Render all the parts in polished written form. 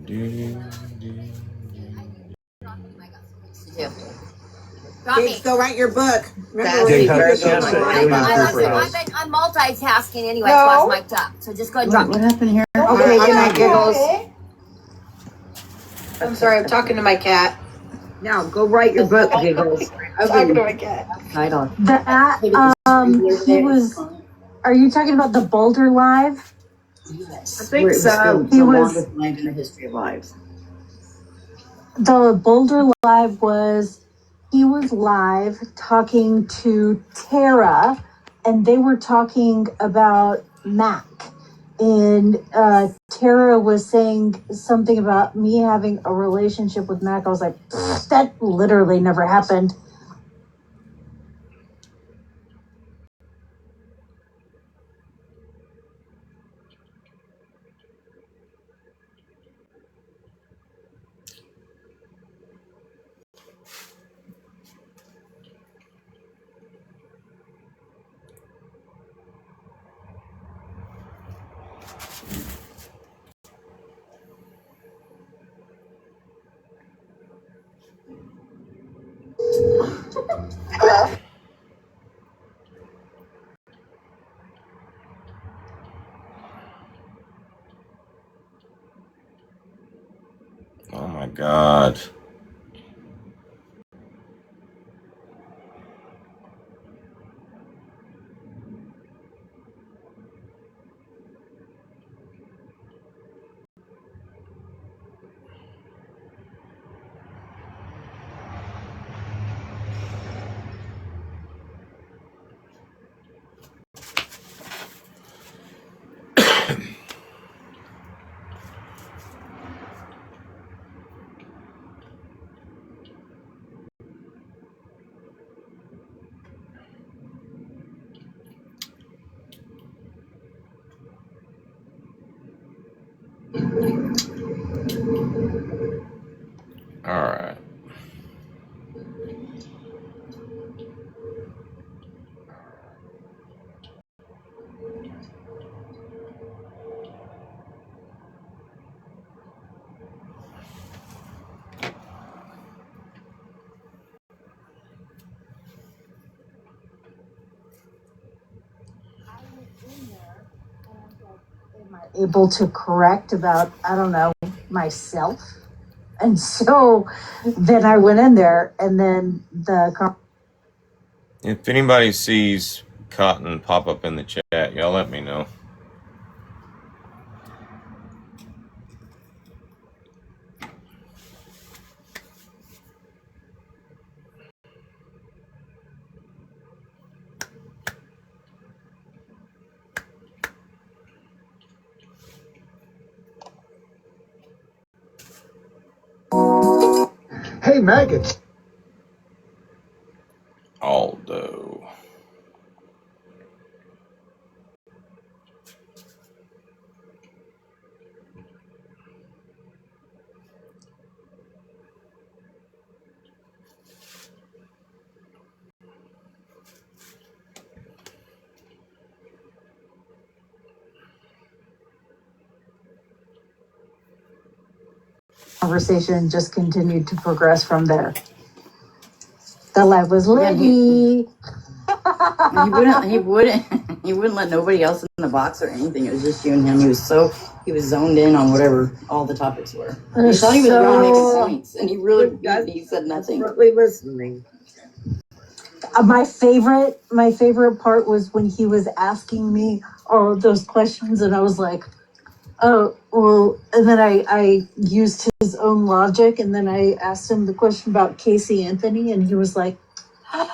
Kids, go write your book. I'm multitasking anyway, so I was mic'd up. So just go and drop. What happened here? Okay, good night, Giggles. I'm sorry, I'm talking to my cat. Now, go write your book, Giggles. I'm talking to my cat. He was. Are you talking about the Boulder Live? Yes. I think so. He was longest live in the history of lives. The Boulder Live was. He was live talking to Tara, and they were talking about Mac. And Tara was saying something about me having a relationship with Mac. I was like, that literally never happened. Hello? Oh my God. All right. Able to correct about, I don't know, myself. And so then I went in there, and then If anybody sees Cotton pop up in the chat, y'all let me know. Hey, maggots. Aldo. conversation just continued to progress from there. The live was Libby. He wouldn't let nobody else in the box or anything. It was just you and him. He was zoned in on whatever all the topics were. He thought he was really making points, and he said nothing. Really listening. My favorite part was when he was asking me all of those questions, and I was like, oh, well, and then I used his own logic, and then I asked him the question about Casey Anthony, and he was like, and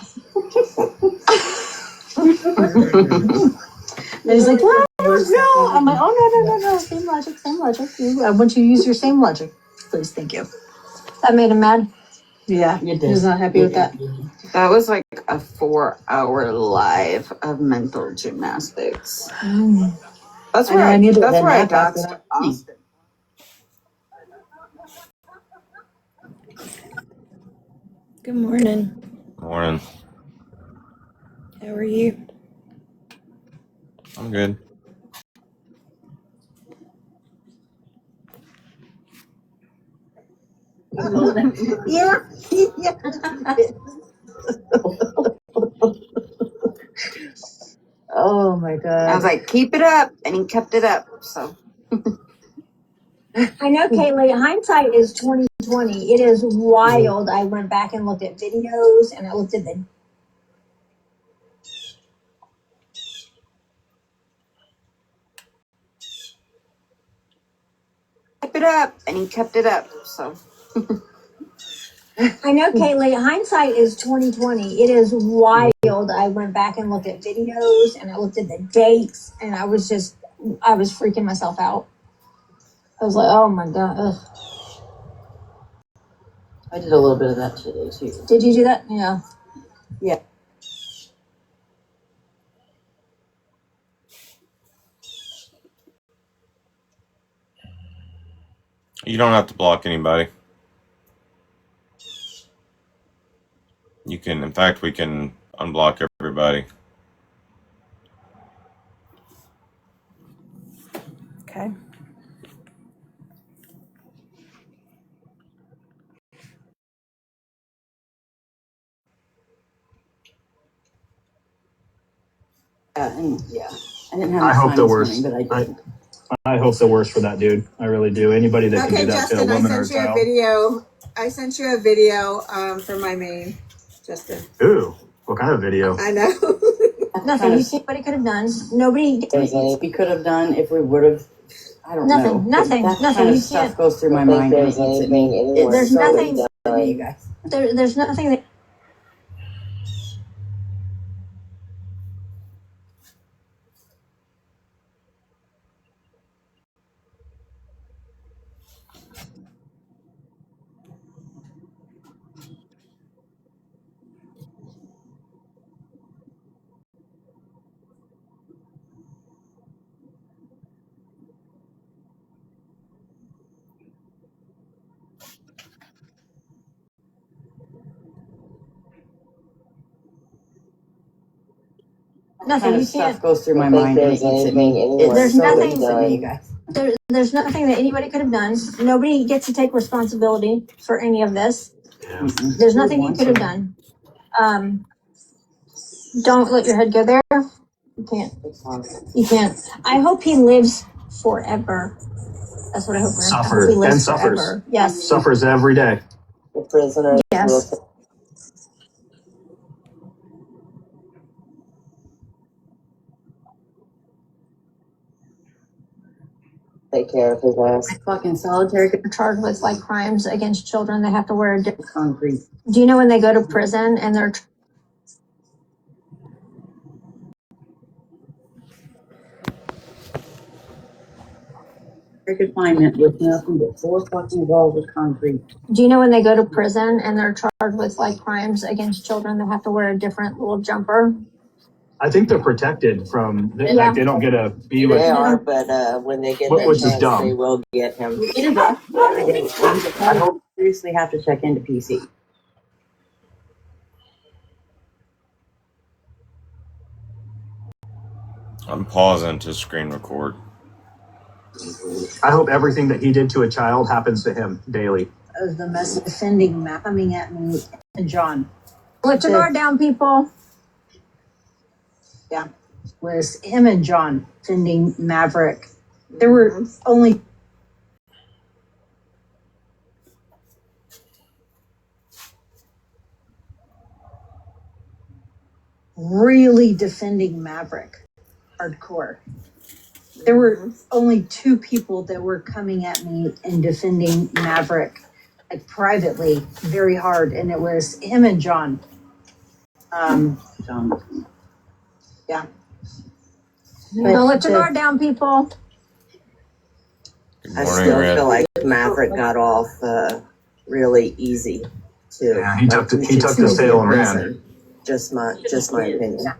he's like, what? No. I'm like, oh, no. Same logic. I want you to use your same logic. Please, thank you. That made him mad. Yeah, he was not happy with that. That was like a 4-hour live of mental gymnastics. That's where I doxed Austin. Good morning. Morning. How are you? I'm good. Yeah. Oh my god. I was like, keep it up, and he kept it up. So I know, Kaylee, hindsight is 2020. It is wild. I went back and looked at videos and I looked at the keep it up, and he kept it up. So I know, Kaylee, hindsight is 2020. It is wild. I went back and looked at videos and I looked at the dates and I was freaking myself out. I was like, oh my God. Ugh. I did a little bit of that today too. Did you do that? Yeah. Yeah. You don't have to block anybody. You can, in fact, we can unblock everybody. Okay. Yeah. I didn't have I much hope time the this worst. morning, but I did. I hope the worst for that dude. I really do. Anybody that can Okay, do that Justin, to a I woman or a sent you a child. video. I sent you a video for my main, Justin. Ooh, what kind of video? I know. Nothing. Nobody could have done. Nobody. We could have done if we would have. I don't know. Nothing. That Nothing. kind of You stuff can't. goes through my mind and it eats at me. There's nothing. You guys. There's nothing that. That kind of stuff goes through my mind and it eats at me. There's nothing. You guys. There's nothing that anybody could have done. Nobody gets to take responsibility for any of this. Yeah. There's nothing you could have done. Don't let your head go there. You can't. You can't. I hope he lives forever. That's what I hope. I hope he lives Suffers. forever. Yes. Suffers every day. The prisoner. Yes. Take care of his ass. Fucking solitary Charged with like crimes against children, they have to wear a different. concrete. Do you know when they go to prison and they're Confinement with nothing but 4 fucking walls of concrete. Do you know when they go to prison and they're charged with like crimes against children, they have to wear a different little jumper? I think they're protected from. Yeah. Like they don't get to be with. They are, but when they get Which that is chance, dumb. they will get him. I hope seriously have to check into PC. I'm pausing to screen record. I hope everything that he did to a child happens to him daily. The message sending coming at me and John. Let your guard down, people. Yeah. Was him and John sending Maverick. There were only really defending Maverick hardcore. There were only 2 people that were coming at me and defending Maverick like privately very hard, and it was him and John. John. Yeah. Don't let your guard down, people. Good I morning, still Red. feel like Maverick got off really easy too. Yeah, he tucked his tail and ran. Just my opinion.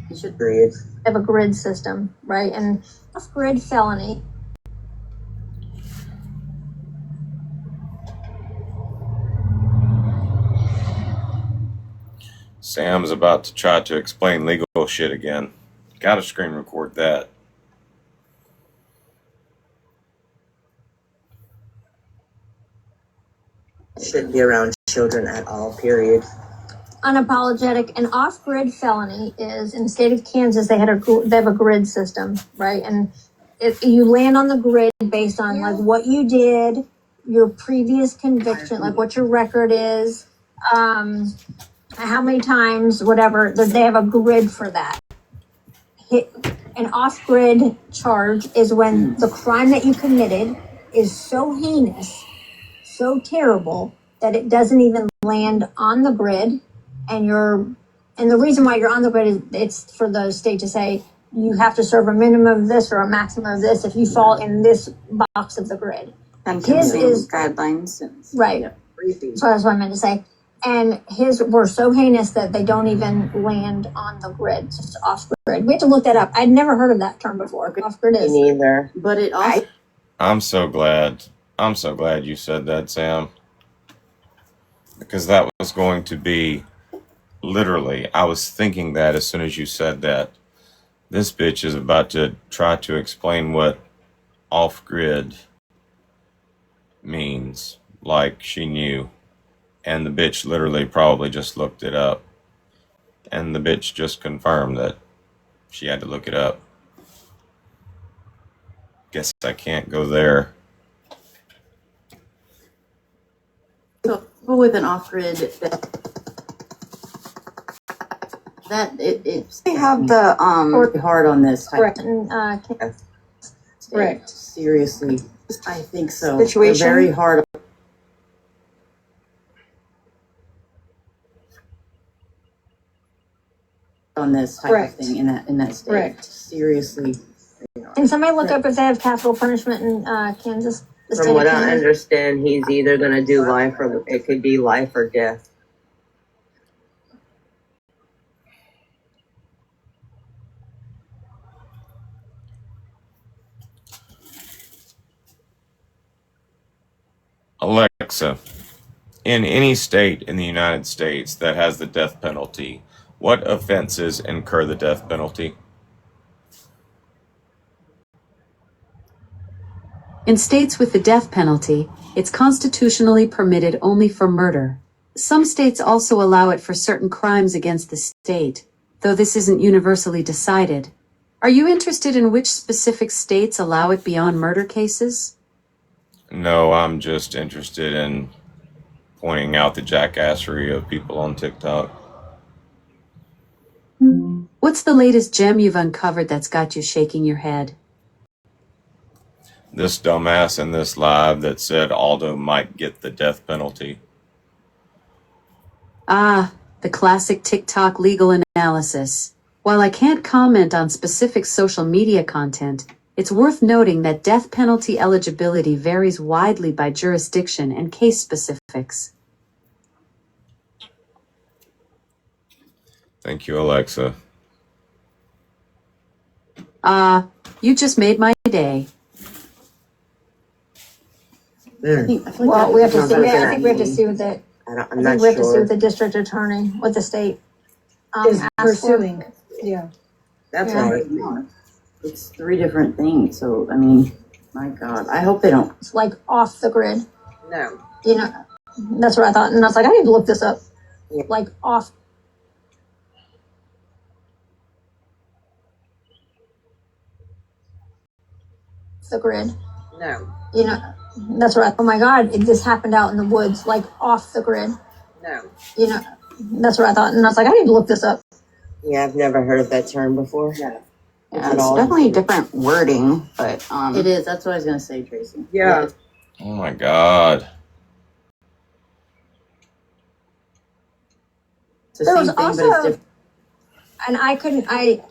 You should Agreed. Have a grid system, right? And off-grid felony. Sam's about to try to explain legal shit again. Gotta screen record that. Shouldn't be around children at all, period. Unapologetic and off-grid felony is in the state of Kansas. They have a grid system, right? And you land on the grid based on like what you did, your previous conviction, like what your record is, how many times, whatever. They have a grid for that. An off-grid charge is when the crime that you committed is so heinous, so terrible that it doesn't even land on the grid. And the reason why you're on the grid is it's for the state to say you have to serve a minimum of this or a maximum of this if you fall in this box of the grid. His is guidelines. Right. Yeah. So that's what I meant to say. And his were so heinous that they don't even land on the grid. It's just off grid. We have to look that up. I'd never heard of that term before. Off grid is. Me neither. But it also I'm so glad you said that, Sam. Because that was going to be literally, I was thinking that as soon as you said that. This bitch is about to try to explain what off-grid means, like she knew. And the bitch literally probably just looked it up. And the bitch just confirmed that she had to look it up. Guess I can't go there. so with an off-grid it's They have the hard on this type. Correct. And, Correct. Seriously, I think so. Situation? They're very hard on this type Correct. of thing in that state. Correct. Seriously. can somebody look up if they have capital punishment in Kansas? The state From what of I Kansas? understand, he's either going to do life or it could be life or death. Alexa, in any state in the United States that has the death penalty, what offenses incur the death penalty? In states with the death penalty, it's constitutionally permitted only for murder. Some states also allow it for certain crimes against the state, though this isn't universally decided. Are you interested in which specific states allow it beyond murder cases? No, I'm just interested in pointing out the jackassery of people on TikTok. What's the latest gem you've uncovered that's got you shaking your head? This dumbass in this live that said Aldo might get the death penalty. Ah, the classic TikTok legal analysis. While I can't comment on specific social media content, it's worth noting that death penalty eligibility varies widely by jurisdiction and case specifics. Thank you, Alexa. You just made my day. I feel like Well, we have to see. Sounds like I think we have to see what the. I'm I not think we have to see sure. what the district attorney, what the state Is asked for. pursuing. Yeah. That's Yeah. right. It's three different things. So I mean, my God, I hope they don't. It's like off the grid. No. You know, that's what I thought, and I was like, I need to look this up. Yeah. Like off. The grid. No. You know, that's right. Oh my God, this happened out in the woods, like off the grid. No. You know, that's what I thought, and I was like, I need to look this up. Yeah, I've never heard of that term before. Yeah, At it's all. definitely different wording, but It is. That's what I was gonna say, Tracy. Yeah. Oh my God. It's the There same was thing, but it's also, different. and I couldn't. I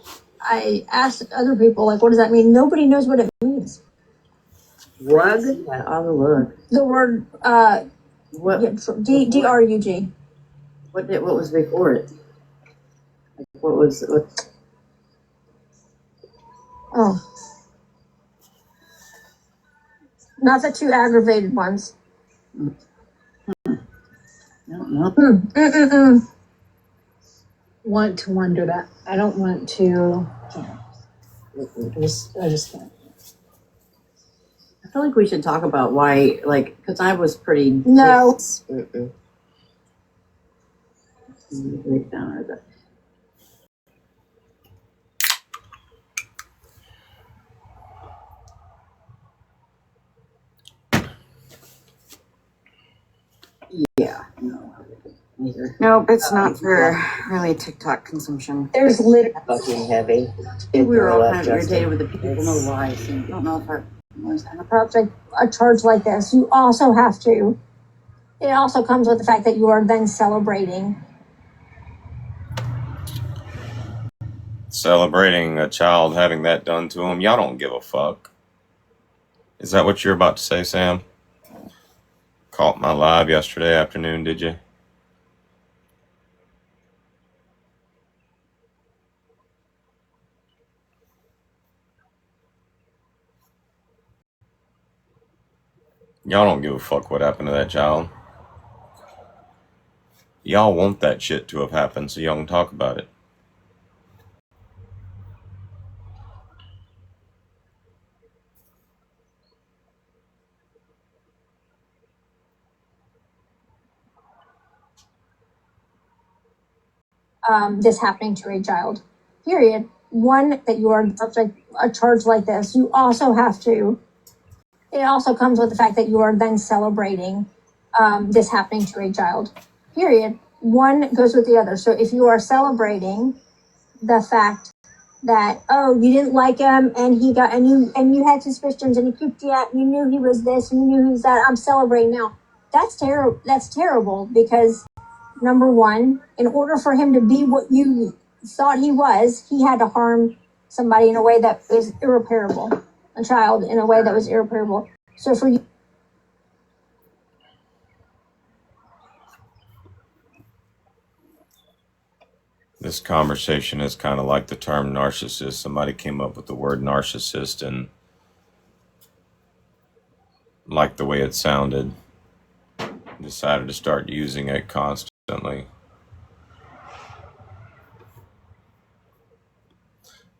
asked other people, like, what does that mean? Nobody knows what it means. Drug? Yeah, I'll look. The word What DRUG. what was before it? Like, what? Oh, not the two aggravated ones. No. Want to wonder that. I don't want to can't. I just can't. I feel like we should talk about why, like, because I was pretty. No. Yeah. No. Neither. Nope, it's not for really TikTok consumption. There's literally Fucking heavy. I think we were all kind of irritated with the people know why. So I don't know if I was an approach like a charge like this. You also have to. It also comes with the fact that you are then celebrating. Celebrating a child having that done to him. Y'all don't give a fuck. Is that what you're about to say, Sam? Caught my live yesterday afternoon, did you? Y'all don't give a fuck what happened to that child. Y'all want that shit to have happened, so y'all can talk about it. This happening to a child. Period. One, that you are a charge like this. You also have to. It also comes with the fact that you are then celebrating this happening to a child. Period. One goes with the other. So if you are celebrating the fact that, oh, you didn't like him and he got and you had suspicions and he cooped you out and you knew he was this and you knew he was that, I'm celebrating now. That's terrible. That's terrible because number one, in order for him to be what you thought he was, he had to harm somebody in a way that is irreparable. A child in a way that was irreparable. So for you. This conversation is kind of like the term narcissist. Somebody came up with the word narcissist and liked the way it sounded. Decided to start using it constantly.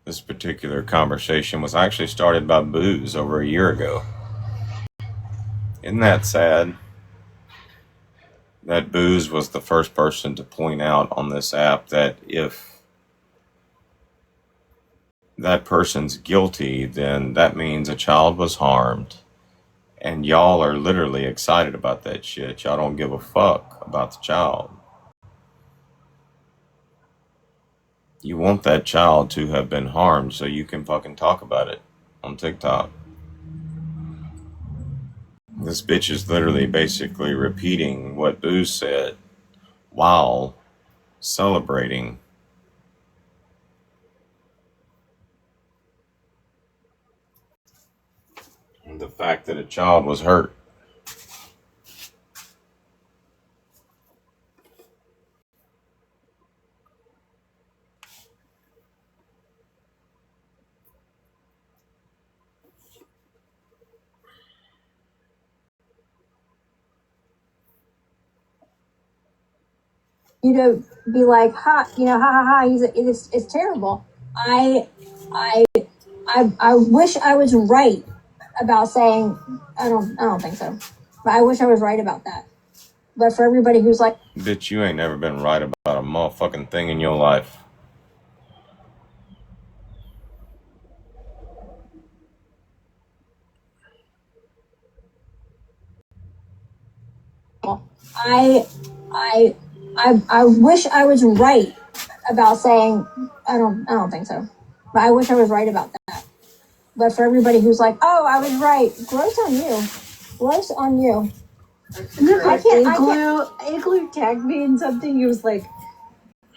This particular conversation was actually started by Booze over a year ago. Isn't that sad? That Booze was the first person to point out on this app that if that person's guilty, then that means a child was harmed. And y'all are literally excited about that shit. Y'all don't give a fuck about the child. You want that child to have been harmed so you can fucking talk about it on TikTok. This bitch is literally basically repeating what Booze said while celebrating the fact that a child was hurt. You to be like, ha, you know, ha ha ha. It's terrible. I wish I was right about saying I don't think so, but I wish I was right about that. But for everybody who's like, Bitch, you ain't never been right about a motherfucking thing in your life. I wish I was right about saying I don't think so, but I wish I was right about that. But for everybody who's like, oh, I was right, gross on you, gross on you. Igloo tagged me in something. He was like,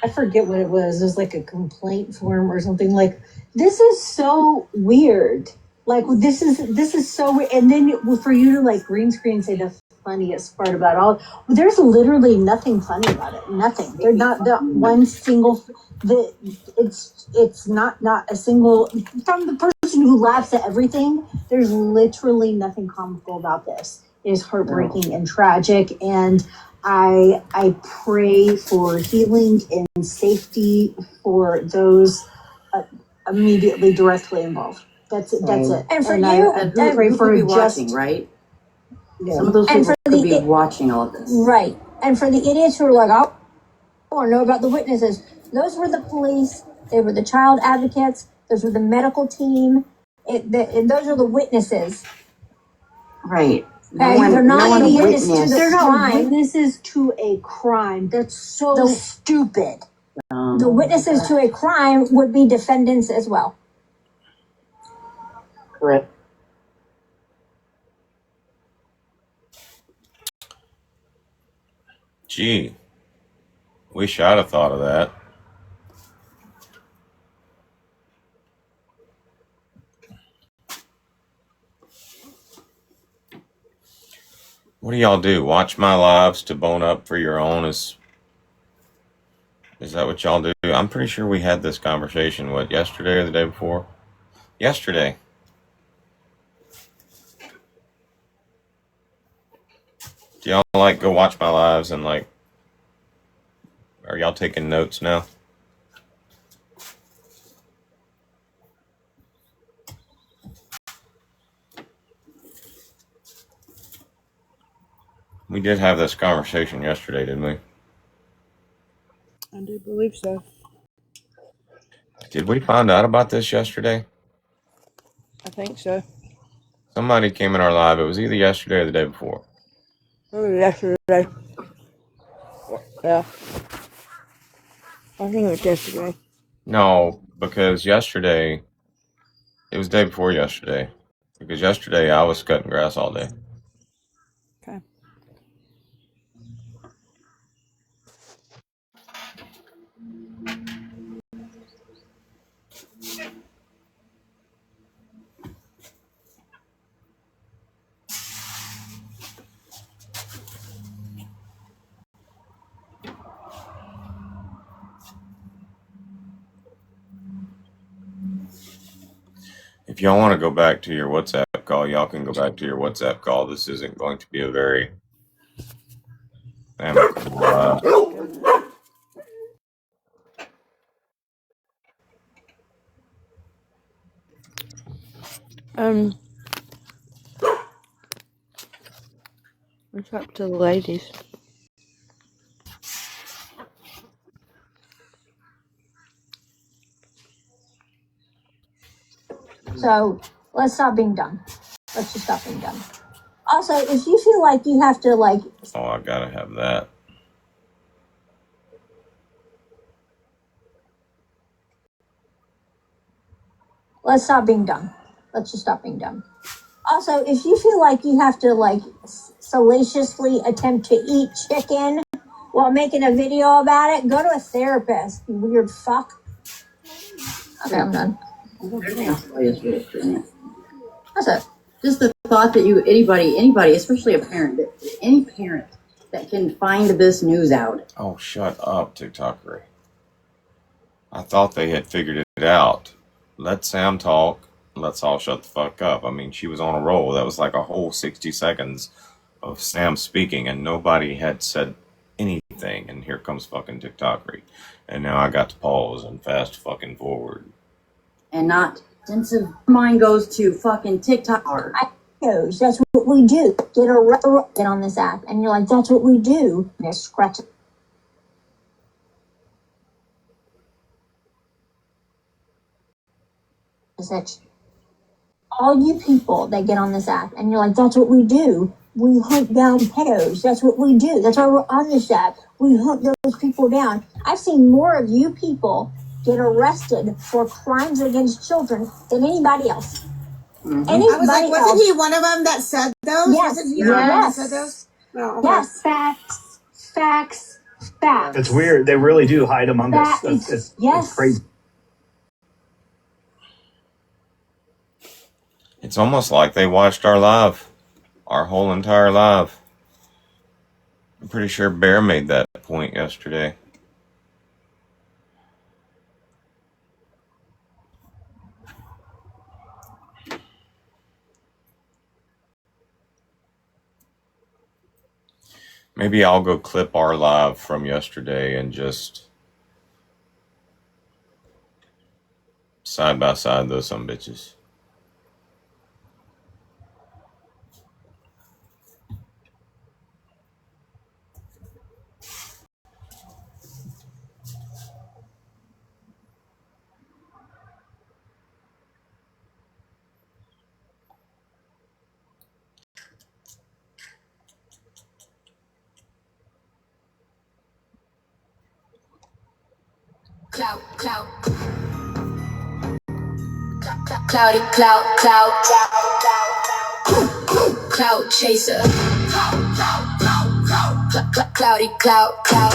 I forget what it was. It was like a complaint form or something. Like, this is so weird. Like, this is so weird. And then for you to like green screen say the funniest part about all, there's literally nothing funny about it. Nothing. They're not the one single. It's not a single from the person who laughs at everything. There's literally nothing comical about this. It is heartbreaking and tragic, and I pray for healing and safety for those immediately directly involved. That's it. That's it. And for and you, I Who pray could for be just watching, right? yeah. Some of those and people for could be the watching all of this. right, and for the idiots who are like, "Oh, I want to know about the witnesses." Those were the police. They were the child advocates. Those were the medical team. Those are the witnesses. Right. And they're not one the witness to witnessed. the They're not crime. witnesses to a crime. That's so stupid. The witnesses to a crime would be defendants as well. Correct. Gee, wish I'd have thought of that. What do y'all do? Watch my lives to bone up for your own? Is that what y'all do? I'm pretty sure we had this conversation, what, yesterday or the day before? Yesterday. Do y'all like go watch my lives and like, are y'all taking notes now? We did have this conversation yesterday, didn't we? I do believe so. Did we find out about this yesterday? I think so. Somebody came in our live. It was either yesterday or the day before. Yesterday. Yeah. I think it was yesterday. No, because yesterday, it was the day before yesterday. Because yesterday I was cutting grass all day. Okay. If y'all want to go back to your WhatsApp call, y'all can go back to your WhatsApp call. This isn't going to be a very amicable. It's up to the ladies. So let's stop being dumb. Let's just stop being dumb. Also, if you feel like you have to like, Oh, I gotta have that. let's stop being dumb. Let's just stop being dumb. Also, if you feel like you have to like salaciously attempt to eat chicken while making a video about it, go to a therapist, you weird fuck. Okay, I'm done. That's it. Just the thought that anybody, especially a parent, any parent that can find this news out. Oh, shut up, TikTokery. I thought they had figured it out. Let Sam talk. Let's all shut the fuck up. I mean, she was on a roll. That was like a whole 60 seconds of Sam speaking, and nobody had said anything. And here comes fucking TikTokery. And now I got to pause and fast fucking forward. And not, since mine goes to fucking TikTok. That's what we do. Get on this app, and you're like, that's what we do. And they're scratching. All you people that get on this app, and you're like, that's what we do. We hunt down pedos. That's what we do. That's why we're on this app. We hunt those people down. I've seen more of you people get arrested for crimes against children than anybody else. I was like, wasn't he one of them that said those? Yes. Wasn't he the one that said those? No, okay. Yes. Facts. It's weird. They really do hide among us. It's crazy. It's almost like they watched our live. Our whole entire live. I'm pretty sure Bear made that point yesterday. Maybe I'll go clip our live from yesterday and just Side by side, those some bitches. Cloud, cloud. Cloudy, cloud, cloud. Cloud chaser. Cloudy, cloud, cloud.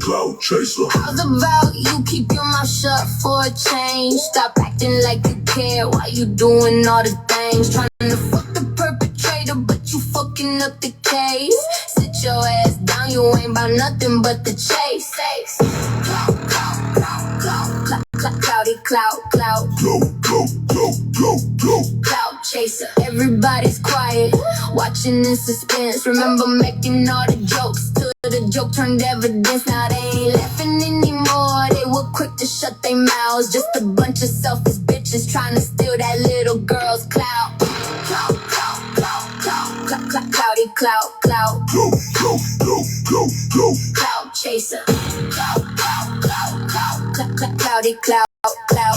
Cloud chaser. How's about you keep your mouth shut for a change? Stop acting like you care while you doing all the things. Trying to fuck the perpetrator, but you fucking up the case. Sit your ass down, you ain't about nothing but the chase. Cloudy, cloud, cloud. Cloud chaser. Everybody's quiet, watching in suspense. Remember making all the jokes till the joke turned evidence. Now they ain't laughing anymore. They were quick to shut their mouths. Just a bunch of selfish bitches trying to steal that little girl's clout. Cloudy, cloud, cloud. Cloud chaser. Cloudy, cloud, cloud.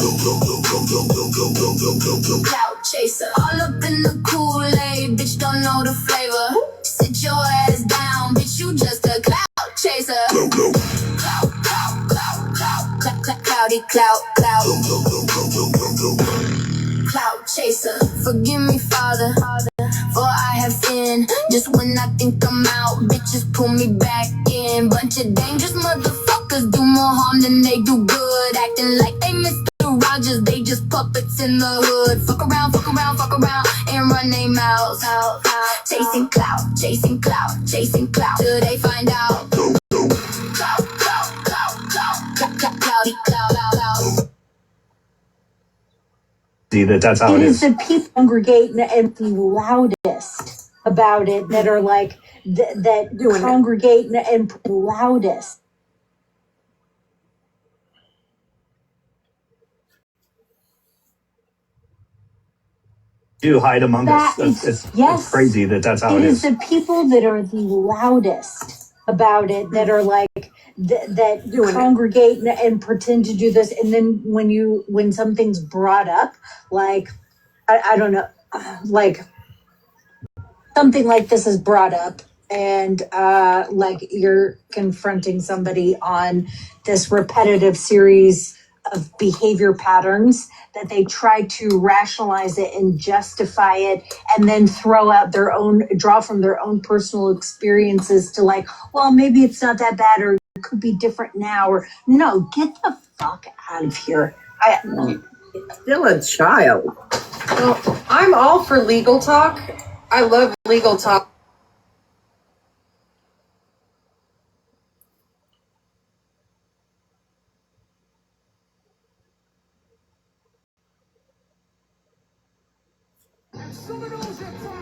Cloud chaser. All up in the Kool-Aid, bitch, don't know the flavor. Sit your ass down, bitch, you just a cloud chaser. Cloudy, cloud, cloud. Cloud chaser. Forgive me, Father, for I have sinned. Just when I think I'm out, bitches pull me back in. Bunch of dangerous motherfuckers do more harm than they do good. Acting like they Mr. Rogers, they just puppets in the hood. Fuck around, fuck around, fuck around, and run their mouths out. Chasing clout, chasing clout, chasing clout, till they find out. Clout, clout, clout, clout, cloudy, cloud, cloud. See that's how it It is. is the people congregate and the loudest about it that are like that congregate and loudest. Do hide among us. It's crazy that's how it is. It is the people that are the loudest about it that are like that congregate and pretend to do this, and then when something's brought up, like I don't know, like something like this is brought up, and like you're confronting somebody on this repetitive series of behavior patterns, that they try to rationalize it and justify it, and then draw from their own personal experiences to like, well, maybe it's not that bad, or it could be different now, or no, get the fuck out of here. Still a child. Well, I'm all for legal talk. I love legal talk.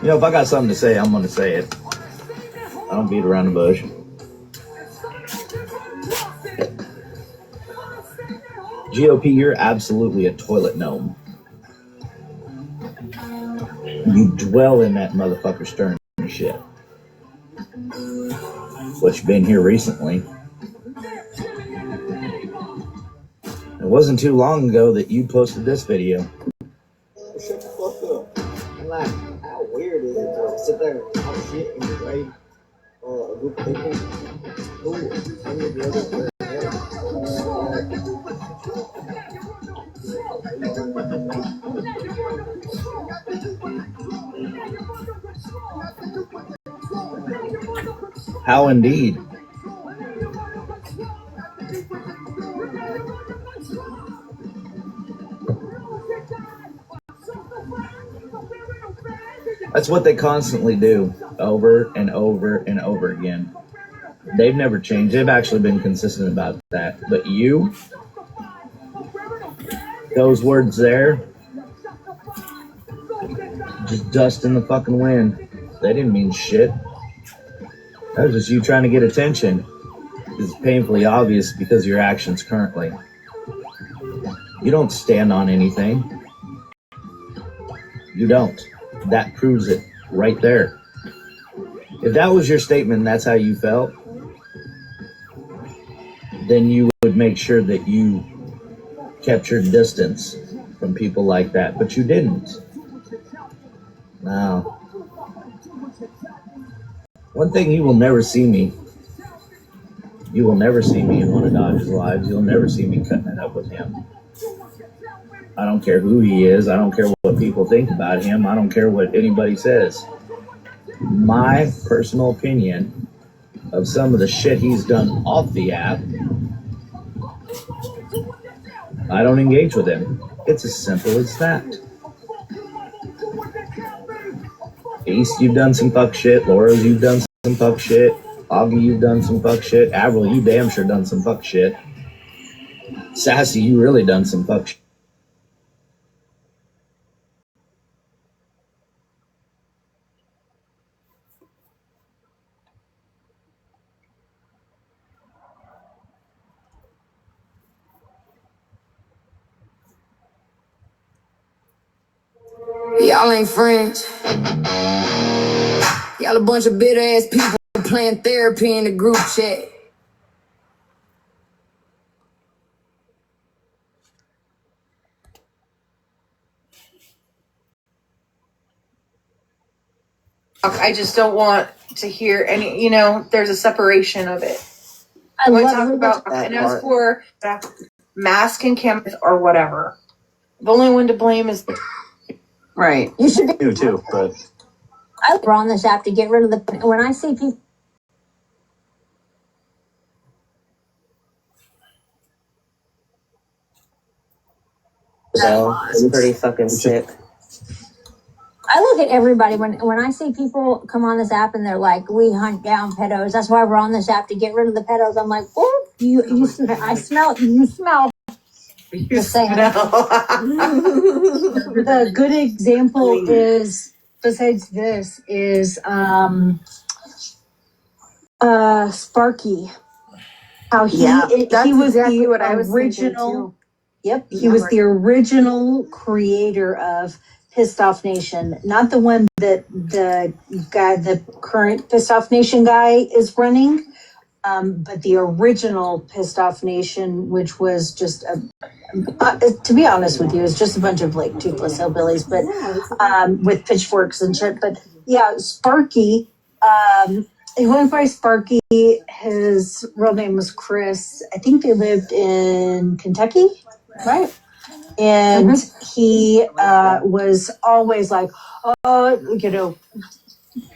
You know, if I got something to say, I'm going to say it. I don't beat around the bush. GOP, you're absolutely a toilet gnome. You dwell in that motherfucker stern shit. What you've been here recently. It wasn't too long ago that you posted this video. Shut the fuck up. And like, how weird is it to sit there and talk shit and degrade a group of people who some of the other How indeed? That's what they constantly do, over and over and over again. They've never changed. They've actually been consistent about that. But you, those words there, just dust in the fucking wind. They didn't mean shit. That was just you trying to get attention. It's painfully obvious because of your actions currently. You don't stand on anything. You don't. That proves it right there. If that was your statement and that's how you felt, then you would make sure that you kept your distance from people like that. But you didn't. Now, one thing you will never see me. You will never see me in one of Dodge's lives. You'll never see me cutting it up with him. I don't care who he is. I don't care what people think about him. I don't care what anybody says. My personal opinion of some of the shit he's done off the app, I don't engage with him. It's as simple as that. Ace, you've done some fuck shit. Laura, you've done some fuck shit. Augie, you've done some fuck shit. Avril, you damn sure done some fuck shit. Sassy, you really done some fuck shit. Y'all ain't friends. Y'all a bunch of bitter ass people playing therapy in the group chat. I just don't want to hear any, there's a separation of it. I want to love talk about, that and as part. for mask and cameras or whatever, the only one to blame is Right. You should be. You too, but I we're on this app to get rid of the. When I see people. So it's pretty fucking sick. I look at everybody when I see people come on this app and they're like, we hunt down pedos. That's why we're on this app to get rid of the pedos. I'm like, oh, I smell. You smell. Just saying. The good example is, besides this, is Sparky. How he was exactly the what I was thinking, original. too. Yep, he was the original creator of Pissed Off Nation, not the one that the current Pissed Off Nation guy is running, but the original Pissed Off Nation, which was just to be honest with you, it's just a bunch of like toothless hillbillies, but with pitchforks and shit. But yeah, Sparky. He went by Sparky. His real name was Chris. I think they lived in Kentucky, right? And he was always like,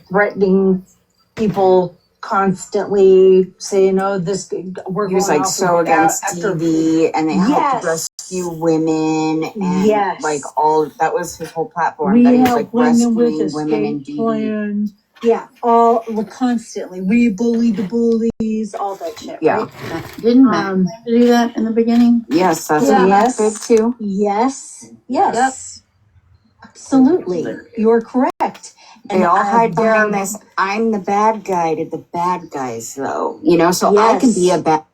threatening people constantly, saying, "Oh, this we're He was going like off so against after TV, and they helped Yes. rescue women, and Yes. like all that was his whole platform. We that he was help like women with rescuing women in escape DV. plans." Yeah, all constantly. We bully the bullies, all that shit. Yeah. Right? Didn't Matt do that in the beginning? Yes, that's Yeah. what Matt did too. Yes. Absolutely. You're correct. They all hide behind this. I'm the bad guy to the bad guys, though. So I can be a bad.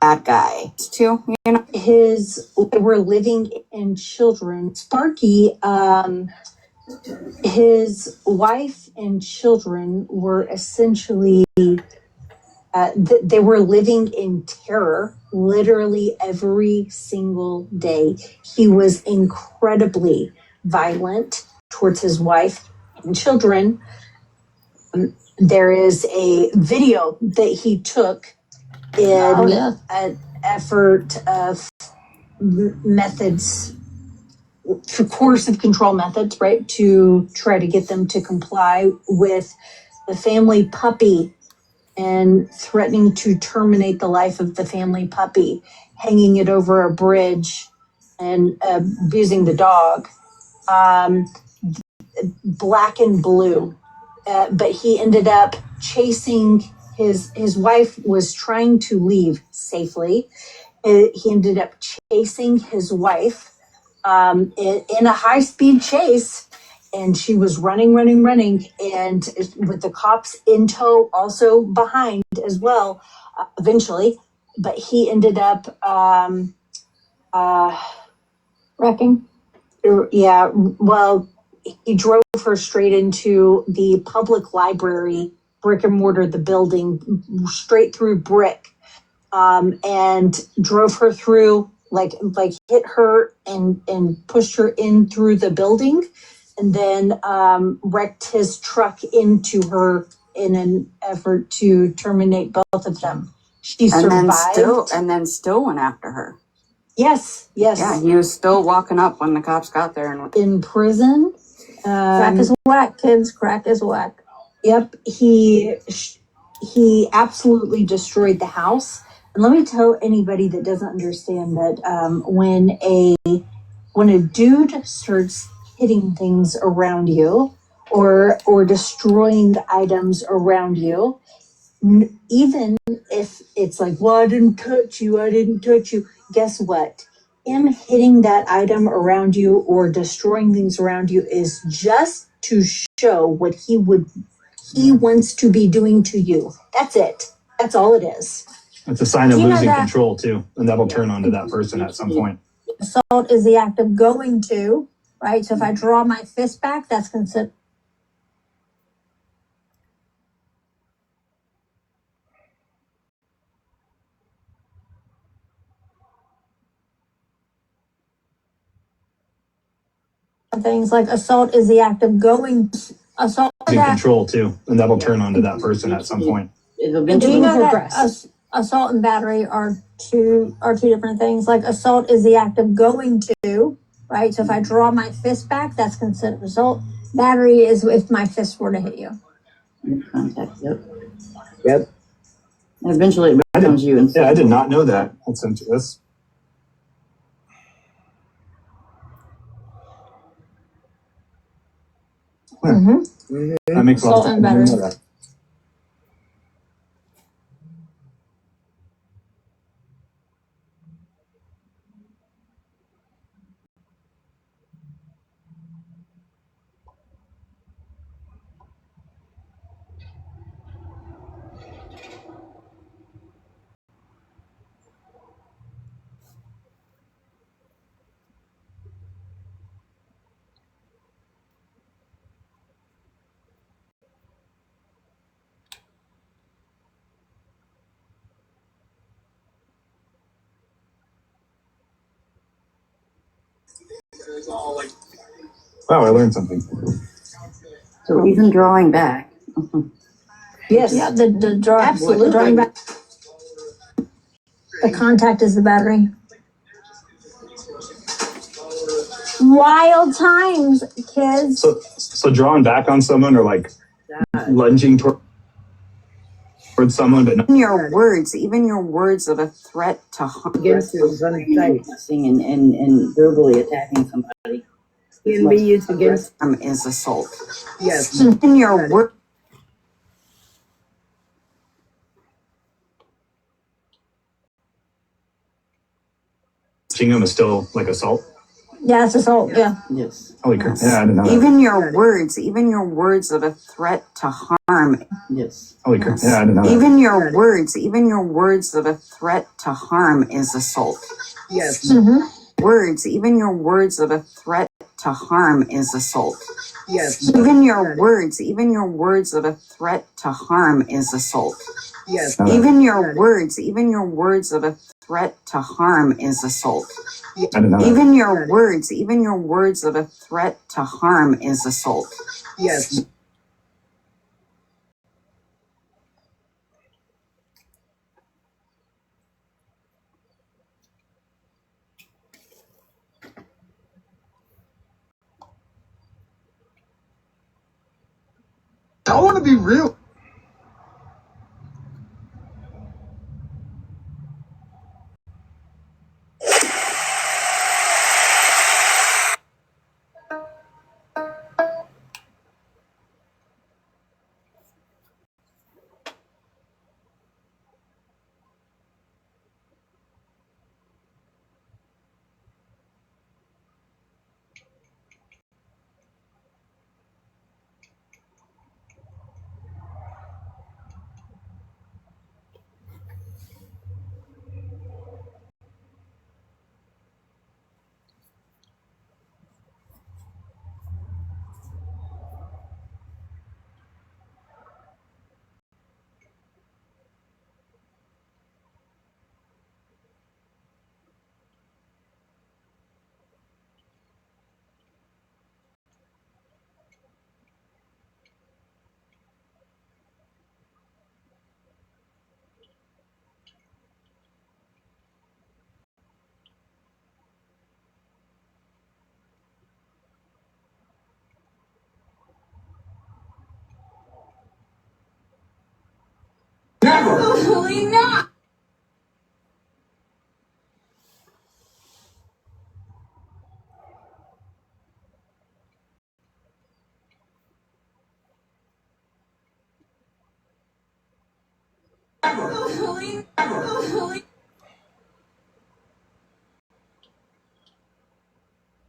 Bad guy too, Were living in children. Sparky, his wife and children were essentially, they were living in terror literally every single day. He was incredibly violent towards his wife and children. There is a video that he took in an effort of methods, for coercive control methods, right, to try to get them to comply with the family puppy and threatening to terminate the life of the family puppy, hanging it over a bridge and abusing the dog. Black and Blue but he ended up chasing his wife was trying to leave safely. He ended up chasing his wife in a high speed chase, and she was running, and with the cops in tow, also behind as well. Eventually, but he ended up Wrecking. yeah. Well, he drove her straight into the public library, brick and mortar, the building, straight through brick, and drove her through, like hit her and pushed her in through the building, and then wrecked his truck into her in an effort to terminate both of them. She survived. And then still went after her. Yes. Yeah, he was still walking up when the cops got there and in prison. Crack is whack, kids. Crack is whack. Yep, he absolutely destroyed the house. And let me tell anybody that doesn't understand that when a dude starts hitting things around you or destroying items around you, even if it's like, well, I didn't touch you. Guess what? Him hitting that item around you or destroying things around you is just to show what he wants to be doing to you. That's it. That's all it is. It's a sign of losing control too, and that'll turn onto that person at some point. Assault is the act of going to, right? So if I draw my fist back, that's considered. Things like assault is the act of going. Assault Losing control too, and that'll turn onto that person at some point. Do you know that assault and battery are two different things? Like assault is the act of going to, right? So if I draw my fist back, that's considered assault. Battery is if my fist were to hit you. Contact. Yep. And eventually it becomes you. Yeah, I did not know that. That's interesting. That makes a lot of sense. I didn't know that. Wow, I learned something. So even drawing back. Yes. Yeah, the draw. Absolutely. The drawing back. The contact is the battery. Wild times, kids. So drawing back on someone or like lunging towards someone, but even your words of a threat to harm Against and verbally attacking somebody can be used against them is assault. Yes. In your word. touching them is still like assault. Yeah, it's assault. Yeah. Yes. Holy crap! Yeah, I didn't know that. Even your words of a threat to harm. Yes. Holy crap! Yeah, I didn't know that. Even your words of a threat to harm is assault. Yes. Even your words of a threat to harm is assault. Yes. Even your words of a threat to harm is assault. Yes. Even your words of a threat to harm is assault. I didn't know that. Even your words of a threat to harm is assault. Yes. I want to be real. Absolutely not.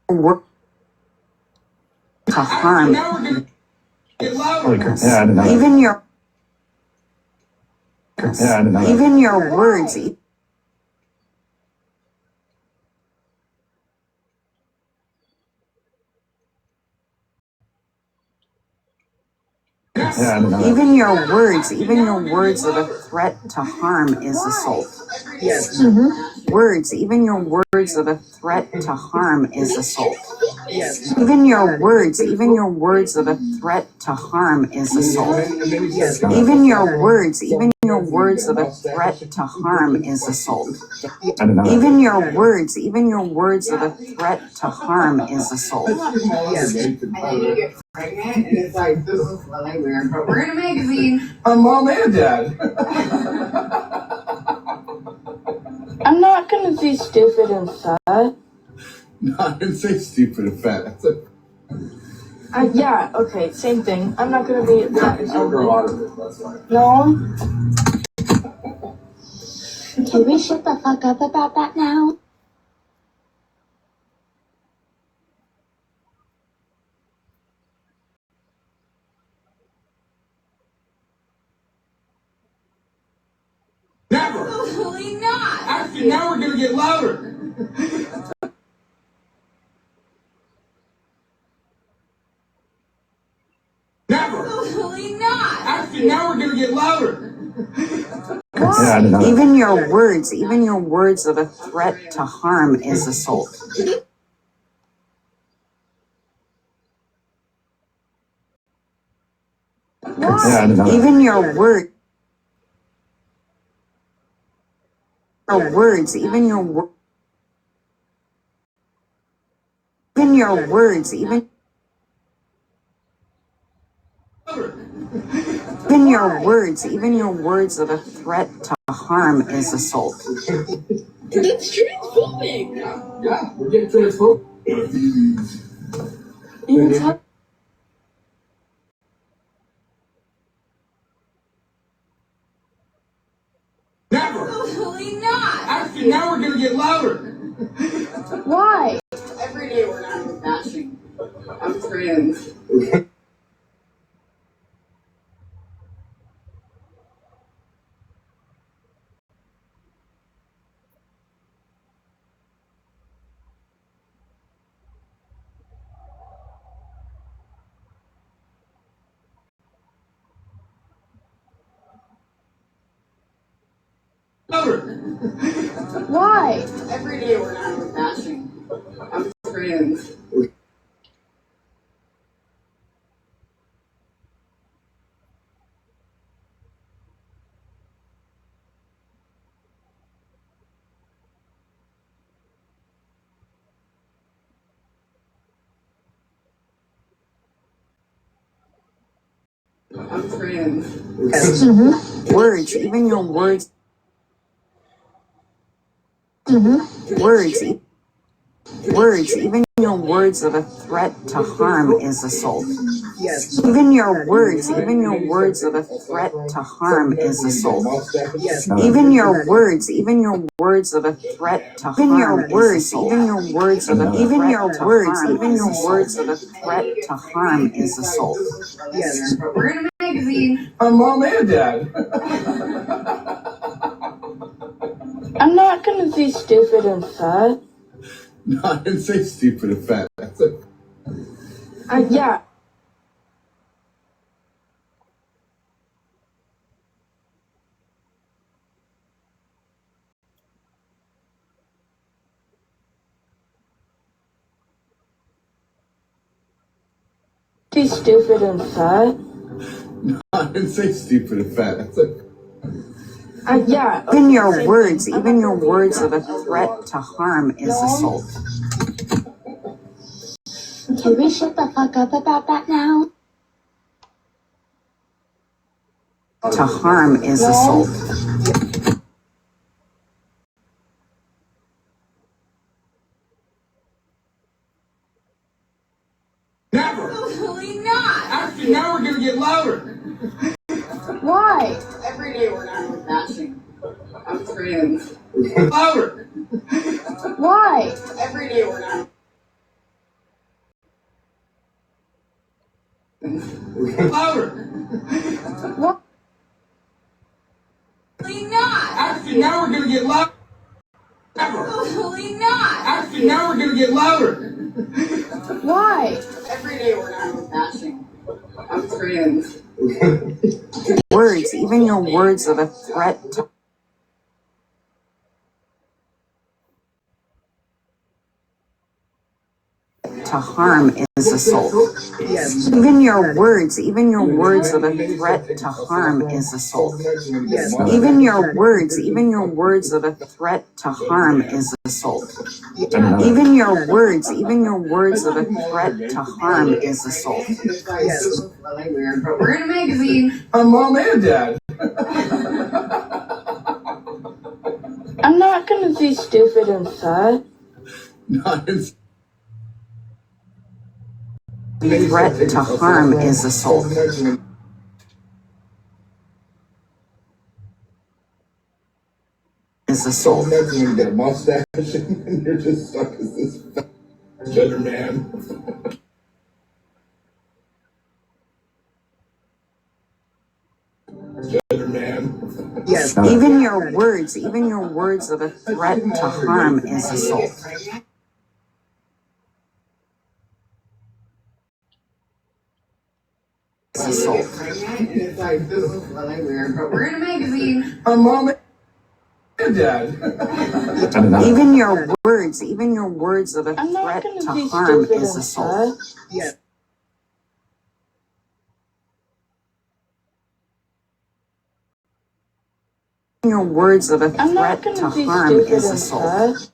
Work to harm. Holy crap. Yeah, I didn't know that. Even your Yeah, I didn't know that. even your words. Yeah, I didn't know that. Even your words of a threat to harm is assault. Yes. Words, even your words of a threat to harm is assault. Yes. Even your words of a threat to harm is assault. Yes. Even your words of a threat to harm is assault. I didn't know that. Even your words of a threat to harm is assault. Yes. Pregnant, and it's like, this is really weird, but we're in a magazine. I'm mom and dad. I'm not gonna be stupid and fat. No, I didn't say stupid and fat. That's a Yeah, okay, same thing. I'm not gonna be fat and I'll grow ugly. out of it. That's fine. No, Can we shut the fuck up about that now? Never. Absolutely not. Actually, now we're gonna get louder. Never. Absolutely not. Actually, now we're gonna get louder. Yeah, I didn't know that. Even your words of a threat to harm is assault. Yeah, I didn't know that. Even your words, even your words, even your words of a threat to harm is assault. That's transphobic. Yeah, we're getting transphobic. Never. Absolutely not. Actually, now we're gonna get louder. why? Every day we're not even bashing. I'm trans. Louder. Why? Every day we're not even bashing. I'm trans. I'm trans. Words, even your words, even your words of a threat to harm is assault. Yes. Even your words of a threat to harm is assault. Yes. Even your words of a threat to harm is assault. Even your words of a threat to harm is assault. Yes. We're in a magazine. I'm mom and dad. I'm not gonna be stupid and fat. No, I didn't say stupid and fat. That's a Yeah, be stupid and fat. No, I didn't say stupid and fat. That's a Yeah. Even okay, your same words, thing. I'm even not your gonna be words fat of a and ugly. threat to harm is assault. Can we shut the fuck up about that now? to harm is assault. Never. Absolutely not. Actually, now we're gonna get louder. Why? Every day we're not bashing. I'm trans. Louder. Why? Every day we're not. Louder. What? Absolutely not. Actually, now we're gonna get louder. Never. Absolutely not. Actually, now we're gonna get louder. Why? Every day we're not bashing. I'm trans. Words, even your words of a threat to harm is assault. Yes. Even your words of a threat to harm is assault. Yes. Even your words of a threat to harm is assault. Even your words of a threat to harm is assault. Yes. Really weird, but we're in a magazine. I'm mom and dad. I'm not gonna be stupid and fat. Threat to harm is assault. Is assault. You get a mustache and you're just stuck as this gender man. Gender man. Yes. Even your words of a threat to harm is assault. Is assault. It's like, this is really weird, but we're in a magazine. I'm mom and dad. Even your words of a I'm not threat gonna to be harm stupid is and assault. fat. Yes. Your words of a I'm not threat to gonna be harm stupid is and assault. fat.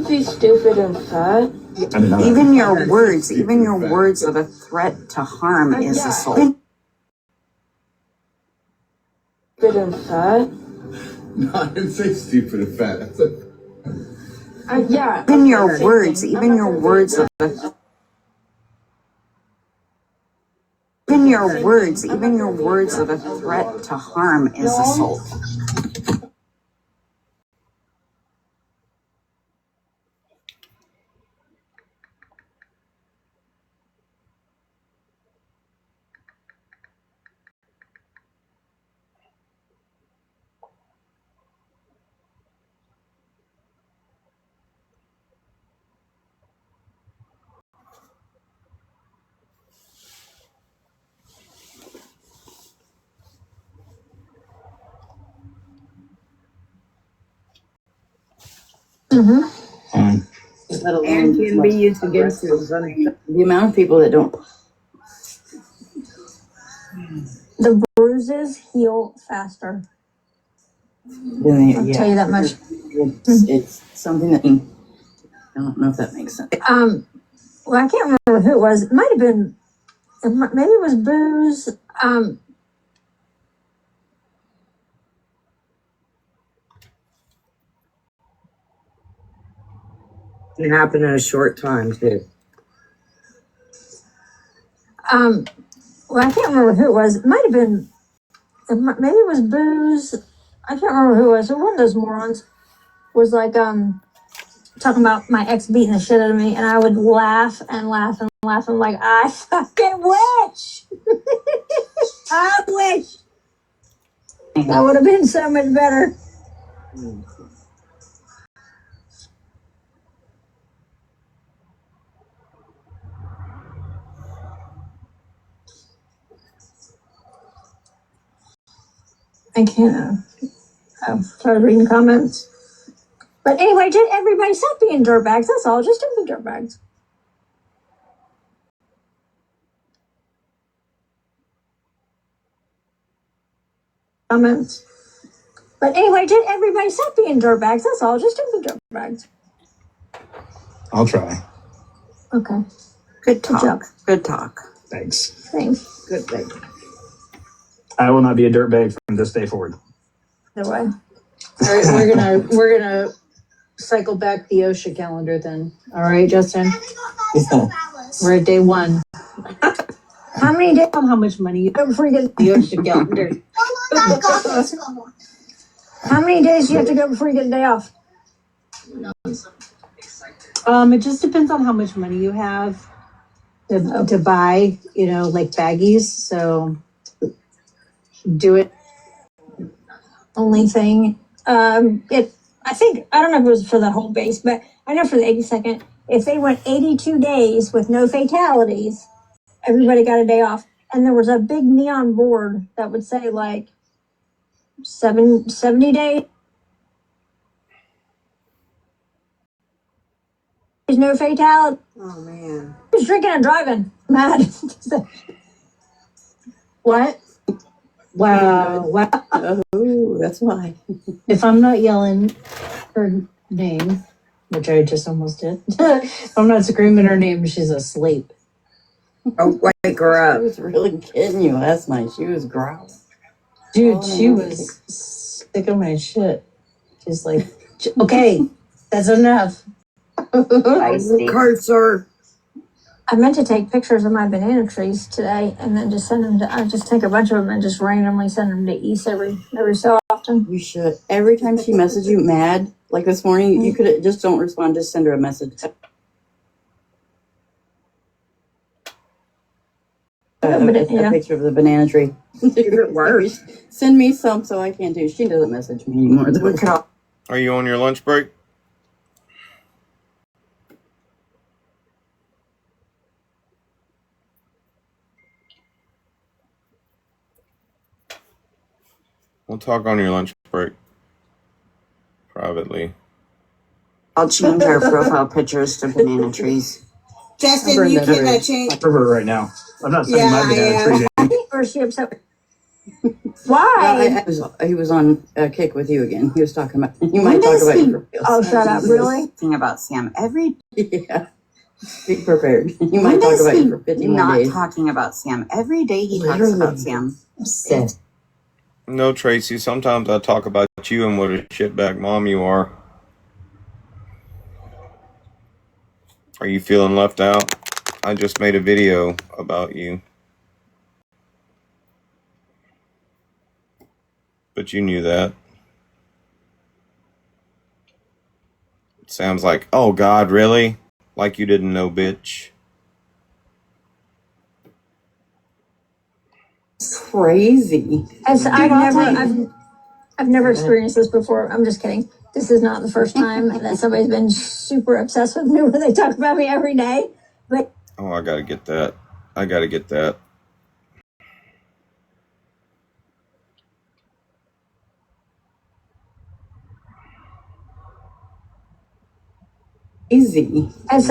Be stupid and fat. Even your words of a threat to harm is assault. Stupid and fat. No, I didn't say stupid and fat. I said, Yeah. Even your words of a even your words of a threat to harm is assault. And can be used against you. The amount of people that don't. The bruises heal faster. I'll tell you that much. It's something that I don't know if that makes sense. Well, I can't remember who it was. It might have been, maybe it was Booze. It happened in a short time too. Well, I can't remember who it was. It might have been, maybe it was Booze. I can't remember who it was. One of those morons was like, talking about my ex beating the shit out of me, and I would laugh and laugh and laugh. I'm like, I fucking wish. I wish. That would have been so much better. I can't. I started reading comments. But anyway, just everybody stop being dirtbags. That's all. Just don't be dirtbags. Comments. But anyway, just everybody stop being dirtbags. That's all. Just don't be dirtbags. I'll try. Okay. Good Good job. talk. Good talk. Thanks. Thanks. Good baby. I will not be a dirtbag from this day forward. No way. All right, we're gonna cycle back the OSHA calendar then. All right, Justin. We're at day 1. How many days How much money you before you get the OSHA calendar? How many days do you have to go before you get a day off? It just depends on how much money you have to buy, like baggies. So do it. Only thing. I think I don't know if it was for the whole base, but I know for the 82nd, if they went 82 days with no fatalities, everybody got a day off. And there was a big neon board that would say like 70 days, no fatality. Oh man. Who's drinking and driving? Mad. What? Wow. Oh, that's why. If I'm not yelling her name, which I just almost did, if I'm not screaming her name, she's asleep. Oh, wake her I up. was really kidding you last night. She was growling. Dude, she was sick of my shit. She's like, okay, that's enough. Cursor. I meant to take pictures of my banana trees today and then just send them to, I just take a bunch of them and just randomly send them to East every so often. You should. Every time she messages you mad, like this morning, you could just don't respond. Just send her a message. A picture of the banana tree. It works. Send me some so I can too. She doesn't message me anymore. Though. Are you on your lunch break? We'll talk on your lunch break. Privately. I'll change our profile pictures to banana trees. Justin, you can change. I'm for her right now. I'm not sending my banana tree to Or is she upset? Why? He was on a kick with you again. He was talking about. You might talk about your. Oh, shut up! Really? Thing about Sam every. Yeah. Be prepared. You might talk about you for 50 more not days. talking about Sam every day. He talks about Sam. No, Tracy. Sometimes I talk about you and what a shitbag mom you are. Are you feeling left out? I just made a video about you. But you knew that. It sounds like, oh God, really? Like you didn't know, bitch. Crazy. I've never experienced this before. I'm just kidding. This is not the first time that somebody's been super obsessed with me where they talk about me every day. But Oh, I gotta get that. I gotta get that. Easy. I've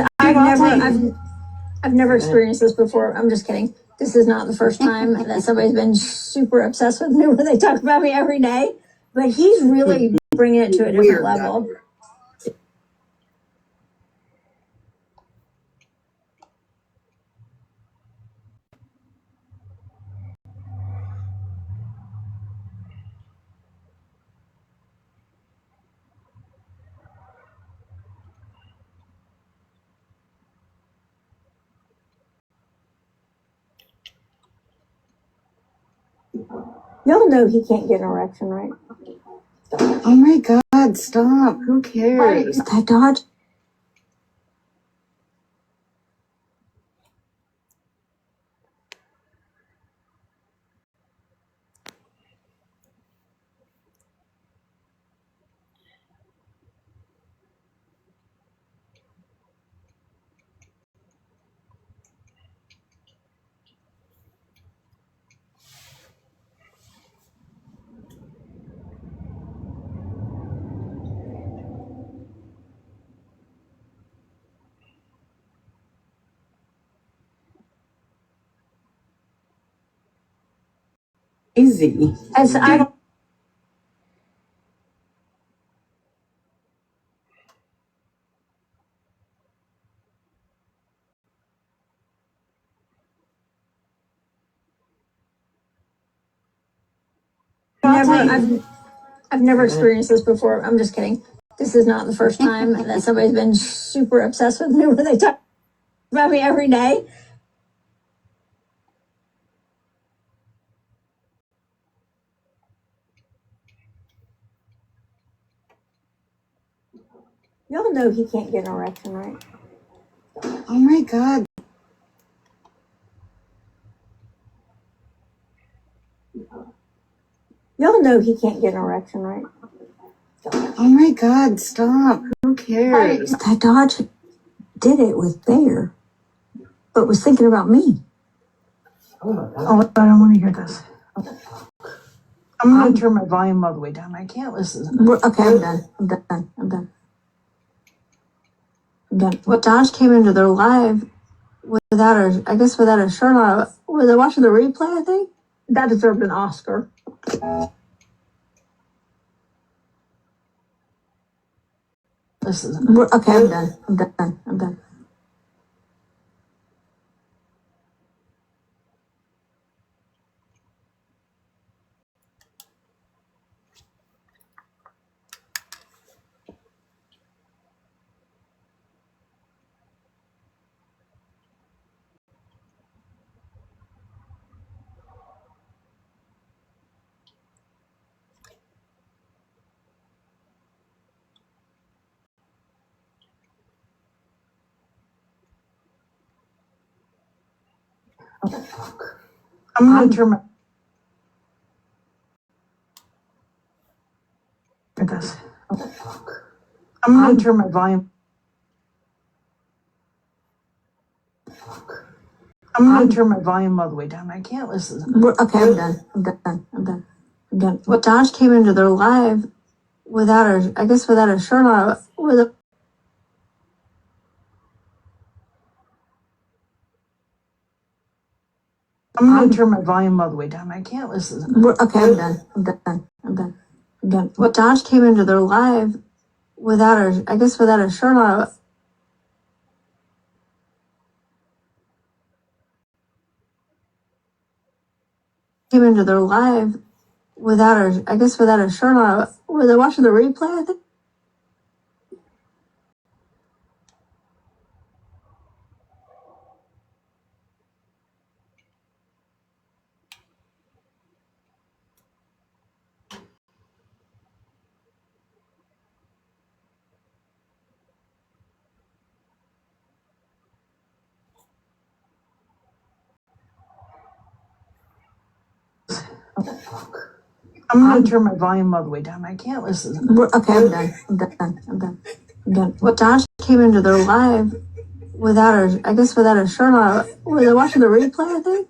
never experienced this before. I'm just kidding. This is not the first time that somebody's been super obsessed with me where they talk about me every day. But he's really bringing it to a different level. Y'all know he can't get an erection, right? Oh my God! Stop. Who cares? That Dodge. Easy. I've never experienced this before. I'm just kidding. This is not the first time that somebody's been super obsessed with me where they talk about me every day. Y'all know he can't get an erection, right? Oh my God. Y'all know he can't get an erection, right? Oh my God, stop. Who cares? That Dodge did it with Bear, but was thinking about me. Oh, I don't want to hear this. I'm going to turn my volume all the way down. I can't listen to this. Okay, I'm done. Well, Dodge came into their live without a shirt on. Were they watching the replay, I think? That deserved an Oscar. Listen. Okay, I'm done. I'm going to turn my... this. I'm going to turn my volume... I'm going to turn my volume all the way down. I can't listen to this. Okay, I'm done. Well, Dodge came into their live without a shirt on. I'm going to turn my volume all the way down. I can't listen to this. Okay, I'm done. Well, Dodge came into their live without a shirt on. Came into their live without a shirt on. Were they watching the replay, I think? I'm going to turn my volume all the way down. I can't listen to this. Okay, I'm done. Well, Dodge came into their live without a shirt on. Were they watching the replay, I think?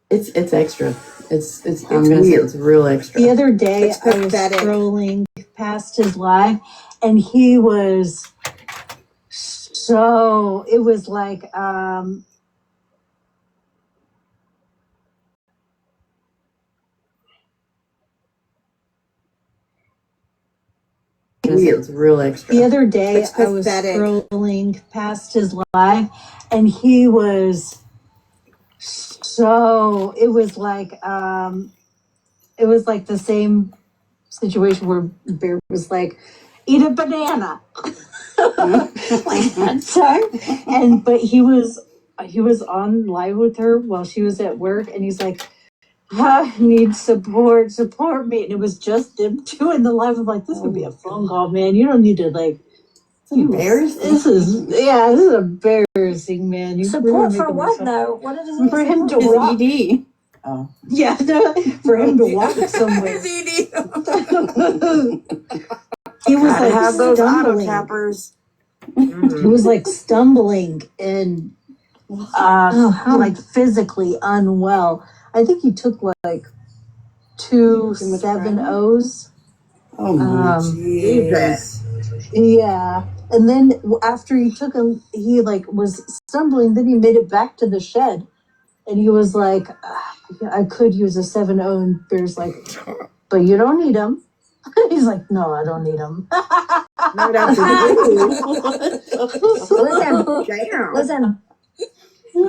It's extra. I'm gonna say it's real extra. The other day, It's I was pathetic. scrolling past his live, and he was so. It was like, It's real extra. the other day, It's I was pathetic. scrolling past his live, and he was so. It was like the same situation where Bear was like, "Eat a banana." Like that time, but he was on live with her while she was at work, and he's like, I need support me, and it was just them two in the live. I'm like, this would be a phone call, man. You don't need to like. Embarrassing. This is embarrassing, man. You Support really for making what yourself- though? What does it For him to His walk. ED. Oh. Yeah, for him to walk somewhere. He was Gotta like have those auto stumbling. tappers. He was like stumbling and like physically unwell. I think he took like 2 7-0s jeez. Yeah. And then after he took him, he like was stumbling. Then he made it back to the shed, and he was like, "I could use a 7-0." And Bear's like, "But you don't need him." He's like, "No, I don't need him." Not after you. Listen.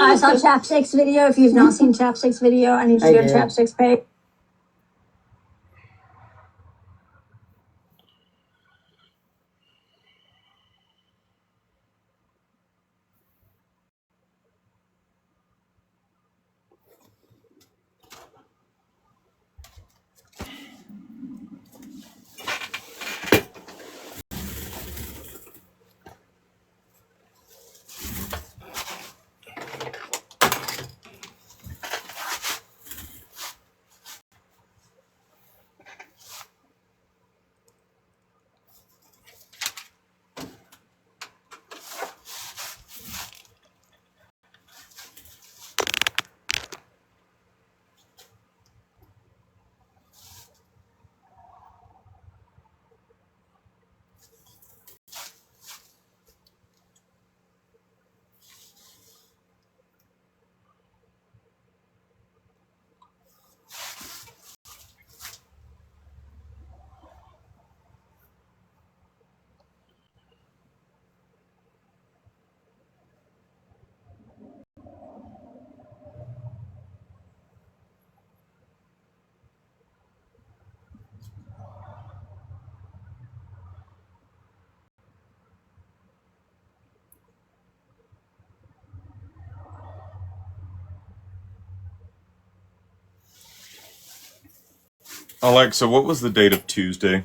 I saw Chapstick's video. If you've not seen Chapstick's video, I need you to go to Chapstick's page. Alexa, what was the date of Tuesday?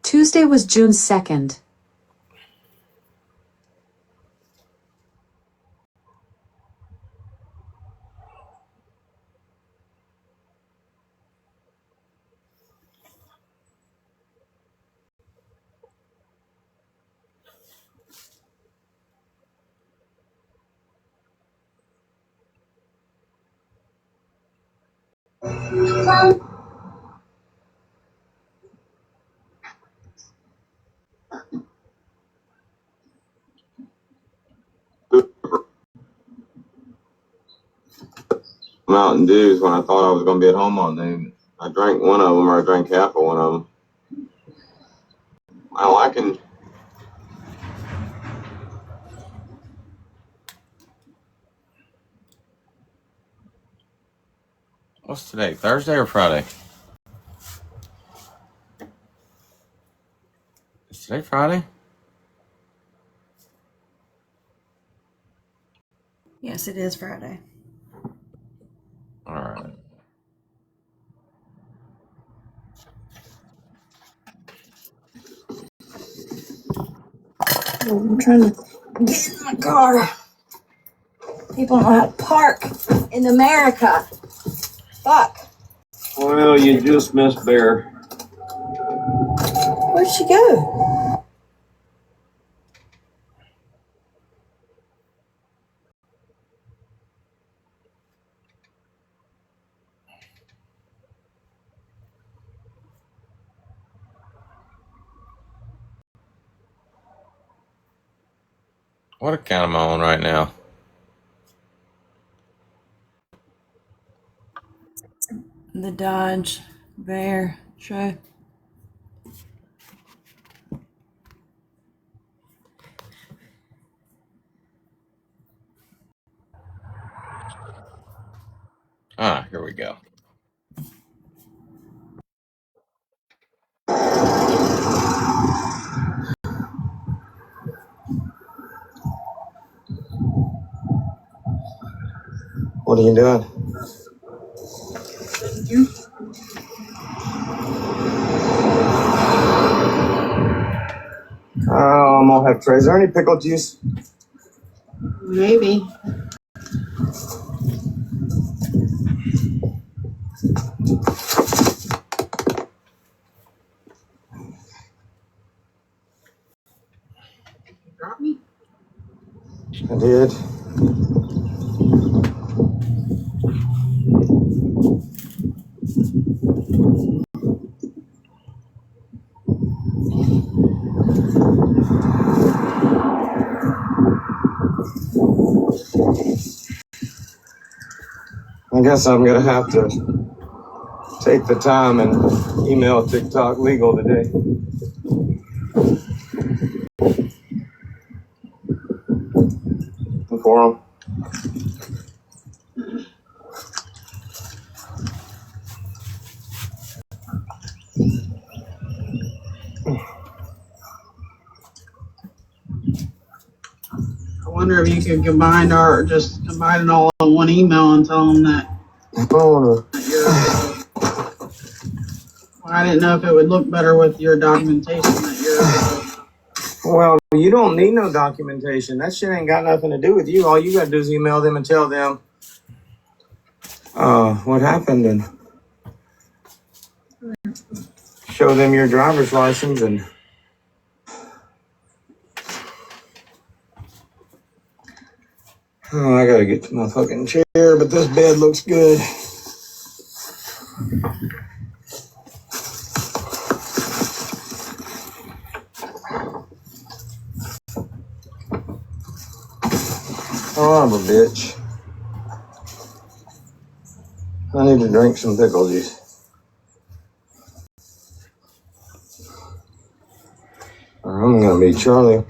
Tuesday was June 2nd. Mountain Dews when I thought I was going to be at home all day. I drank one of them, or I drank half of one of them. Well, I can. What's today? Thursday or Friday? Is today Friday? Yes, it is Friday. All right. I'm trying to get in my car. People don't know how to park in America. Fuck. Well, you just missed Bear. Where'd she go? What account am I on right now? The Dodge Bear show. Ah, here we go. What are you doing? I'm gonna have Trey. Is there any pickle juice? Maybe. Got me? I did. I guess I'm gonna have to take the time and email TikTok legal today. For them. I wonder if you could combine it all in one email and tell them that. I didn't know if it would look better with your documentation that you're. Well, you don't need no documentation. That shit ain't got nothing to do with you. All you gotta do is email them and tell them what happened and show them your driver's license and I gotta get to my fucking chair, but this bed looks good. Oh, I'm a bitch. I need to drink some pickle juice. Or I'm gonna be Charlie.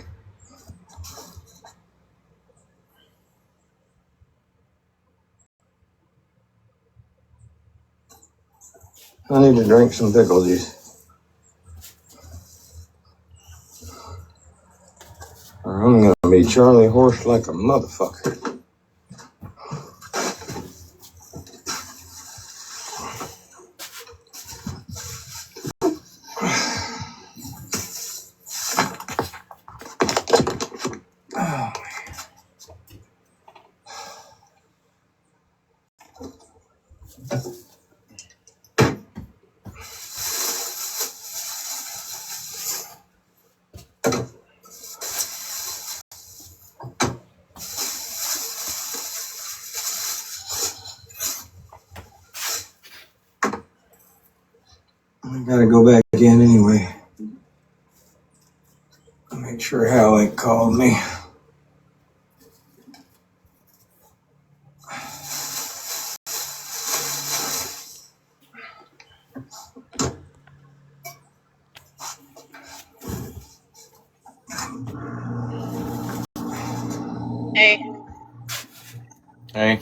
I need to drink some pickle juice. Or I'm gonna be Charlie horse like a motherfucker. I gotta go back in anyway. Make sure Hal ain't called me. Hey. Hey.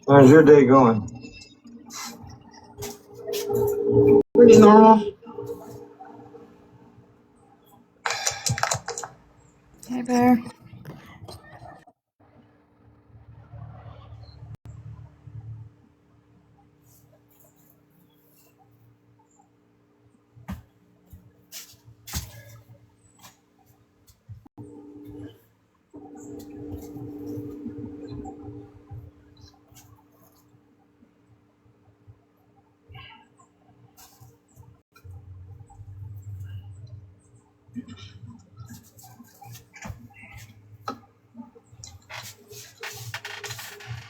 How's your day going? Pretty normal. Hey, Bear.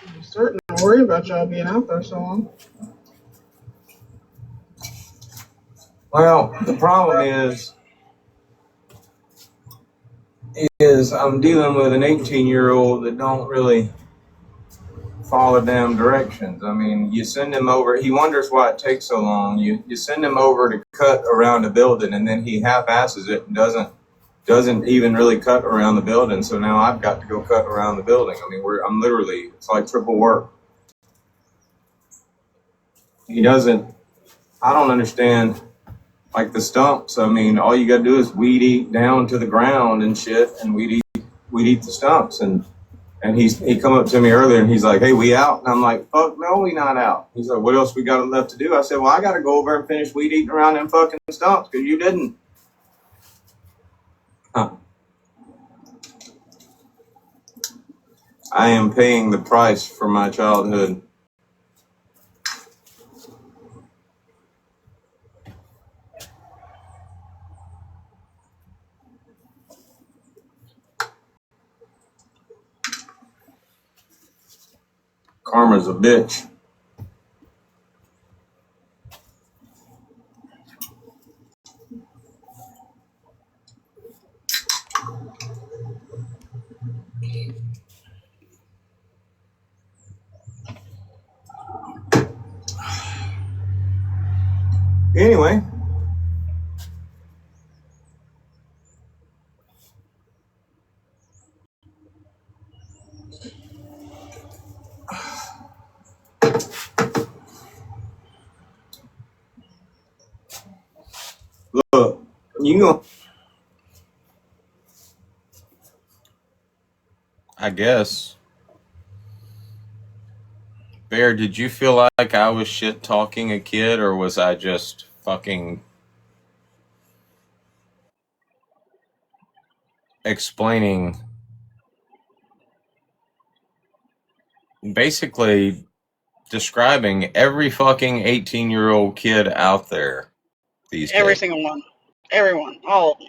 I'm starting to worry about y'all being out there so long. Well, the problem is I'm dealing with an 18-year-old that don't really follow damn directions. I mean, you send him over, he wonders why it takes so long. You send him over to cut around a building and then he half-asses it and doesn't even really cut around the building. So now I've got to go cut around the building. I mean, I'm literally, it's like triple work. I don't understand, like the stumps. I mean, all you got to do is weed eat down to the ground and shit and weed eat the stumps. And he come up to me earlier and he's like, hey, we out? And I'm like, fuck no, we not out. He's like, what else we got left to do? I said, well, I got to go over and finish weed eating around them fucking stumps because you didn't. Huh. I am paying the price for my childhood. Karma's a bitch. Anyway. Look, you know, I guess. Bear, did you feel like I was shit talking a kid, or was I just fucking explaining, basically describing every fucking 18-year-old kid out there these Every days? single one. Everyone. All of them.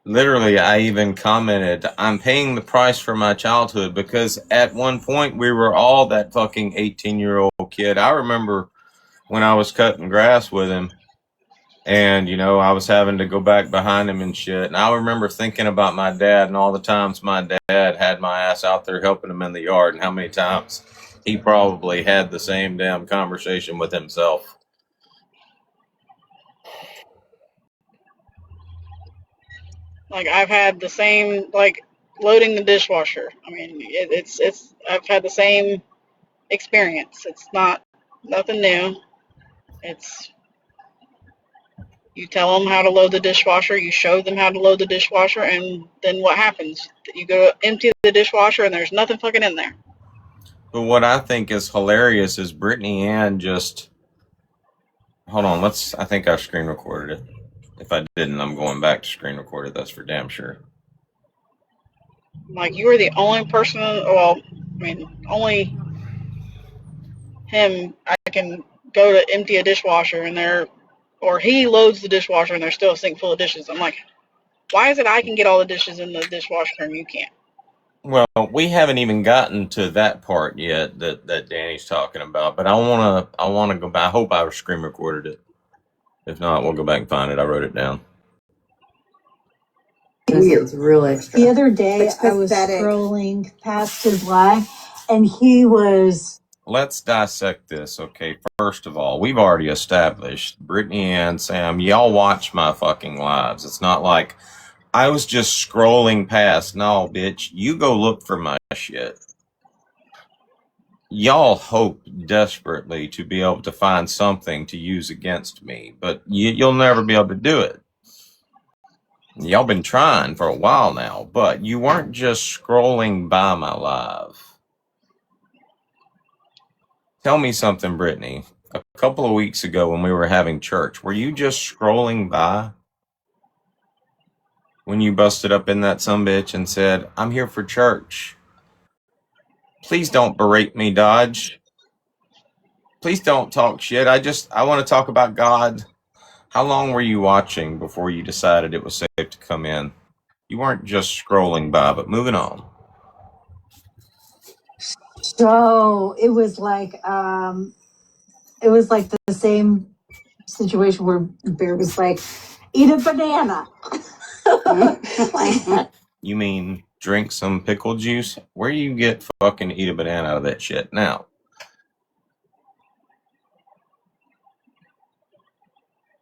Literally, I even commented, I'm paying the price for my childhood, because at one point we were all that fucking 18-year-old kid. I remember when I was cutting grass with him, and, you know, I was having to go back behind him and shit. And I remember thinking about my dad and all the times my dad had my ass out there helping him in the yard, and how many times he probably had the same damn conversation with himself. Like, I've had the same, like, loading the dishwasher. I mean, it's, I've had the same experience. It's not nothing new. It's, you tell them how to load the dishwasher, you show them how to load the dishwasher, and then what happens? You go empty the dishwasher and there's nothing fucking in there. But what I think is hilarious is Brittany Ann just, hold on, I think I screen recorded it. If I didn't, I'm going back to screen record it, that's for damn sure. Like, you are the only person, well, I mean, only him, I can go to empty a dishwasher and or he loads the dishwasher and there's still a sink full of dishes. I'm like, why is it I can get all the dishes in the dishwasher and you can't? Well, we haven't even gotten to that part yet that Danny's talking about, but I wanna go back. I hope I screen recorded it. If not, we'll go back and find it. I wrote it down. It's really extra. The other day, I was scrolling past his live, and he was. Let's dissect this, okay? First of all, we've already established, Brittany and Sam, y'all watch my fucking lives. It's not like I was just scrolling past. No, bitch, you go look for my shit. Y'all hope desperately to be able to find something to use against me, but you'll never be able to do it. Y'all been trying for a while now, but you weren't just scrolling by my live. Tell me something, Brittany. A couple of weeks ago when we were having church, were you just scrolling by when you busted up in that sumbitch and said, I'm here for church? Please don't berate me, Dodge. Please don't talk shit. I want to talk about God. How long were you watching before you decided it was safe to come in? You weren't just scrolling by, but moving on. So it was like the same situation where Bear was like, eat a banana. Like, You mean drink some pickle juice? Where do you get fucking eat a banana out of that shit? Now,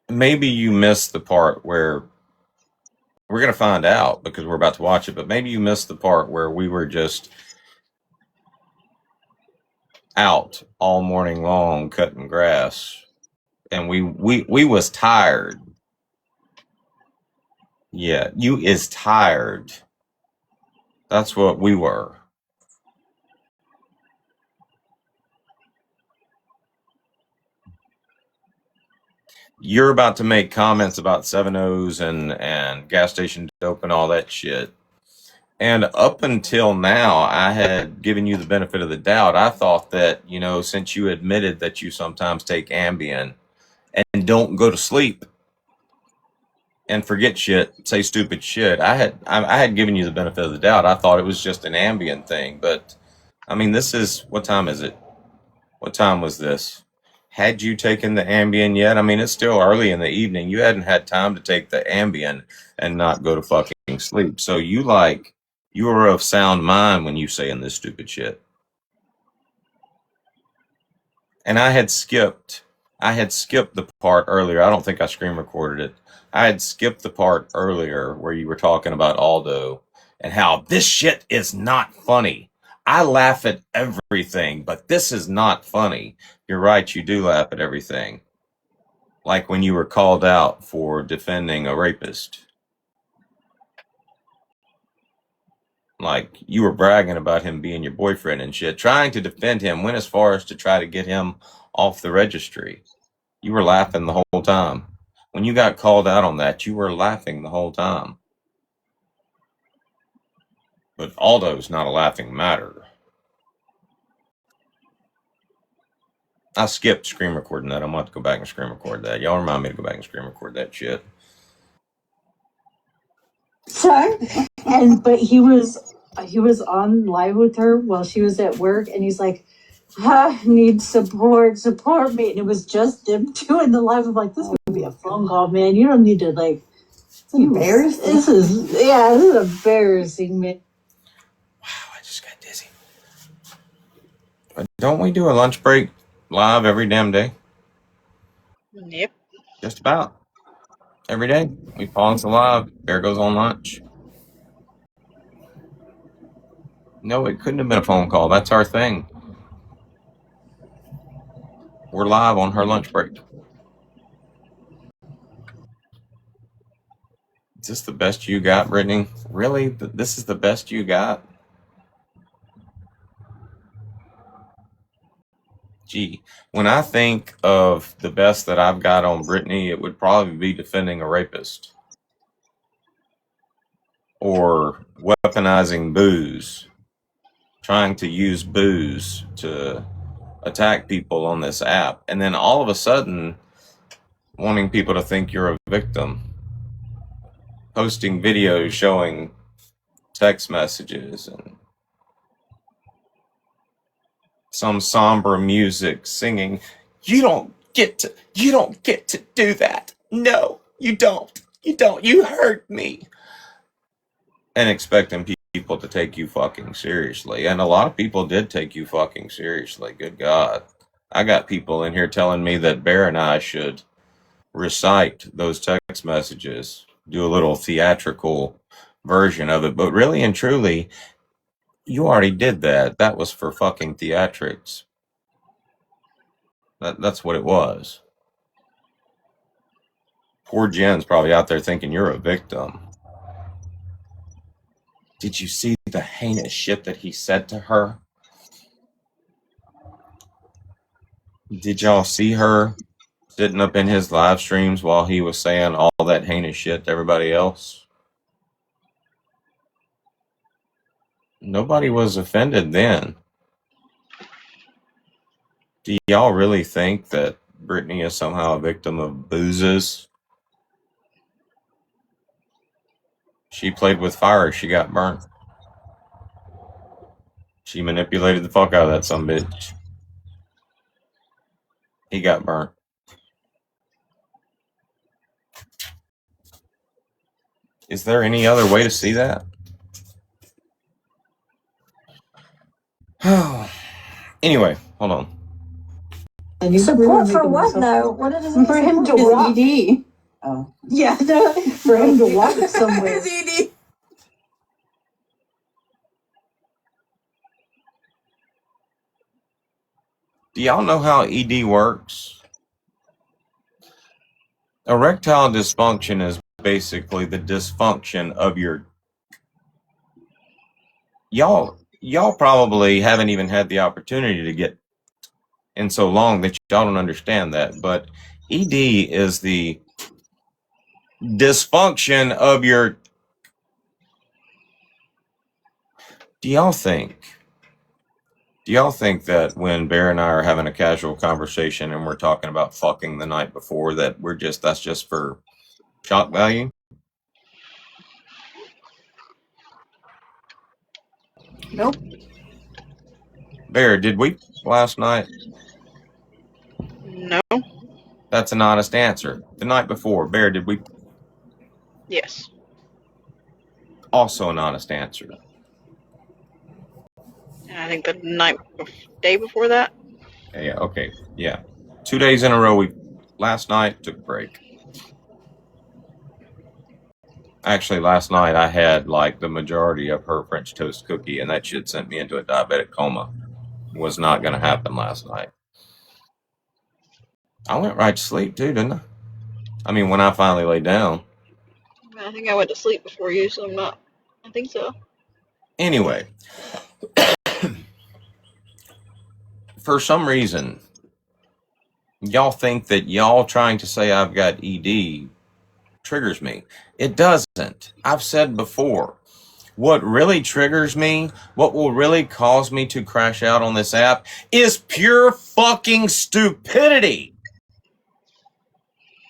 maybe you missed the part where we're going to find out because we're about to watch it, but maybe you missed the part where we were just out all morning long cutting grass and we was tired. Yeah, you is tired. That's what we were. You're about to make comments about 7-O's and gas station dope and all that shit. And up until now, I had given you the benefit of the doubt. I thought that, you know, since you admitted that you sometimes take Ambien and don't go to sleep and forget shit, say stupid shit, I had given you the benefit of the doubt. I thought it was just an Ambien thing. But, I mean, what time is it? What time was this? Had you taken the Ambien yet? I mean, it's still early in the evening. You hadn't had time to take the Ambien and not go to fucking sleep. So you were of sound mind when you saying this stupid shit. And I had skipped I had skipped the part earlier. I don't think I screen recorded it. I had skipped the part earlier where you were talking about Aldo and how this shit is not funny. I laugh at everything, but this is not funny. You're right, you do laugh at everything. Like when you were called out for defending a rapist. Like, you were bragging about him being your boyfriend and shit, trying to defend him, went as far as to try to get him off the registry. You were laughing the whole time. When you got called out on that, you were laughing the whole time. But Aldo's not a laughing matter. I skipped screen recording that. I'm about to go back and screen record that. Y'all remind me to go back and screen record that shit. So, but he was on live with her while she was at work, and he's like, I need support me. And it was just them two in the live. I'm like, this would be a phone call, man. You don't need to like. It's embarrassing. This is embarrassing, man. Wow, I just got dizzy. But don't we do a lunch break live every damn day? Yep. Just about. Every day. We pause the live. Bear goes on lunch. No, it couldn't have been a phone call. That's our thing. We're live on her lunch break. Is this the best you got, Brittany? Really? This is the best you got? Gee, when I think of the best that I've got on Brittany, it would probably be defending a rapist. Or weaponizing booze. Trying to use booze to attack people on this app. And then all of a sudden, wanting people to think you're a victim. Posting videos showing text messages and some somber music singing, you don't get to do that. No, you don't. You hurt me. And expecting people to take you fucking seriously. And a lot of people did take you fucking seriously. Good God. I got people in here telling me that Bear and I should recite those text messages, do a little theatrical version of it. But really and truly, you already did that. That was for fucking theatrics. That's what it was. Poor Jen's probably out there thinking you're a victim. Did you see the heinous shit that he said to her? Did y'all see her sitting up in his live streams while he was saying all that heinous shit to everybody else? Nobody was offended then. Do y'all really think that Brittany is somehow a victim of boozes? She played with fire. She got burnt. She manipulated the fuck out of that sumbitch. He got burnt. Is there any other way to see that? Anyway, hold on. Support for what though? What did it For him to walk. ED. Oh. Yeah, no, for him to walk somewhere. ED. Do y'all know how ED works? Erectile dysfunction is basically the dysfunction of your... Y'all probably haven't even had the opportunity to get in so long that y'all don't understand that. But ED is the dysfunction of your... Do y'all think that when Bear and I are having a casual conversation and we're talking about fucking the night before, that that's just for shock value? Nope. Bear, did we last night? No. That's an honest answer. The night before, Bear, did we? Yes. Also an honest answer. And I think the day before that. Yeah, okay, yeah. 2 days in a row. Last night took a break. Actually, last night I had like the majority of her French toast cookie, and that shit sent me into a diabetic coma. Was not going to happen last night. I went right to sleep too, didn't I? I mean, when I finally laid down. I think I went to sleep before you, so I'm not. I think so. Anyway, for some reason, y'all think that y'all trying to say I've got ED triggers me. It doesn't. I've said before, what really triggers me, what will really cause me to crash out on this app is pure fucking stupidity.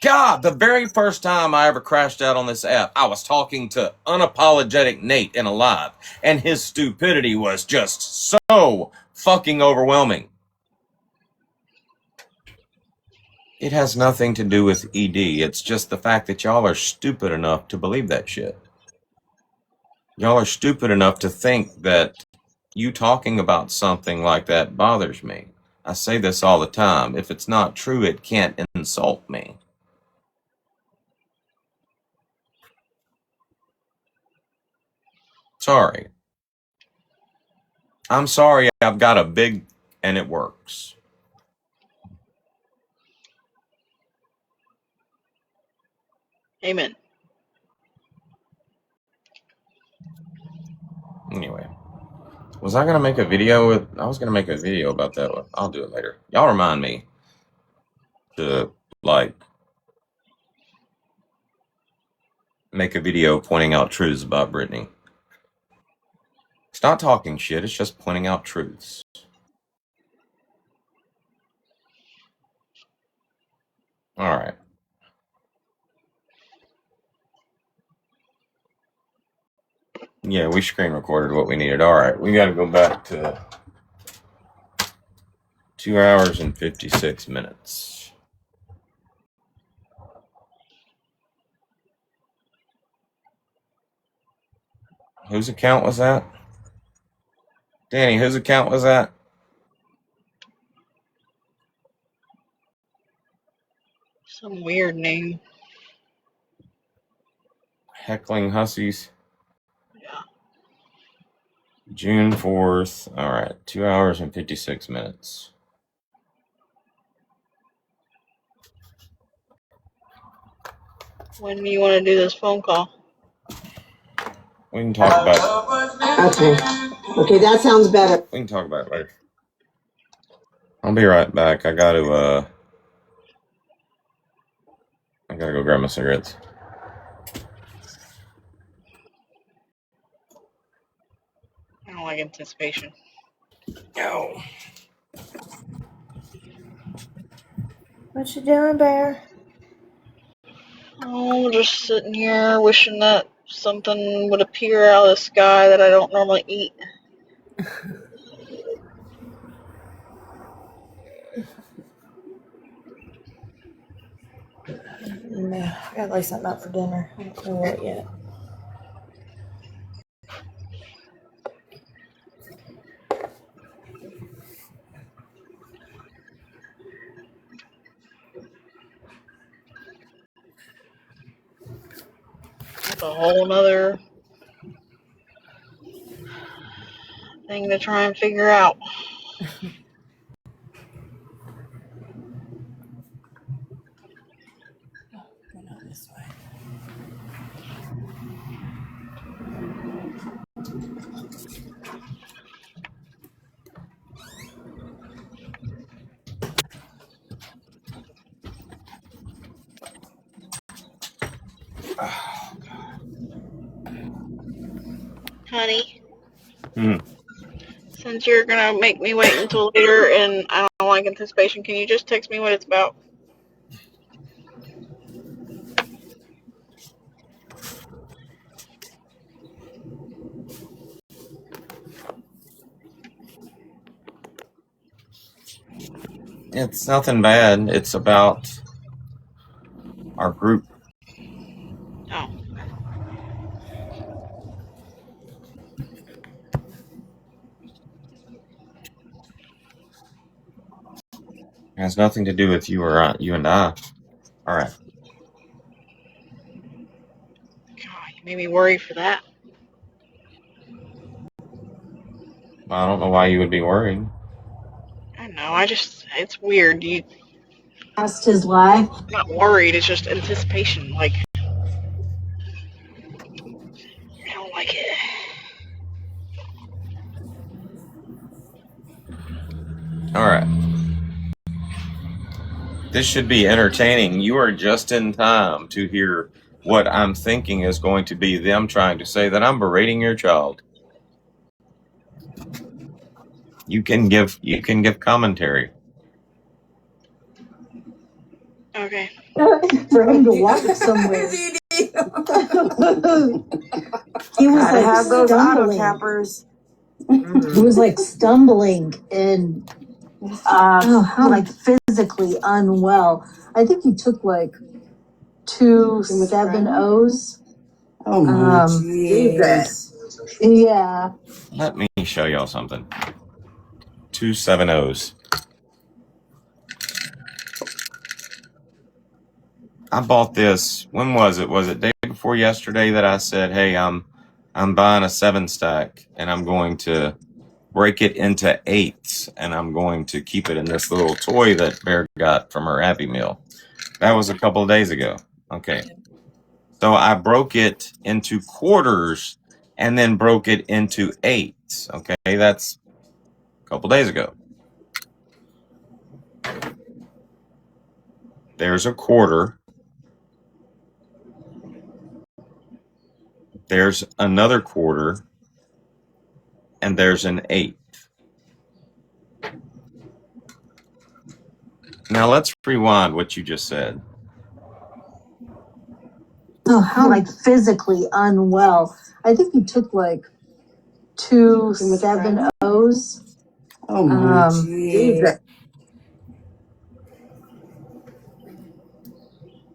God, the very first time I ever crashed out on this app, I was talking to unapologetic Nate in a live, and his stupidity was just so fucking overwhelming. It has nothing to do with ED. It's just the fact that y'all are stupid enough to believe that shit. Y'all are stupid enough to think that you talking about something like that bothers me. I say this all the time. If it's not true, it can't insult me. Sorry. I'm sorry I've got a big and it works. Amen. Anyway. Was I going to make a video with... I was going to make a video about that one. I'll do it later. Y'all remind me to, like, make a video pointing out truths about Brittany. It's not talking shit. It's just pointing out truths. All right. Yeah, we screen recorded what we needed. All right, we got to go back to 2 hours and 56 minutes. Whose account was that? Danny, whose account was that? Some weird name. Heckling Hussies. Yeah. June 4th. All right, 2 hours and 56 minutes. When do you want to do this phone call? We can talk about it. Okay, that sounds better. We can talk about it later. I'll be right back. I gotta go grab my cigarettes. I don't like anticipation. No. What you doing, Bear? Oh, just sitting here wishing that something would appear out of the sky that I don't normally eat. Yeah, I gotta lay something up for dinner. I don't know what yet. That's a whole nother thing to try and figure out. This way. Honey, Hmm. since you're gonna make me wait until later and I don't like anticipation, can you just text me what it's about? It's nothing bad. It's about our group. Oh. It has nothing to do with you or you and I. All right. God, you made me worry for that. I don't know why you would be worried. I know. It's weird. You Past his life. not worried. It's just anticipation. Like I don't like it. All right. This should be entertaining. You are just in time to hear what I'm thinking is going to be them trying to say that I'm berating your child. You can give commentary. Okay. For him to walk somewhere. He was Gotta like have those auto stumbling. tappers. He was like stumbling and like physically unwell. I think he took like 2 7-0s. Oh my Jesus. Yeah. Let me show y'all something. 2 7-0s. I bought this. When was it? Was it day before yesterday that I said, "Hey, I'm buying a 7-stack and I'm going to break it into 8s and I'm going to keep it in this little toy that Bear got from her Happy Meal." That was a couple of days ago. Okay. So I broke it into quarters and then broke it into 8s. Okay, that's a couple days ago. There's a quarter. There's another quarter. And there's an 8. Now let's rewind what you just said. Oh, how like physically unwell. I think he took like 2 7-0s. Oh my Jesus.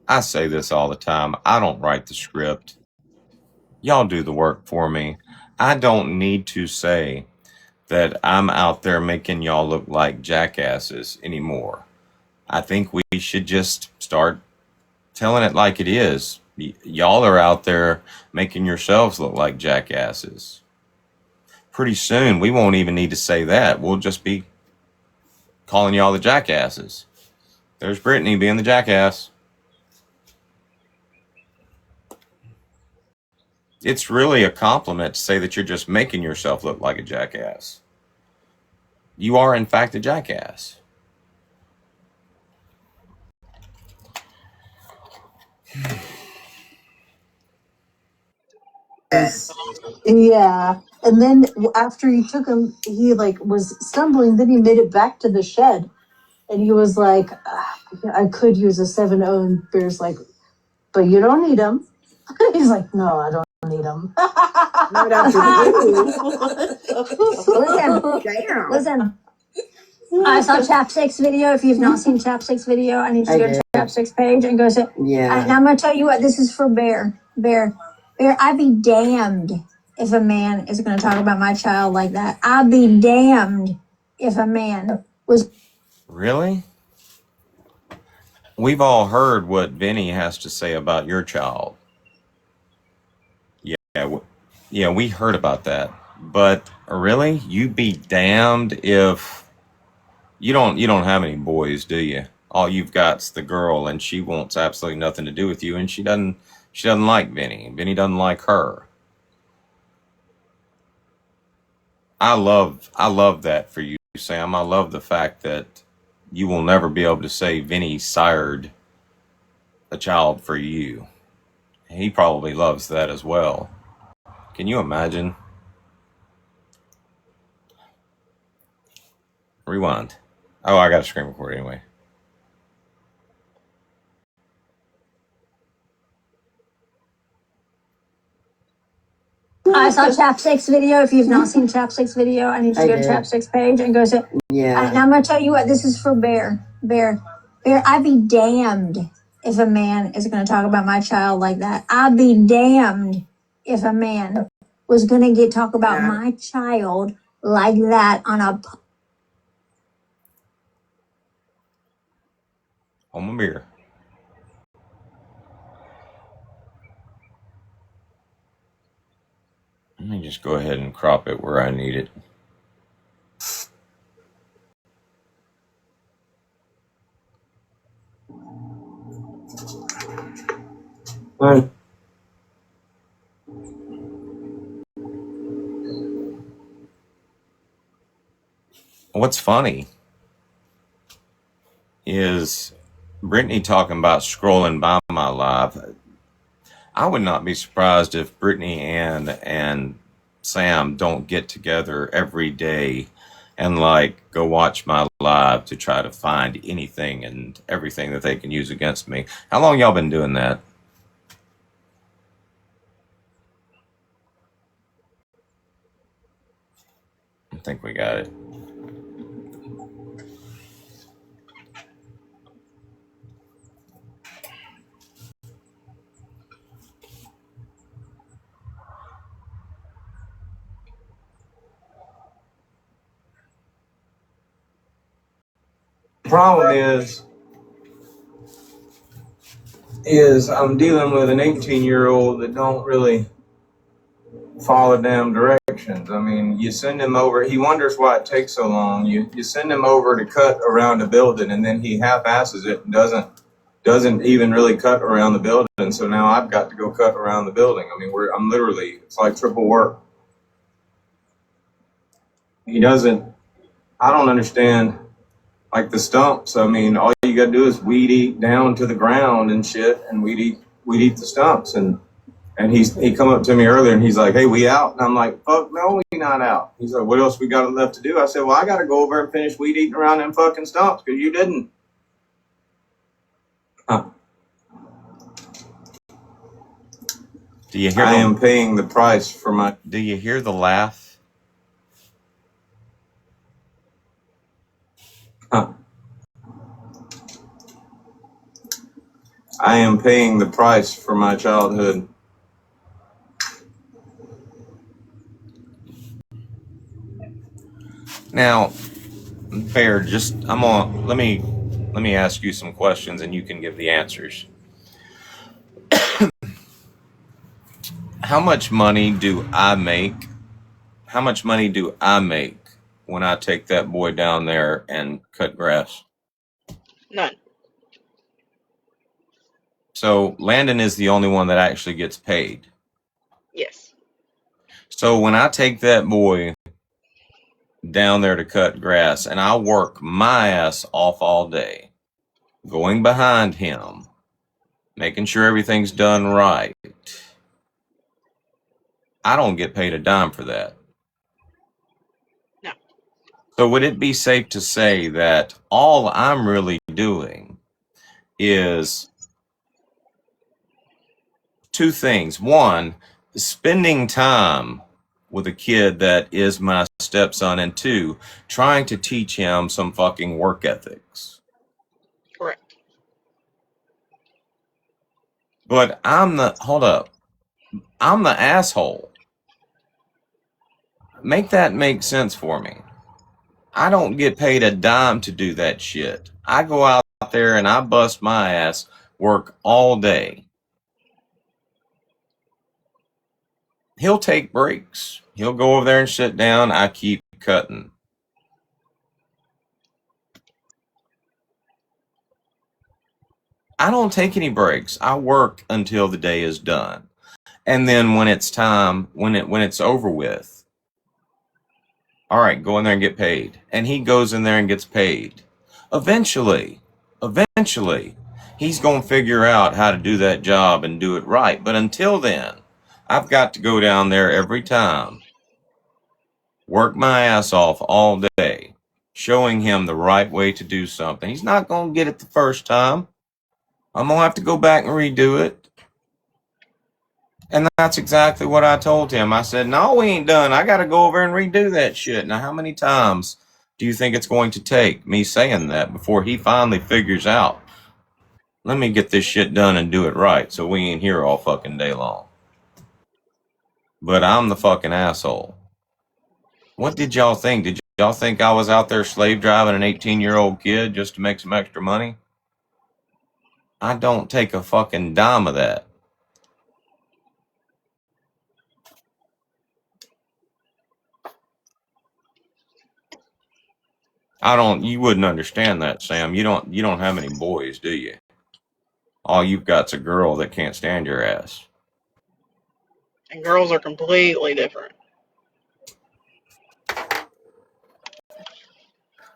I say this all the time. I don't write the script. Y'all do the work for me. I don't need to say that I'm out there making y'all look like jackasses anymore. I think we should just start telling it like it is. Y'all are out there making yourselves look like jackasses. Pretty soon, we won't even need to say that. We'll just be calling y'all the jackasses. There's Brittany being the jackass. It's really a compliment to say that you're just making yourself look like a jackass. You are, in fact, a jackass. Yeah. And then after he took him, he like was stumbling. Then he made it back to the shed. And he was like, I could use a 7-0. And Bear's like, but you don't need them. He's like, no, I don't need them. Not after Listen. I saw Chapstick's video. If you've not seen Chapstick's video, I need you to go to Chapstick's page and go say, Yeah. and I'm going to tell you what, this is for Bear. Bear, I'd be damned if a man is going to talk about my child like that. I'd be damned if a man was. Really? We've all heard what Vinny has to say about your child. Yeah, we heard about that. But really, you'd be damned if you don't have any boys, do you? All you've got's the girl, and she wants absolutely nothing to do with you, and she doesn't like Vinny. Vinny doesn't like her. I love that for you, Sam. I love the fact that you will never be able to say Vinny sired a child for you. He probably loves that as well. Can you imagine? Rewind. Oh, I got a screen record anyway. I saw Chapstick's video. If you've not seen Chapstick's video, I need you to go to Chapstick's page and go say, and I'm going to tell you what, this is for Bear. Bear, I'd be damned if a man is going to talk about my child like that. I'd be damned if a man was going to talk about my child like that on a. On my beer. Let me just go ahead and crop it where I need it. What's funny is Brittany talking about scrolling by my live. I would not be surprised if Brittany and Sam don't get together every day and like go watch my live to try to find anything and everything that they can use against me. How long y'all been doing that? I think we got it. Problem is I'm dealing with an 18-year-old that don't really follow damn directions. I mean, you send him over, he wonders why it takes so long. You send him over to cut around a building, and then he half-asses it and doesn't even really cut around the building. So now I've got to go cut around the building. I mean, I'm literally, it's like triple work. I don't understand, like the stumps. I mean, all you got to do is weed eat down to the ground and shit, and weed eat the stumps. And he come up to me earlier and he's like, "Hey, we out?" And I'm like, "Fuck no, we not out." He's like, "What else we got left to do?" I said, "Well, I got to go over and finish weed eating around them fucking stumps because you didn't." Huh. Do you hear? I am paying the price for my. Do you hear the laugh? Huh. I am paying the price for my childhood. Now, Bear, let me ask you some questions and you can give the answers. How much money do I make? How much money do I make when I take that boy down there and cut grass? None. So Landon is the only one that actually gets paid. Yes. So when I take that boy down there to cut grass and I work my ass off all day, going behind him, making sure everything's done right, I don't get paid a dime for that. No. So would it be safe to say that all I'm really doing is two things? One, spending time with a kid that is my stepson, and two, trying to teach him some fucking work ethics. Correct. But I'm the asshole. Make that make sense for me. I don't get paid a dime to do that shit. I go out there and I bust my ass, work all day. He'll take breaks. He'll go over there and sit down. I keep cutting. I don't take any breaks. I work until the day is done. And then when it's time, when it's over with, all right, go in there and get paid. And he goes in there and gets paid. Eventually, he's going to figure out how to do that job and do it right. But until then, I've got to go down there every time, work my ass off all day, showing him the right way to do something. He's not going to get it the first time. I'm going to have to go back and redo it. And that's exactly what I told him. I said, "No, we ain't done. I got to go over and redo that shit." Now, how many times do you think it's going to take me saying that before he finally figures out, let me get this shit done and do it right so we ain't here all fucking day long? But I'm the fucking asshole. What did y'all think? Did y'all think I was out there slave driving an 18-year-old kid just to make some extra money? I don't take a fucking dime of that. You wouldn't understand that, Sam. You don't have any boys, do you? All you've got's a girl that can't stand your ass. And girls are completely different.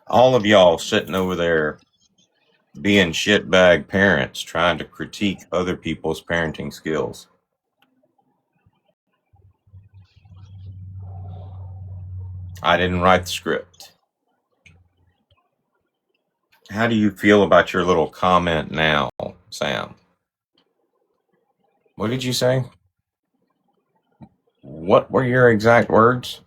All of y'all sitting over there being shitbag parents trying to critique other people's parenting skills. I didn't write the script. How do you feel about your little comment now, Sam? What did you say? What were your exact words?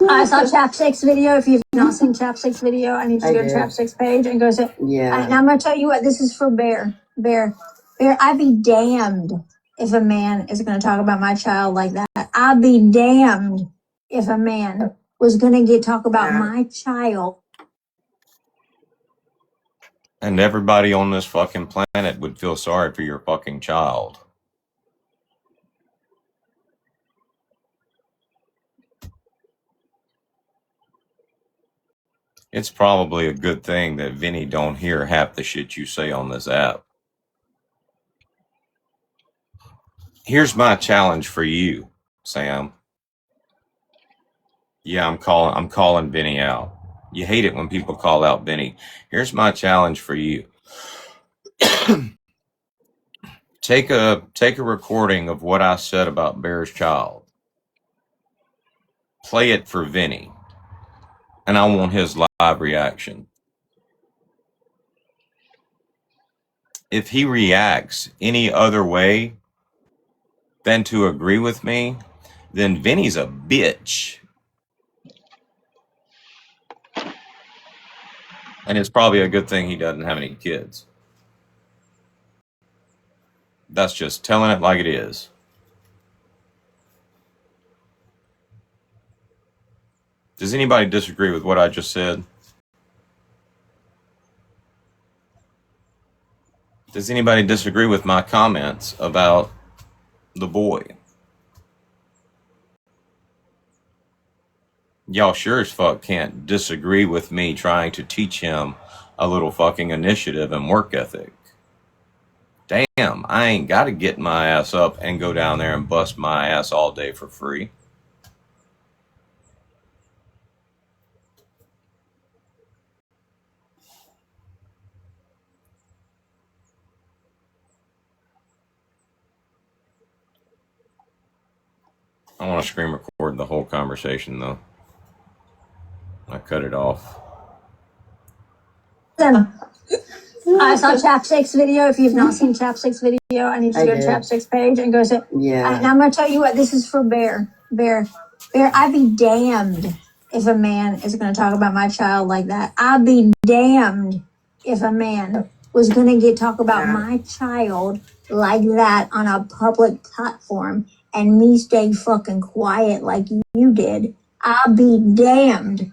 I saw Chapstick's video. If you've not seen Chapstick's video, I need you to go to did. Chapstick's page and go to. Yeah. And I'm going to tell you what, this is for Bear. Bear, I'd be damned if a man is going to talk about my child like that. I'd be damned if a man was going to talk about my child. And everybody on this fucking planet would feel sorry for your fucking child. It's probably a good thing that Vinny don't hear half the shit you say on this app. Here's my challenge for you, Sam. Yeah, I'm calling Vinny out. You hate it when people call out Vinny. Here's my challenge for you. Take a recording of what I said about Bear's child. Play it for Vinny. And I want his live reaction. If he reacts any other way than to agree with me, then Vinny's a bitch. And it's probably a good thing he doesn't have any kids. That's just telling it like it is. Does anybody disagree with what I just said? Does anybody disagree with my comments about the boy? Y'all sure as fuck can't disagree with me trying to teach him a little fucking initiative and work ethic. Damn, I ain't got to get my ass up and go down there and bust my ass all day for free. I want to screen record the whole conversation though. I cut it off. I saw Chapstick's video. If you've not seen Chapstick's video, I need you to go to Chapstick's page and go to. Yeah. And I'm going to tell you what, this is for Bear. I'd be damned if a man is going to talk about my child like that. I'd be damned if a man was going to talk about my child like that on a public platform and me stay fucking quiet like you did. I'd be damned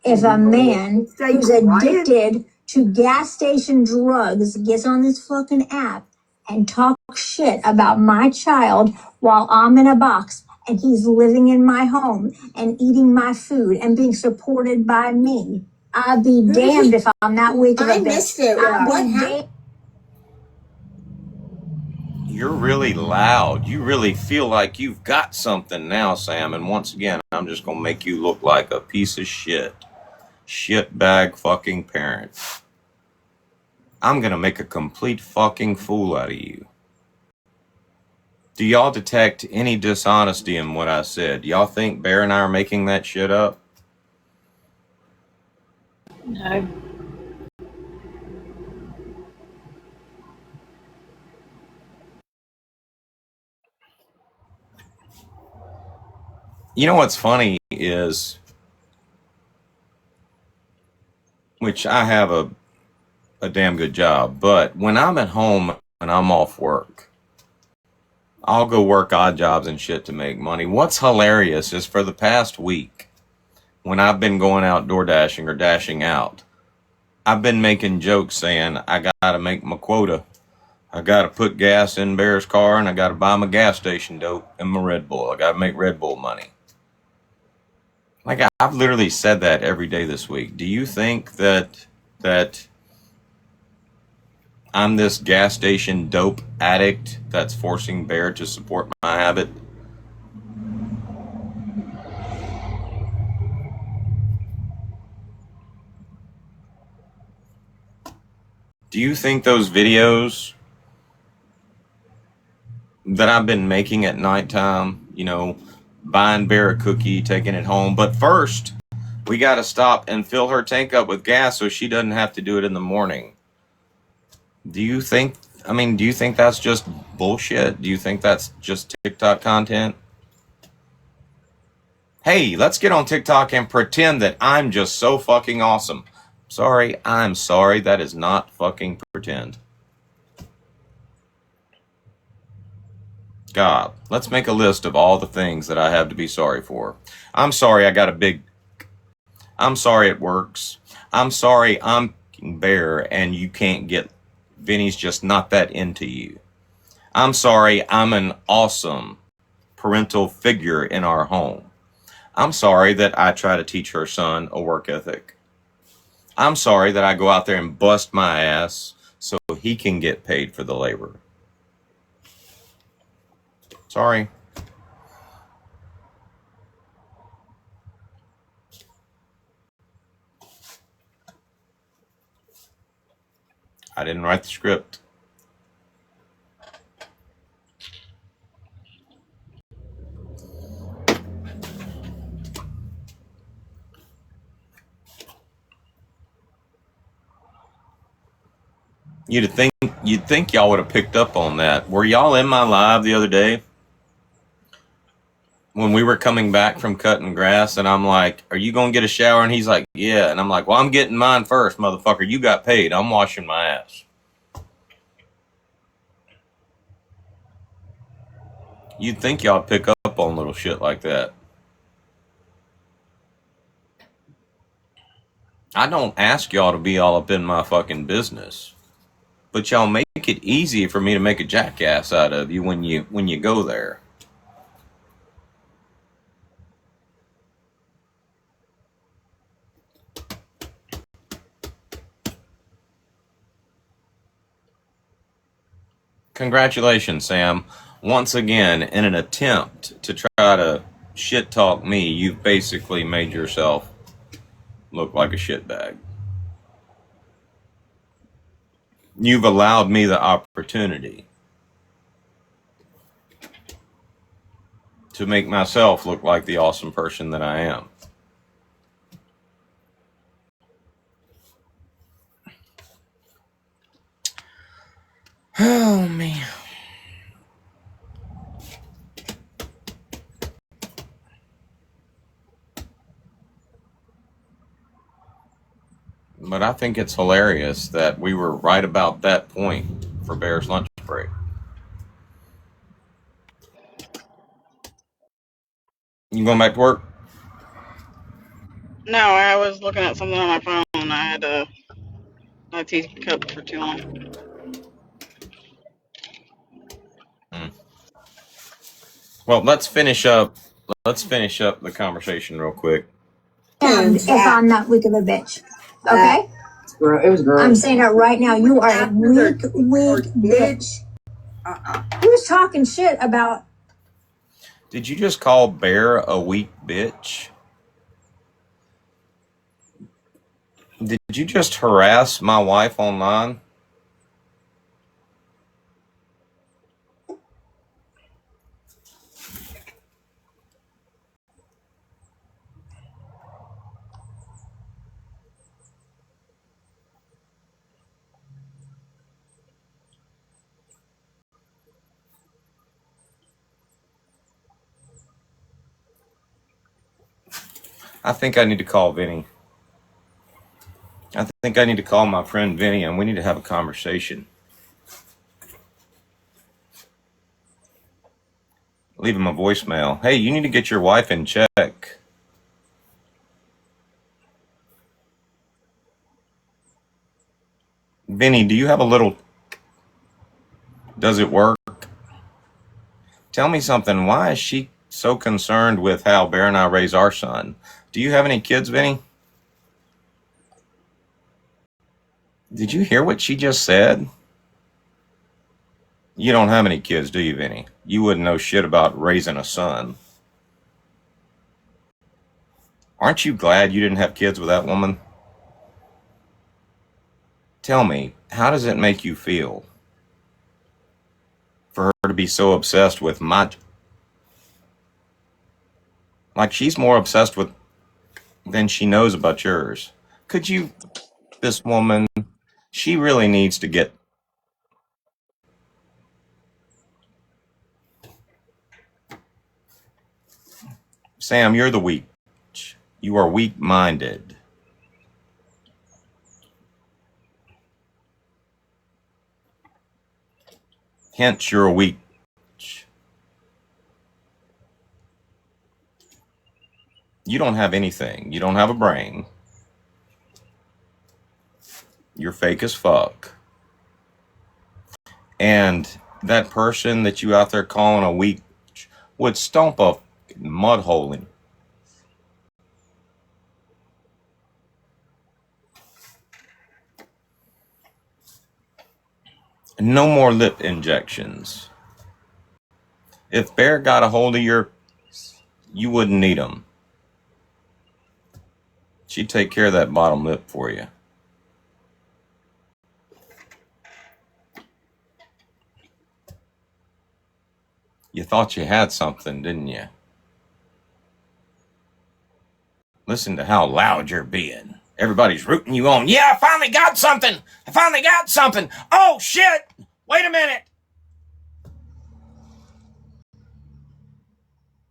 if a man who's addicted to gas station drugs gets on this fucking app and talk shit about my child while I'm in a box and he's living in my home and eating my food and being supported by me. I'd be damned if I'm not weak of a bitch. I missed it. What happened? You're really loud. You really feel like you've got something now, Sam. And once again, I'm just going to make you look like a piece of shit. Shitbag fucking parent. I'm going to make a complete fucking fool out of you. Do y'all detect any dishonesty in what I said? Y'all think Bear and I are making that shit up? No. You know what's funny is, which I have a damn good job, but when I'm at home and I'm off work, I'll go work odd jobs and shit to make money. What's hilarious is for the past week, when I've been going out door dashing or dashing out, I've been making jokes saying I gotta make my quota. I gotta put gas in Bear's car, and I gotta buy my gas station dope and my Red Bull. I gotta make Red Bull money. Like I've literally said that every day this week. Do you think that I'm this gas station dope addict that's forcing Bear to support my habit? Do you think those videos that I've been making at nighttime, buying Bear a cookie, taking it home, but first we got to stop and fill her tank up with gas so she doesn't have to do it in the morning. Do you think that's just bullshit? Do you think that's just TikTok content? Hey, let's get on TikTok and pretend that I'm just so fucking awesome. Sorry, I'm sorry. That is not fucking pretend. God, let's make a list of all the things that I have to be sorry for. I'm sorry I'm sorry it works. I'm sorry I'm Bear and you can't get Vinny's just not that into you. I'm sorry I'm an awesome parental figure in our home. I'm sorry that I try to teach her son a work ethic. I'm sorry that I go out there and bust my ass so he can get paid for the labor. Sorry. I didn't write the script. You'd think y'all would have picked up on that. Were y'all in my live the other day when we were coming back from cutting grass and I'm like, are you going to get a shower? And he's like, yeah. And I'm like, well, I'm getting mine first, motherfucker. You got paid. I'm washing my ass. You'd think y'all pick up on little shit like that. I don't ask y'all to be all up in my fucking business. But y'all make it easy for me to make a jackass out of you when you go there. Congratulations, Sam. Once again, in an attempt to try to shit talk me, you've basically made yourself look like a shitbag. You've allowed me the opportunity to make myself look like the awesome person that I am. Oh, man. But I think it's hilarious that we were right about that point for Bear's lunch break. You going back to work? No, I was looking at something on my phone. I had to not teacup for too long. Well, let's finish up the conversation real quick. If I'm not weak of a bitch. Okay? It was gross. I'm saying it right now. You are a weak bitch. Who's talking shit about? Did you just call Bear a weak bitch? Did you just harass my wife online? I think I need to call Vinny. I think I need to call my friend Vinny and we need to have a conversation. Leave him a voicemail. Hey, you need to get your wife in check. Vinny, do you have a little... Does it work? Tell me something. Why is she so concerned with how Bear and I raise our son? Do you have any kids, Vinny? Did you hear what she just said? You don't have any kids, do you, Vinny? You wouldn't know shit about raising a son. Aren't you glad you didn't have kids with that woman? Tell me, how does it make you feel for her to be so obsessed with my... Like she's more obsessed with than she knows about yours. Could you... This woman, she really needs to get... Sam, you're the weak. You are weak-minded. Hence, you're a weak. You don't have anything. You don't have a brain. You're fake as fuck. And that person that you out there calling a weak would stomp a mud hole in. No more lip injections. If Bear got a hold of your, you wouldn't need them. She'd take care of that bottom lip for you. You thought you had something, didn't you? Listen to how loud you're being. Everybody's rooting you on. Yeah, I finally got something. I finally got something. Oh, shit. Wait a minute.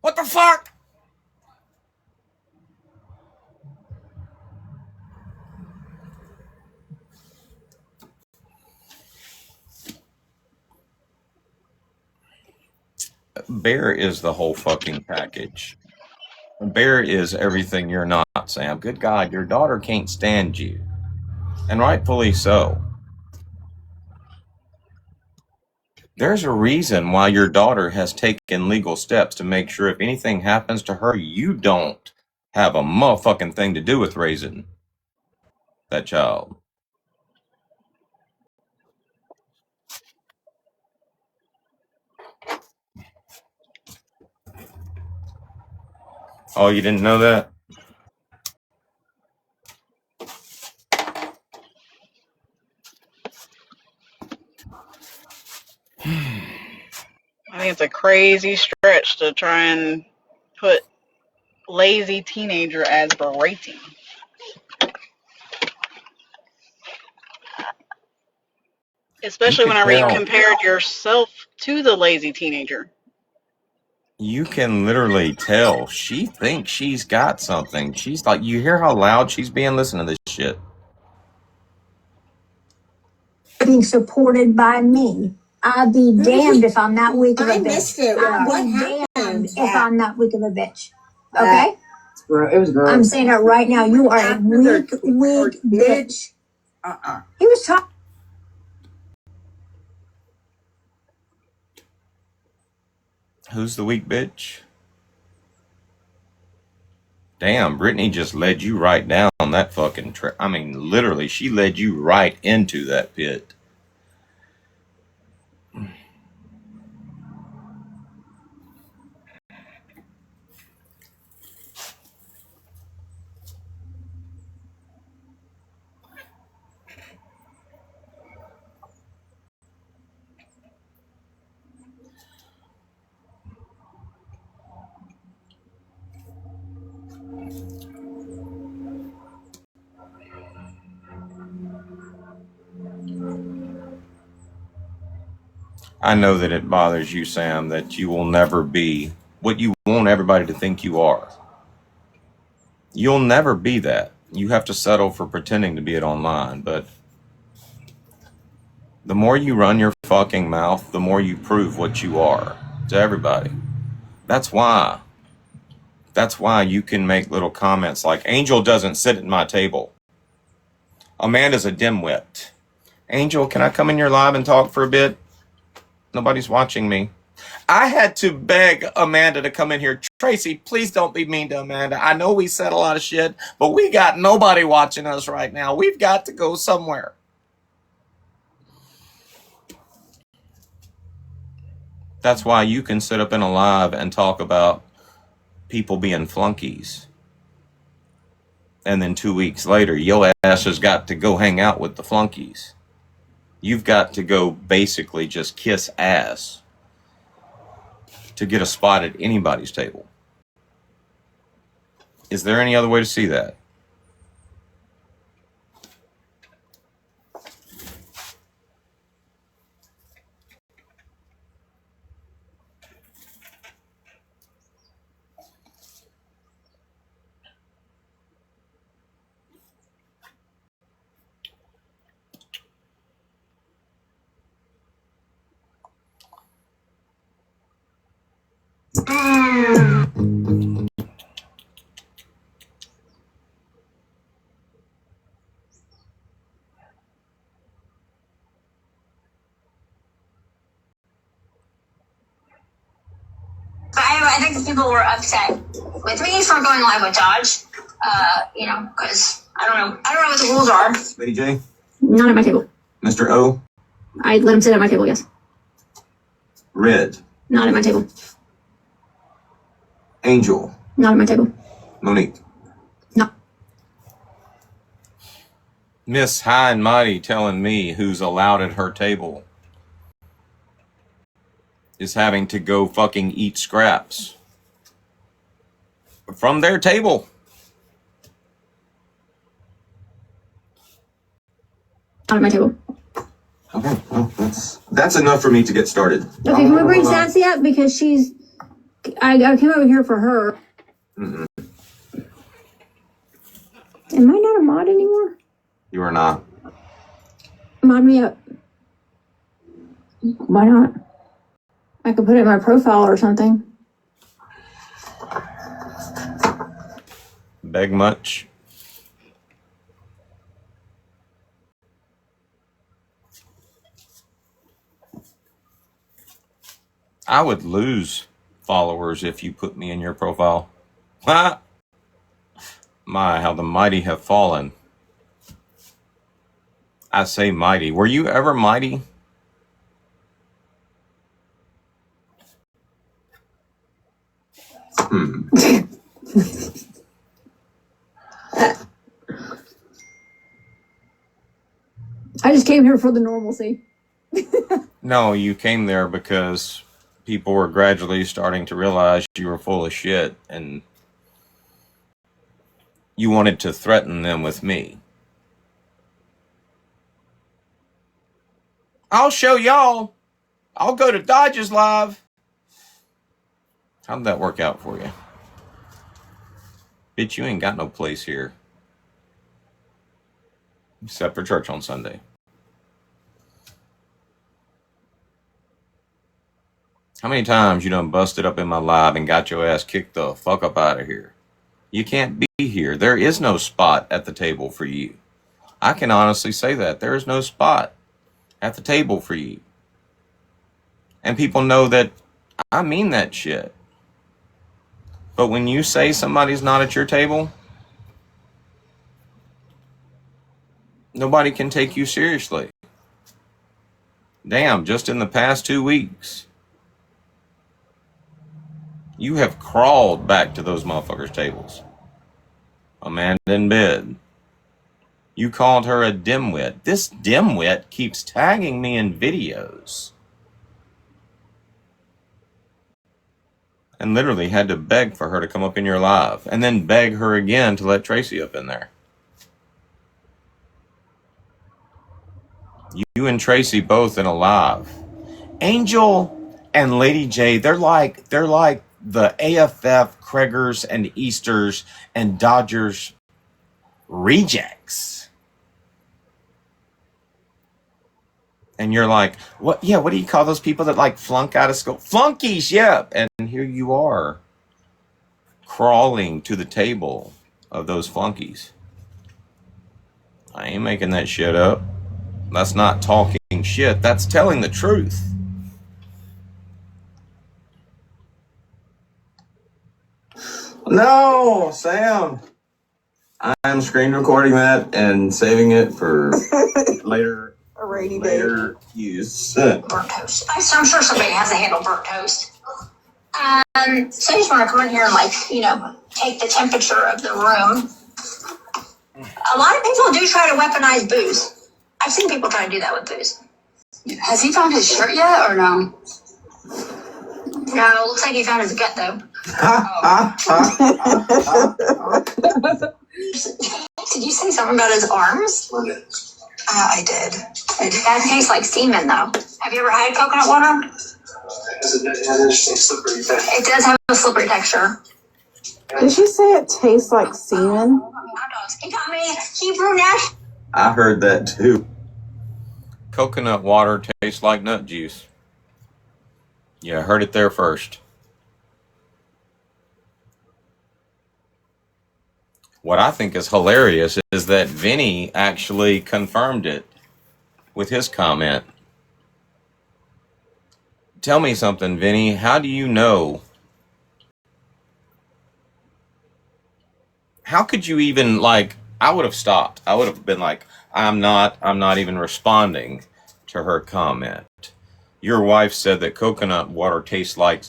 What the fuck? Bear is the whole fucking package. Bear is everything you're not, Sam. Good God, your daughter can't stand you. And rightfully so. There's a reason why your daughter has taken legal steps to make sure if anything happens to her, you don't have a motherfucking thing to do with raising that child. Oh, you didn't know that? I think it's a crazy stretch to try and put lazy teenager as berating. Especially whenever you compared yourself to the lazy teenager. You can literally tell she thinks she's got something. She's like, you hear how loud she's being? Listen to this shit. Being supported by me. I'd be damned if I'm not weak of a bitch. I missed it. I'd What be happened? damned if I'm not weak of a bitch. Okay? It was gross. I'm saying it right now. You are a weak bitch. He was talking. Who's the weak bitch? Damn, Brittany just led you right down that fucking track. I mean, literally, she led you right into that pit. I know that it bothers you, Sam, that you will never be what you want everybody to think you are. You'll never be that. You have to settle for pretending to be it online, but the more you run your fucking mouth, the more you prove what you are to everybody. That's why you can make little comments like, Angel doesn't sit at my table. Amanda's a dimwit. Angel, can I come in your live and talk for a bit? Nobody's watching me. I had to beg Amanda to come in here. Tracy, please don't be mean to Amanda. I know we said a lot of shit, but we got nobody watching us right now. We've got to go somewhere. That's why you can sit up in a live and talk about people being flunkies. And then 2 weeks later, your ass has got to go hang out with the flunkies. You've got to go basically just kiss ass to get a spot at anybody's table. Is there any other way to see that? I think people were upset with me for going live with Dodge. Because I don't know what the rules are. Lady J? Not at my table. Mr. O? I let him sit at my table, yes. Red? Not at my table. Angel? Not at my table. Monique? No. Miss High and Mighty telling me who's allowed at her table is having to go fucking eat scraps from their table. Not at my table. Okay, well, that's enough for me to get started. Okay, can we bring Sassy up? Because I came over here for her. Mm-mm. Am I not a mod anymore? You are not. Mod me up. Why not? I could put it in my profile or something. Beg much? I would lose followers if you put me in your profile. Ha! My, how the mighty have fallen. I say mighty. Were you ever mighty? I just came here for the normalcy. No, you came there because people were gradually starting to realize you were full of shit and you wanted to threaten them with me. I'll show y'all. I'll go to Dodge's live. How'd that work out for you? Bitch, you ain't got no place here. Except for church on Sunday. How many times you done busted up in my live and got your ass kicked the fuck up out of here? You can't be here. There is no spot at the table for you. I can honestly say that. There is no spot at the table for you. And people know that I mean that shit. But when you say somebody's not at your table, nobody can take you seriously. Damn, just in the past 2 weeks, you have crawled back to those motherfuckers' tables. Amanda in bed. You called her a dimwit. This dimwit keeps tagging me in videos. And literally had to beg for her to come up in your live. And then beg her again to let Tracy up in there. You and Tracy both in a live. Angel and Lady J, they're like the AFF, Kreggers, and Easters, and Dodgers rejects. And you're like, what? Yeah, what do you call those people that like flunk out of school? Flunkies, yeah. And here you are, crawling to the table of those flunkies. I ain't making that shit up. That's not talking shit. That's telling the truth. No, Sam. I'm screen recording that and saving it for later. A rainy later use. Burnt toast. I'm sure somebody has a handle burnt toast. So you just want to come in here and take the temperature of the room. A lot of people do try to weaponize booze. I've seen people try to do that with booze. Has he found his shirt yet or no? No, looks like he found his gut though. Did you say something about his arms? I did. That tastes like semen though. Have you ever had coconut water? It does have a slippery texture. Did she say it tastes like semen? He got me Hebrew Nash. I heard that too. Coconut water tastes like nut juice. Yeah, I heard it there first. What I think is hilarious is that Vinny actually confirmed it with his comment. Tell me something, Vinny. How do you know? How could you even, I would have stopped. I would have been like, I'm not even responding to her comment. Your wife said that coconut water tastes like,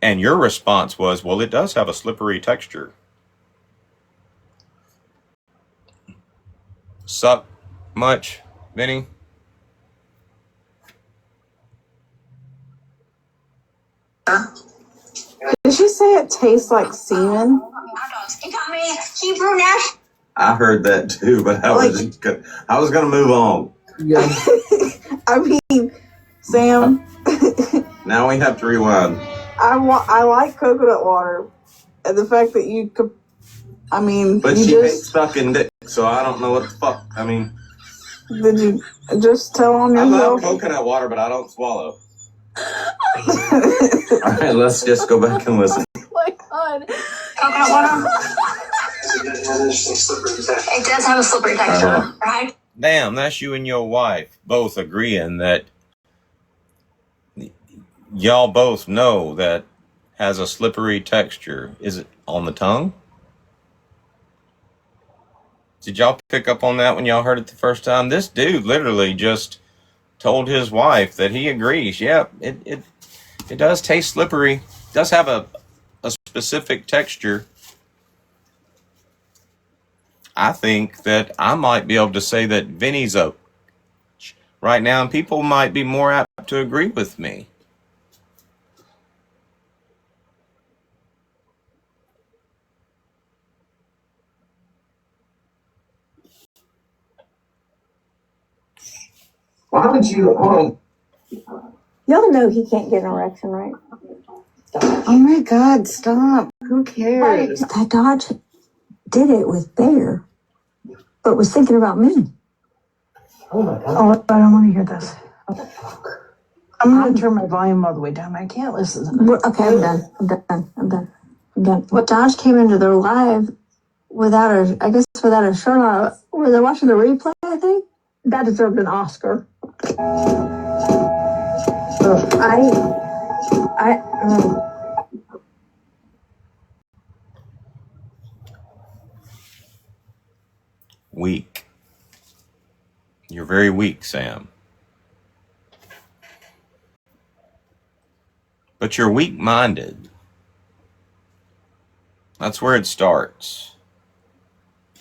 and your response was, well, it does have a slippery texture. Suck much, Vinny? Did she say it tastes like semen? He got me Hebrew Nash. I heard that too, but I was gonna move on. Yeah. I mean, Sam. Now we have to rewind. I like coconut water, and the fact that you could. I mean, But you she just hates sucking dick, so I don't know what the fuck. I mean, did you just tell on I love yourself? coconut water, but I don't swallow. All right, let's just go back and listen. Oh my god. Coconut water? It does have a slippery texture, right? Damn, that's you and your wife both agreeing that y'all both know that has a slippery texture. Is it on the tongue? Did y'all pick up on that when y'all heard it the first time? This dude literally just told his wife that he agrees. Yep, it does taste slippery. It does have a specific texture. I think that I might be able to say that Vinny's a right now, and people might be more apt to agree with me. Why would you? Y'all know he can't get an erection, right? Oh my God! Stop! Who cares? That Dodge did it with Bear, but was thinking about me. Oh my God. Oh, I don't want to hear this. I'm going to turn my volume all the way down. I can't listen to this. Okay, I'm done. What Dodge came into their live without a shirt on. Were they watching the replay, I think? That deserved an Oscar. Weak. You're very weak, Sam. But you're weak-minded. That's where it starts.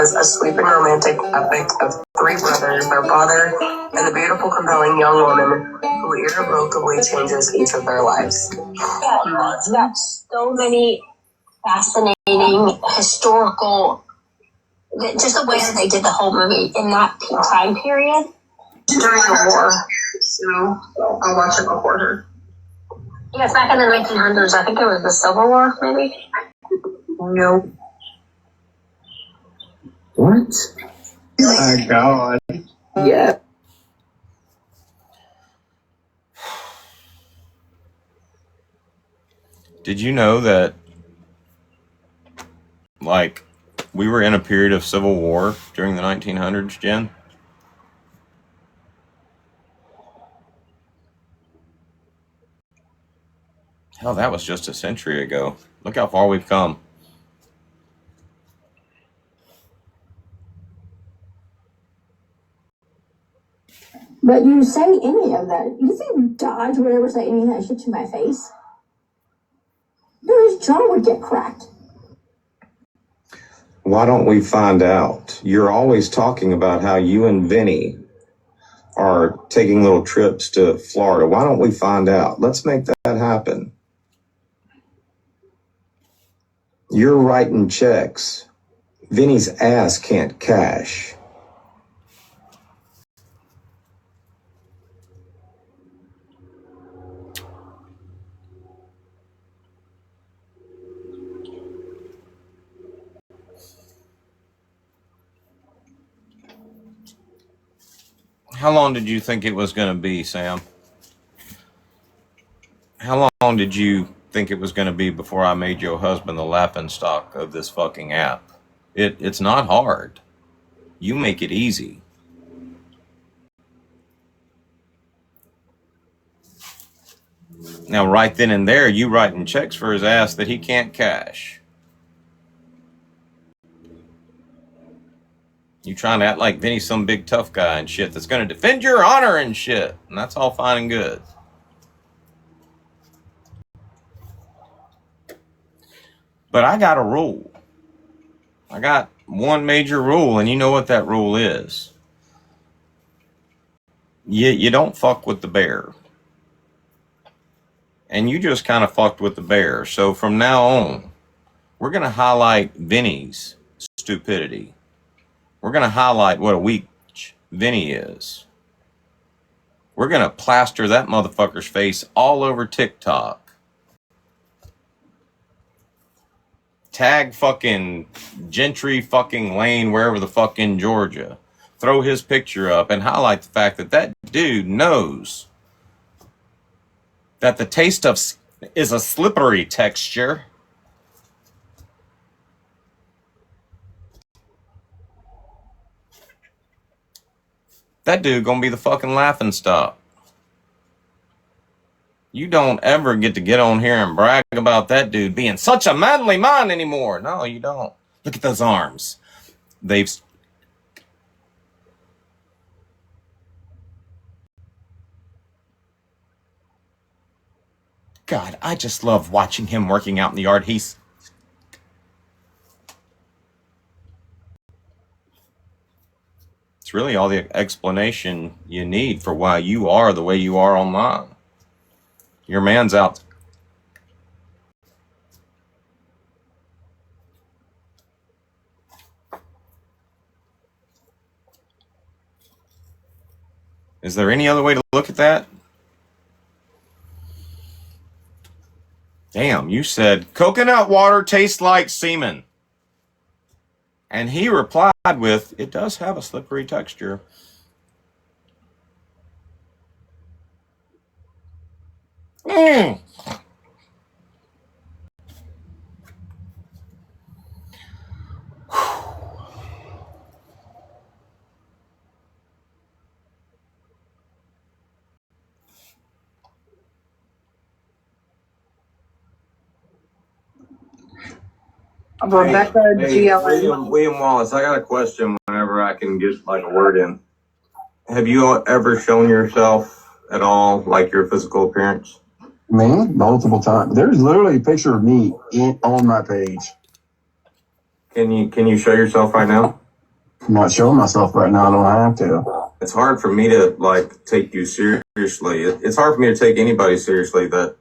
As a sweeping romantic epic of three brothers, their father, and the beautiful, compelling young woman who irrevocably changes each of their lives. Yeah, it's got so many fascinating historical, just the way that they did the whole movie in that time period. During the war, so I'll watch it before her. Yes, back in the 1900s, I think it was the Civil War, maybe? No. What? Oh God. Yeah. Did you know that, we were in a period of civil war during the 1900s, Jen? Hell, that was just a century ago. Look how far we've come. But you say any of that. You think Dodge would ever say any of that shit to my face? His jaw would get cracked. Why don't we find out? You're always talking about how you and Vinny are taking little trips to Florida. Why don't we find out? Let's make that happen. You're writing checks. Vinny's ass can't cash. How long did you think it was going to be, Sam? How long did you think it was going to be before I made your husband the laughingstock of this fucking app? It's not hard. You make it easy. Now, right then and there, you writing checks for his ass that he can't cash. You trying to act like Vinny's some big tough guy and shit that's going to defend your honor and shit. And that's all fine and good. But I got a rule. I got one major rule, and you know what that rule is. You don't fuck with the bear. And you just kind of fucked with the bear. So from now on, we're going to highlight Vinny's stupidity. We're going to highlight what a weak Vinny is. We're going to plaster that motherfucker's face all over TikTok. Tag fucking Gentry fucking Lane wherever the fuck in Georgia. Throw his picture up and highlight the fact that that dude knows that the taste of is a slippery texture. That dude gonna be the fucking laughingstock. You don't ever get to get on here and brag about that dude being such a manly man anymore. No, you don't. Look at those arms. They've... God, I just love watching him working out in the yard. It's really all the explanation you need for why you are the way you are online. Your man's out. Is there any other way to look at that? Damn, you said coconut water tastes like semen. And he replied with, it does have a slippery texture. Mm. Rebecca William Wallace, I got a question whenever I can get like a word in. Have you ever shown yourself at all, like your physical appearance? Me? Multiple times. There's literally a picture of me on my page. Can you show yourself right now? I'm not showing myself right now. I don't have to. It's hard for me to like take you seriously. It's hard for me to take anybody seriously that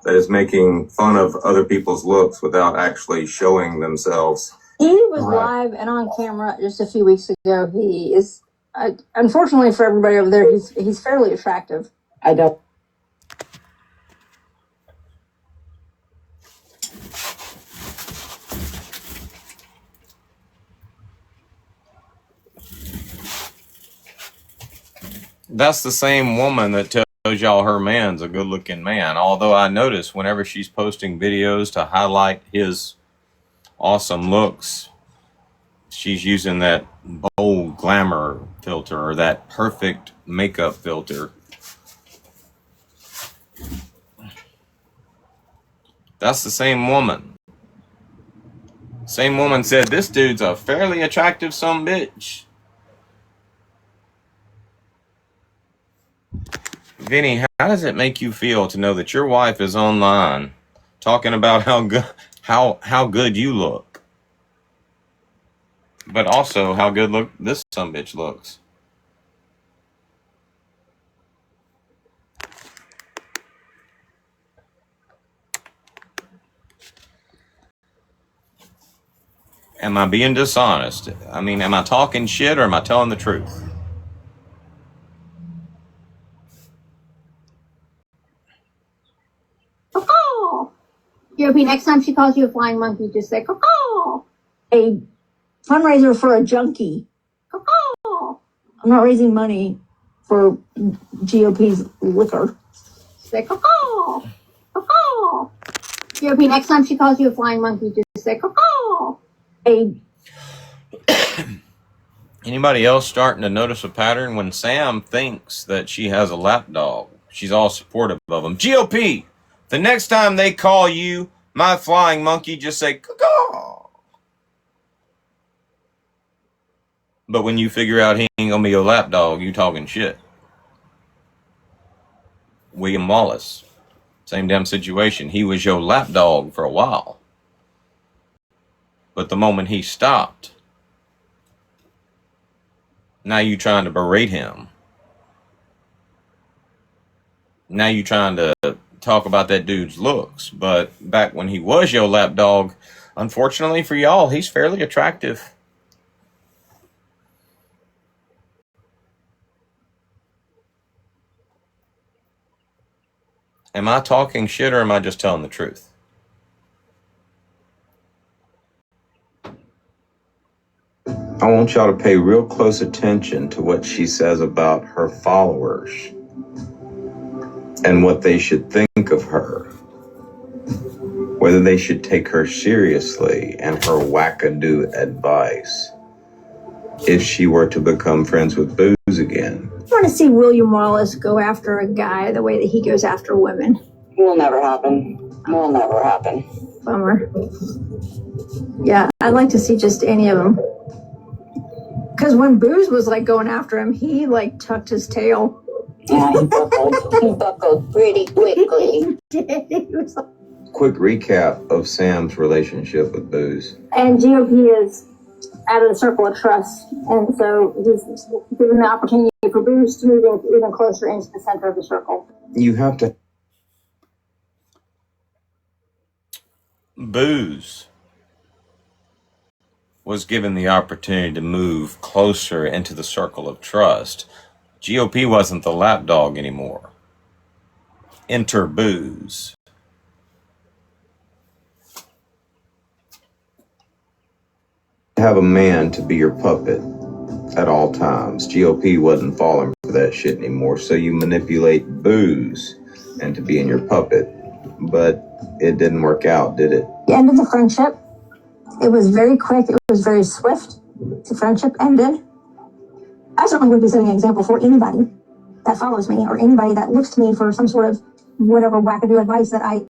is making fun of other people's looks without actually showing themselves. He was live and on camera just a few weeks ago. He is, unfortunately for everybody over there, he's fairly attractive. I don't. That's the same woman that tells y'all her man's a good-looking man. Although I notice whenever she's posting videos to highlight his awesome looks, she's using that bold glamour filter or that perfect makeup filter. That's the same woman. Same woman said, this dude's a fairly attractive sumbitch. Vinny, how does it make you feel to know that your wife is online talking about how good you look, but also how good this sumbitch looks? Am I being dishonest? I mean, am I talking shit or am I telling the truth? Caw. GOP, next time she calls you a flying monkey, just say caw. A fundraiser for a junkie. Caw. I'm not raising money for GOP's liquor. Say caw. Caw. GOP, next time she calls you a flying monkey, just say caw. Anybody else starting to notice a pattern? When Sam thinks that she has a lapdog, she's all supportive of him. GOP, the next time they call you my flying monkey, just say caw. But when you figure out he ain't gonna be your lapdog, you talking shit. William Wallace, same damn situation. He was your lapdog for a while. But the moment he stopped, now you trying to berate him. Now you trying to talk about that dude's looks. But back when he was your lapdog, unfortunately for y'all, he's fairly attractive. Am I talking shit or am I just telling the truth? I want y'all to pay real close attention to what she says about her followers and what they should think of her. Whether they should take her seriously and her wackadoo advice if she were to become friends with Booze again. I want to see William Wallace go after a guy the way that he goes after women. Will never happen. Will never happen. Bummer. Yeah, I'd like to see just any of them. Because when Booze was like going after him, he like tucked his tail. Yeah, he buckled pretty quickly. He did. He was like... Quick recap of Sam's relationship with Booze. And GOP is out of the circle of trust. And so he's given the opportunity for Booze to move even closer into the center of the circle. You have to... Booze was given the opportunity to move closer into the circle of trust. GOP wasn't the lapdog anymore. Enter Booze. Have a man to be your puppet at all times. GOP wasn't falling for that shit anymore, so you manipulate Booze and to be in your puppet. But it didn't work out, did it? The end of the friendship. It was very quick. It was very swift. The friendship ended. I certainly would be setting an example for anybody that follows me or anybody that looks to me for some sort of whatever wackadoo advice that I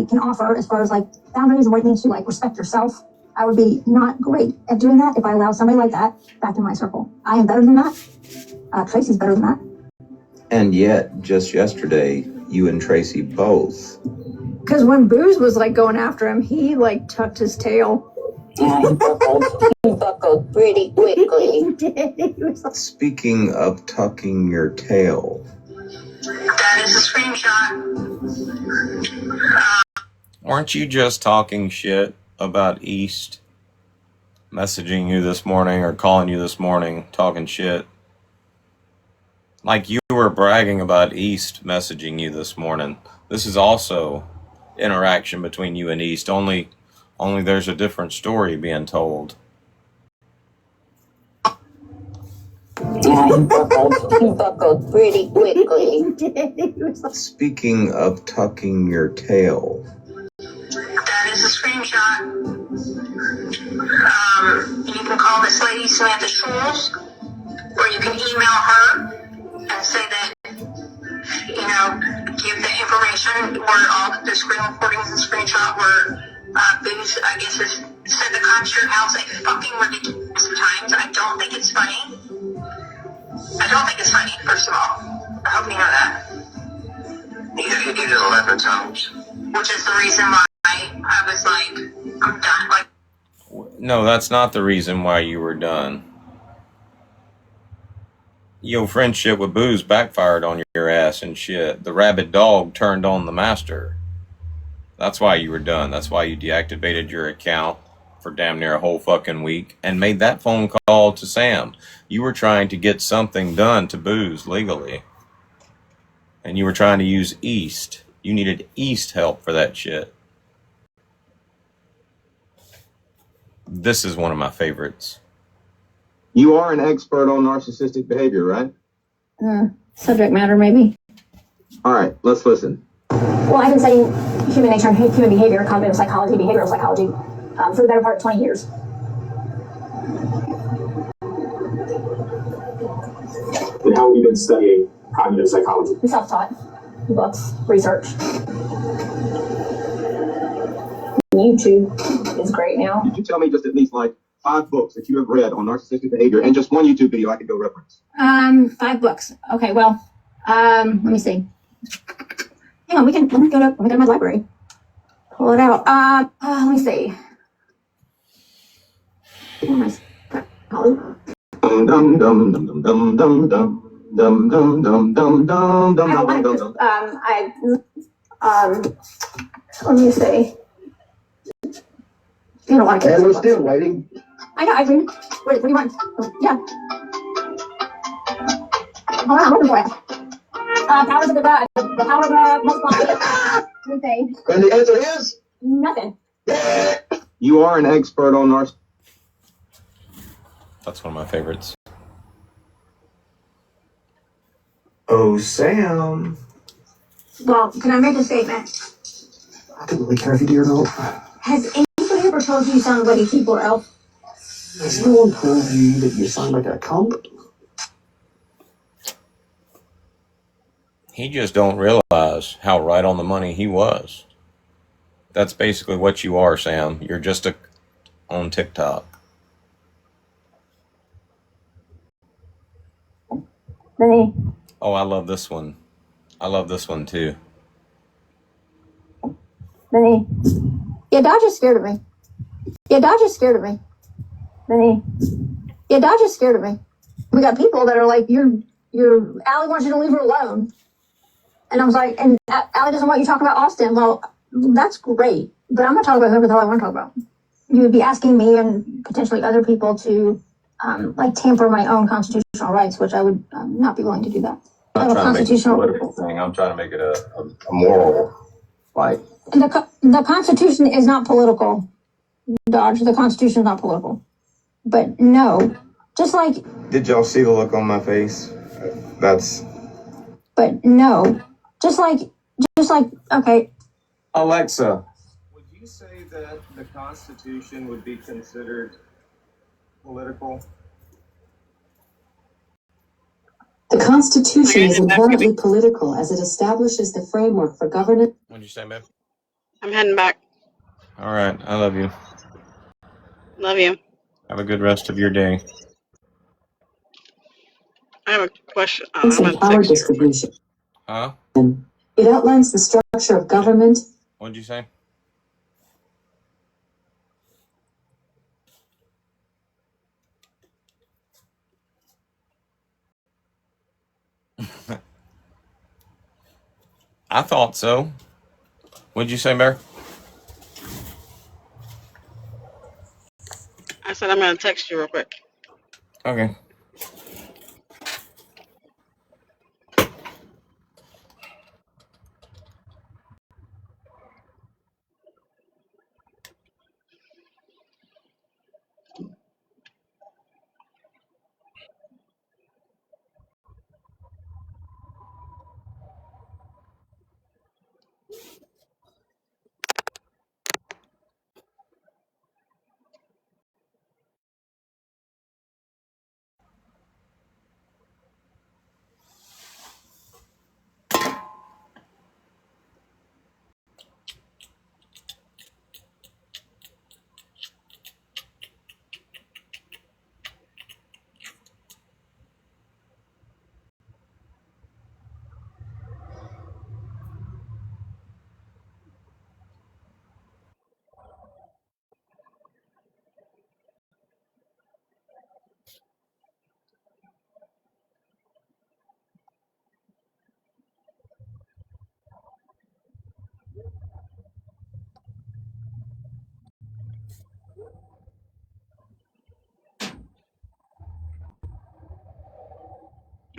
can offer as far as like boundaries and what it means to like respect yourself. I would be not great at doing that if I allow somebody like that back in my circle. I am better than that. Tracy's better than that. And yet, just yesterday, you and Tracy both. Because when Booze was like going after him, he like tucked his tail. Yeah, he buckled pretty quickly. He did. He was like... Speaking of tucking your tail. That is a screenshot. Weren't you just talking shit about East messaging you this morning or calling you this morning, talking shit? Like you were bragging about East messaging you this morning. This is also interaction between you and East, only there's a different story being told. Yeah, he buckled pretty quickly. He did. He was like... Speaking of tucking your tail. That is a screenshot. You can call this lady Samantha Schools, or you can email her and say that, give the information where all the screen recordings and screenshot where Booze, I guess, has said the cops to your house a fucking ridiculous times. I don't think it's funny. I don't think it's funny, first of all. I hope you know that. Neither he did 11 times. Which is the reason why I was like, I'm done. Like, No, that's not the reason why you were done. Your friendship with Booze backfired on your ass and shit. The rabid dog turned on the master. That's why you were done. That's why you deactivated your account for damn near a whole fucking week and made that phone call to Sam. You were trying to get something done to Booze legally. And you were trying to use East. You needed East help for that shit. This is one of my favorites. You are an expert on narcissistic behavior, right? Subject matter, maybe. All right, let's listen. Well, I've been studying human nature and human behavior, cognitive psychology, behavioral psychology, for the better part of 20 years. And how have you been studying cognitive psychology? Self-taught, books, research. YouTube is great now. Could you tell me just at least like 5 books that you have read on narcissistic behavior and just one YouTube video I could go reference? 5 books. Okay, well, let me see. Hang on, let me go to my library. Pull it out. Let me see. Let me see. You know what? And we're still waiting. I know. I agree. What do you want? Yeah. Hold on, I'm looking for it. Powers of the power of multiply. Let me see. And the answer is Nothing. you are an expert on narcissistic. That's one of my favorites. Oh, Sam. Well, can I make a statement? I don't really care if you do or not. Has anybody ever told you you sound like a keyboard elf? Has no one told you that you sound like a cunt? He just don't realize how right on the money he was. That's basically what you are, Sam. You're just on TikTok. Benny. Oh, I love this one. I love this one too. Benny. Yeah, Dodge is scared of me. Yeah, Dodge is scared of me. Benny. Yeah, Dodge is scared of me. We got people that are like, Allie wants you to leave her alone. And I was like, and Allie doesn't want you to talk about Austin. Well, that's great. But I'm going to talk about whoever the hell I want to talk about. You would be asking me and potentially other people to tamper my own constitutional rights, which I would not be willing to do that. I'm not trying to make it a political thing. I'm trying to make it a moral fight. And the Constitution is not political, Dodge. The Constitution is not political. But no, just like. Did y'all see the look on my face? That's. But no, just like, okay. Alexa. Would you say that the Constitution would be considered political? The Constitution is inherently political as it establishes the framework for governance. What'd you say, babe? I'm heading back. All right. I love you. Love you. Have a good rest of your day. I have a question. And power distribution. Huh? It outlines the structure of government. What'd you say? I thought so. What'd you say, Bear? I said I'm going to text you real quick. Okay.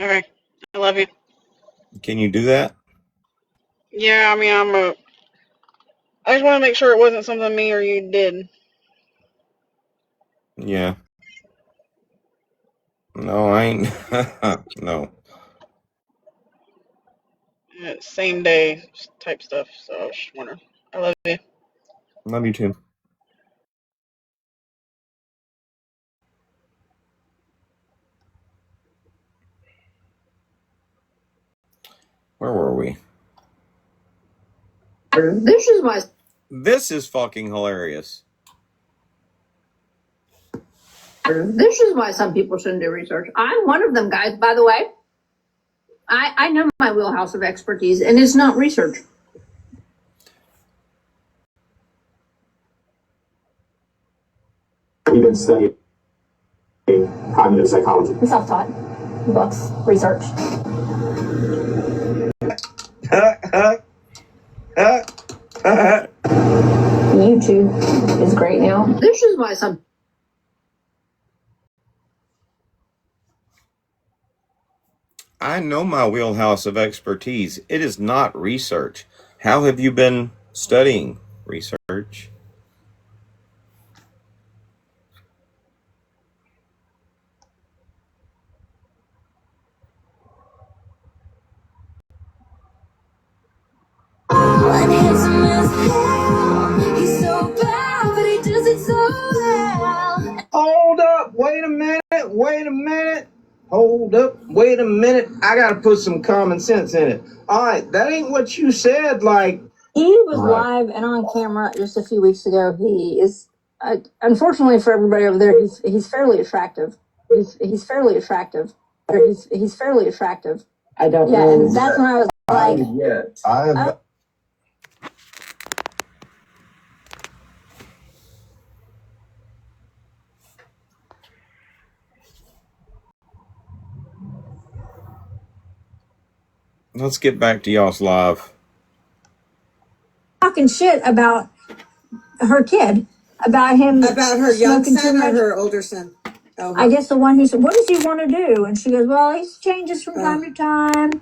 Okay. I love you. Can you do that? Yeah, I mean, I just want to make sure it wasn't something me or you did. Yeah. No, I ain't. No. Same day type stuff. So I was just wondering. I love you. Love you too. Where were we? This is fucking hilarious. This is why some people shouldn't do research. I'm one of them, guys, by the way. I know my wheelhouse of expertise, and it's not research. We've been studying cognitive psychology. Self-taught. Books. Research. YouTube is great now. This is why some... I know my wheelhouse of expertise. It is not research. How have you been studying research? One handsome as hell. He's so bad, but he does it so well. Hold up, wait a minute. Hold up, wait a minute. I gotta put some common sense in it. All right, that ain't what you said, like. He was live and on camera just a few weeks ago. He is, unfortunately for everybody over there, he's fairly attractive. He's fairly attractive. He's fairly attractive. I don't Yeah, know. and that's when I was like, I've Let's get back to y'all's live. talking shit about her kid, about him, About her young smoking too son or much. her older son? Oh, I guess the one who said, "What does he want to do?" And she goes, "Well, he changes from time to time."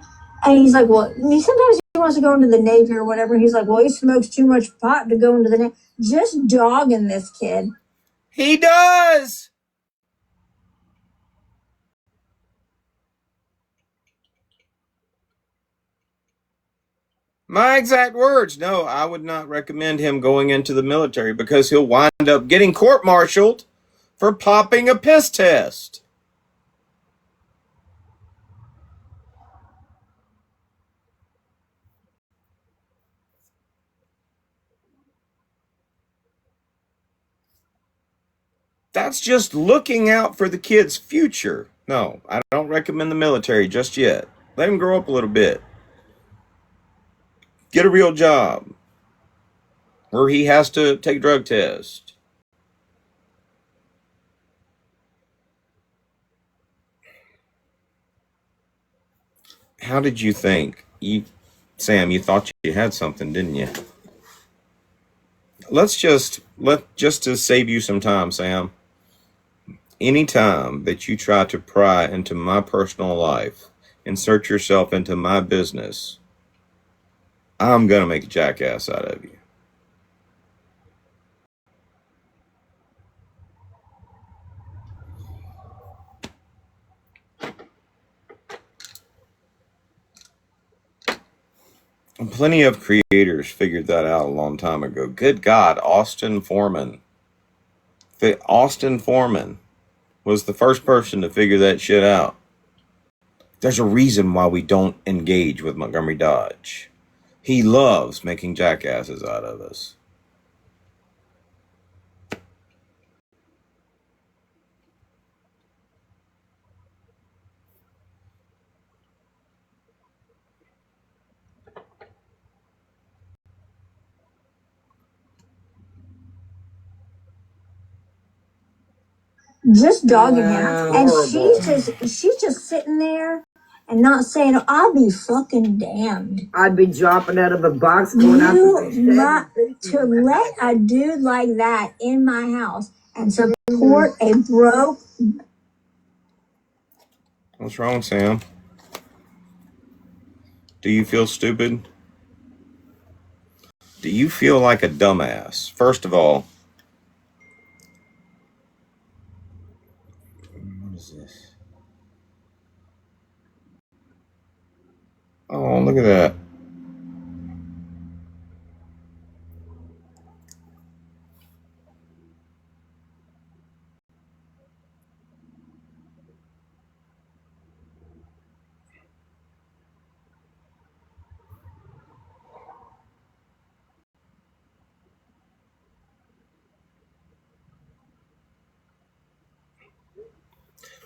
And he's like, "Well, sometimes he wants to go into the Navy or whatever." He's like, "Well, he smokes too much pot to go into the Navy." Just dogging this kid. He does. My exact words. No, I would not recommend him going into the military because he'll wind up getting court-martialed for popping a piss test. That's just looking out for the kid's future. No, I don't recommend the military just yet. Let him grow up a little bit. Get a real job where he has to take drug tests. How did you think? Sam, you thought you had something, didn't you? Just to save you some time, Sam. Anytime that you try to pry into my personal life, insert yourself into my business, I'm gonna make a jackass out of you. And plenty of creators figured that out a long time ago. Good God, Austin Foreman. Austin Foreman was the first person to figure that shit out. There's a reason why we don't engage with Montgomery Dodge. He loves making jackasses out of us. Just dogging him. And she's just sitting there and not saying, "I'll be fucking damned." I'd be dropping out of a box going out To let a dude like that in my house and support a broke. What's wrong, Sam? Do you feel stupid? Do you feel like a dumbass? First of all, what is this? Oh, look at that.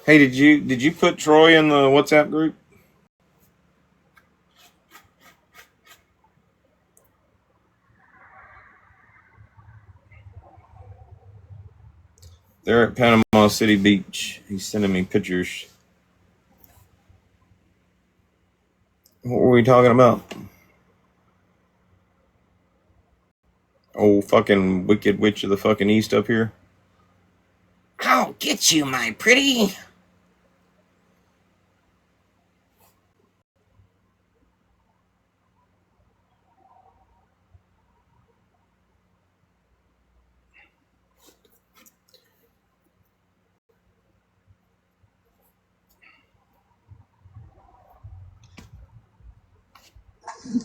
Hey, did you put Troy in the WhatsApp group? They're at Panama City Beach. He's sending me pictures. What were we talking about? Oh, fucking wicked witch of the fucking east up here. I'll get you, my pretty.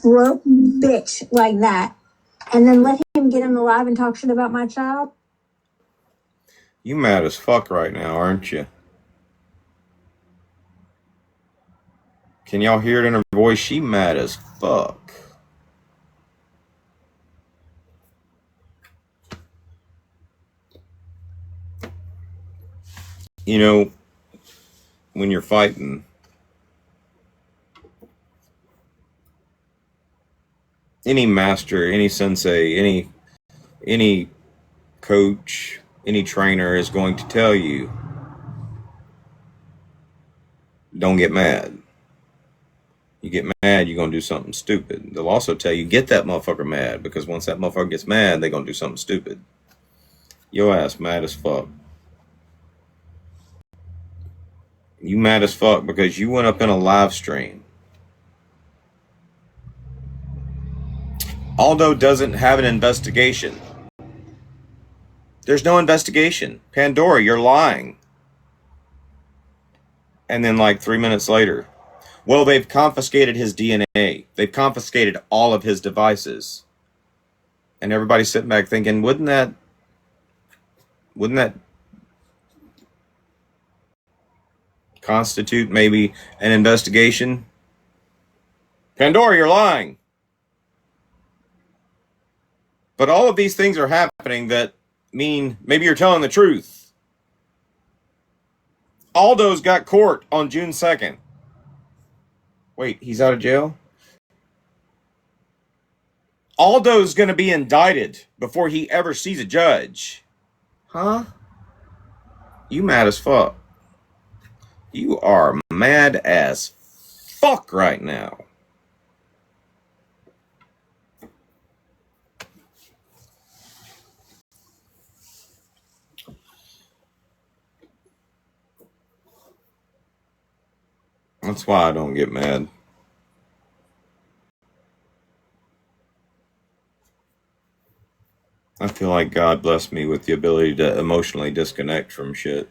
Broke bitch like that. And then let him get in the live and talk shit about my child. You mad as fuck right now, aren't you? Can y'all hear it in her voice? She mad as fuck. You know, when you're fighting, any master, any sensei, any coach, any trainer is going to tell you, don't get mad. You get mad, you're going to do something stupid. They'll also tell you, get that motherfucker mad, because once that motherfucker gets mad, they're going to do something stupid. Your ass mad as fuck. You mad as fuck because you went up in a live stream. Aldo doesn't have an investigation. There's no investigation. Pandora, you're lying. And then like 3 minutes later, well, they've confiscated his DNA. They've confiscated all of his devices. And everybody's sitting back thinking, wouldn't that constitute maybe an investigation? Pandora, you're lying. But all of these things are happening that mean maybe you're telling the truth. Aldo's got court on June 2nd. Wait, he's out of jail? Aldo's going to be indicted before he ever sees a judge. Huh? You mad as fuck. You are mad as fuck right now. That's why I don't get mad. I feel like God blessed me with the ability to emotionally disconnect from shit.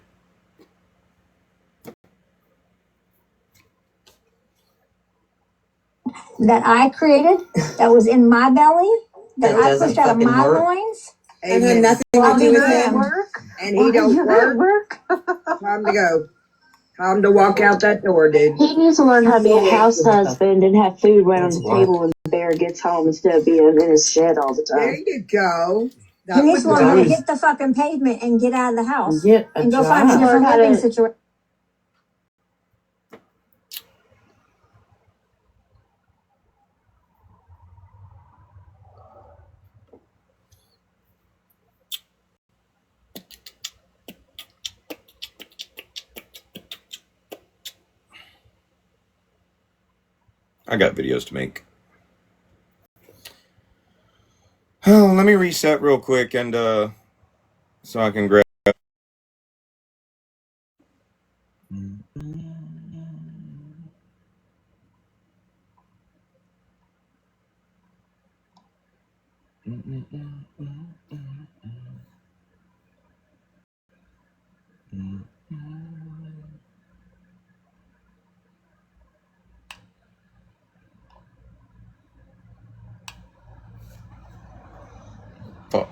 That I created, that was in my belly, that I pushed out of my loins. And had nothing to do with him. And he don't work. Time to go. Time to walk out that door, dude. He needs to learn how to be a house husband and have food right on the table when the bear gets home instead of being in his shed all the time. There you go. He needs to learn how to hit the fucking pavement and get out of the house. And go find a job. different living situation. I got videos to make. Oh, let me reset real quick and so I can grab. Fuck.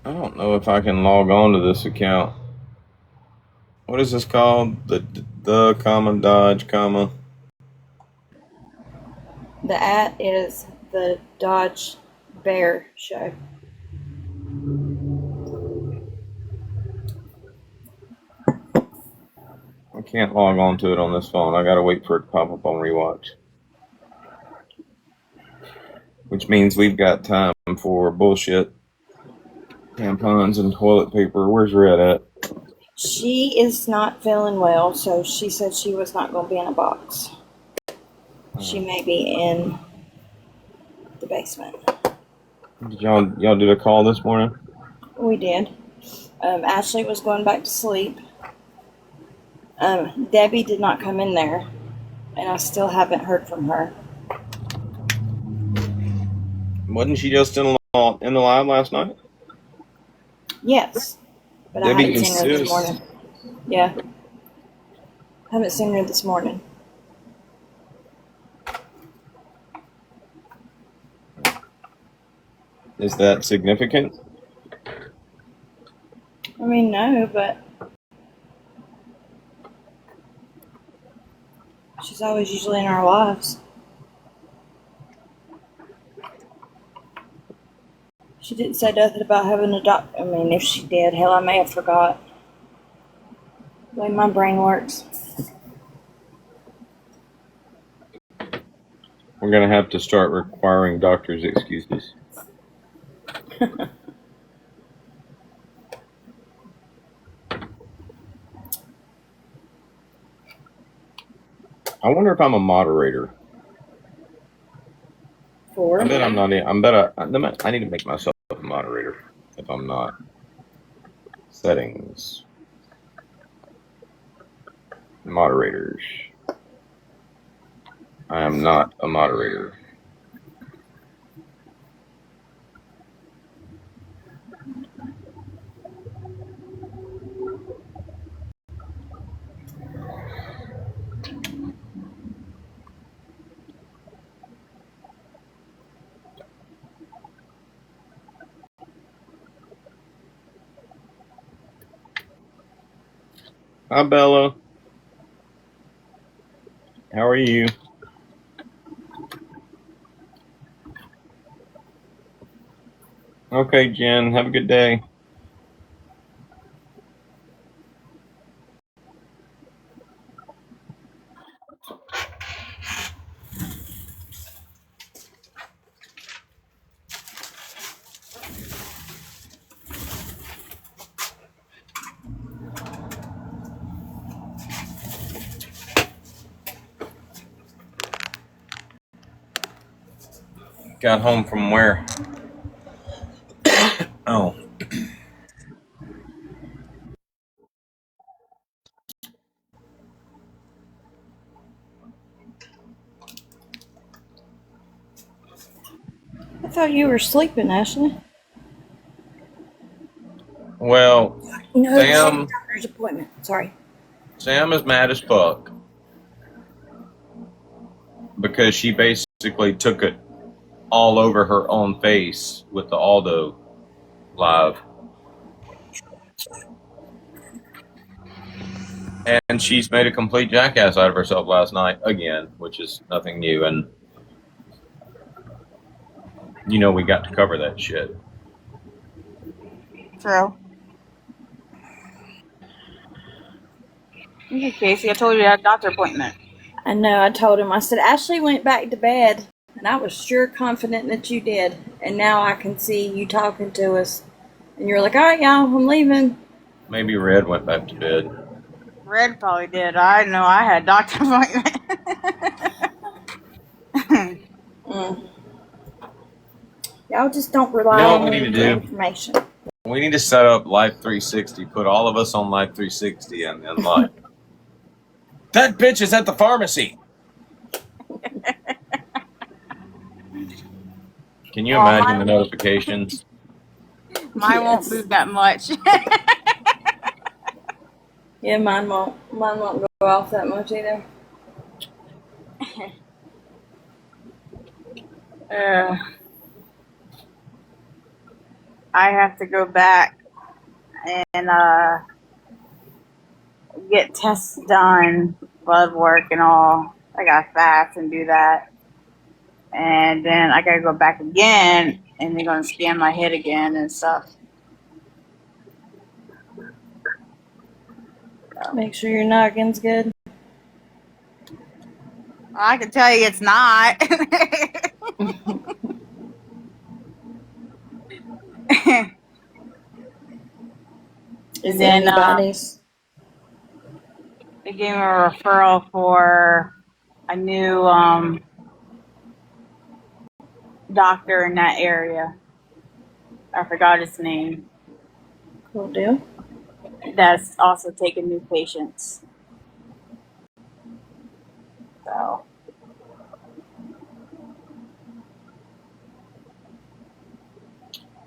I don't know if I can log on to this account. What is this called? The comma Dodge comma. The @ is the Dodge Bear Show. I can't log on to it on this phone. I gotta wait for it to pop up on rewatch. Which means we've got time for bullshit. Tampons and toilet paper. Where's Red at? She is not feeling well, so she said she was not going to be in a box. She may be in the basement. Did y'all do a call this morning? We did. Ashley was going back to sleep. Debbie did not come in there, and I still haven't heard from her. Wasn't she just in the lab last night? Yes, but Debbie I haven't seen her this insists. morning. Yeah. Haven't seen her this morning. Is that significant? I mean, no, but she's always usually in our lives. She didn't say nothing about having a doc. I mean, if she did, hell, I may have forgot. The way my brain works. We're gonna have to start requiring doctors' excuses. I wonder if I'm a moderator. I bet I'm not. I need to make myself a moderator if I'm not. Settings. Moderators. I am not a moderator. Hi, Bella. How are you? Okay, Jen. Have a good day. Got home from where? Oh. I thought you were sleeping, Ashley. Well, No, Sam. doctor's appointment. Sorry. Sam is mad as fuck because she basically took it all over her own face with the Aldo live. And she's made a complete jackass out of herself last night again, which is nothing new. And, you know, we got to cover that shit. True. Okay, Casey, I told you I had a doctor appointment. I know, I told him. I said, Ashley went back to bed, and I was sure confident that you did. And now I can see you talking to us. And you're like, all right, y'all, I'm leaving. Maybe Red went back to bed. Red probably did. I know I had a doctor appointment. Y'all just don't rely You know what on we me need to for do? information. We need to set up Life 360, put all of us on Life 360 and like, that bitch is at the pharmacy. Can you imagine the notifications? Mine won't move that much. Yeah, mine won't go off that much either. I have to go back and get tests done, blood work and all. I gotta fast and do that. And then I gotta go back again and they're gonna scan my head again and stuff. Make sure your noggin's good. I can tell you it's not. Is And there then antibodies? they gave me a referral for a new doctor in that area. I forgot his name. Cool deal. That's also taking new patients. So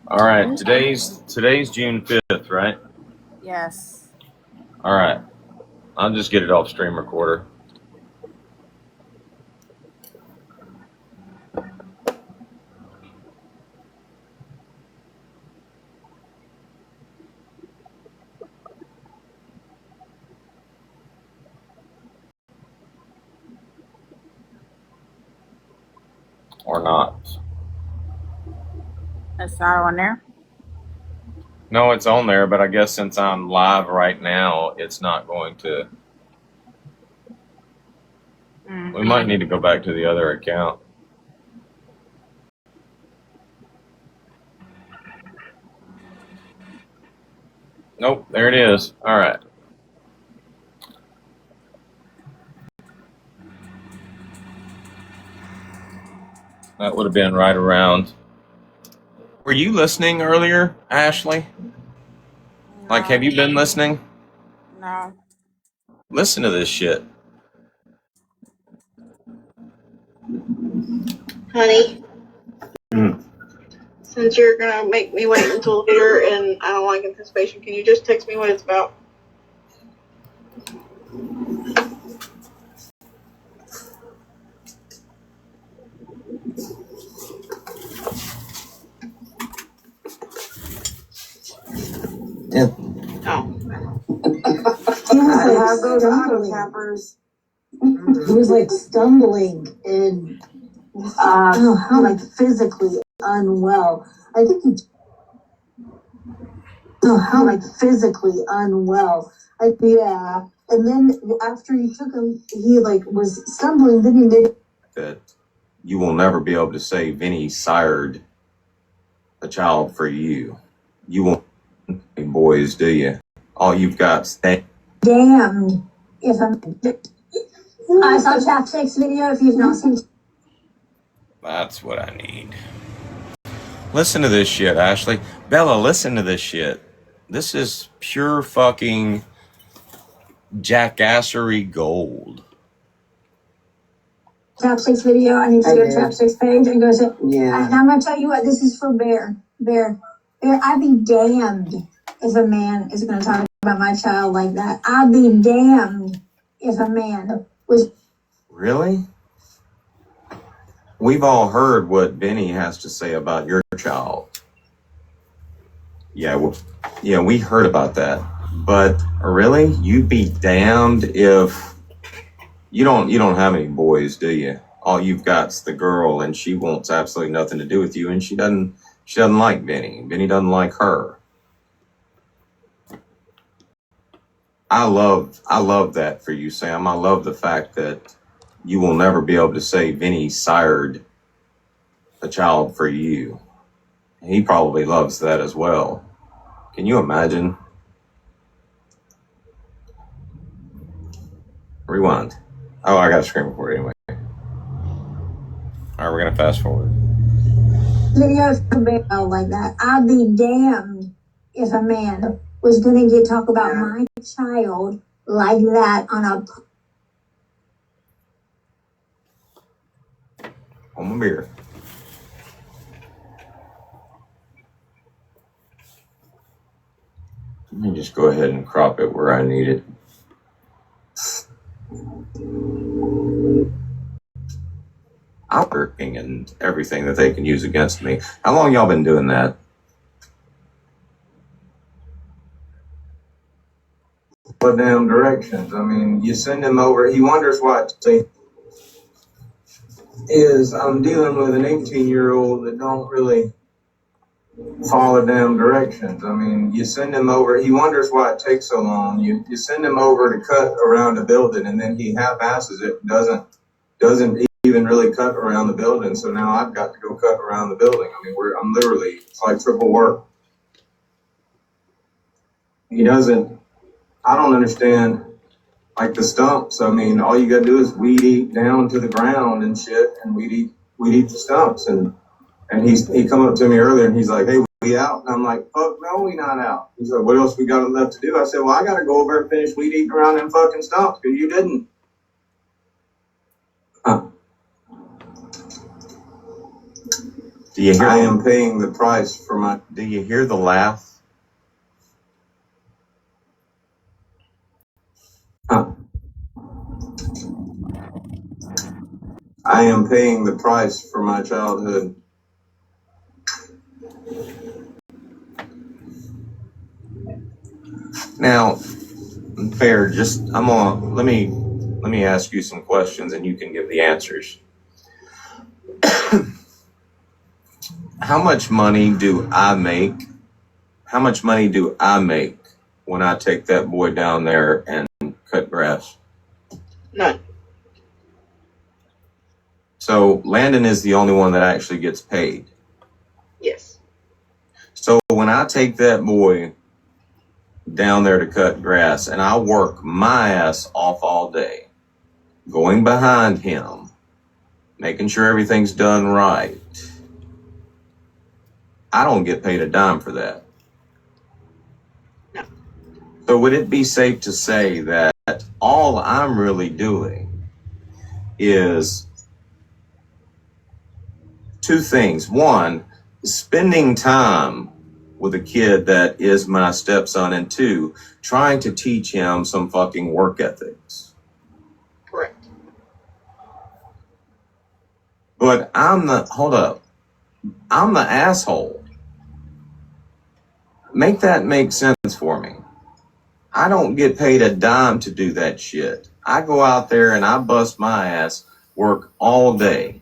All right, today's June 5th, right? yes. All right, I'll just get it off stream recorder. Or not. That's not on there. No, it's on there, but I guess since I'm live right now, it's not going to. We might need to go back to the other account. Nope, there it is. All right. That would have been right around. Were you listening earlier, Ashley? Like, have you been listening? No. Listen to this shit. Honey, since you're gonna make me wait until later and I don't like anticipation, can you just text me what it's about? Yeah. Have those auto tappers. He was like stumbling and like physically unwell. I think he like physically unwell. Yeah. And then after he took him, he like was stumbling. Then he made That you will never be able to say Vinny sired a child for you. You won't, boys, do you? All you've got damned if I saw Chapstick's video. If you've not seen, That's what I need. Listen to this shit, Ashley. Bella, listen to this shit. This is pure fucking jackassery gold. Chapstick's video, I need to go to Chapstick's page and go to. Yeah. And I'm gonna tell you what. This is for Bear. I'd be damned if a man is gonna talk about my child like that. I'd be damned if a man was. Really? we've all heard what Benny has to say about your child. Yeah, we heard about that. But really, you'd be damned if you don't have any boys, do you? All you've got's the girl, and she wants absolutely nothing to do with you, and she doesn't like Benny. Benny doesn't like her. I love that for you, Sam. I love the fact that you will never be able to say Vinny sired a child for you. He probably loves that as well. Can you imagine? Rewind. Oh, I got a screen recording anyway. All right, we're going to fast forward. Videos come out like that. I'd be damned if a man was going to talk about my child like that on a... On my beer. Let me just go ahead and crop it where I need it. I'm working and everything that they can use against me. How long y'all been doing that? What damn directions? I mean, you send him over. He wonders what is I'm dealing with an 18-year-old that don't really follow damn directions. I mean, you send him over. He wonders why it takes so long. You send him over to cut around a building, and then he half-asses it. Doesn't even really cut around the building. So now I've got to go cut around the building. I mean, I'm literally, it's like triple work. He doesn't. I don't understand. Like the stumps, I mean, all you gotta do is weed eat down to the ground and shit, and weed eat the stumps. And he come up to me earlier and he's like, "Hey, we out?" And I'm like, "Fuck no, we not out." He's like, "What else we got left to do?" I said, "Well, I gotta go over and finish weed eating around them fucking stumps because you didn't." Do you hear? I am paying the price for my. Do you hear the laugh? I am paying the price for my childhood. Now, fair, let me ask you some questions and you can give the answers. How much money do I make? How much money do I make when I take that boy down there and cut grass? None. So Landon is the only one that actually gets paid. Yes. So when I take that boy down there to cut grass and I work my ass off all day, going behind him, making sure everything's done right, I don't get paid a dime for that. No. So would it be safe to say that all I'm really doing is two things? One, spending time with a kid that is my stepson, and two, trying to teach him some fucking work ethics. Correct. But I'm the asshole. Make that make sense for me. I don't get paid a dime to do that shit. I go out there and I bust my ass, work all day.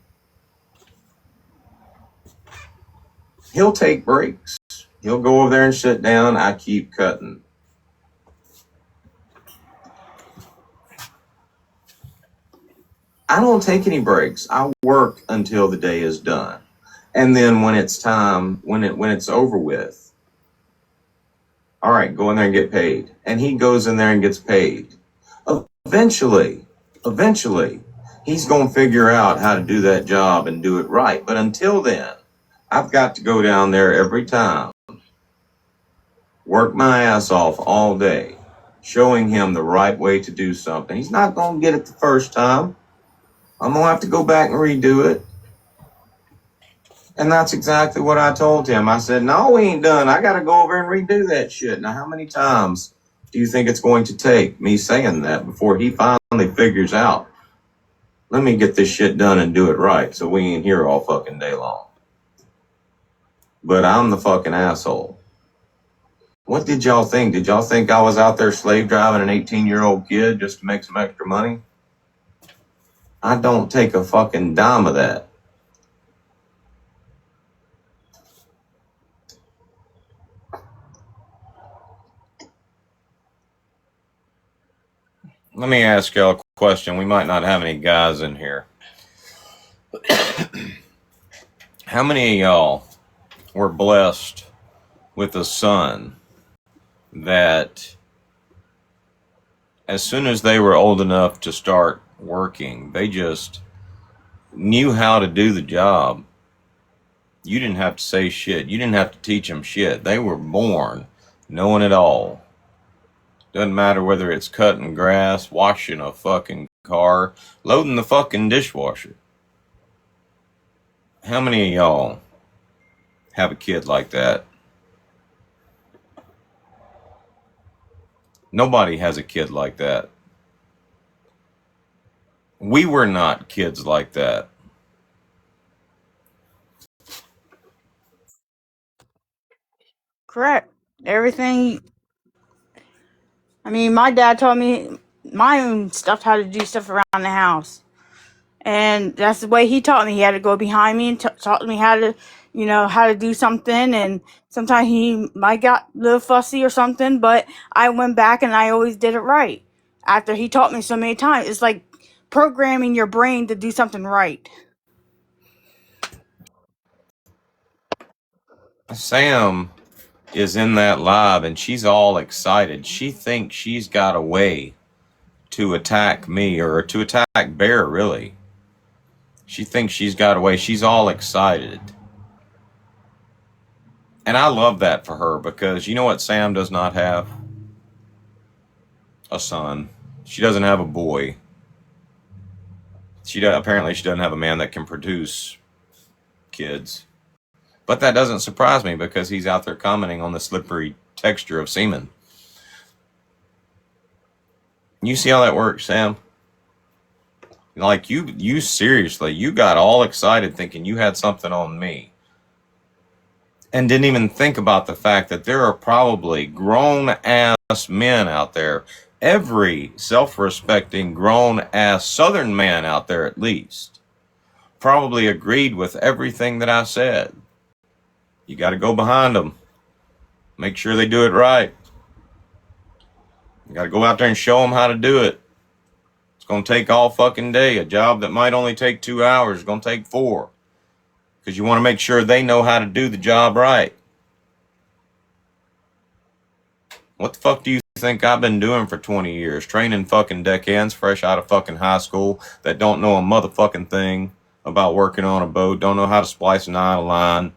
He'll take breaks. He'll go over there and sit down. I keep cutting. I don't take any breaks. I work until the day is done. And then when it's time, when it's over with, all right, go in there and get paid. And he goes in there and gets paid. Eventually, he's going to figure out how to do that job and do it right. But until then, I've got to go down there every time, work my ass off all day, showing him the right way to do something. He's not going to get it the first time. I'm going to have to go back and redo it. And that's exactly what I told him. I said, no, we ain't done. I got to go over and redo that shit. Now, how many times do you think it's going to take me saying that before he finally figures out, Let me get this shit done and do it right so we ain't here all fucking day long. But I'm the fucking asshole. What did y'all think? Did y'all think I was out there slave driving an 18-year-old kid just to make some extra money? I don't take a fucking dime of that. Let me ask y'all a question. We might not have any guys in here. How many of y'all were blessed with a son that as soon as they were old enough to start working, they just knew how to do the job? You didn't have to say shit. You didn't have to teach them shit. They were born knowing it all. Doesn't matter whether it's cutting grass, washing a fucking car, loading the fucking dishwasher. How many of y'all have a kid like that? Nobody has a kid like that. We were not kids like that. Correct. Everything. I mean, my dad taught me my own stuff, how to do stuff around the house. And that's the way he taught me. He had to go behind me and taught me how to, how to do something. And sometimes he might got a little fussy or something, but I went back and I always did it right. After he taught me so many times, it's like programming your brain to do something right. Sam is in that live and she's all excited. She thinks she's got a way to attack me or to attack Bear, really. She thinks she's got a way. She's all excited. And I love that for her because you know what Sam does not have? A son. She doesn't have a boy. Apparently she doesn't have a man that can produce kids. But that doesn't surprise me because he's out there commenting on the slippery texture of semen. You see how that works, Sam? Like you seriously, you got all excited thinking you had something on me. And didn't even think about the fact that there are probably grown-ass men out there. Every self-respecting grown-ass Southern man out there at least probably agreed with everything that I said. You got to go behind them. Make sure they do it right. You got to go out there and show them how to do it. It's going to take all fucking day. A job that might only take 2 hours is going to take 4. Because you want to make sure they know how to do the job right. What the fuck do you think I've been doing for 20 years? Training fucking deckhands fresh out of fucking high school that don't know a motherfucking thing about working on a boat, don't know how to splice and eye a line,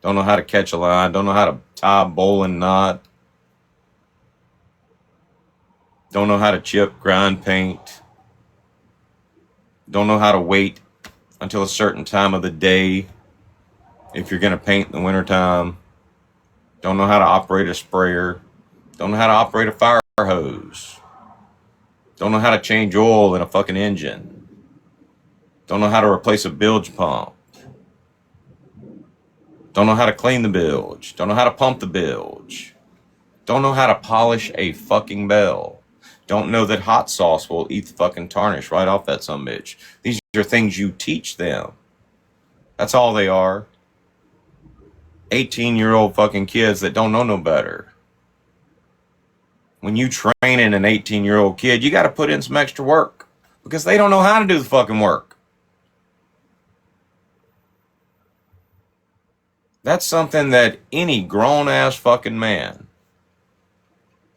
don't know how to catch a line, don't know how to tie a bowling knot, don't know how to chip, grind, paint, don't know how to wait until a certain time of the day if you're going to paint in the wintertime, don't know how to operate a sprayer, don't know how to operate a fire hose, don't know how to change oil in a fucking engine, don't know how to replace a bilge pump, don't know how to clean the bilge, don't know how to pump the bilge, don't know how to polish a fucking bell, don't know that hot sauce will eat the fucking tarnish right off that sumbitch. These are things you teach them. That's all they are. 18-year-old fucking kids that don't know no better. When you train in an 18-year-old kid, you got to put in some extra work because they don't know how to do the fucking work. That's something that any grown-ass fucking man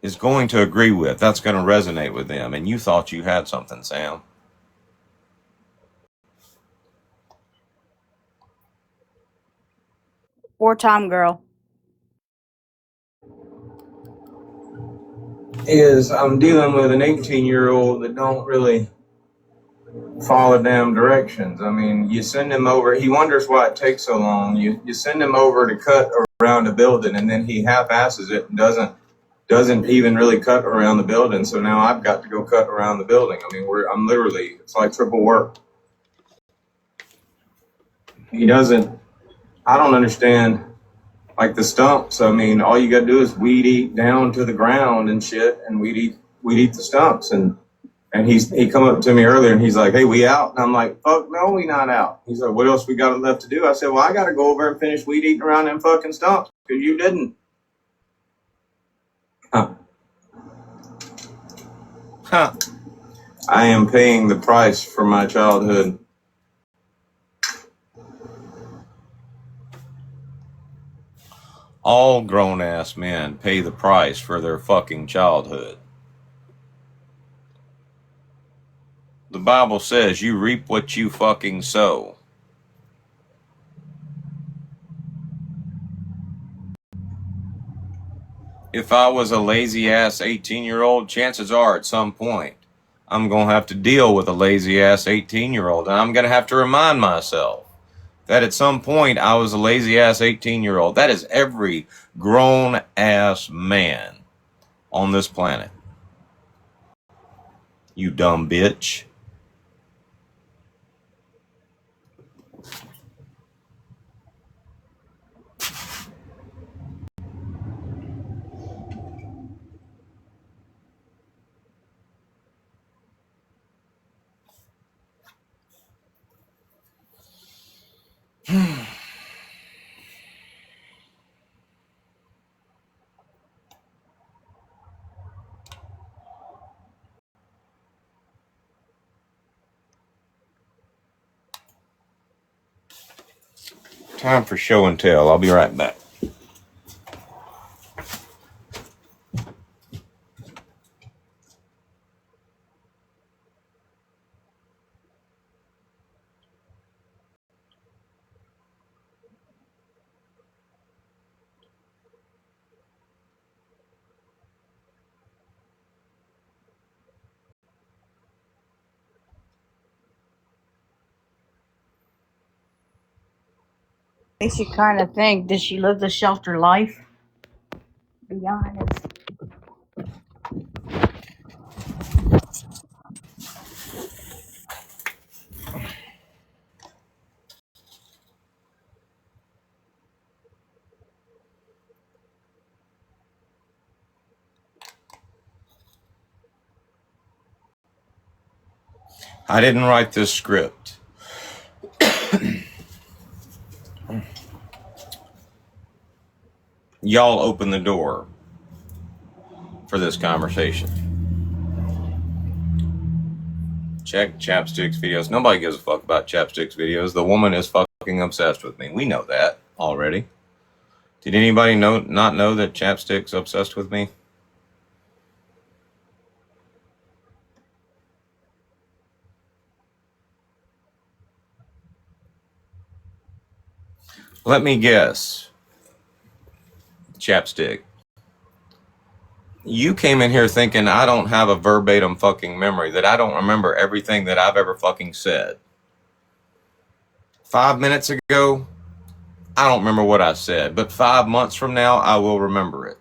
is going to agree with. That's going to resonate with them. And you thought you had something, Sam. Wartime girl. Is I'm dealing with an 18-year-old that don't really follow damn directions. I mean, you send him over, he wonders why it takes so long. You send him over to cut around a building and then he half-asses it and doesn't even really cut around the building. So now I've got to go cut around the building. I mean, I'm literally, it's like triple work. He doesn't, I don't understand, like the stumps. I mean, all you gotta do is weed eat down to the ground and shit, and weed eat the stumps. And he come up to me earlier and he's like, hey, we out? And I'm like, fuck no, we not out. He's like, what else we got left to do? I said, well, I gotta go over and finish weed eating around them fucking stumps, because you didn't. Huh. Huh. I am paying the price for my childhood. All grown-ass men pay the price for their fucking childhood. The Bible says you reap what you fucking sow. If I was a lazy-ass 18-year-old, chances are at some point I'm going to have to deal with a lazy-ass 18-year-old. And I'm going to have to remind myself that at some point I was a lazy-ass 18-year-old. That is every grown-ass man on this planet. You dumb bitch. Time for show and tell. I'll be right back. Makes you kind of think, did she live the sheltered life? Be honest. I didn't write this script. Y'all open the door for this conversation. Check Chapstick's videos. Nobody gives a fuck about Chapstick's videos. The woman is fucking obsessed with me. We know that already. Did anybody not know that Chapstick's obsessed with me? Let me guess. Chapstick. You came in here thinking I don't have a verbatim fucking memory, that I don't remember everything that I've ever fucking said. 5 minutes ago, I don't remember what I said, but 5 months from now, I will remember it.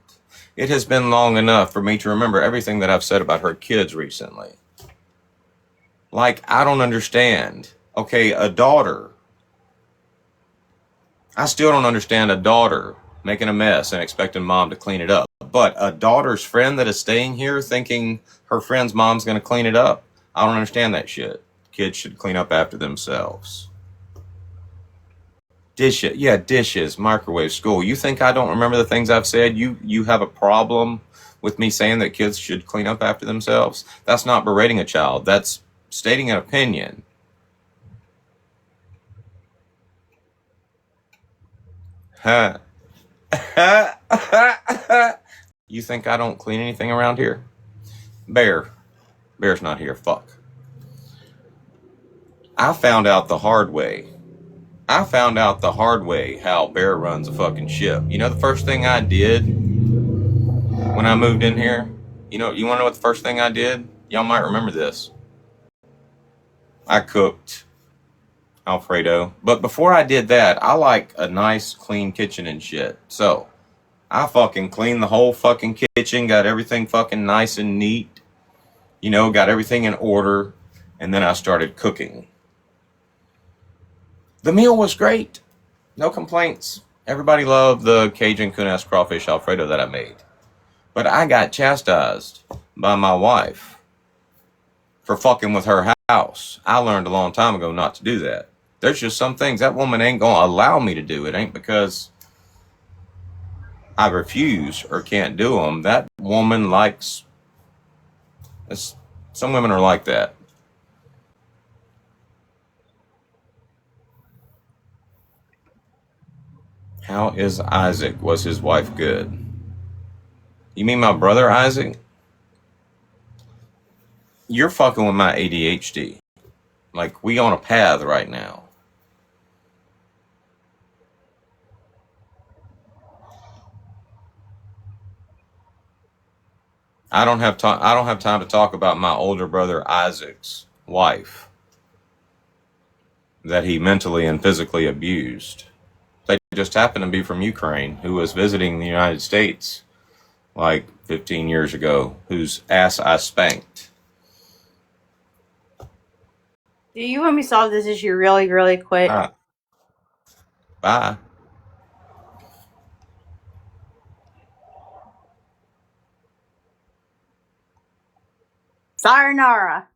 It has been long enough for me to remember everything that I've said about her kids recently. Like, I don't understand. Okay, a daughter. I still don't understand a daughter making a mess and expecting mom to clean it up. But a daughter's friend that is staying here thinking her friend's mom's going to clean it up, I don't understand that shit. Kids should clean up after themselves. Dishes, yeah, dishes, microwave, school. You think I don't remember the things I've said? You have a problem with me saying that kids should clean up after themselves? That's not berating a child. That's stating an opinion. Huh. You think I don't clean anything around here? Bear's not here. Fuck. I found out the hard way how Bear runs a fucking ship. You know the first thing I did when I moved in here? You want to know what the first thing I did? Y'all might remember this. I cooked Alfredo. But before I did that, I like a nice clean kitchen and shit. So I fucking cleaned the whole fucking kitchen, got everything fucking nice and neat, got everything in order, and then I started cooking. The meal was great. No complaints. Everybody loved the Cajun Kunas crawfish Alfredo that I made. But I got chastised by my wife for fucking with her house. I learned a long time ago not to do that. There's just some things that woman ain't gonna allow me to do. It ain't because I refuse or can't do them. That woman likes... Some women are like that. How is Isaac? Was his wife good? You mean my brother Isaac? You're fucking with my ADHD. Like, we on a path right now. I don't have time to talk about my older brother Isaac's wife that he mentally and physically abused. They just happened to be from Ukraine, who was visiting the United States like 15 years ago, whose ass I spanked. Do you want me to solve this issue really, really quick? Bye. Sayonara.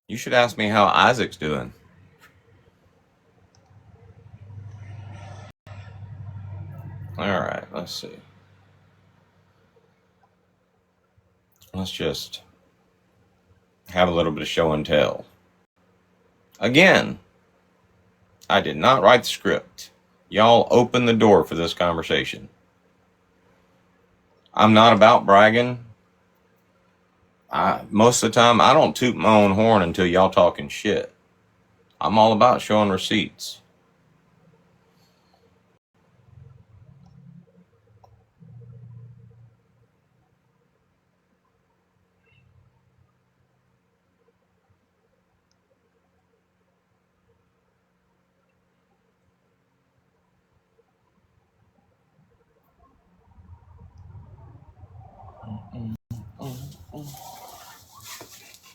You should ask me how Isaac's doing. All right, let's see. Let's just have a little bit of show and tell. Again, I did not write the script. Y'all open the door for this conversation. I'm not about bragging. Most of the time, I don't toot my own horn until y'all talking shit. I'm all about showing receipts.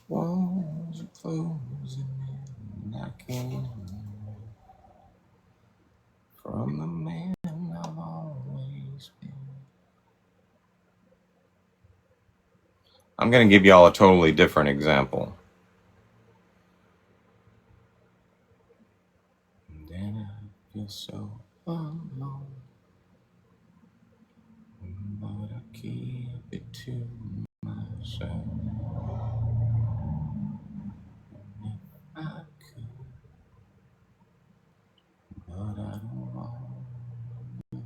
Walls are closing in, I can't from the man I've always been. I'm going to give y'all a totally different example. And then I feel so alone, but I keep it to myself. I could, but I don't want to.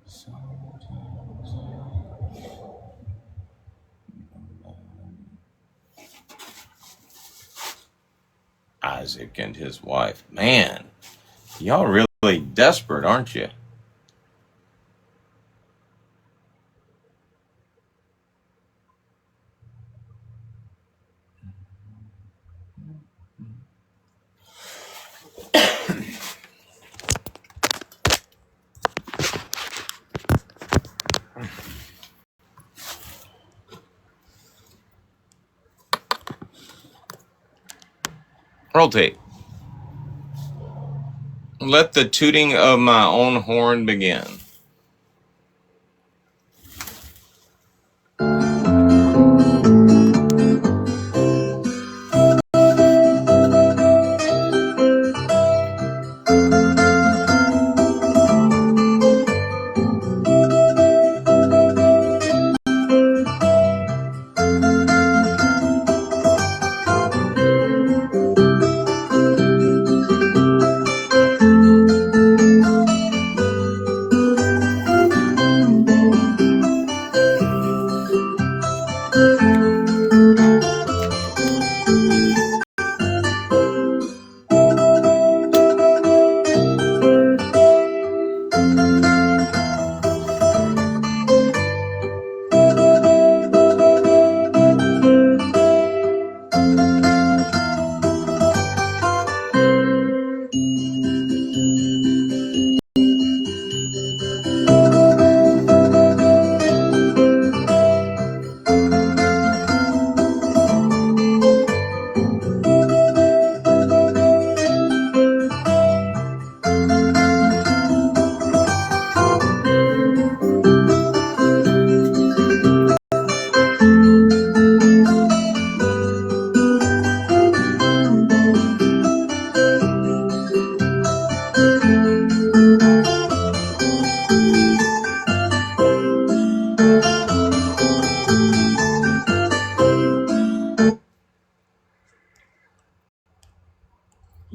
Sometimes Isaac and his wife. Man, y'all really desperate, aren't you? Roll tape. Let the tooting of my own horn begin.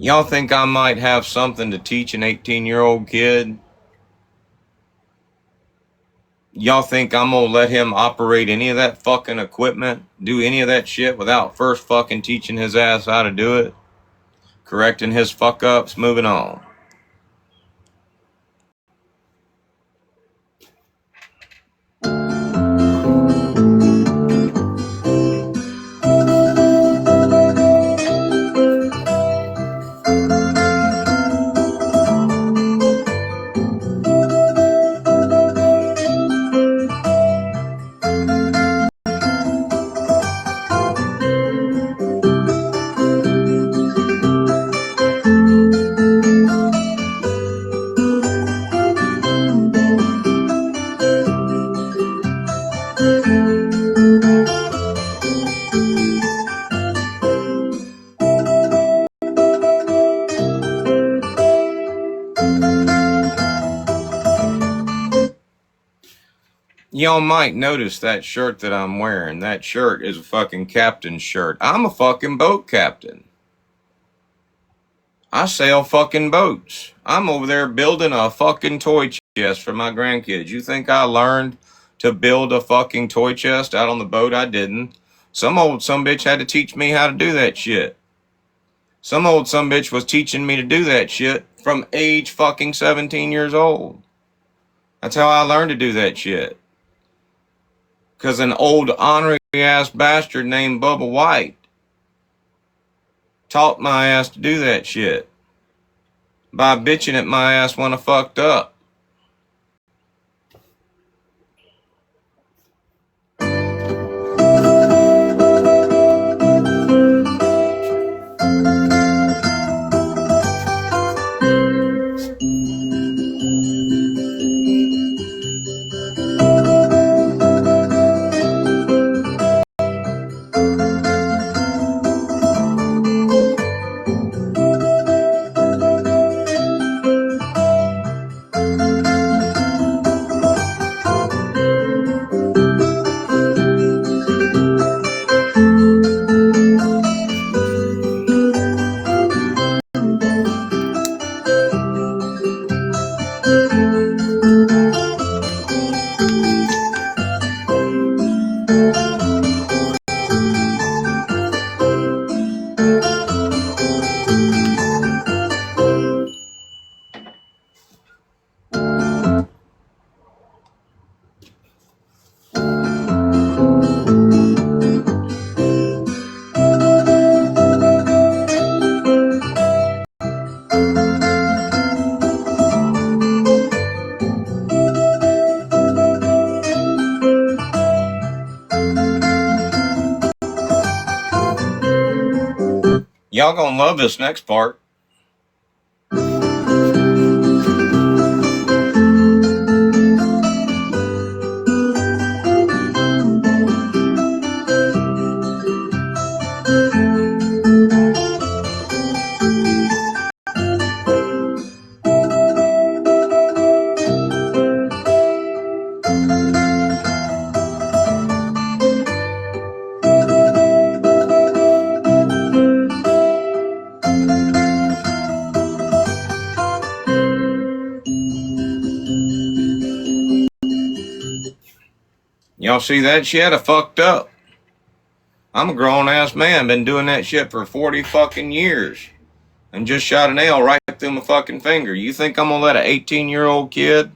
Y'all think I might have something to teach an 18-year-old kid? Y'all think I'm gonna let him operate any of that fucking equipment, do any of that shit without first fucking teaching his ass how to do it? Correcting his fuck ups, moving on. Y'all might notice that shirt that I'm wearing. That shirt is a fucking captain's shirt. I'm a fucking boat captain. I sail fucking boats. I'm over there building a fucking toy chest for my grandkids. You think I learned to build a fucking toy chest out on the boat? I didn't. Some old sumbitch had to teach me how to do that shit. Some old sumbitch was teaching me to do that shit from age fucking 17 years old. That's how I learned to do that shit. Because an old ornery ass bastard named Bubba White taught my ass to do that shit by bitching at my ass when I fucked up. Y'all gonna love this next part. Y'all see that shit? I fucked up. I'm a grown-ass man, been doing that shit for 40 fucking years. And just shot a nail right through my fucking finger. You think I'm gonna let an 18-year-old kid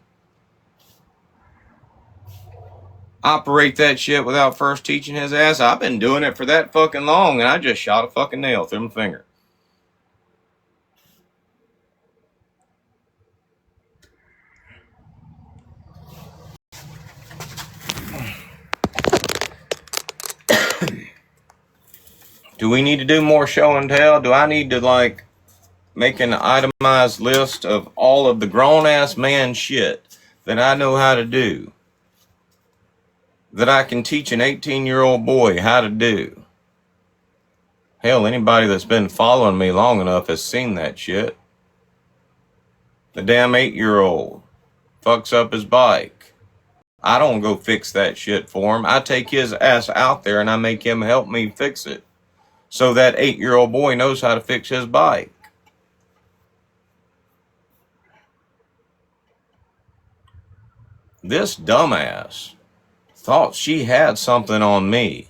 operate that shit without first teaching his ass? I've been doing it for that fucking long, and I just shot a fucking nail through my finger. Do we need to do more show and tell? Do I need to, like, make an itemized list of all of the grown-ass man shit that I know how to do, that I can teach an 18-year-old boy how to do? Hell, anybody that's been following me long enough has seen that shit. The damn 8-year-old fucks up his bike. I don't go fix that shit for him. I take his ass out there and I make him help me fix it, so that 8-year-old boy knows how to fix his bike. This dumbass thought she had something on me.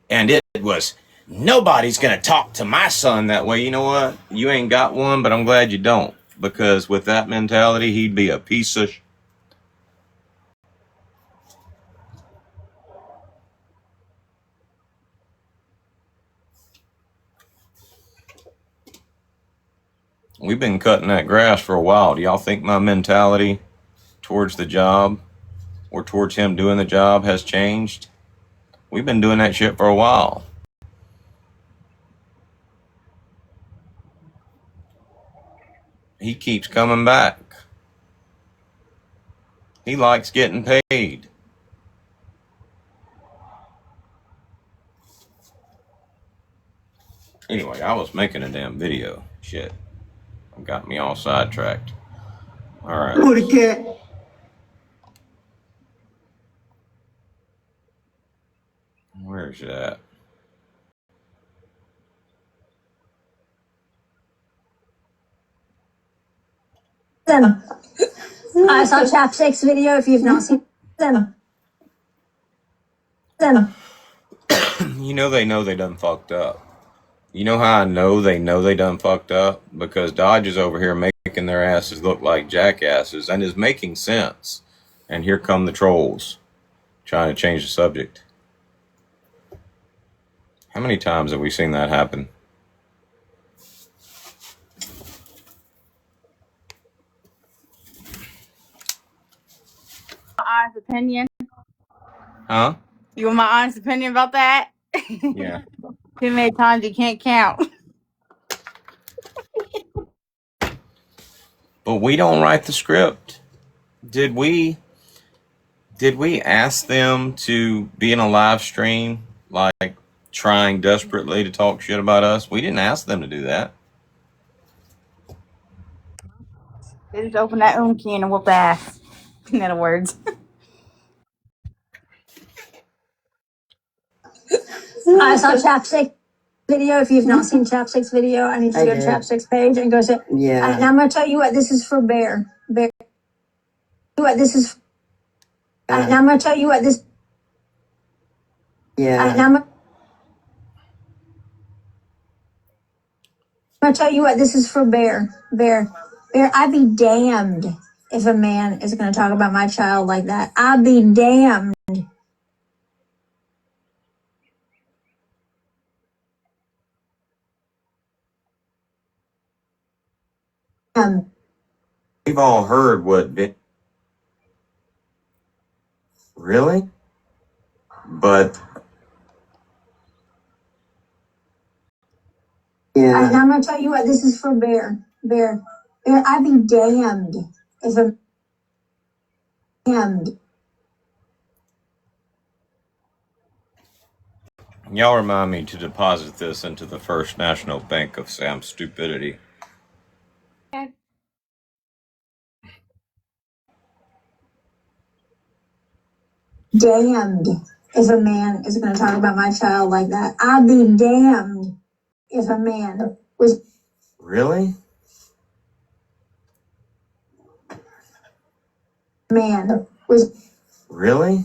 And it was, nobody's going to talk to my son that way. You know what? You ain't got one, but I'm glad you don't. Because with that mentality, he'd be a piece of We've been cutting that grass for a while. Do y'all think my mentality towards the job or towards him doing the job has changed? We've been doing that shit for a while. He keeps coming back. He likes getting paid. Anyway, I was making a damn video. Shit. Got me all sidetracked. All right. Who the cat? Where's that? I saw Chapstick's video. If you've not seen them. You know they done fucked up. You know how I know they done fucked up? Because Dodge is over here making their asses look like jackasses and is making sense. And here come the trolls trying to change the subject. How many times have we seen that happen? My honest opinion. Huh? You want my honest opinion about that? Yeah. Too many times you can't count. But we don't write the script. Did we ask them to be in a live stream, like trying desperately to talk shit about us? We didn't ask them to do that. They just open that own can and whoop ass. In other words. I saw Chapstick video. If you've not seen Chapstick's video, I need you to go to Chapstick's page and go say, Yeah. and I'm going to tell you what, this is for Bear. What this is. And I'm going to tell you what this. Yeah. And I'm going to tell you what, this is for Bear. Bear, I'd be damned if a man is going to talk about my child like that. I'd be damned. We've all heard what. Really? But. Yeah. And I'm going to tell you what, this is for Bear. Bear, I'd be damned if a damned. Y'all remind me to deposit this into the First National Bank of Sam's stupidity. Damned if a man is going to talk about my child like that. I'd be damned if a man was. Really? Man was. Really?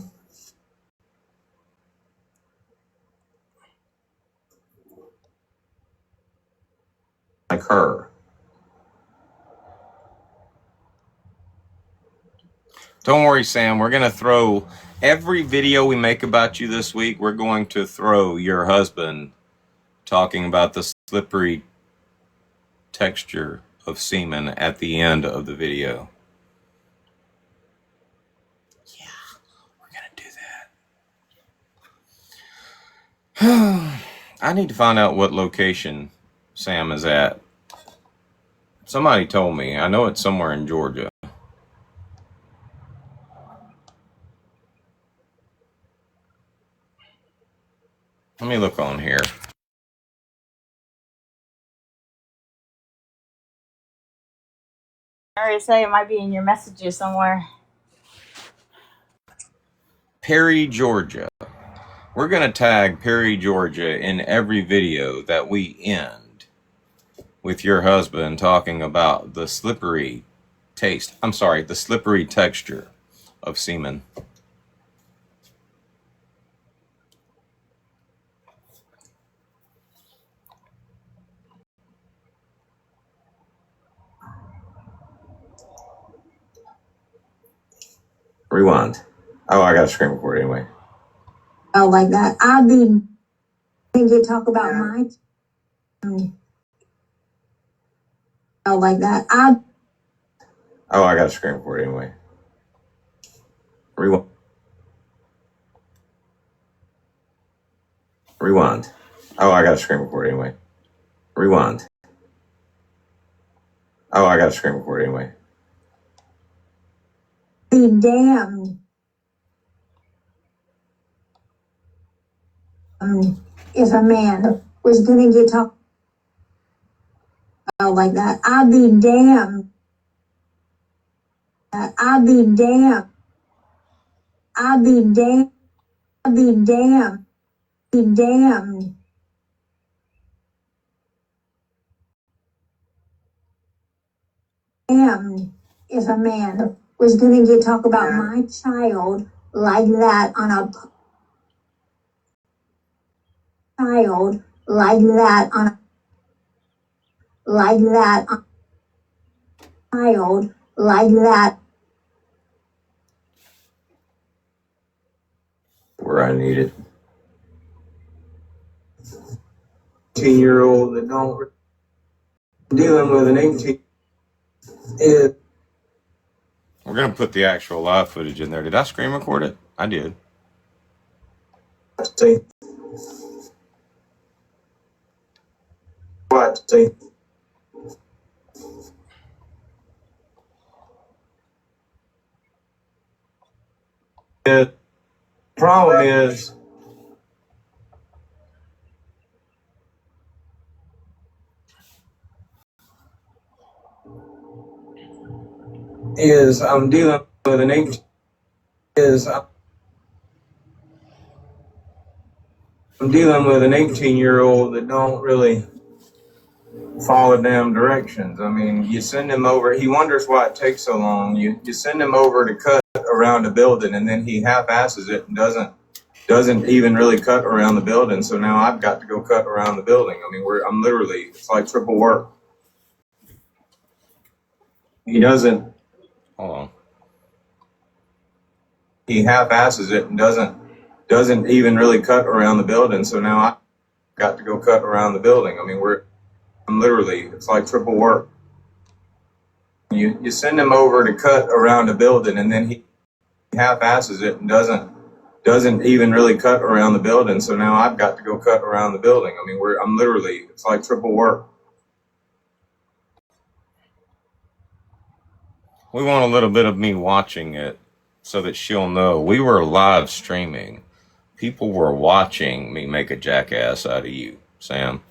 Like her. Don't worry, Sam. We're going to throw every video we make about you this week. We're going to throw your husband talking about the slippery texture of semen at the end of the video. Yeah, we're going to do that. I need to find out what location Sam is at. Somebody told me. I know it's somewhere in Georgia. Let me look on here. I already say it might be in your messages somewhere. Perry, Georgia. We're going to tag Perry, Georgia in every video that we end with your husband talking about the slippery taste. I'm sorry, the slippery texture of semen. Rewind. Oh, I got a screen record anyway. Oh, like that. Think you talk about my. Oh, like that. Oh, I got a screen record anyway. Rewind. Rewind. Oh, I got a screen record anyway. Rewind. Oh, I got a screen record anyway. Be damned. If a man was gonna get talk. Oh, like that. I'd be damned. I'd be damned. I'd be damned. I'd be damned. Be damned. Damned. If a man was gonna get talk about my child like that on a child like that on a like that on a child like that. Where I need it. 18-year-old that don't dealing with an 18 is. We're going to put the actual live footage in there. Did I screen record it? I did. What? The problem is I'm dealing with an 18 I'm dealing with an 18-year-old that don't really follow damn directions. I mean, you send him over, he wonders why it takes so long. You send him over to cut around a building, and then he half-asses it and doesn't even really cut around the building. So now I've got to go cut around the building. I mean, I'm literally, it's like triple work. He doesn't. Hold on. He half-asses it and doesn't even really cut around the building. So now I've got to go cut around the building. I mean, I'm literally, it's like triple work. You send him over to cut around a building, and then he half-asses it and doesn't even really cut around the building. So now I've got to go cut around the building. I mean, I'm literally, it's like triple work. We want a little bit of me watching it so that she'll know we were live streaming. People were watching me make a jackass out of you, Sam.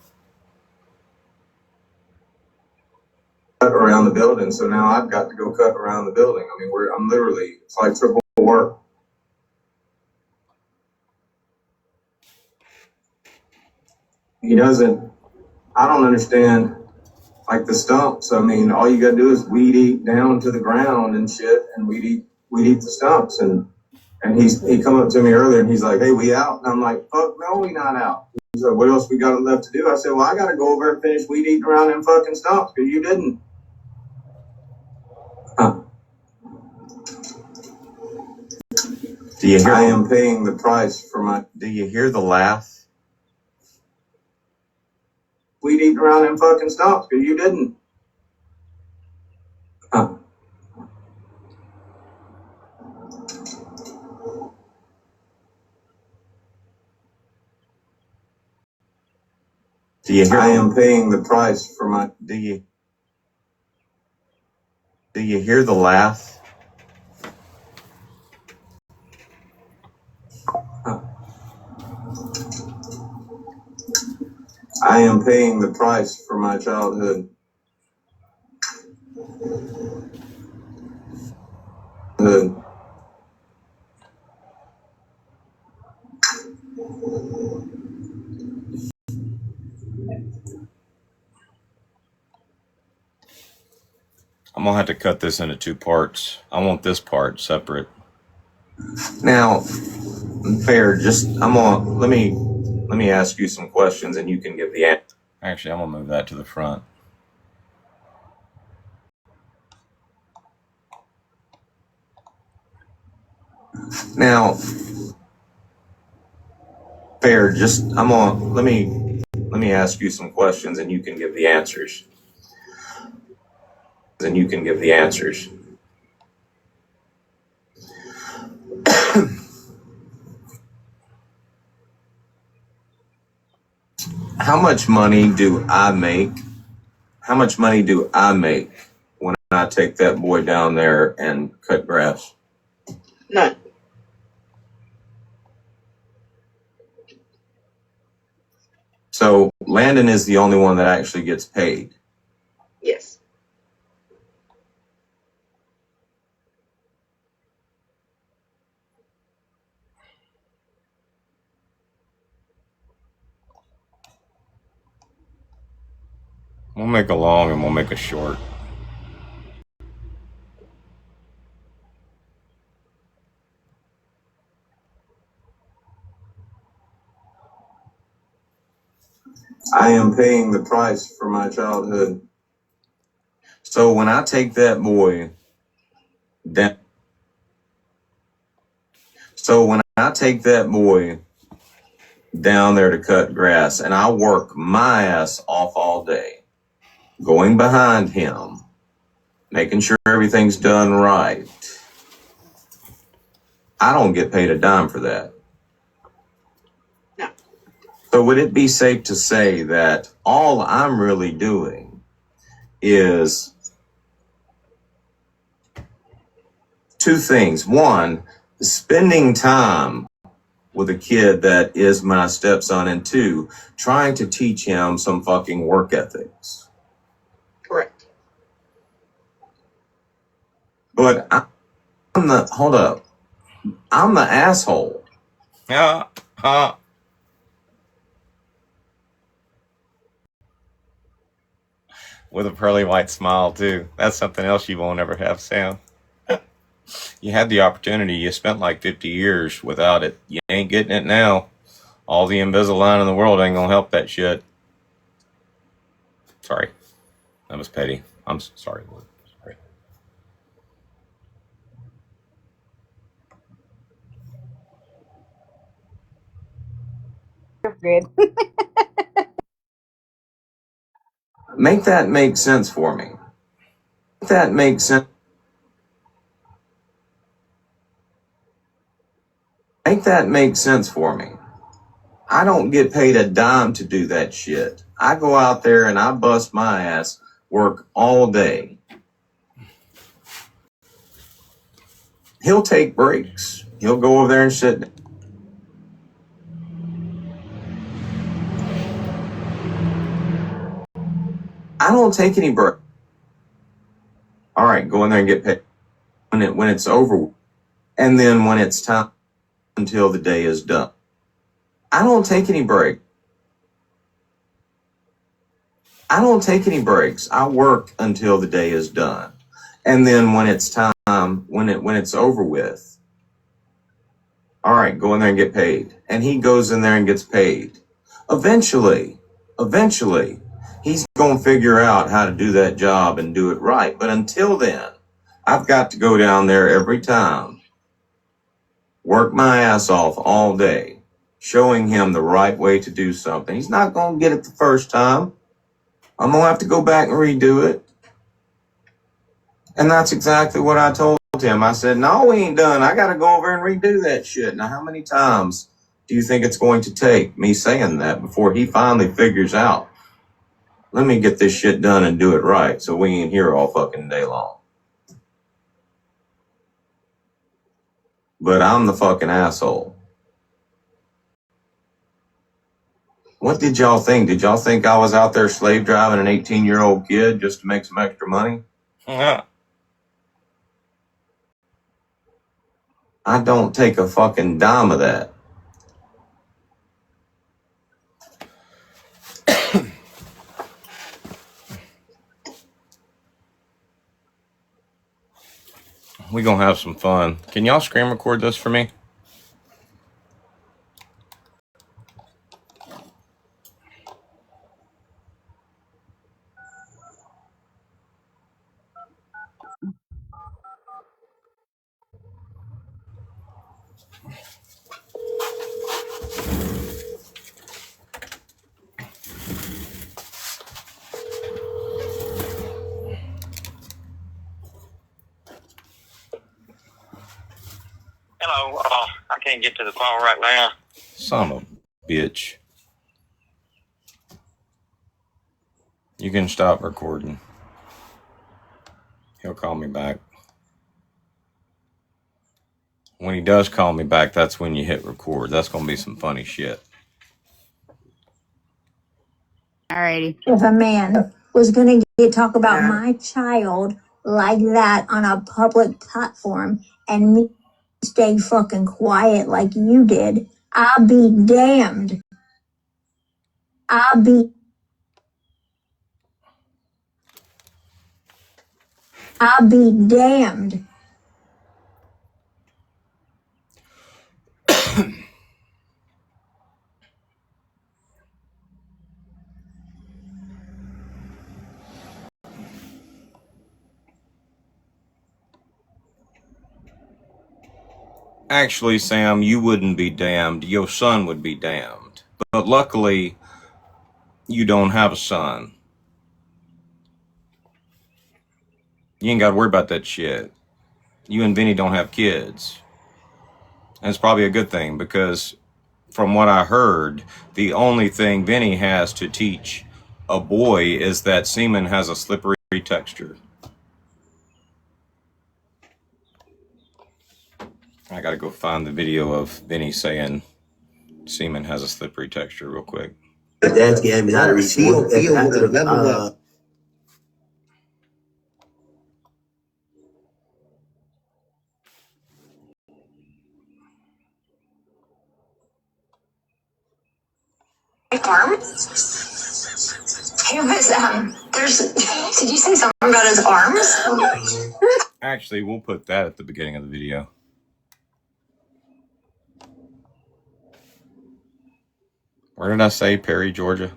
Cut around the building. So now I've got to go cut around the building. I mean, I'm literally, it's like triple work. He doesn't, I don't understand, like the stumps. I mean, all you gotta do is weed eat down to the ground and shit, and weed eat the stumps. And he come up to me earlier and he's like, "Hey, we out?" And I'm like, "Fuck no, we not out." He's like, "What else we got left to do?" I said, "Well, I gotta go over and finish weed eating around them fucking stumps because you didn't." Huh. Do you hear? I am paying the price for my. Do you hear the laugh? Weed eating around them fucking stumps because you didn't. Huh. Do you hear? I am paying the price for my. Do you hear the laugh? Huh. I am paying the price for my childhood. I'm gonna have to cut this into 2 parts. I want this part separate. Now, fair. Just let me ask you some questions, and you can give the answer. Actually, I'm gonna move that to the front. Now, fair. Just let me ask you some questions, and you can give the answers. How much money do I make? How much money do I make when I take that boy down there and cut grass? None. So Landon is the only one that actually gets paid. Yes. We'll make a long and we'll make a short. I am paying the price for my childhood. So when I take that boy down, down there to cut grass, and I work my ass off all day, going behind him, making sure everything's done right, I don't get paid a dime for that. No. So would it be safe to say that all I'm really doing is two things? One, spending time with a kid that is my stepson, and two, trying to teach him some fucking work ethics. Correct. But I'm the asshole. With a pearly white smile, too. That's something else you won't ever have, Sam. You had the opportunity. You spent like 50 years without it. You ain't getting it now. All the Invisalign in the world ain't gonna help that shit. Sorry. That was petty. I'm sorry, Lord. Sorry. Good. Make that make sense for me. Make that make sense. Make that make sense for me. I don't get paid a dime to do that shit. I go out there and I bust my ass, work all day. He'll take breaks. He'll go over there and sit. I don't take any break. All right, go in there and get paid when it's over, and then when it's time until the day is done. I don't take any break. I don't take any breaks. I work until the day is done, and then when it's time, when it's over with. All right, go in there and get paid, and he goes in there and gets paid. Eventually, he's gonna figure out how to do that job and do it right. But until then, I've got to go down there every time, work my ass off all day, showing him the right way to do something. He's not going to get it the first time. I'm going to have to go back and redo it. And that's exactly what I told him. I said, no, we ain't done. I got to go over and redo that shit. Now, how many times do you think it's going to take me saying that before he finally figures out, let me get this shit done and do it right so we ain't here all fucking day long? But I'm the fucking asshole. What did y'all think? Did y'all think I was out there slave driving an 18-year-old kid just to make some extra money? Yeah. I don't take a fucking dime of that. We gonna have some fun. Can y'all screen record this for me? Hello. I can't get to the phone right now. Son of a bitch. You can stop recording. He'll call me back. When he does call me back, that's when you hit record. That's gonna be some funny shit. Alrighty. If a man was going to talk about my child like that on a public platform and me stay fucking quiet like you did, I'll be damned. I'll be damned. Actually, Sam, you wouldn't be damned. Your son would be damned. But luckily, you don't have a son. You ain't got to worry about that shit. You and Vinny don't have kids. And it's probably a good thing because from what I heard, the only thing Vinny has to teach a boy is that semen has a slippery texture. I gotta go find the video of Vinny saying semen has a slippery texture real quick. That's getting me out of reach. Feel with the level up. Arm? He was, did you say something about his arms? Actually, we'll put that at the beginning of the video. Where did I say Perry, Georgia?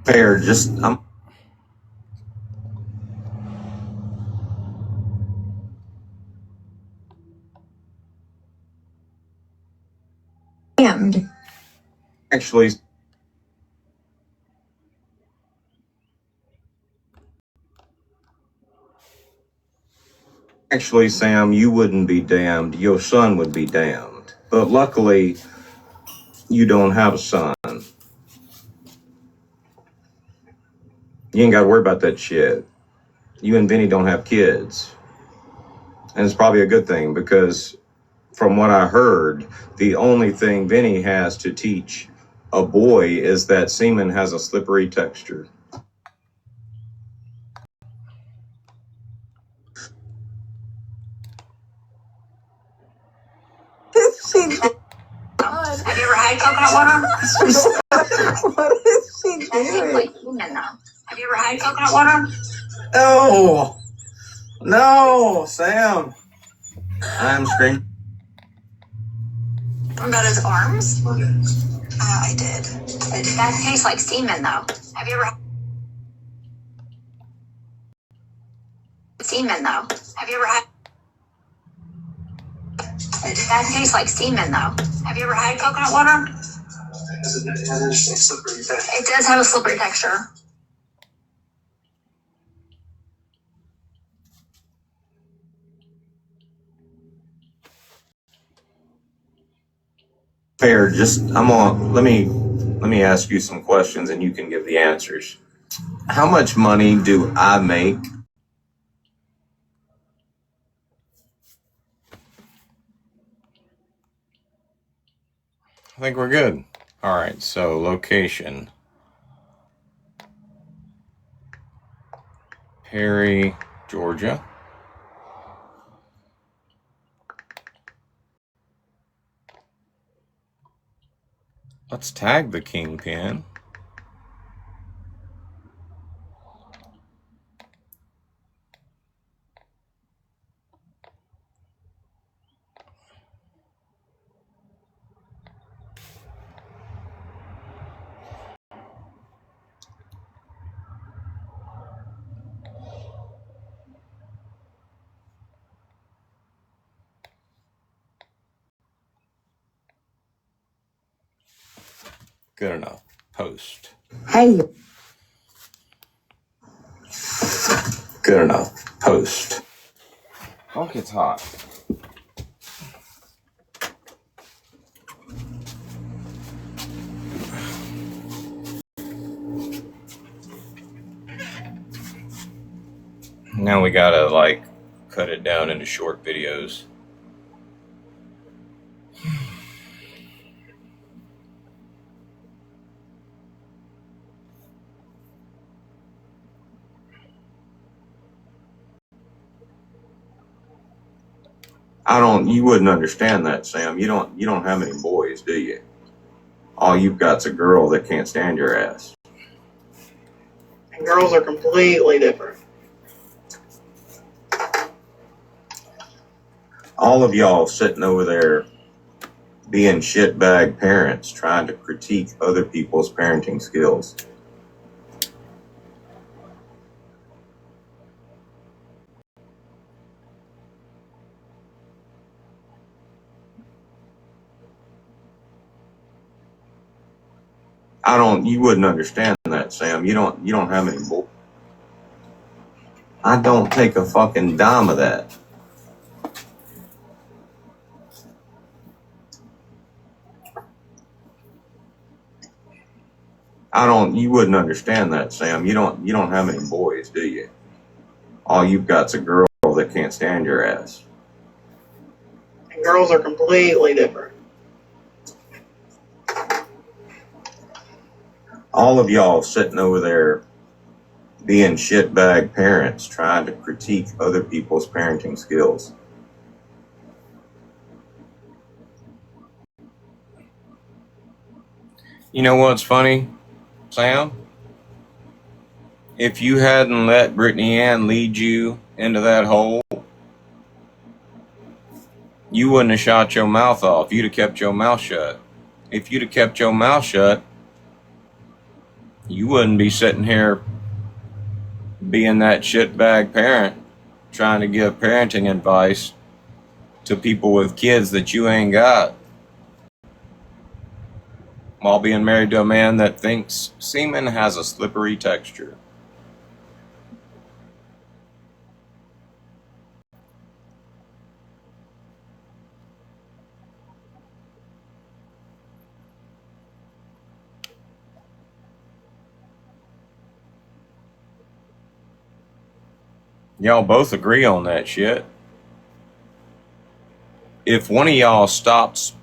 Fair, just I'm Damned. Actually, Sam, you wouldn't be damned. Your son would be damned. But luckily, you don't have a son. You ain't got to worry about that shit. You and Vinny don't have kids. And it's probably a good thing because from what I heard, the only thing Vinny has to teach a boy is that semen has a slippery texture. Have you ever had coconut water? What is she doing? Like human though. Have you ever had coconut water? No, no, Sam. I'm screaming. About his arms? I did. That tastes like semen though. Have you ever had semen though? Have you ever had that tastes like semen though? Have you ever had coconut water? It does have a slippery texture. fair. Let me ask you some questions and you can give the answers. How much money do I make? I think we're good. All right, so location. Perry, Georgia. Let's tag the kingpin. Good enough. Post. Hey. Good enough. Post. Oh, it's hot. Now we gotta like cut it down into short videos. You wouldn't understand that, Sam. You don't have any boys, do you? All you've got's a girl that can't stand your ass. And girls are completely different. All of y'all sitting over there being shitbag parents trying to critique other people's parenting skills. You wouldn't understand that, Sam. You don't have any boys. I don't take a fucking dime of that. You wouldn't understand that, Sam. You don't have any boys, do you? All you've got's a girl that can't stand your ass. And girls are completely different. All of y'all sitting over there being shitbag parents trying to critique other people's parenting skills. You know what's funny, Sam? If you hadn't let Brittany Ann lead you into that hole, you wouldn't have shot your mouth off. You'd have kept your mouth shut. If you'd have kept your mouth shut, you wouldn't be sitting here being that shitbag parent trying to give parenting advice to people with kids that you ain't got, while being married to a man that thinks semen has a slippery texture. Y'all both agree on that shit. If one of y'all stops,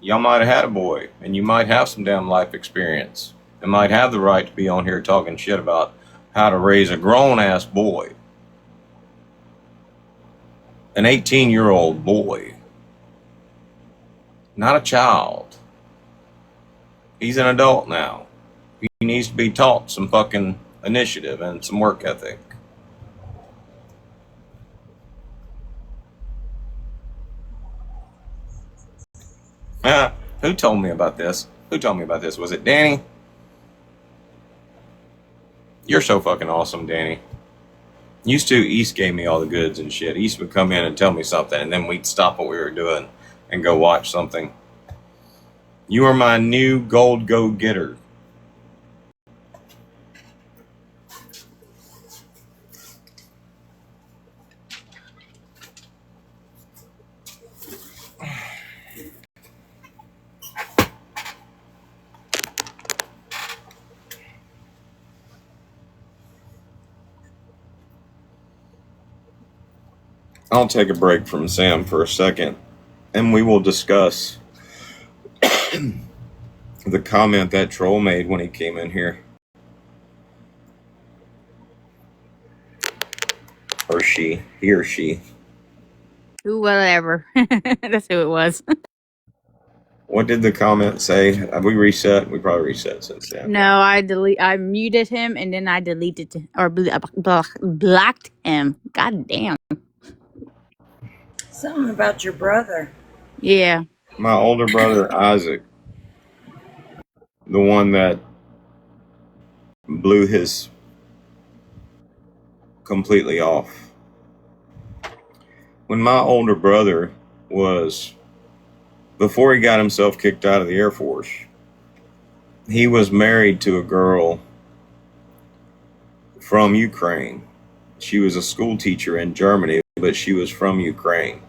y'all might have had a boy, and you might have some damn life experience, and might have the right to be on here talking shit about how to raise a grown-ass boy. An 18-year-old boy. Not a child. He's an adult now. He needs to be taught some fucking initiative and some work ethic. Who told me about this? Who told me about this? Was it Danny? You're so fucking awesome, Danny. Used to, East gave me all the goods and shit. East would come in and tell me something, and then we'd stop what we were doing and go watch something. You are my new gold go-getter. I'll take a break from Sam for a second, and we will discuss the comment that troll made when he came in here. Or she. He or she. Who, whatever. That's who it was. What did the comment say? Have we reset? We probably reset since then. No, I muted him and then I deleted or blocked him. God damn. Something about your brother. Yeah. My older brother, Isaac, the one that blew his completely off. When my older brother was, before he got himself kicked out of the Air Force, he was married to a girl from Ukraine. She was a school teacher in Germany, but she was from Ukraine.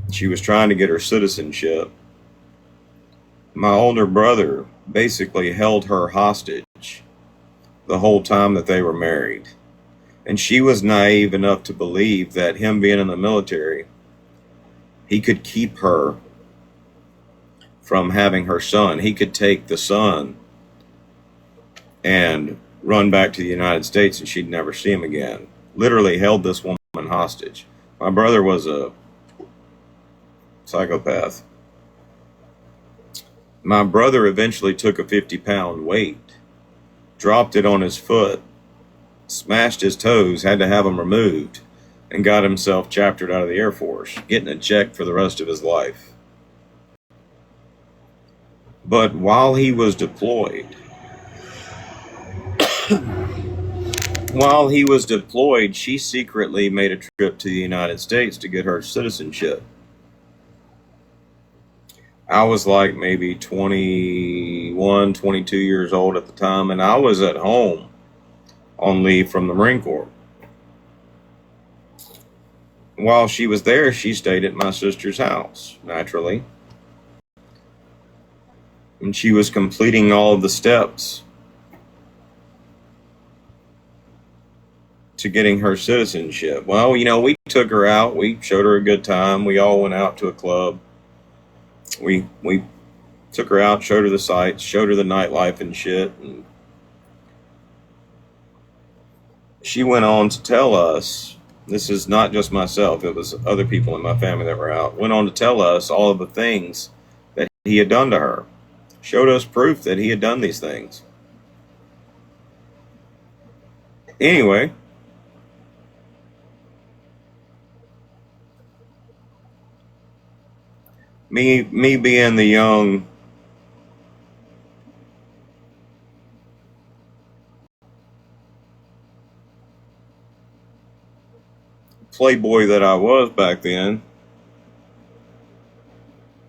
She was trying to get her citizenship. My older brother basically held her hostage the whole time that they were married. And she was naive enough to believe that him being in the military, he could keep her from having her son. He could take the son and run back to the United States and she'd never see him again. Literally held this woman hostage. My brother was a psychopath. My brother eventually took a 50-pound weight, dropped it on his foot, smashed his toes, had to have them removed, and got himself chaptered out of the Air Force, getting a check for the rest of his life. But while he was deployed, she secretly made a trip to the United States to get her citizenship. I was like maybe 21, 22 years old at the time, and I was at home on leave from the Marine Corps. While she was there, she stayed at my sister's house, naturally. And she was completing all of the steps to getting her citizenship. Well, we took her out. We showed her a good time. We all went out to a club. We took her out, showed her the sights, showed her the nightlife and shit. And she went on to tell us, this is not just myself, it was other people in my family that were out, went on to tell us all of the things that he had done to her. Showed us proof that he had done these things. Anyway, me being the young playboy that I was back then,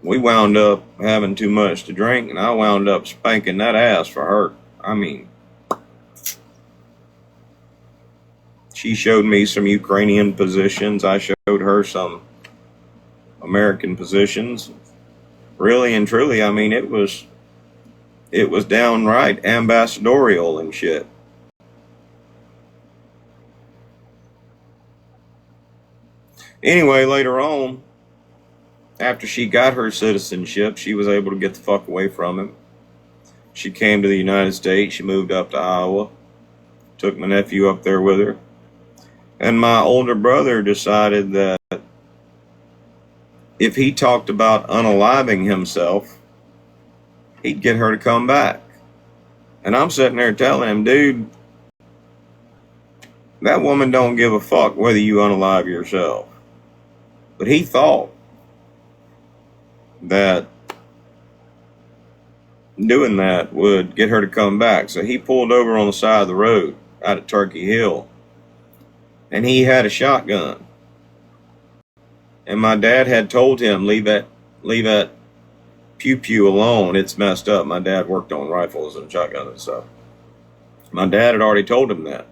we wound up having too much to drink, and I wound up spanking that ass for her. I mean, she showed me some Ukrainian positions. I showed her some American positions. Really and truly, I mean, it was downright ambassadorial and shit. Anyway, later on, after she got her citizenship, she was able to get the fuck away from him. She came to the United States. She moved up to Iowa. Took my nephew up there with her. And my older brother decided that if he talked about unaliving himself, he'd get her to come back. And I'm sitting there telling him, dude, that woman don't give a fuck whether you unalive yourself. But he thought that doing that would get her to come back. So he pulled over on the side of the road out at Turkey Hill, and he had a shotgun. And my dad had told him, leave that pew-pew alone. It's messed up. My dad worked on rifles and shotguns and stuff. My dad had already told him that.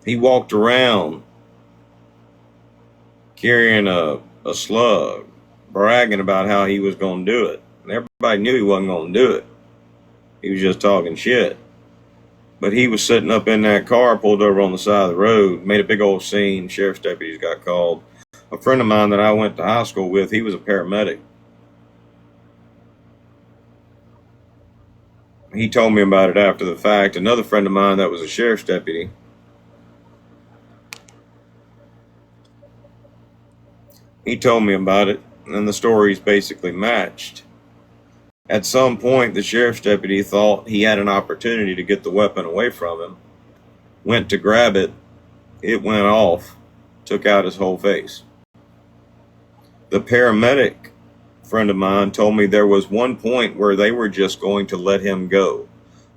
He walked around carrying a slug, bragging about how he was going to do it. And everybody knew he wasn't going to do it. He was just talking shit. But he was sitting up in that car, pulled over on the side of the road, made a big old scene. Sheriff's deputies got called. A friend of mine that I went to high school with, he was a paramedic. He told me about it after the fact. Another friend of mine that was a sheriff's deputy, he told me about it, and the stories basically matched. At some point, the sheriff's deputy thought he had an opportunity to get the weapon away from him, went to grab it, it went off, took out his whole face. The paramedic friend of mine told me there was one point where they were just going to let him go,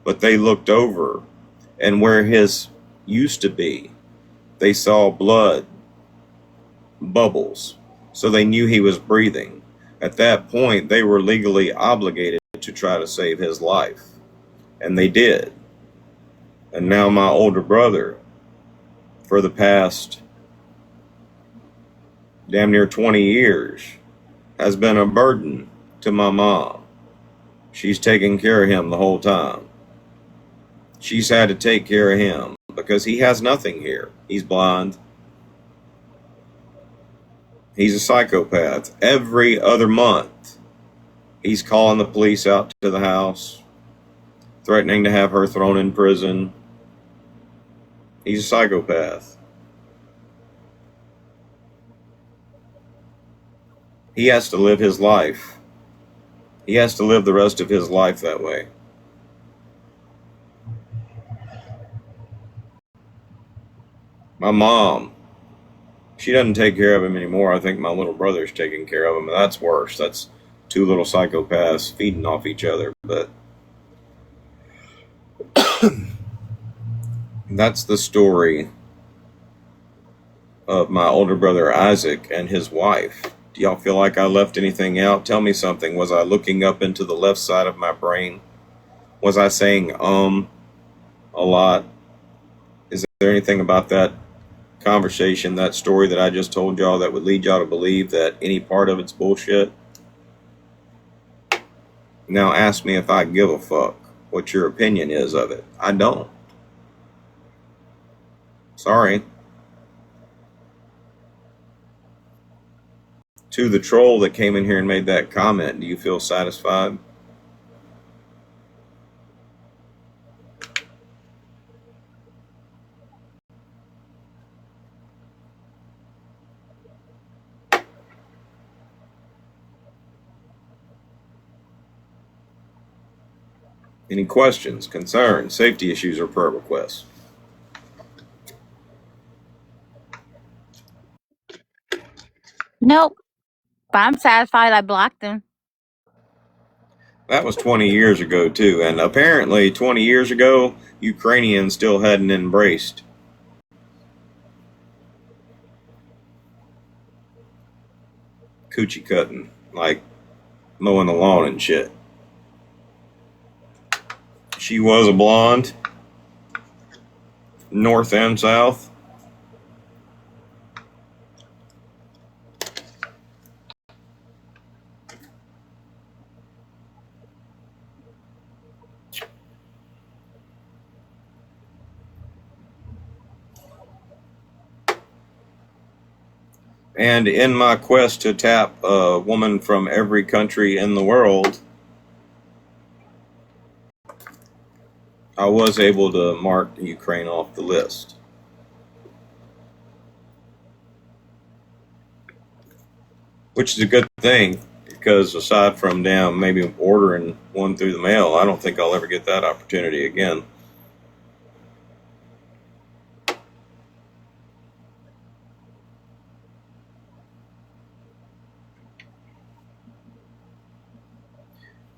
but they looked over, and where his used to be, they saw blood bubbles, so they knew he was breathing. At that point, they were legally obligated to try to save his life, and they did. And now my older brother, for the past damn near 20 years, has been a burden to my mom. She's taken care of him the whole time. She's had to take care of him because he has nothing here. He's blind. He's a psychopath. Every other month, he's calling the police out to the house, threatening to have her thrown in prison. He's a psychopath. He has to live his life. He has to live the rest of his life that way. My mom, she doesn't take care of him anymore. I think my little brother's taking care of him, and that's worse. That's two little psychopaths feeding off each other. But that's the story of my older brother Isaac and his wife. Do y'all feel like I left anything out? Tell me something. Was I looking up into the left side of my brain? Was I saying a lot? Is there anything about that conversation, that story that I just told y'all that would lead y'all to believe that any part of it's bullshit? Now ask me if I give a fuck what your opinion is of it. I don't. Sorry. To the troll that came in here and made that comment, do you feel satisfied? Any questions, concerns, safety issues, or prayer requests? Nope. But I'm satisfied I blocked him. That was 20 years ago, too. And apparently, 20 years ago, Ukrainians still hadn't embraced coochie cutting, like mowing the lawn and shit. She was a blonde, north and south. And in my quest to tap a woman from every country in the world, I was able to mark Ukraine off the list. Which is a good thing, because aside from maybe ordering one through the mail, I don't think I'll ever get that opportunity again.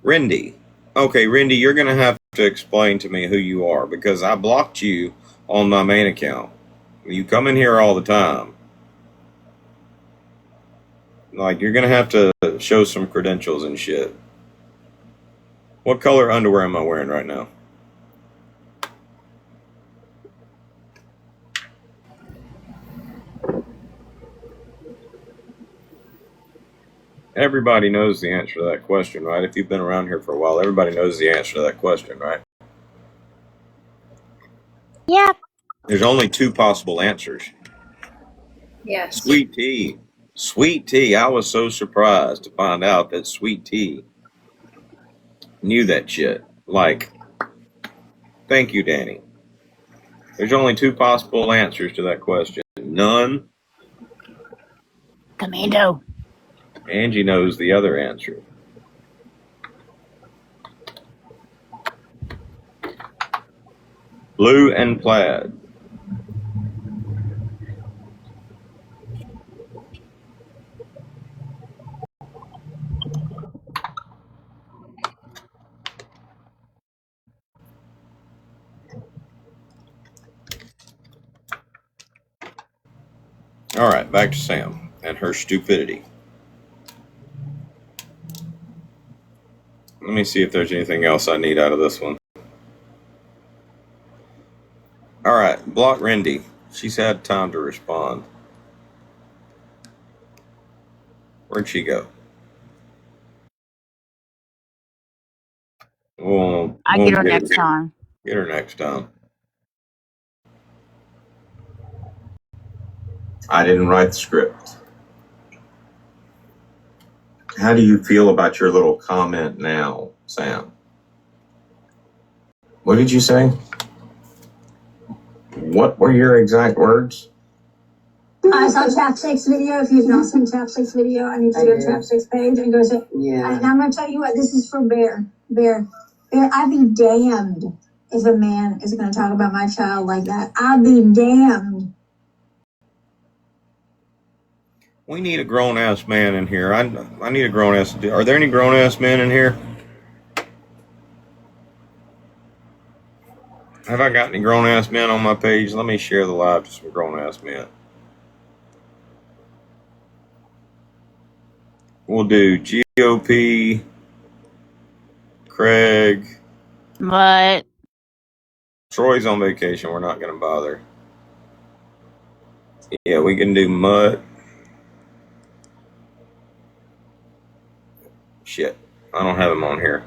Rindy. Okay, Rindy, you're going to have to explain to me who you are, because I blocked you on my main account. You come in here all the time. Like, you're going to have to show some credentials and shit. What color underwear am I wearing right now? Everybody knows the answer to that question, right? If you've been around here for a while, everybody knows the answer to that question, right? There's only two possible answers. Yes. Sweet tea. Sweet tea. I was so surprised to find out that Sweet tea knew that shit. Like, thank you, Danny. There's only two possible answers to that question. None. Commando. Angie knows the other answer. Blue and plaid. All right, back to Sam and her stupidity. Let me see if there's anything else I need out of this one. All right, block Rendy. She's had time to respond. Where'd she go? I get her next time. Get her next time. I didn't write the script. How do you feel about your little comment now, Sam? What did you say? What were your exact words? I saw Chapstick's video. If you've not seen Chapstick's video, I need to go to Chapstick's page and go to. Yeah. And I'm gonna tell you what. This is for Bear. Bear. I'd be damned if a man is gonna talk about my child like that. I'd be damned. We need a grown-ass man in here. I need a grown-ass... Are there any grown-ass men in here? Have I got any grown-ass men on my page? Let me share the live to some grown-ass men. We'll do GOP, Craig. What? Troy's on vacation. We're not going to bother. Yeah, we can do Mutt. Shit. I don't have him on here.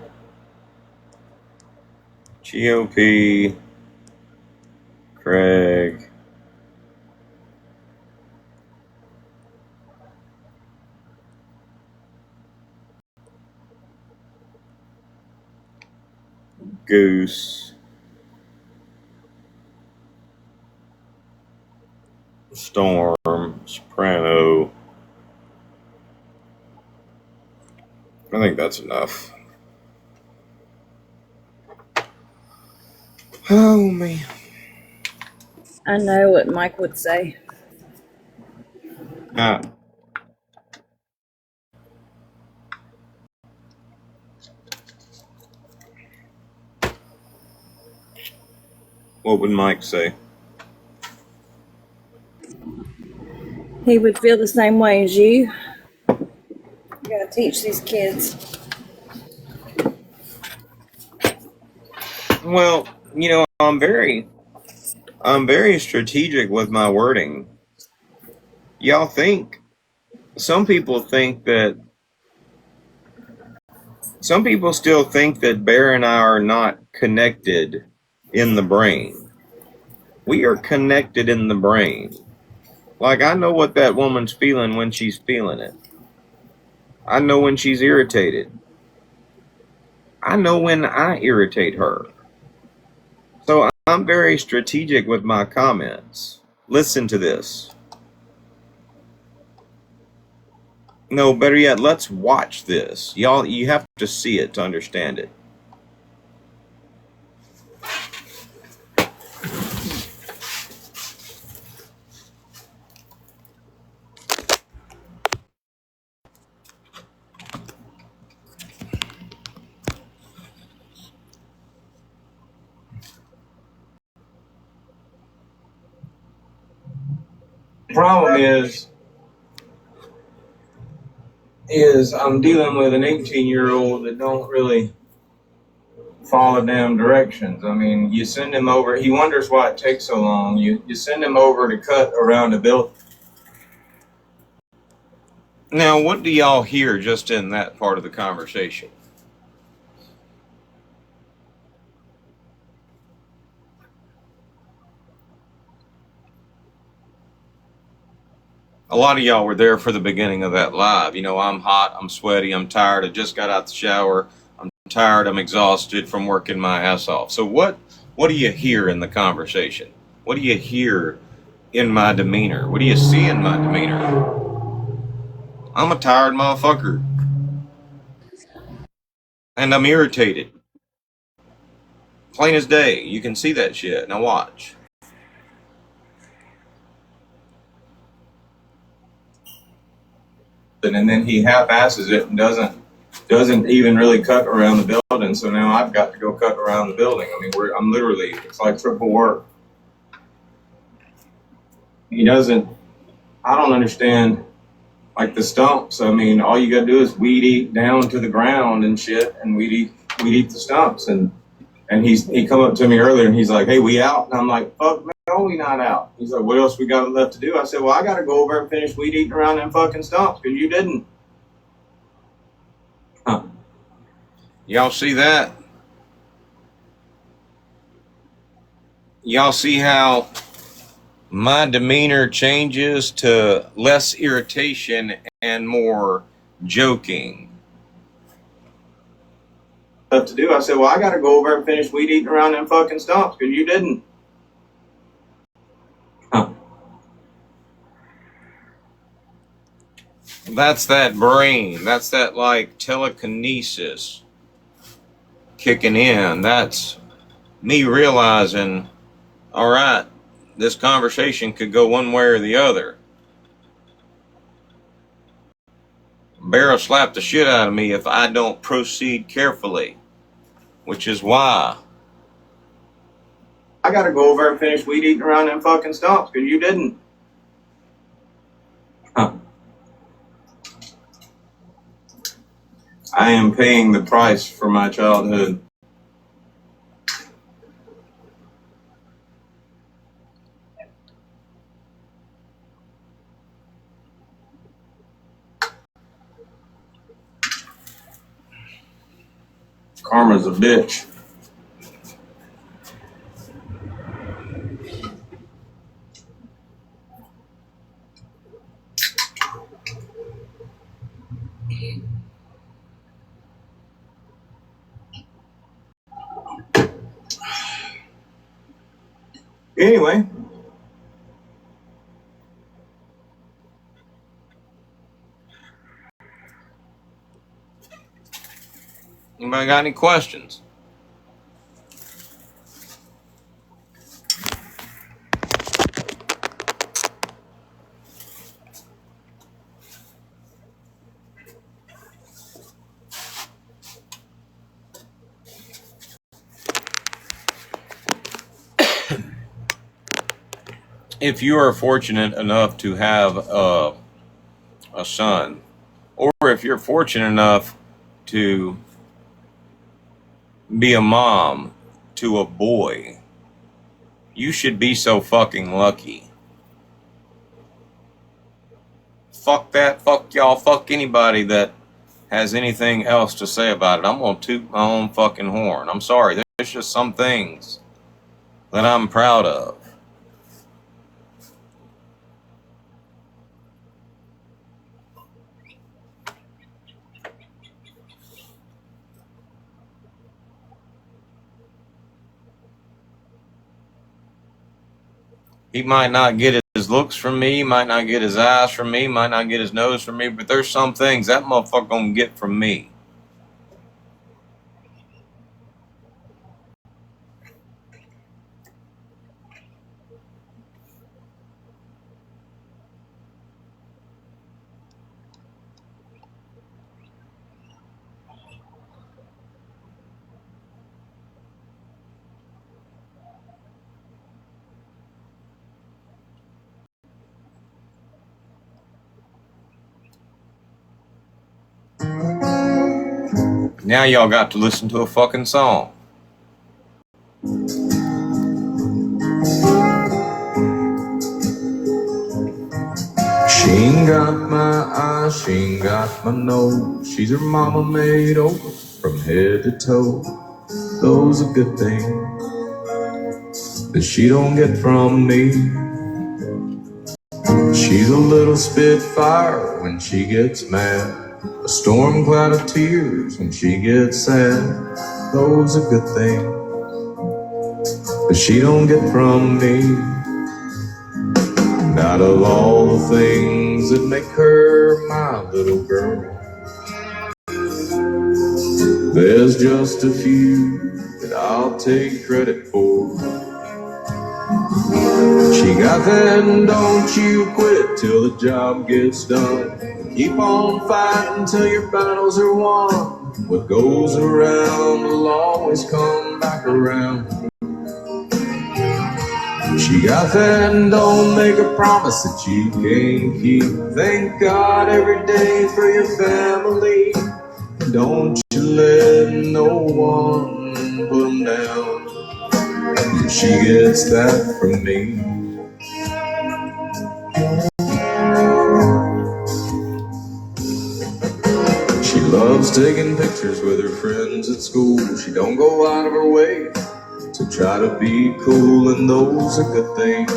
GOP, Craig. Goose. Storm. Soprano. I think that's enough. Oh, man. I know what Mike would say. What would Mike say? He would feel the same way as you. You gotta teach these kids. Well, you know, I'm very strategic with my wording. Y'all think, some people still think that Bear and I are not connected in the brain. We are connected in the brain. Like, I know what that woman's feeling when she's feeling it. I know when she's irritated. I know when I irritate her. So I'm very strategic with my comments. Listen to this. No, better yet, let's watch this. Y'all, you have to see it to understand it. Problem is I'm dealing with an 18-year-old that don't really follow damn directions. I mean, you send him over, he wonders why it takes so long. You send him over to cut around a building. Now, what do y'all hear just in that part of the conversation? A lot of y'all were there for the beginning of that live. You know, I'm hot, I'm sweaty, I'm tired, I just got out the shower, I'm tired, I'm exhausted from working my ass off. So what do you hear in the conversation? What do you hear in my demeanor? What do you see in my demeanor? I'm a tired motherfucker. And I'm irritated. Plain as day. You can see that shit. Now watch. And then he half-asses it and doesn't even really cut around the building. So now I've got to go cut around the building. I mean, I'm literally, it's like triple work. He doesn't, I don't understand, like the stumps. I mean, all you gotta do is weed eat down to the ground and shit, and weed eat the stumps. And he come up to me earlier and he's like, "Hey, we out?" And I'm like, "Fuck, man, no, we not out." He's like, "What else we got left to do?" I said, "Well, I gotta go over and finish weed eating around them fucking stumps because you didn't." Huh. Y'all see that? Y'all see how my demeanor changes to less irritation and more joking? Stuff to do. I said, "Well, I gotta go over and finish weed eating around them fucking stumps because you didn't." Huh. That's that brain. That's that like telekinesis kicking in. That's me realizing, all right, this conversation could go one way or the other. Barrel slap the shit out of me if I don't proceed carefully, which is why I gotta go over and finish weed eating around them fucking stumps because you didn't. Huh. I am paying the price for my childhood. Karma's a bitch. Anyway. Anybody got any questions? If you are fortunate enough to have a son, or if you're fortunate enough to be a mom to a boy, you should be so fucking lucky. Fuck that, fuck y'all, fuck anybody that has anything else to say about it. I'm gonna toot my own fucking horn. I'm sorry, there's just some things that I'm proud of. He might not get his looks from me, might not get his eyes from me, might not get his nose from me, but there's some things that motherfucker gonna get from me. Now y'all got to listen to a fucking song. She ain't got my eyes, she ain't got my nose. She's her mama made over from head to toe. Those are good things that she don't get from me. She's a little spitfire when she gets mad, a storm cloud of tears when she gets sad. Those are good things, but she don't get from me. And out of all the things that make her my little girl, there's just a few that I'll take credit for. She got that and don't you quit till the job gets done. Keep on fighting till your battles are won. What goes around will always come back around. She got that and don't make a promise that you can't keep. Thank God every day for your family. Don't you let no one put them down. She gets that from me. She loves taking pictures with her friends at school. She don't go out of her way to try to be cool, and those are good things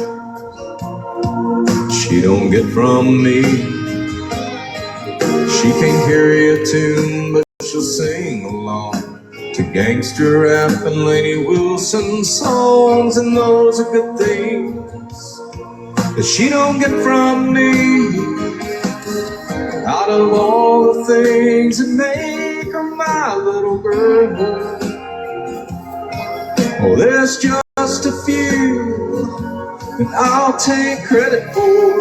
she don't get from me. She can't carry a tune, but she'll sing along to gangster rap and Lady Wilson songs, and those are good things that she don't get from me. Out of all the things that make her my little girl, oh, there's just a few that I'll take credit for.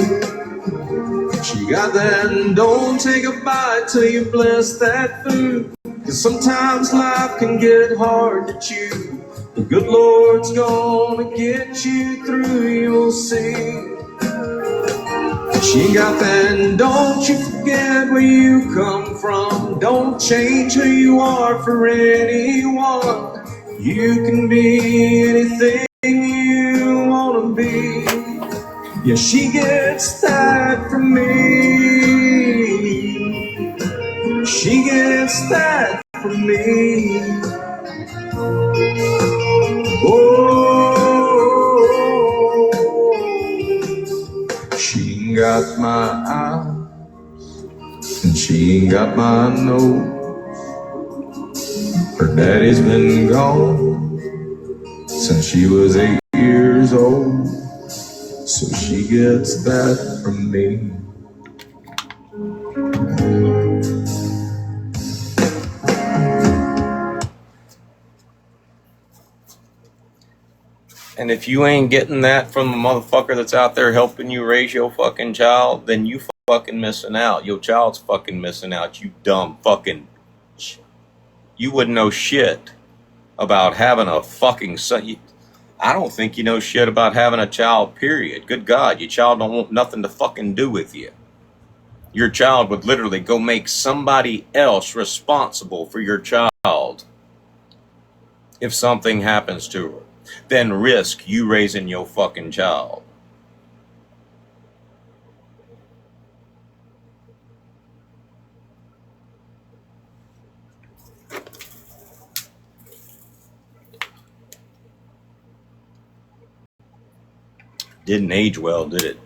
She got that and don't take a bite till you bless that food. 'Cause sometimes life can get hard to chew. The good Lord's gonna get you through, you'll see. She got that and don't you forget where you come from. Don't change who you are for anyone. You can be anything you wanna be. Yeah, she gets that from me. She gets that from me. Oh, she ain't got my eyes and she ain't got my nose. Her daddy's been gone since she was 8 years old. So she gets that from me. And if you ain't getting that from the motherfucker that's out there helping you raise your fucking child, then you fucking missing out. Your child's fucking missing out, you dumb fucking bitch. You wouldn't know shit about having a fucking son. I don't think you know shit about having a child, period. Good God, your child don't want nothing to fucking do with you. Your child would literally go make somebody else responsible for your child if something happens to her. Then risk you raising your fucking child. Didn't age well, did it?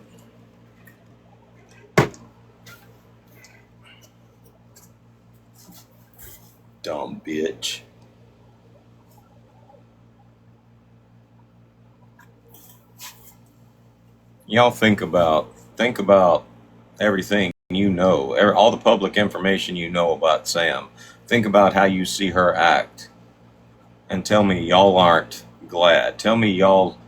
Dumb bitch. Y'all think about everything you know, all the public information you know about Sam. Think about how you see her act, and tell me y'all aren't glad. Tell me y'all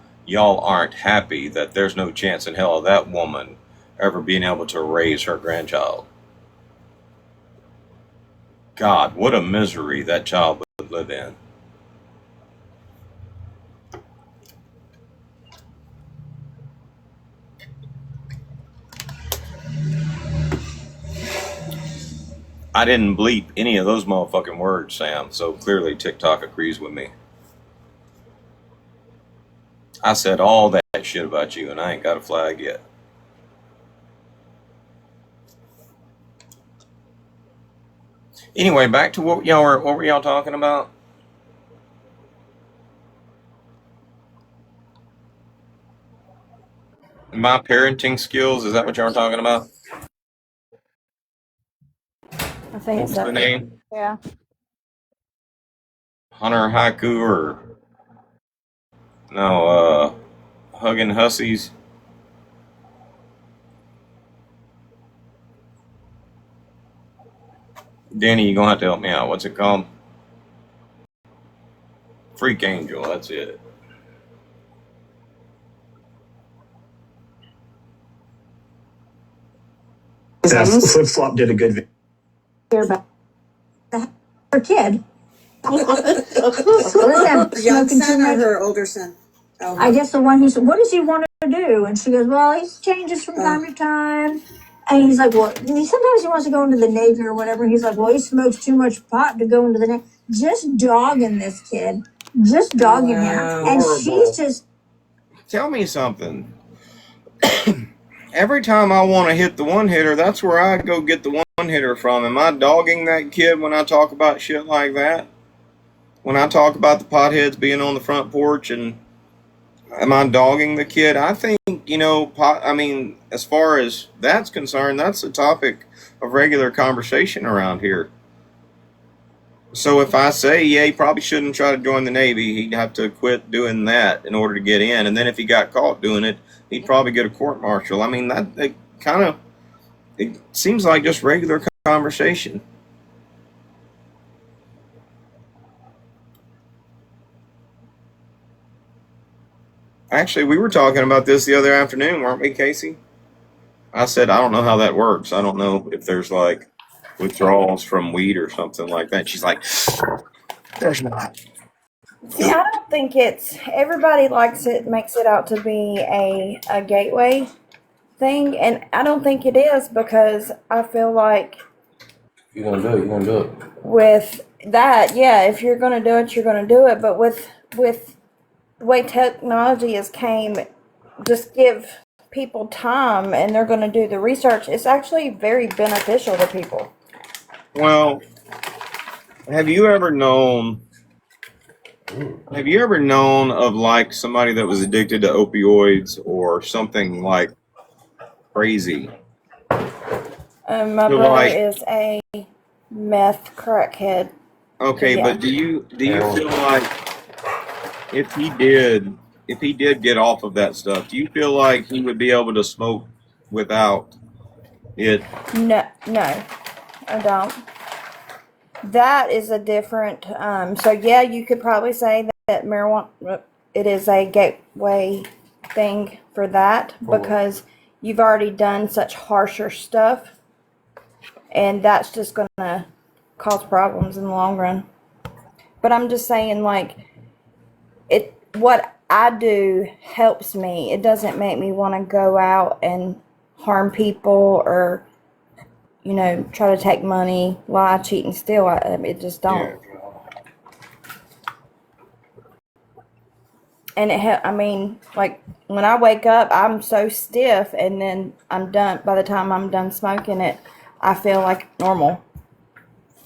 aren't happy that there's no chance in hell of that woman ever being able to raise her grandchild. God, what a misery that child would live in. I didn't bleep any of those motherfucking words, Sam, so clearly TikTok agrees with me. I said all that shit about you, and I ain't got a flag yet. Anyway, back to what were y'all talking about? My parenting skills, is that what y'all are talking about? I think What's so. the name? Yeah. Hunter Haiku or no, Hugging Hussies? Danny, you're gonna have to help me out. What's it called? Freak Angel, that's it. Flip Flop did a good Hear about her kid. Her young Smoking too son or much. her older son? Oh, I guess the one who said, "What does he want to do?" And she goes, "Well, he changes from time to time." And he's like, "Well, sometimes he wants to go into the Navy or whatever." He's like, "Well, he smokes too much pot to go into the Navy." Just dogging this kid, just dogging him, and she's just. Tell me something. Every time I want to hit the one hitter, that's where I go get the one hitter from. Am I dogging that kid when I talk about shit like that? When I talk about the potheads being on the front porch, and am I dogging the kid? I think, as far as that's concerned, that's a topic of regular conversation around here. So if I say, yeah, he probably shouldn't try to join the Navy, he'd have to quit doing that in order to get in. And then if he got caught doing it, he'd probably get a court-martial. I mean, it seems like just regular conversation. Actually, we were talking about this the other afternoon, weren't we, Casey? I said, I don't know how that works. I don't know if there's like withdrawals from weed or something like that. She's like, there's not. See, I don't think it's everybody likes it, makes it out to be a gateway thing, and I don't think it is because I feel like You're gonna do it. You're gonna do it. with that, yeah, if you're gonna do it, you're gonna do it. But with the way technology has came, just give people time and they're gonna do the research. It's actually very beneficial to people. Well, have you ever known of like somebody that was addicted to opioids or something like crazy? My So, brother like, is a meth crackhead. okay, Yeah. but do you feel like if he did get off of that stuff, do you feel like he would be able to smoke without it? No, I don't. That is a different. So yeah, you could probably say that marijuana it is a gateway thing for that because you've already done such harsher stuff, and that's just gonna cause problems in the long run. But I'm just saying, like, what I do helps me. It doesn't make me want to go out and harm people or, try to take money, lie, cheat, and steal. It just don't. And like, when I wake up, I'm so stiff, and then I'm done. By the time I'm done smoking it, I feel like normal.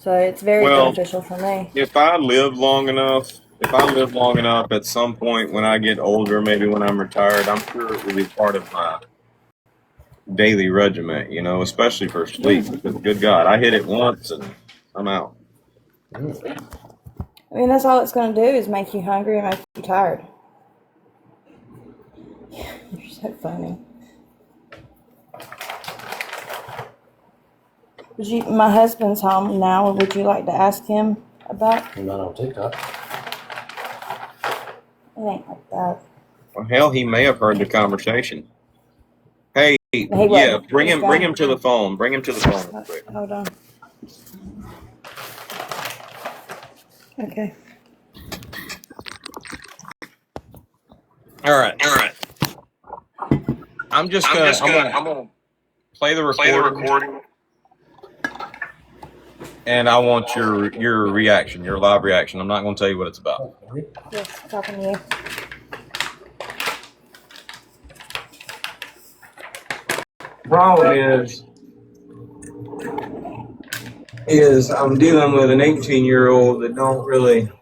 So it's very beneficial for me. If I live long enough, at some point when I get older, maybe when I'm retired, I'm sure it will be part of my daily regimen, especially for sleep. Because good God, I hit it once and I'm out. That's all it's going to do is make you hungry and make you tired. You're so funny. My husband's home now. Would you like to ask him about? I'm not on TikTok. It ain't like that. Well, hell, he may have heard the conversation. Hey, wasn't. bring He's him gone. to the phone. Bring him to the phone real quick. Hold on. Okay. All right. I'm gonna play the recording. And I want your reaction, your live reaction. I'm not going to tell you what it's about. Yes, talking to you. Problem is I'm dealing with an 18-year-old that don't really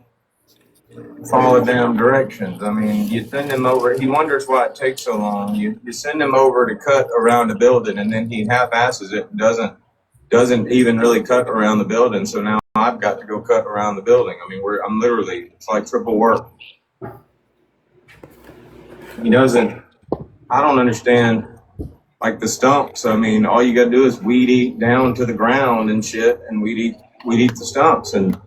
follow damn directions. I mean, you send him over. He wonders why it takes so long. You send him over to cut around the building, and then he half-asses it and doesn't even really cut around the building. So now I've got to go cut around the building. I mean, I'm literally, it's like triple work. He doesn't. I don't understand. Like the stumps. I mean, all you gotta do is weed eat down to the ground and shit, and weed eat the stumps. And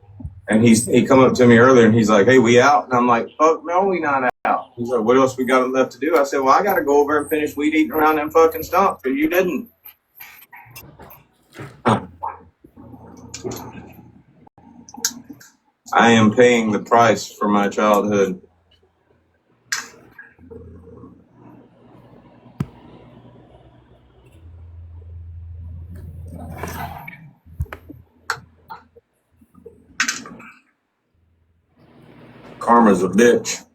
he come up to me earlier and he's like, "Hey, we out?" And I'm like, "Fuck no, we not out." He's like, "What else we got left to do?" I said, "Well, I gotta go over and finish weed eating around them fucking stumps, but you didn't." I am paying the price for my childhood. Karma's a bitch.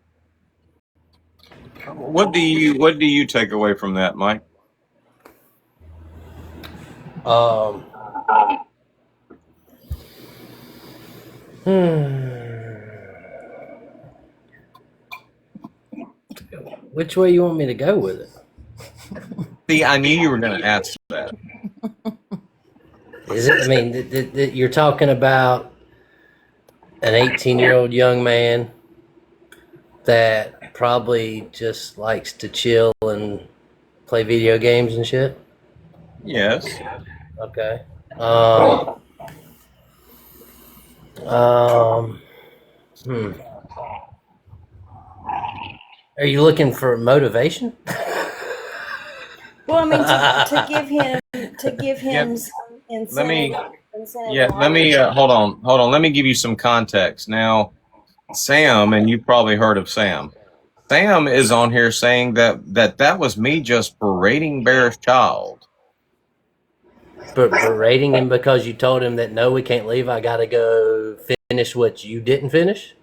What do you take away from that, Mike? Which way you want me to go with it? See, I knew you were going to ask that. Is it? I mean, you're talking about an 18-year-old young man that probably just likes to chill and play video games and shit? Yes. Okay. Are you looking for motivation? Well, I mean, to give him some incentive. Let me hold on. Let me give you some context. Now, Sam, and you've probably heard of Sam. Sam is on here saying that was me just berating Bear's child. But berating him because you told him that no, we can't leave. I got to go finish what you didn't finish.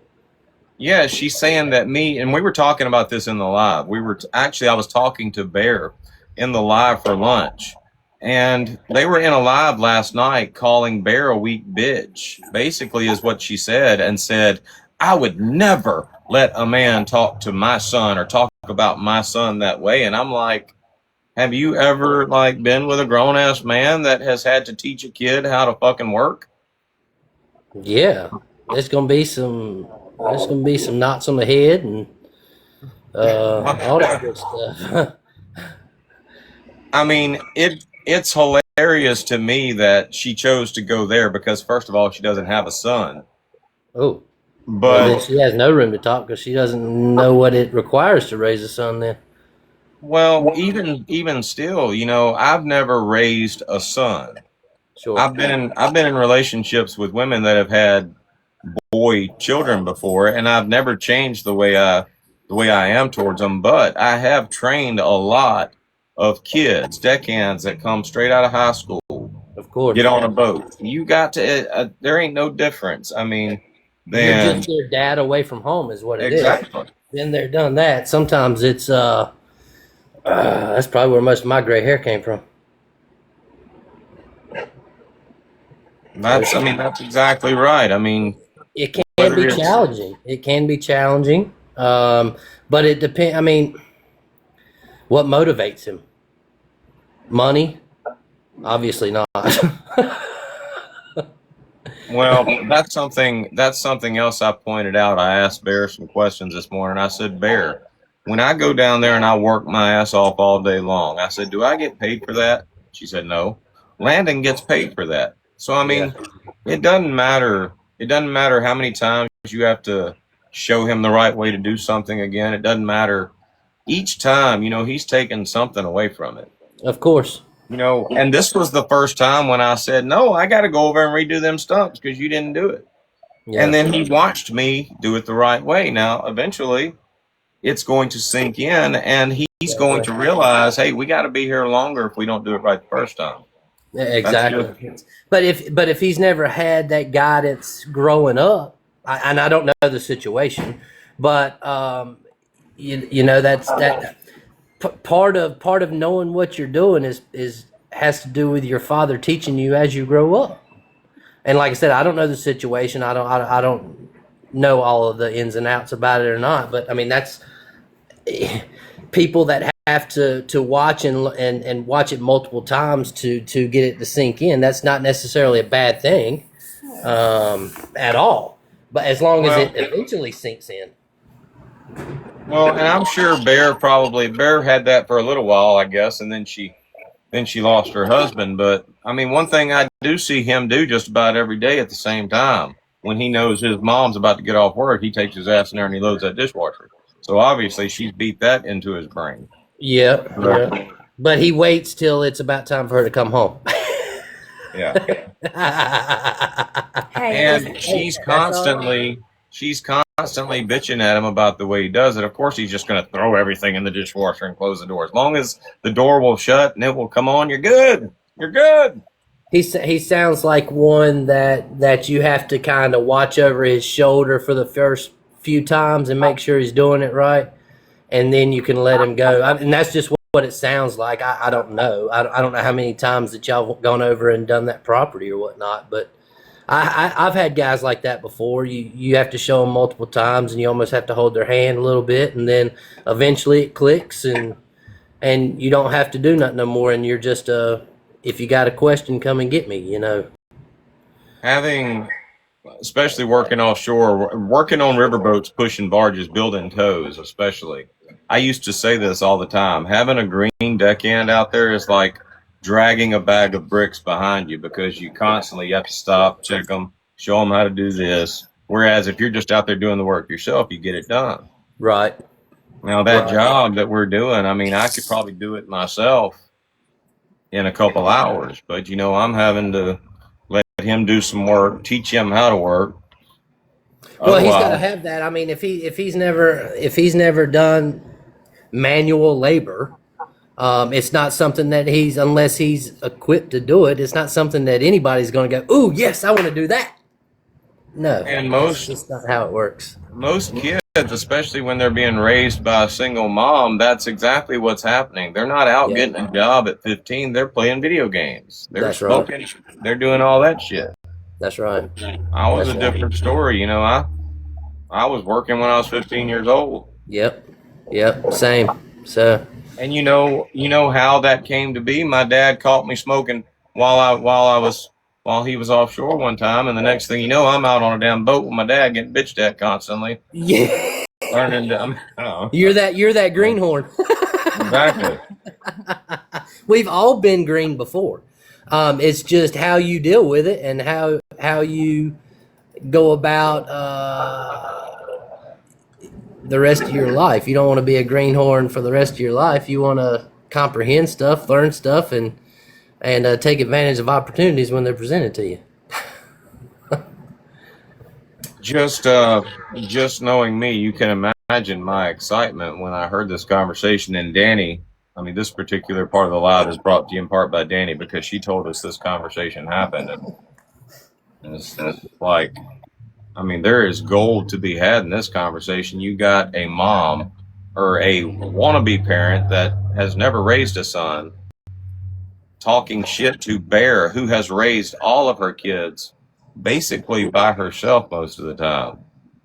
Yeah, she's saying that me, and we were talking about this in the live. I was talking to Bear in the live for lunch, and they were in a live last night calling Bear a weak bitch, basically is what she said, and said, I would never let a man talk to my son or talk about my son that way. And I'm like, have you ever been with a grown ass man that has had to teach a kid how to fucking work? Yeah, there's gonna be some knots on the head and all that good stuff. I mean, it's hilarious to me that she chose to go there because, first of all, she doesn't have a son. Oh, but then she has no room to talk because she doesn't know what it requires to raise a son. Then, well, even still, I've never raised a son. Sure. I've been in relationships with women that have had boy children before, and I've never changed the way I am towards them. But I have trained a lot of kids, deckhands that come straight out of high school. Of course, get on a boat. You got to. There ain't no difference. I mean, you're just their dad away from home, is what it exactly. is. Then they're done that. Sometimes it's that's probably where most of my gray hair came from. That's exactly right. I mean, it can be challenging. It can be challenging, but it depends. I mean, what motivates him? Money? Obviously not. Well, that's something else I pointed out. I asked Bear some questions this morning. I said, Bear, when I go down there and I work my ass off all day long, I said, do I get paid for that? She said, no. Landon gets paid for that. So, I mean, It doesn't matter. It doesn't matter how many times you have to show him the right way to do something again. It doesn't matter. Each time, he's taking something away from it. Of course. And this was the first time when I said, no, I got to go over and redo them stumps because you didn't do it. Yeah. And then he watched me do it the right way. Now, eventually, it's going to sink in, and he's going to realize, hey, we got to be here longer if we don't do it right the first time. Exactly. But if he's never had that guidance growing up, and I don't know the situation, but that's that. Part of knowing what you're doing has to do with your father teaching you as you grow up. And like I said, I don't know the situation. I don't know all of the ins and outs about it or not. But I mean, that's people that have to watch and watch it multiple times to get it to sink in. That's not necessarily a bad thing at all. But as long as it eventually sinks in. Well, and I'm sure Bear had that for a little while, I guess, and then she lost her husband. But I mean, one thing I do see him do just about every day at the same time, when he knows his mom's about to get off work, he takes his ass in there and he loads that dishwasher. So obviously she's beat that into his brain. Yeah. But he waits till it's about time for her to come home. Yeah. And she's constantly bitching at him about the way he does it. Of course, he's just going to throw everything in the dishwasher and close the door. As long as the door will shut and it will come on, you're good. You're good. He sounds like one that you have to kind of watch over his shoulder for the first few times and make sure he's doing it right, and then you can let him go. And that's just what it sounds like. I don't know. I don't know how many times that y'all have gone over and done that property or whatnot, but I've had guys like that before. You have to show them multiple times, and you almost have to hold their hand a little bit, and then eventually it clicks, and you don't have to do nothing no more, and you're just if you got a question, come and get me, you know. Especially working offshore, working on riverboats, pushing barges, building tows, especially. I used to say this all the time. Having a green deckhand out there is like dragging a bag of bricks behind you, because you constantly have to stop, check them, show them how to do this. Whereas if you're just out there doing the work yourself, you get it done. Right. Now that job that we're doing, I mean, I could probably do it myself in a couple hours, but you know, I'm having to let him do some work, teach him how to work. Well, he's got to have that. I mean, if he's never done manual labor, it's not something that unless he's equipped to do it, it's not something that anybody's going to go, "Ooh, yes, I want to do that." No, and that's not how it works. Most kids, especially when they're being raised by a single mom, that's exactly what's happening. They're not out getting a job at 15. They're playing video games. They're smoking. Right. They're doing all that shit. That's right. I was a different story. You know, I was working when I was 15 years old. Yep. Same. So. And you know how that came to be. My dad caught me smoking while he was offshore one time, and the next thing you know, I'm out on a damn boat with my dad getting bitched at constantly. Yeah. Learning to, You're that greenhorn. Exactly. We've all been green before. It's just how you deal with it and how you go about the rest of your life. You don't want to be a greenhorn for the rest of your life. You want to comprehend stuff, learn stuff, and take advantage of opportunities when they're presented to you. Just knowing me, you can imagine my excitement when I heard this conversation. And Danny, I mean, this particular part of the live is brought to you in part by Danny, because she told us this conversation happened. And it's like, I mean, there is gold to be had in this conversation. You got a mom or a wannabe parent that has never raised a son talking shit to Bear, who has raised all of her kids basically by herself most of the time.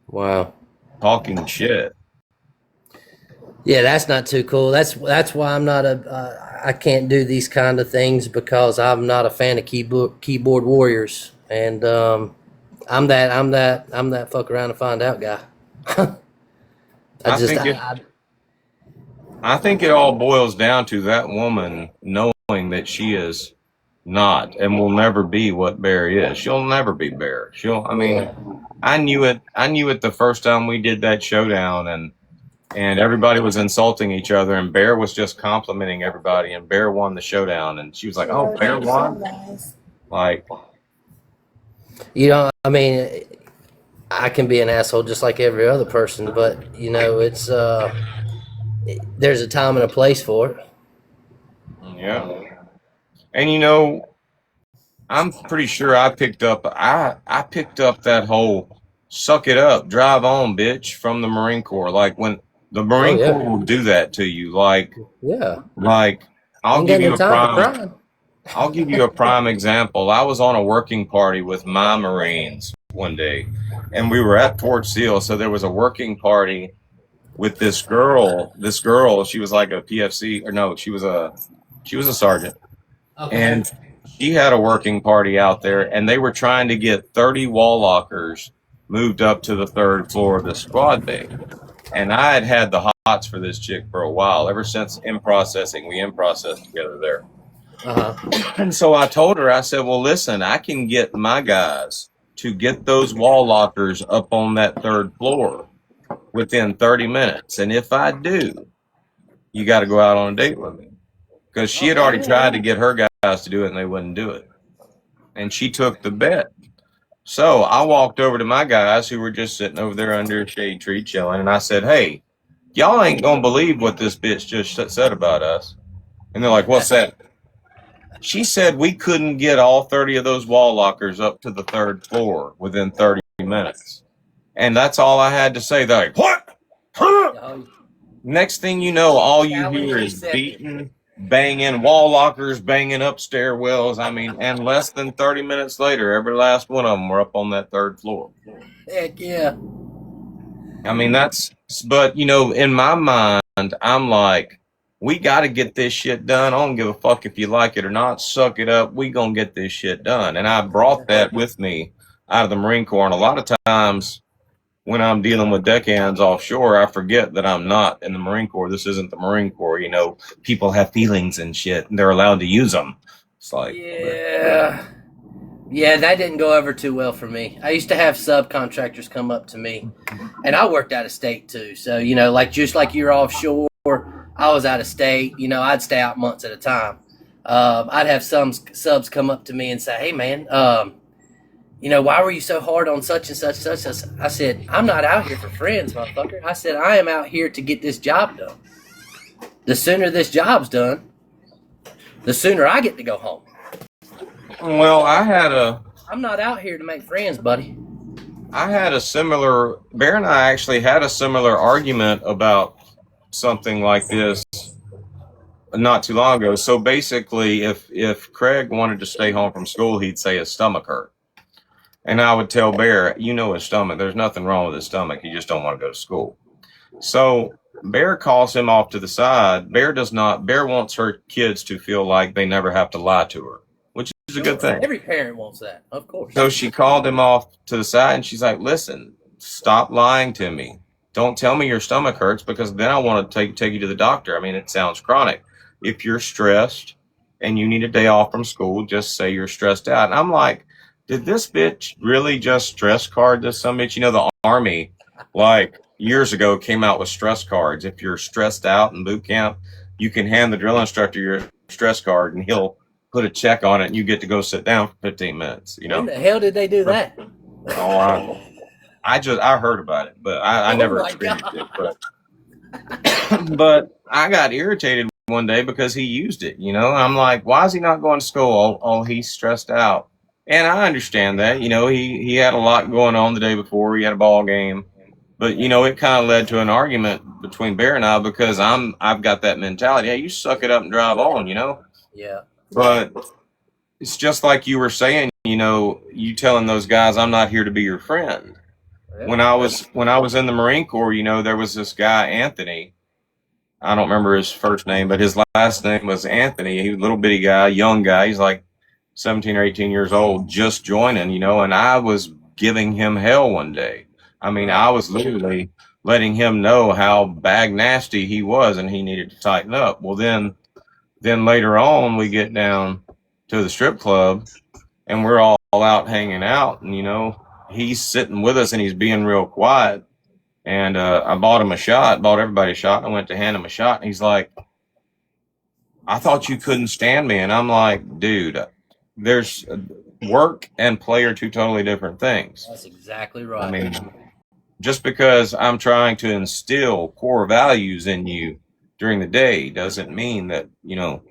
Wow. Talking shit. Yeah, that's not too cool. That's why I'm not I can't do these kind of things, because I'm not a fan of keyboard warriors, and I'm that fuck around and find out guy. I think it all boils down to that woman knowing that she is not and will never be what Bear is. She'll never be Bear. I knew it the first time we did that showdown, and everybody was insulting each other, and Bear was just complimenting everybody, and Bear won the showdown, and she was like, "Oh, Bear won." Like, you know, I mean, I can be an asshole just like every other person, but you know, it's there's a time and a place for it. Yeah. And you know, I'm pretty sure I picked up that whole "suck it up, drive on, bitch" from the Marine Corps. Like, when the Marine Corps will do that to you, like I'll give you a prime example. I was on a working party with my Marines one day, and we were at Fort Sill. So there was a working party with this girl. This girl, she was like a PFC, or no, she was a sergeant, and she had a working party out there, and they were trying to get 30 wall lockers moved up to the third floor of the squad bay. And I had had the hots for this chick for a while, ever since in processing. We in process together there. And so I told her, I said, well, listen, I can get my guys to get those wall lockers up on that third floor within 30 minutes. And if I do, you got to go out on a date with me. Because she had already tried to get her guys to do it, and they wouldn't do it. And she took the bet. So I walked over to my guys who were just sitting over there under a shade tree chilling, and I said, hey, y'all ain't going to believe what this bitch just said about us. And they're like, what's that? She said we couldn't get all 30 of those wall lockers up to the third floor within 30 minutes. And that's all I had to say. They're like, what? Huh? Next thing you know, all you hear is beating, banging, wall lockers, banging up stairwells. I mean, and less than 30 minutes later, every last one of them were up on that third floor. Heck yeah. I mean, but, you know, in my mind, I'm like, we got to get this shit done. I don't give a fuck if you like it or not. Suck it up. We going to get this shit done. And I brought that with me out of the Marine Corps. And a lot of times when I'm dealing with deckhands offshore, I forget that I'm not in the Marine Corps. This isn't the Marine Corps. You know, people have feelings and shit, and they're allowed to use them. It's like, yeah, that didn't go over too well for me. I used to have subcontractors come up to me, and I worked out of state too. So, you know, like just like you're offshore, I was out of state. You know, I'd stay out months at a time. I'd have some subs come up to me and say, hey, man, you know, why were you so hard on such and such and such? I said, I'm not out here for friends, motherfucker. I said, I am out here to get this job done. The sooner this job's done, the sooner I get to go home. well, I'm not out here to make friends, buddy. Bear and I actually had a similar argument about something like this not too long ago. So basically, if Craig wanted to stay home from school, he'd say his stomach hurt. And I would tell Bear, you know his stomach, there's nothing wrong with his stomach. He just don't want to go to school. So Bear calls him off to the side. Bear wants her kids to feel like they never have to lie to her, which is a good thing. Every parent wants that, of course. So she called him off to the side and she's like, listen, stop lying to me. Don't tell me your stomach hurts, because then I want to take you to the doctor. I mean, it sounds chronic. If you're stressed and you need a day off from school, just say you're stressed out. And I'm like, did this bitch really just stress card this some bitch? You know, the Army, like years ago, came out with stress cards. If you're stressed out in boot camp, you can hand the drill instructor your stress card and he'll put a check on it and you get to go sit down for 15 minutes. You know, when the hell did they do that? Oh, I heard about it, but I never experienced it. But I got irritated one day because he used it. You know, I'm like, why is he not going to school? Oh, he's stressed out. And I understand that. You know, he had a lot going on the day before. He had a ball game. But, you know, it kind of led to an argument between Bear and I, because I've got that mentality. Hey, you suck it up and drive on, you know? Yeah. But it's just like you were saying, you know, you telling those guys, I'm not here to be your friend. When I was in the Marine Corps, you know, there was this guy, Anthony. I don't remember his first name, but his last name was Anthony. He was a little bitty guy, young guy. He's like 17 or 18 years old, just joining, you know, and I was giving him hell one day. I mean, I was literally letting him know how bag nasty he was and he needed to tighten up. Well, then later on, we get down to the strip club and we're all out hanging out, and, you know, he's sitting with us and he's being real quiet. And I bought everybody a shot. I went to hand him a shot and he's like, I thought you couldn't stand me. And I'm like, dude, there's work and play are two totally different things. That's exactly right. I mean, just because I'm trying to instill core values in you during the day doesn't mean that, you know,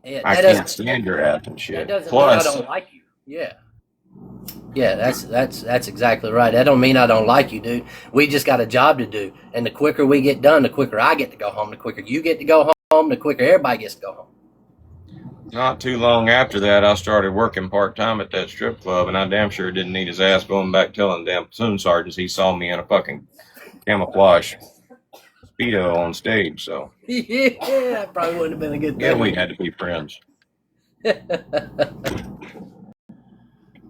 I can't stand your ass and shit. That doesn't mean I don't like you. Yeah. Yeah, that's exactly right. That don't mean I don't like you, dude. We just got a job to do. And the quicker we get done, the quicker I get to go home, the quicker you get to go home, the quicker everybody gets to go home. not too long after that, I started working part-time at that strip club, and I damn sure didn't need his ass going back telling damn platoon sergeants he saw me in a fucking camouflage Speedo on stage, so. Yeah, that probably wouldn't have been a good thing. Yeah, we had to be friends.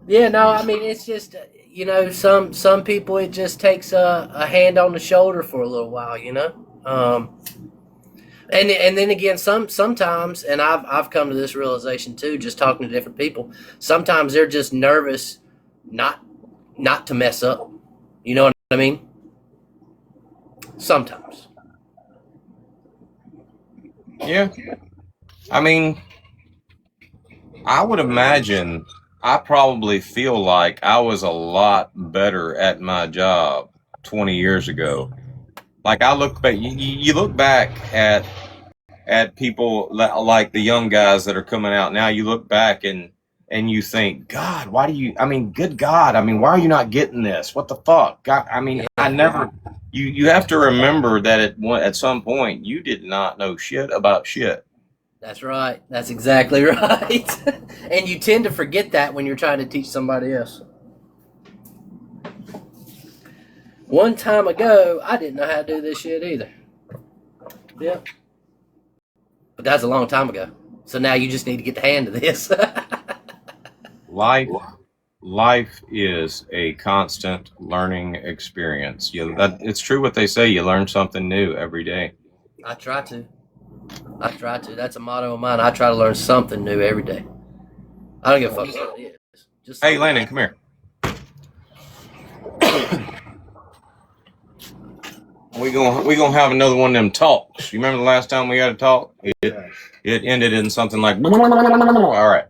Yeah, no, I mean, it's just, you know, some people, it just takes a hand on the shoulder for a little while, you know? And then again, sometimes, and I've come to this realization too, just talking to different people, sometimes they're just nervous not to mess up. You know what I mean? Sometimes. Yeah. I mean, I would imagine I probably feel like I was a lot better at my job 20 years ago. Like I look back, you look back at people like the young guys that are coming out now. You look back and you think, God, why do you? I mean, good God, I mean, why are you not getting this? What the fuck? God, I mean, I never. You have to remember that at some point you did not know shit about shit. That's right. That's exactly right. And you tend to forget that when you're trying to teach somebody else. One time ago, I didn't know how to do this shit either. Yep. But that's a long time ago. So now you just need to get the hang of this. Life is a constant learning experience. It's true what they say. You learn something new every day. I try to. That's a motto of mine. I try to learn something new every day. I don't give a fuck what it is. Just hey, Landon, come here. We gonna have another one of them talks. You remember the last time we had a talk? It ended in something like all right.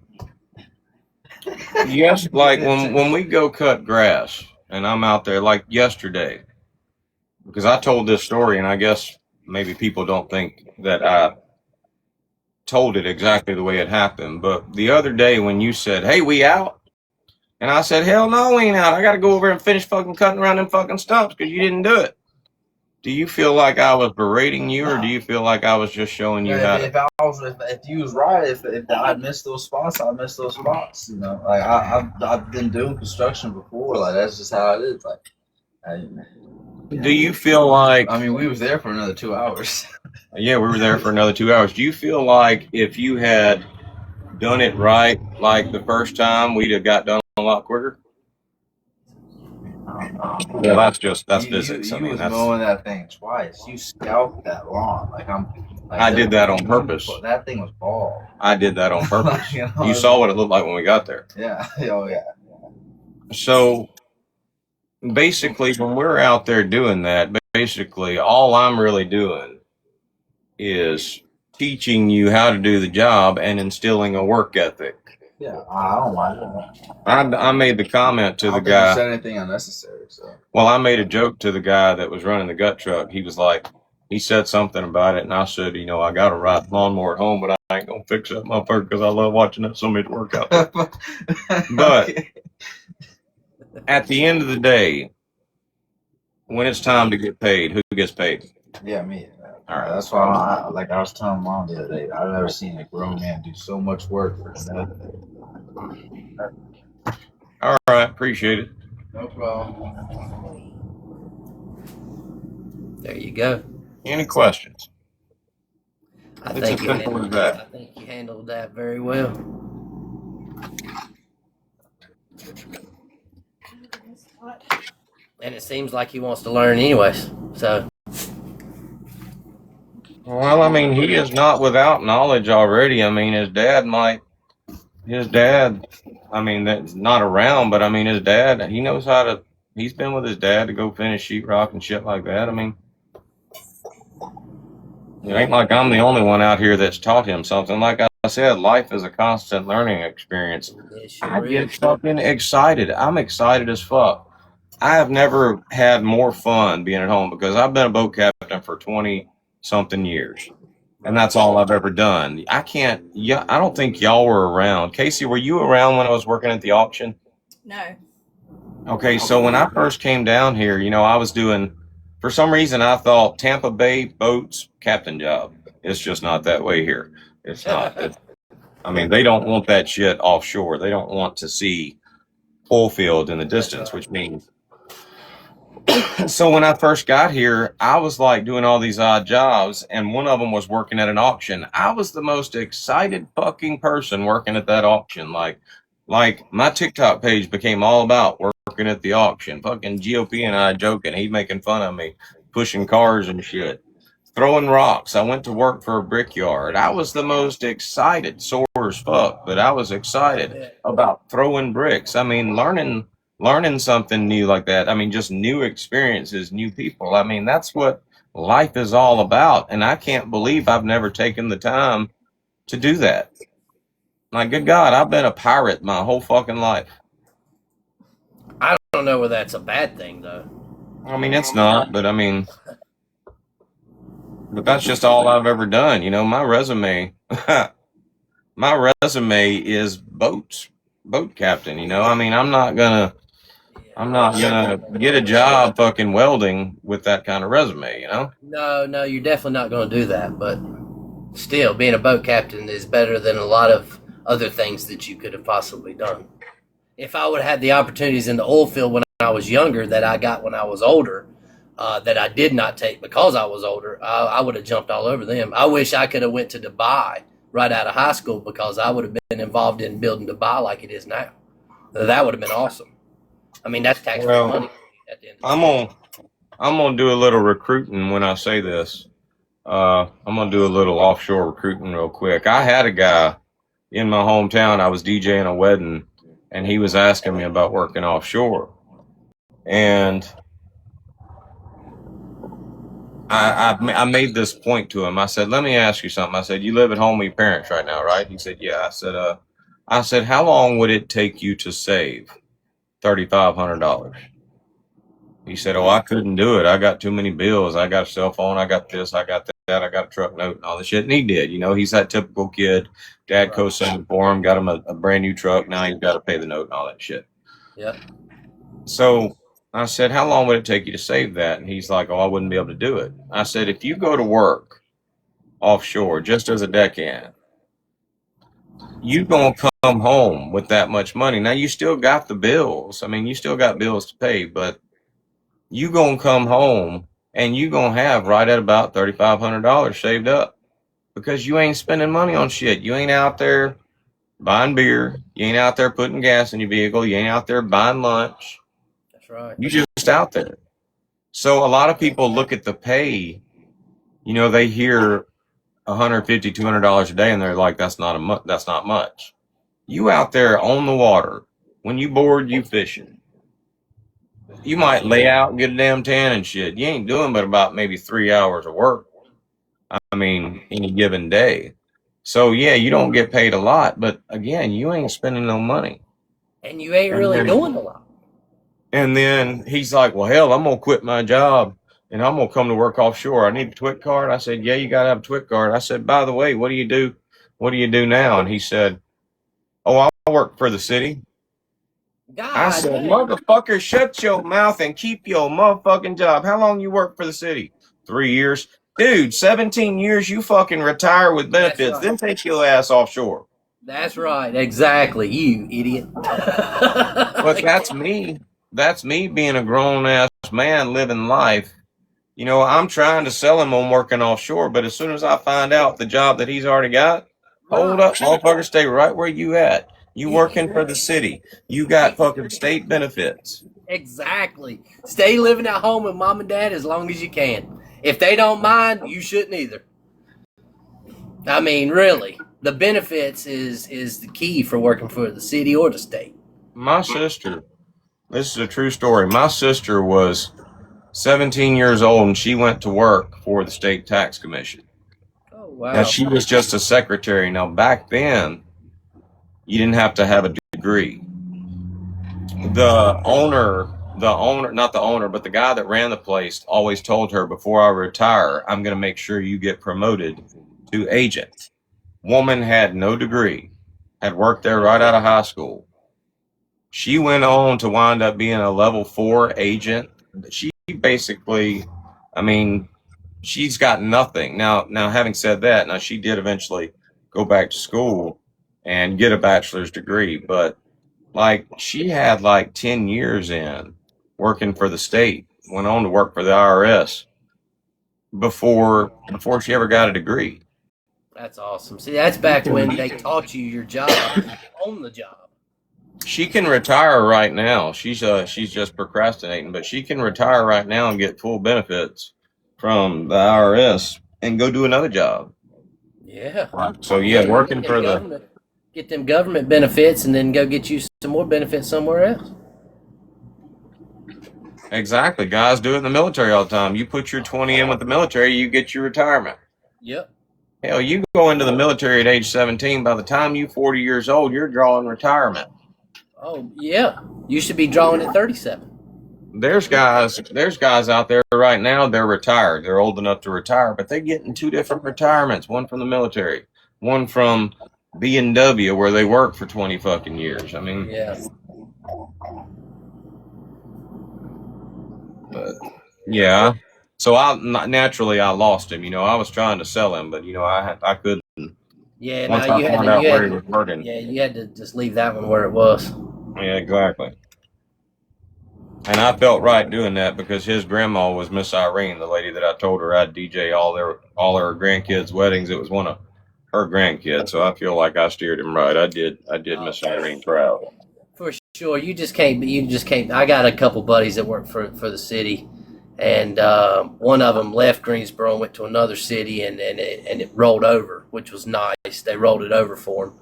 Yes, like when we go cut grass and I'm out there like yesterday, because I told this story and I guess maybe people don't think that I told it exactly the way it happened. But the other day when you said, hey, we out? And I said, hell no, we ain't out. I got to go over and finish fucking cutting around them fucking stumps because you didn't do it. Do you feel like I was berating you, or do you feel like I was just showing you how? If you was right, if I missed those spots, I missed those spots. You know, like I've been doing construction before. Like that's just how it is. Like, do you feel like? I mean, we was there for another 2 hours. Yeah, we were there for another 2 hours. Do you feel like if you had done it right, like the first time, we'd have got done a lot quicker? Well, that's physics. You was mowing that thing twice. You scalped that lawn. I did that on purpose. That thing was bald. I did that on purpose. You saw what it looked like when we got there. Yeah. Oh yeah. So basically, when we're out there doing that, basically all I'm really doing is teaching you how to do the job and instilling a work ethic. Yeah, I don't mind it. I made the comment to the guy. You said anything unnecessary, so. Well, I made a joke to the guy that was running the gut truck. He was like, he said something about it, and I said, you know, I got to ride the lawnmower at home, but I ain't gonna fix that motherfucker because I love watching that somebody work out there. But at the end of the day, when it's time to get paid, who gets paid? Yeah, me. All right. That's why I was telling Mom the other day, I've never seen a grown man do so much work for nothing. All right, appreciate it. No problem. There you go. Any questions? I think you handled that very well. And it seems like he wants to learn anyways. So. Well, I mean, he is not without knowledge already. I mean, his dad, I mean, that's not around, but I mean, his dad, he knows how to, he's been with his dad to go finish sheetrock and shit like that. I mean, it ain't like I'm the only one out here that's taught him something. Like I said, life is a constant learning experience. I get fucking excited. I'm excited as fuck. I have never had more fun being at home because I've been a boat captain for 20-something years. And that's all I've ever done. I don't think y'all were around. Casey, were you around when I was working at the auction? No. Okay, so when I first came down here, you know, I was doing, for some reason, I thought Tampa Bay boats, captain job. It's just not that way here. It's not. I mean, they don't want that shit offshore. They don't want to see oil field in the distance, which means. So when I first got here, I was like doing all these odd jobs, and one of them was working at an auction. I was the most excited fucking person working at that auction. Like my TikTok page became all about working at the auction. Fucking GOP and I joking, he making fun of me, pushing cars and shit, throwing rocks. I went to work for a brickyard. I was the most excited, sore as fuck, but I was excited about throwing bricks. I mean, learning something new like that. I mean, just new experiences, new people. I mean, that's what life is all about. And I can't believe I've never taken the time to do that. Like, good God, I've been a pirate my whole fucking life. I don't know whether that's a bad thing, though. I mean, it's not, but I mean, but that's just all I've ever done. You know, my resume, my resume is boat captain. You know, I mean, I'm not gonna get a job fucking welding with that kind of resume, you know? No, you're definitely not going to do that. But still, being a boat captain is better than a lot of other things that you could have possibly done. If I would have had the opportunities in the oil field when I was younger that I got when I was older, that I did not take because I was older, I would have jumped all over them. I wish I could have went to Dubai right out of high school because I would have been involved in building Dubai like it is now. That would have been awesome. I mean, that's taxpayer money at the end of the day. I'm gonna do a little recruiting when I say this. I'm gonna do a little offshore recruiting real quick. I had a guy in my hometown. I was DJing a wedding, and he was asking me about working offshore. And I made this point to him. I said, "Let me ask you something." I said, "You live at home with your parents right now, right?" He said, "Yeah." I said, "How long would it take you to save $3,500? He said, "Oh, I couldn't do it. I got too many bills. I got a cell phone. I got this. I got that. I got a truck note and all the shit." And he did. You know, he's that typical kid. Dad co-signed for him, got him a brand new truck. Now he's got to pay the note and all that shit. Yeah. So I said, "How long would it take you to save that?" And he's like, "Oh, I wouldn't be able to do it." I said, "If you go to work offshore just as a deckhand, you going to come home with that much money. Now, you still got the bills. I mean, you still got bills to pay, but you going to come home and you going to have right at about $3,500 saved up because you ain't spending money on shit. You ain't out there buying beer. You ain't out there putting gas in your vehicle. You ain't out there buying lunch. That's right. You just out there. So a lot of people look at the pay, you know, they hear $150, $200 a day and they're like, that's not much. You out there on the water. When you board, you fishing. You might lay out and get a damn tan and shit. You ain't doing but about maybe 3 hours of work. I mean, any given day. So yeah, you don't get paid a lot, but again, you ain't spending no money. And you ain't really doing a lot. And then he's like, "Well, hell, I'm gonna quit my job and I'm gonna come to work offshore. I need a TWIC card." I said, "Yeah, you gotta have a TWIC card." I said, "By the way, what do you do? What do you do now?" And he said, "Oh, I work for the city." I said, "Motherfucker, shut your mouth and keep your motherfucking job. How long you work for the city?" 3 years. Dude, 17 years, you fucking retire with benefits. Then take your ass offshore. That's right. Exactly. You idiot. But that's me. That's me being a grown ass man living life. You know, I'm trying to sell him on working offshore, but as soon as I find out the job that he's already got, hold up, motherfucker, stay right where you at. You working for the city. You got fucking state benefits. Exactly. Stay living at home with mom and dad as long as you can. If they don't mind, you shouldn't either. I mean, really, the benefits is the key for working for the city or the state. My sister, this is a true story. My sister was 17 years old and she went to work for the state tax commission. Oh, wow. Now, she was just a secretary. Now, back then, you didn't have to have a degree. The owner, not the owner, but the guy that ran the place always told her, "Before I retire, I'm going to make sure you get promoted to agent." Woman had no degree, had worked there right out of high school. She went on to wind up being a level 4 agent. She basically, I mean, she's got nothing. Now, having said that, now she did eventually go back to school, and get a bachelor's degree. But like she had like 10 years in working for the state, went on to work for the IRS before she ever got a degree. That's awesome. See, that's back when they taught you your job on the job. She can retire right now. She's just procrastinating, but she can retire right now and get full benefits from the IRS and go do another job. Yeah. So yeah, working for get them government benefits and then go get you some more benefits somewhere else. Exactly. Guys do it in the military all the time. You put your 20 in with the military, you get your retirement. Yep. Hell, you go into the military at age 17, by the time you're 40 years old, you're drawing retirement. Oh, yeah. You should be drawing at 37. There's guys out there right now, they're retired. They're old enough to retire, but they get in two different retirements, one from the military, one from B&W where they work for 20 fucking years. I mean, yeah. But yeah. So I lost him. You know, I was trying to sell him, but you know, I couldn't. Yeah, once I found out where he was working. Yeah, you had to just leave that one where it was. Yeah, exactly. And I felt right doing that because his grandma was Miss Irene, the lady that I told her I'd DJ all her grandkids' weddings. It was one of her grandkids, so I feel like I steered him right. I did Miss Irene proud. For sure, you just can't. I got a couple buddies that work for the city, and one of them left Greensboro and went to another city, and it rolled over, which was nice. They rolled it over for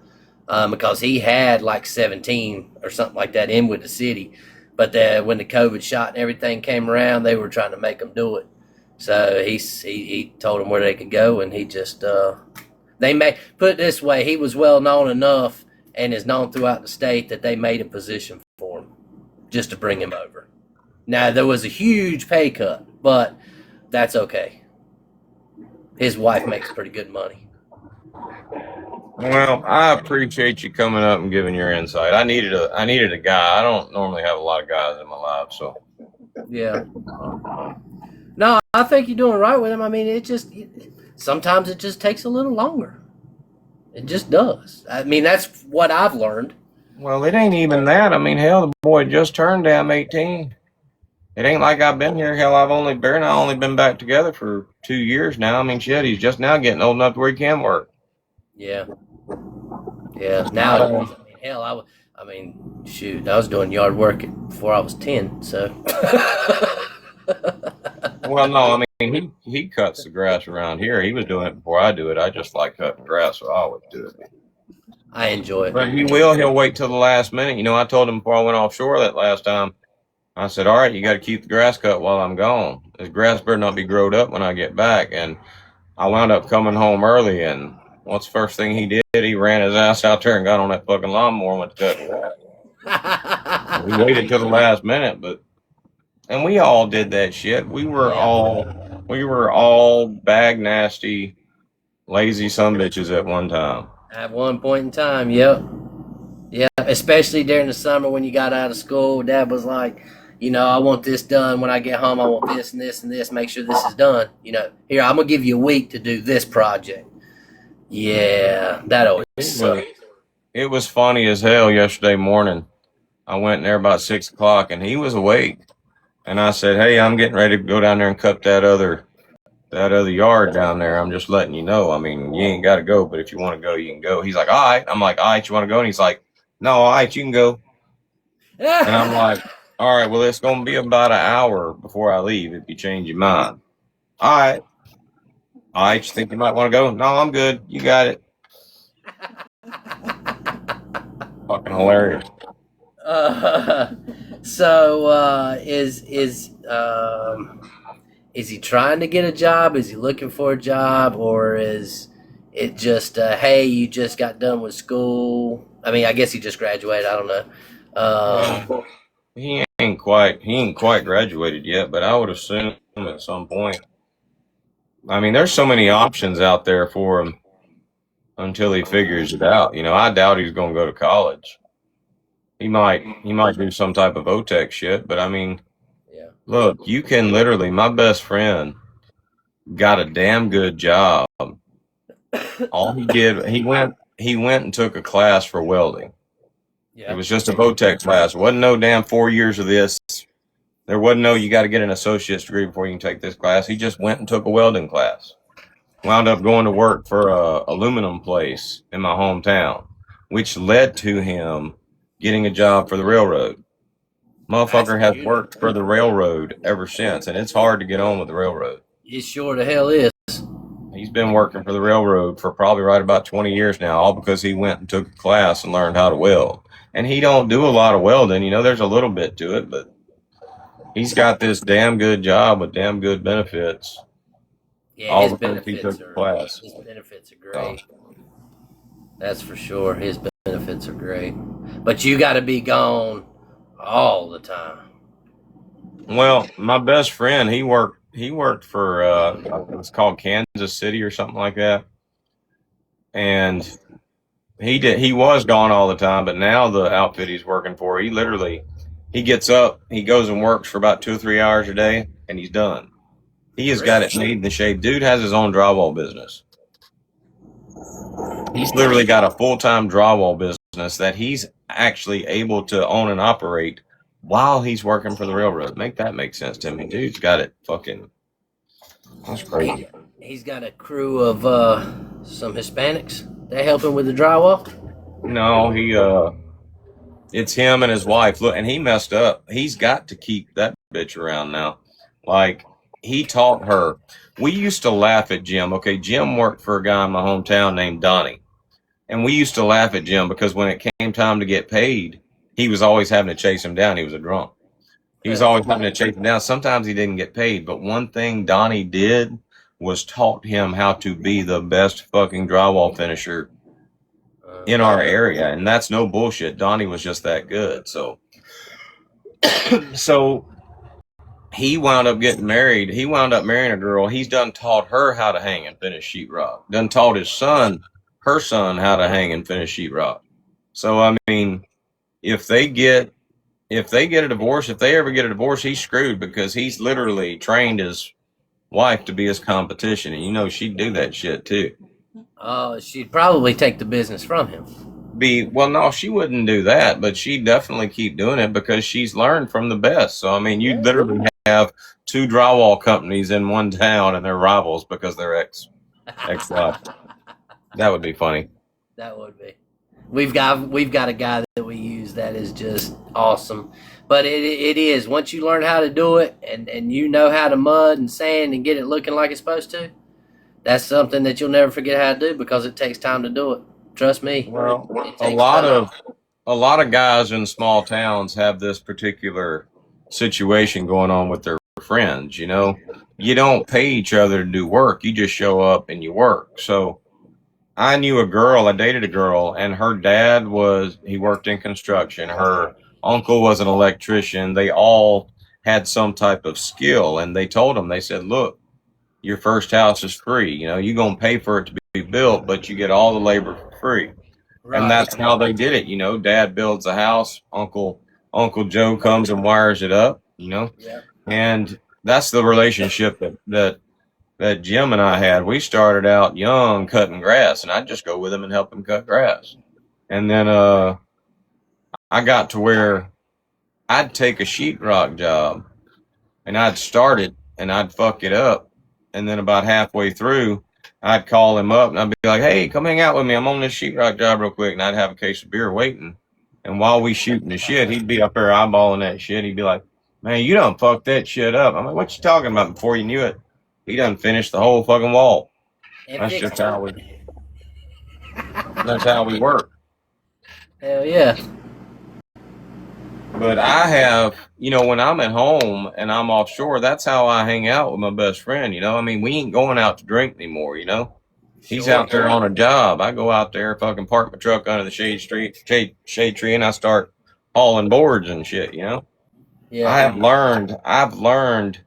him because he had like 17 or something like that in with the city. But when the COVID shot and everything came around, they were trying to make him do it. So he told them where they could go, and he just put it this way: he was well known enough and is known throughout the state that they made a position for him just to bring him over. Now there was a huge pay cut, but that's okay. His wife makes pretty good money. Well, I appreciate you coming up and giving your insight. I needed a guy. I don't normally have a lot of guys in my life, so yeah. No, I think you're doing right with him. I mean, sometimes it just takes a little longer. It just does. I mean, that's what I've learned. Well, it ain't even that. I mean, hell, the boy just turned damn 18. It ain't like I've been here. Hell, I've only been back together for 2 years now. I mean, shit, he's just now getting old enough to where he can work. Yeah. Yeah. Now, hell, shoot, I was doing yard work before I was 10, so. Well, no, I mean, he cuts the grass around here. He was doing it before I do it. I just like cutting grass, so I always do it. I enjoy it. But he'll wait till the last minute. You know, I told him before I went offshore that last time, I said, all right, you got to keep the grass cut while I'm gone. This grass better not be growed up when I get back. And I wound up coming home early, and what's the first thing he did? He ran his ass out there and got on that fucking lawnmower and went to cut grass. We waited till the last minute, and we all did that shit. We were all bag nasty, lazy sumbitches at one time. At one point in time, yep. Yeah, especially during the summer when you got out of school. Dad was like, you know, I want this done when I get home. I want this and this and this. Make sure this is done. You know, here, I'm going to give you a week to do this project. Yeah, that always sucked. It was funny as hell yesterday morning. I went in there about 6 o'clock, and he was awake. And I said, hey, I'm getting ready to go down there and cut that other yard down there. I'm just letting you know. I mean, you ain't got to go, but if you want to go, you can go. He's like, all right. I'm like, all right, you want to go? And he's like, no, all right, you can go. And I'm like, all right, well, it's going to be about an hour before I leave if you change your mind. All right. All right, you think you might want to go? No, I'm good. You got it. Fucking hilarious. So is he trying to get a job? Is he looking for a job, or is it just hey, you just got done with school? I mean, I guess he just graduated. I don't know. He ain't quite graduated yet, but I would assume at some point. I mean, there's so many options out there for him until he figures it out. You know, I doubt he's going to go to college. He might do some type of OTEC shit, but I mean, look, you can literally, my best friend got a damn good job. All he did, he he went and took a class for welding. Yeah. It was just a VOTEC class. It wasn't no damn 4 years of this. There wasn't no, you got to get an associate's degree before you can take this class. He just went and took a welding class. Wound up going to work for a aluminum place in my hometown, which led to him getting a job for the railroad. Motherfucker has worked for the railroad ever since, and it's hard to get on with the railroad. It sure the hell is. He's been working for the railroad for probably right about 20 years now, all because he went and took a class and learned how to weld. And he don't do a lot of welding. You know, there's a little bit to it, but he's got this damn good job with damn good benefits. Yeah, all his because he took the class. His benefits are great. That's for sure. His benefits are great. But you got to be gone all the time. Well, my best friend, he worked for it's called Kansas City or something like that. And he was gone all the time, but now the outfit he's working for, he gets up, he goes and works for about 2 or 3 hours a day, and he's done. He has got it made in the shape. Dude has his own drywall business. He's literally got a full-time drywall business that he's actually able to own and operate while he's working for the railroad. Make that make sense to me. Dude's got it fucking, that's crazy. He's got a crew of some Hispanics. They help him with the drywall? No, it's him and his wife. Look, and he messed up. He's got to keep that bitch around now. Like, he taught her. We used to laugh at Jim. Okay, Jim worked for a guy in my hometown named Donnie. And we used to laugh at Jim because when it came time to get paid, he was always having to chase him down. He was a drunk. He was always having to chase him down. Sometimes he didn't get paid. But one thing Donnie did was taught him how to be the best fucking drywall finisher in our area. And that's no bullshit. Donnie was just that good. So he wound up getting married. He wound up marrying a girl. He's done taught her how to hang and finish sheetrock. Done taught her son, how to hang and finish sheetrock. So, I mean, if they get a divorce, if they ever get a divorce, he's screwed because he's literally trained his wife to be his competition. And, you know, she'd do that shit, too. She'd probably take the business from him. Well, no, she wouldn't do that, but she'd definitely keep doing it because she's learned from the best. So, I mean, you literally have 2 drywall companies in one town and they're rivals because they're ex-wife. That would be funny. That would be. We've got a guy that we use that is just awesome. But it is, once you learn how to do it and you know how to mud and sand and get it looking like it's supposed to, that's something that you'll never forget how to do because it takes time to do it. Trust me. Well, a lot of guys in small towns have this particular situation going on with their friends, you know. You don't pay each other to do work. You just show up and you work. So I dated a girl, and her dad he worked in construction. Her uncle was an electrician. They all had some type of skill, and they told him, they said, look, your first house is free. You know, you're going to pay for it to be built, but you get all the labor for free. Right. And that's how they did it. You know, Dad builds a house. Uncle Joe comes and wires it up, you know. Yeah. And that's the relationship that Jim and I had. We started out young cutting grass, and I'd just go with him and help him cut grass. And then I got to where I'd take a sheetrock job, and I'd start it, and I'd fuck it up. And then about halfway through, I'd call him up, and I'd be like, hey, come hang out with me. I'm on this sheetrock job real quick. And I'd have a case of beer waiting. And while we shooting the shit, he'd be up there eyeballing that shit. He'd be like, man, you done fucked that shit up. I'm like, what you talking about? Before you knew it, he done finished the whole fucking wall. That's just how we work. Hell yeah. But I have, you know, when I'm at home and I'm offshore, that's how I hang out with my best friend, you know. I mean, we ain't going out to drink anymore, you know. He's out there on a job. I go out there, fucking park my truck under the shade tree, and I start hauling boards and shit, you know. Yeah. I've learned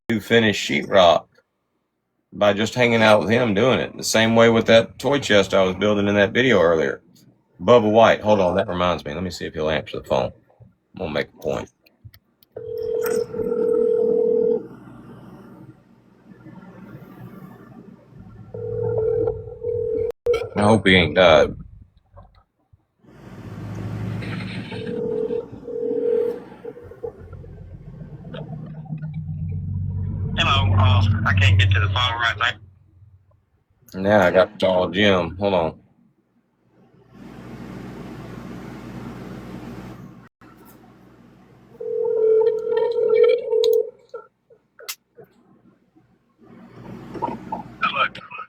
to finish sheetrock by just hanging out with him doing it. The same way with that toy chest I was building in that video earlier. Bubba White, hold on, that reminds me. Let me see if he'll answer the phone. I'm gonna make a point. I hope he ain't died. I can't get to the phone right now. Now I got to call Jim. Hold on.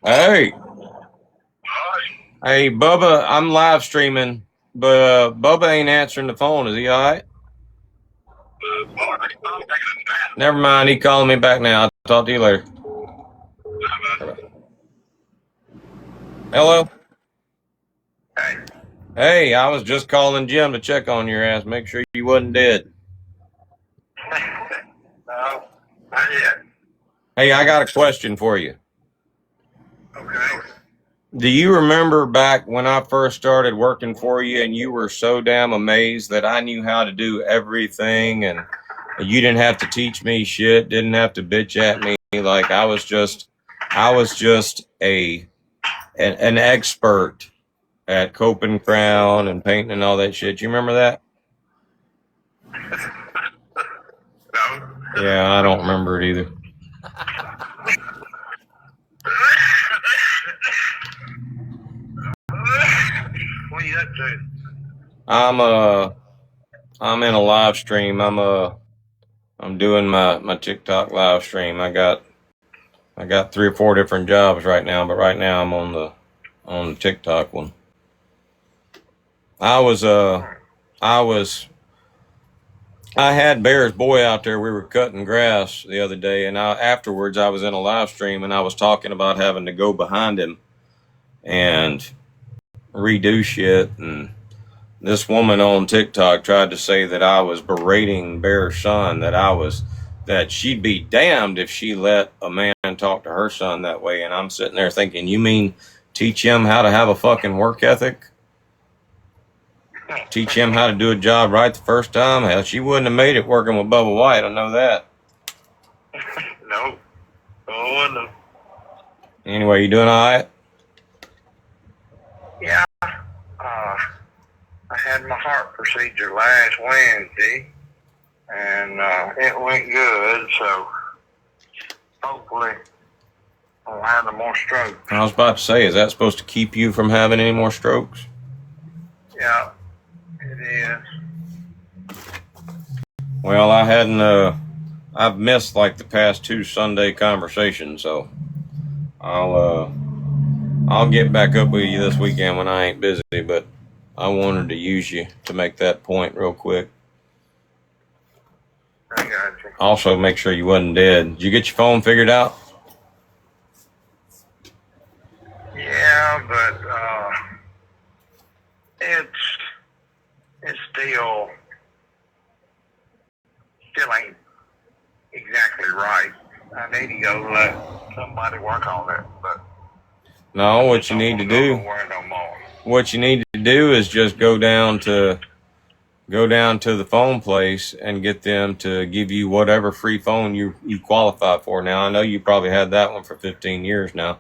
Hey. Hey, Bubba, I'm live streaming, but Bubba ain't answering the phone. Is he all right? Never mind. He calling me back now. I'll talk to you later. Hello? Hey, I was just calling Jim to check on your ass, make sure you wasn't dead. No, not yet. Hey, I got a question for you. Okay. Do you remember back when I first started working for you and you were so damn amazed that I knew how to do everything and you didn't have to teach me shit, didn't have to bitch at me, like I was just an expert at coping crown and painting and all that shit. You remember that? No. Yeah, I don't remember it either. What are you up to? I'm in a live stream. I'm doing my TikTok live stream. I got 3 or 4 different jobs right now, but right now I'm on the TikTok one. I had Bear's boy out there. We were cutting grass the other day, and afterwards I was in a live stream and I was talking about having to go behind him and redo shit. And this woman on TikTok tried to say that I was berating Bear's son, that she'd be damned if she let a man talk to her son that way. And I'm sitting there thinking, you mean teach him how to have a fucking work ethic? Teach him how to do a job right the first time? Hell, she wouldn't have made it working with Bubba White, I know that. No. Oh, no. Anyway, you doing all right? Yeah. I had my heart procedure last Wednesday, and it went good, so hopefully I won't have no more strokes. I was about to say, is that supposed to keep you from having any more strokes? Yeah, it is. Well, I've missed like the past 2 Sunday conversations, so I'll get back up with you this weekend when I ain't busy, but I wanted to use you to make that point real quick. I got you. Also, make sure you wasn't dead. Did you get your phone figured out? Yeah, but it's still ain't exactly right. I need to go let somebody work on it, but No, what you need to do is just go down to the phone place and get them to give you whatever free phone you qualify for. Now, I know you probably had that one for 15 years now.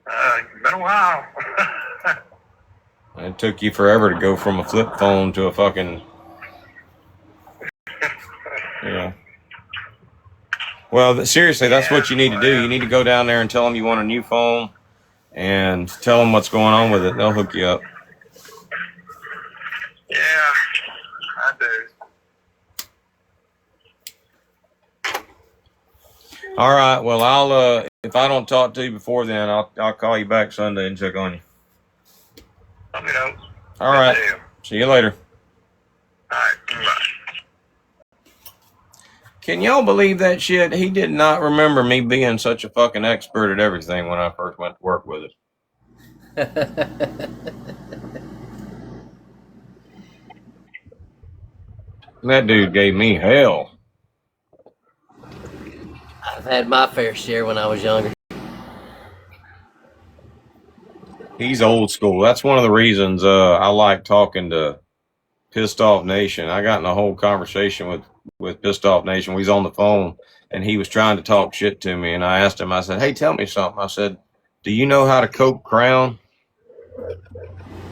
It's been a while. It took you forever to go from a flip phone to a fucking... Yeah. Well, seriously, that's what you need to do. You need to go down there and tell them you want a new phone and tell them what's going on with it. They'll hook you up. Yeah, I do. All right. Well, I'll if I don't talk to you before then, I'll call you back Sunday and check on you. Okay. All right. See you later. All right. Bye. Can y'all believe that shit? He did not remember me being such a fucking expert at everything when I first went to work with it. That dude gave me hell. I've had my fair share when I was younger. He's old school. That's one of the reasons I like talking to Pissed Off Nation. I got in a whole conversation with Pissed Off Nation. We was on the phone, and he was trying to talk shit to me, and I asked him, I said, hey, tell me something. I said, do you know how to cope crown?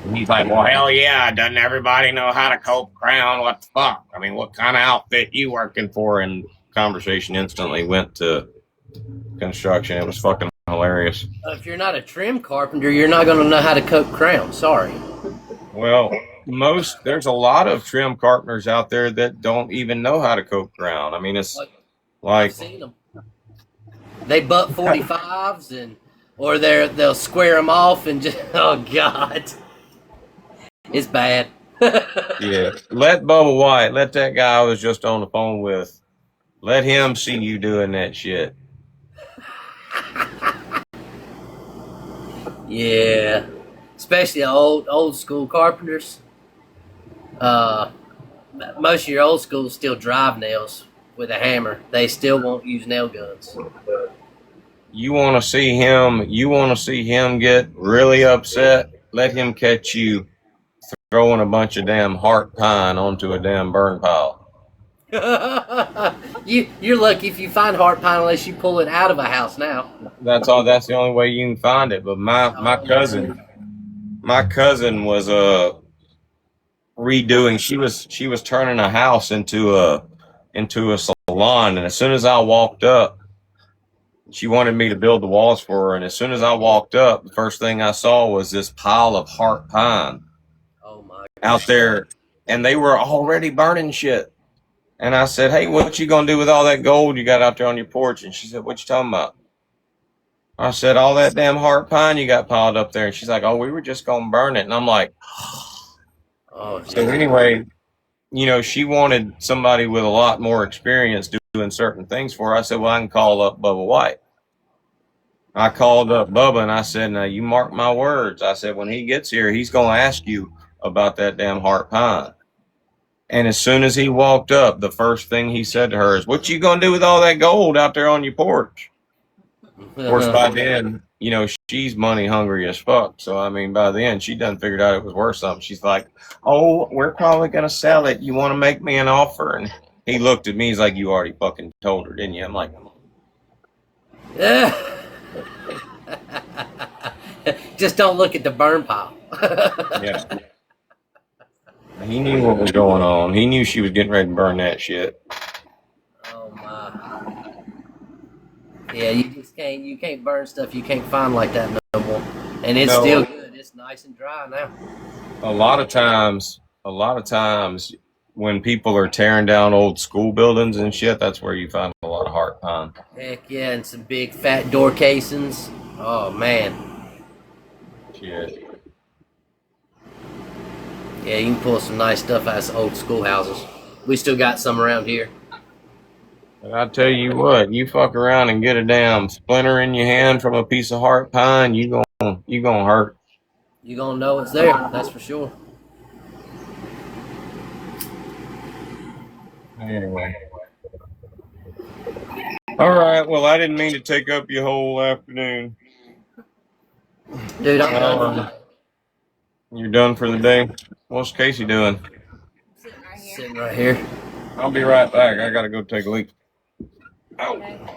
And he's like, well, hell yeah, doesn't everybody know how to cope crown? What the fuck? I mean, what kind of outfit you working for? And conversation instantly went to construction. It was fucking hilarious. If you're not a trim carpenter, you're not going to know how to coat crown. Sorry. Well, there's a lot of trim carpenters out there that don't even know how to coat ground. I mean, it's I've like seen them. They butt 45s or they'll square them off and just oh god, it's bad. yeah. Let Bubba White, let that guy I was just on the phone with, let him see you doing that shit. Yeah, especially old school carpenters. Most of your old school still drive nails with a hammer. They still won't use nail guns. You want to see him? You want to see him get really upset? Let him catch you throwing a bunch of damn heart pine onto a damn burn pile. You're lucky if you find heart pine unless you pull it out of a house now. That's all. That's the only way you can find it. But my cousin was redoing. She was turning a house into a salon, and as soon as I walked up, she wanted me to build the walls for her. And as soon as I walked up, the first thing I saw was this pile of heart pine out there, and they were already burning shit. And I said, "Hey, what you gonna do with all that gold you got out there on your porch?" And she said, "What you talking about?" I said, "All that damn heart pine you got piled up there." And she's like, "Oh, we were just gonna burn it." And I'm like, oh. So anyway, you know, she wanted somebody with a lot more experience doing certain things for her. I said, "Well, I can call up Bubba White." I called up Bubba and I said, "Now you mark my words." I said, "When he gets here, he's gonna ask you about that damn heart pine." And as soon as he walked up, the first thing he said to her is, "What you gonna do with all that gold out there on your porch?" Of course, by then, you know, she's money hungry as fuck. So, I mean, by then, she done figured out it was worth something. She's like, "Oh, we're probably going to sell it. You want to make me an offer?" And he looked at me. He's like, "You already fucking told her, didn't you?" I'm like, Yeah. Just don't look at the burn pile. yeah. He knew what was going on. He knew she was getting ready to burn that shit. Oh my. Yeah, you can't burn stuff you can't find like that no more. And it's still good. It's nice and dry now. A lot of times when people are tearing down old school buildings and shit, that's where you find a lot of heart pine. Heck yeah, and some big fat door casings. Oh man. Shit. Yeah, you can pull some nice stuff out of old schoolhouses. We still got some around here. But I tell you what, you fuck around and get a damn splinter in your hand from a piece of heart pine, you gonna hurt. You gonna know it's there, that's for sure. Anyway. All right, well, I didn't mean to take up your whole afternoon. Dude, I'm done. You're done for the day? What's Casey doing? Sitting right here. I'll be right back. I gotta go take a leak. Oh.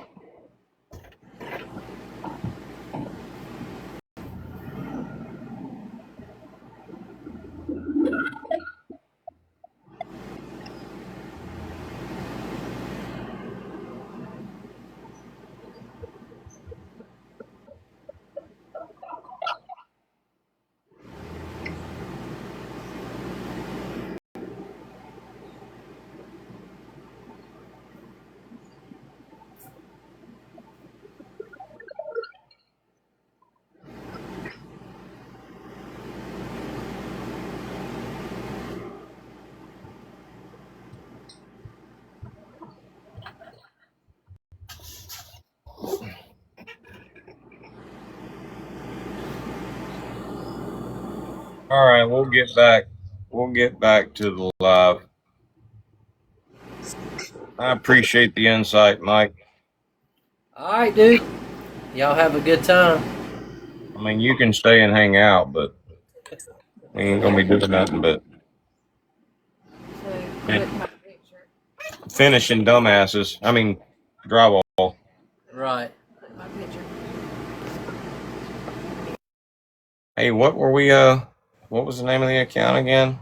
All right, we'll get back. We'll get back to the live. I appreciate the insight, Mike. All right, dude. Y'all have a good time. I mean, you can stay and hang out, but we ain't gonna be doing nothing but finishing dumbasses. I mean, drywall. Right. Hey, what were we? What was the name of the account again?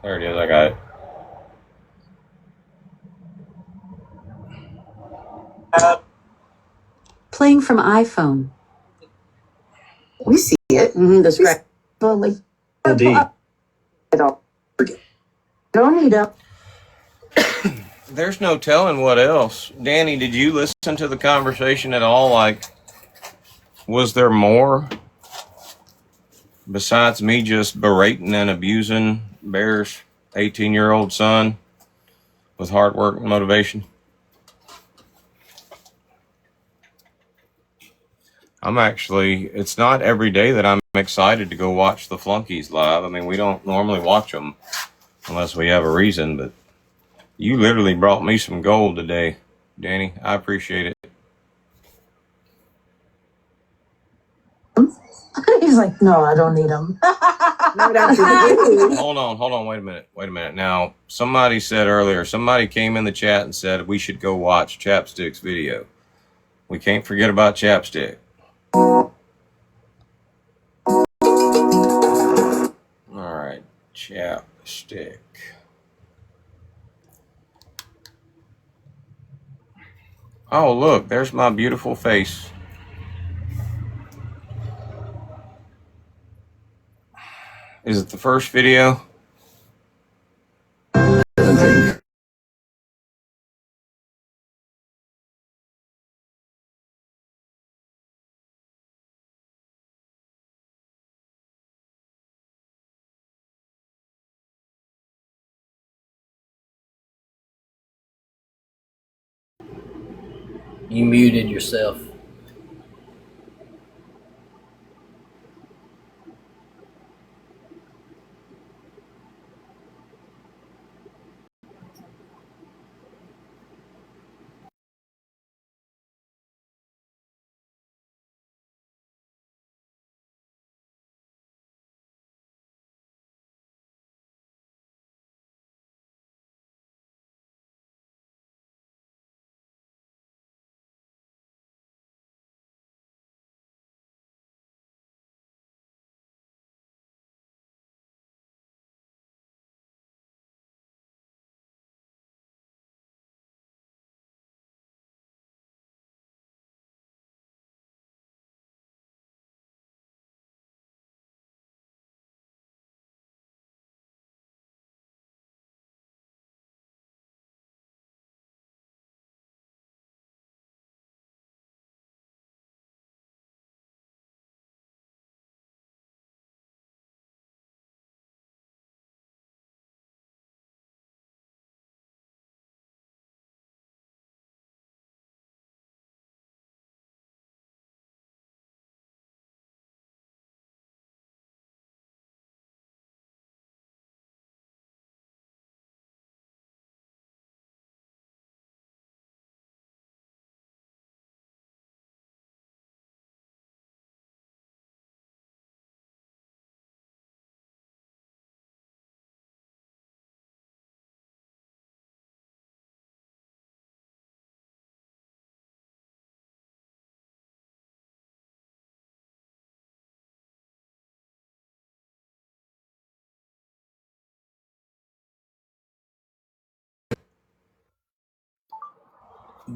There it is. I got it. Playing from iPhone. We see it. The scratch. Like, Don't need up. There's no telling what else. Danny, did you listen to the conversation at all? Like, was there more besides me just berating and abusing Bear's 18-year-old son with hard work and motivation? It's not every day that I'm excited to go watch the Flunkies live. I mean, we don't normally watch them unless we have a reason, but you literally brought me some gold today, Danny. I appreciate it. He's like, no, I don't need them. Hold on, wait a minute. Now, somebody came in the chat and said we should go watch Chapstick's video. We can't forget about Chapstick. Alright, Chapstick. Oh, look, there's my beautiful face. Is it the first video? You muted yourself.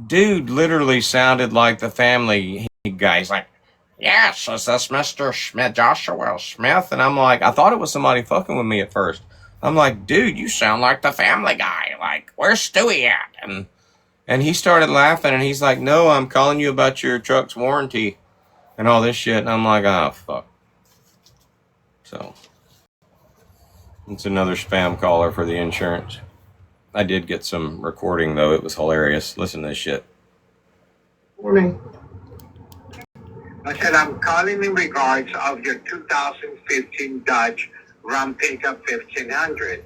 Dude literally sounded like the Family Guy. He's like, yes, is this Mr. Smith, Joshua Smith? And I'm like, I thought it was somebody fucking with me at first. I'm like, dude, you sound like the Family Guy. Like, where's Stewie at? And he started laughing, and he's like, no, I'm calling you about your truck's warranty and all this shit. And I'm like, oh, fuck. So, it's another spam caller for the insurance. I did get some recording, though. It was hilarious. Listen to this shit. Morning. I said I'm calling in regards of your 2015 Dodge Ram Pickup 1500.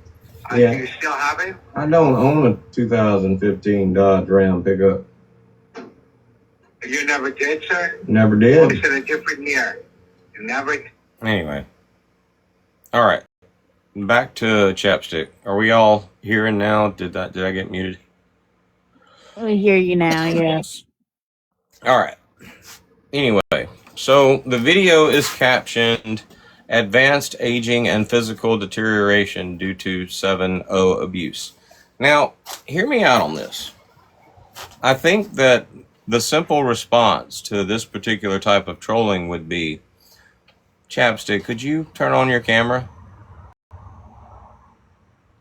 Yeah. Do you still have it? I don't own a 2015 Dodge Ram pickup. You never did, sir? Never did. Or is it a different year? You never... Anyway. All right. Back to Chapstick. Are we all hearing now? Did I get muted? I hear you now, yes. All right. Anyway, so the video is captioned Advanced Aging and Physical Deterioration Due to 7-0 Abuse. Now, hear me out on this. I think that the simple response to this particular type of trolling would be, Chapstick, could you turn on your camera?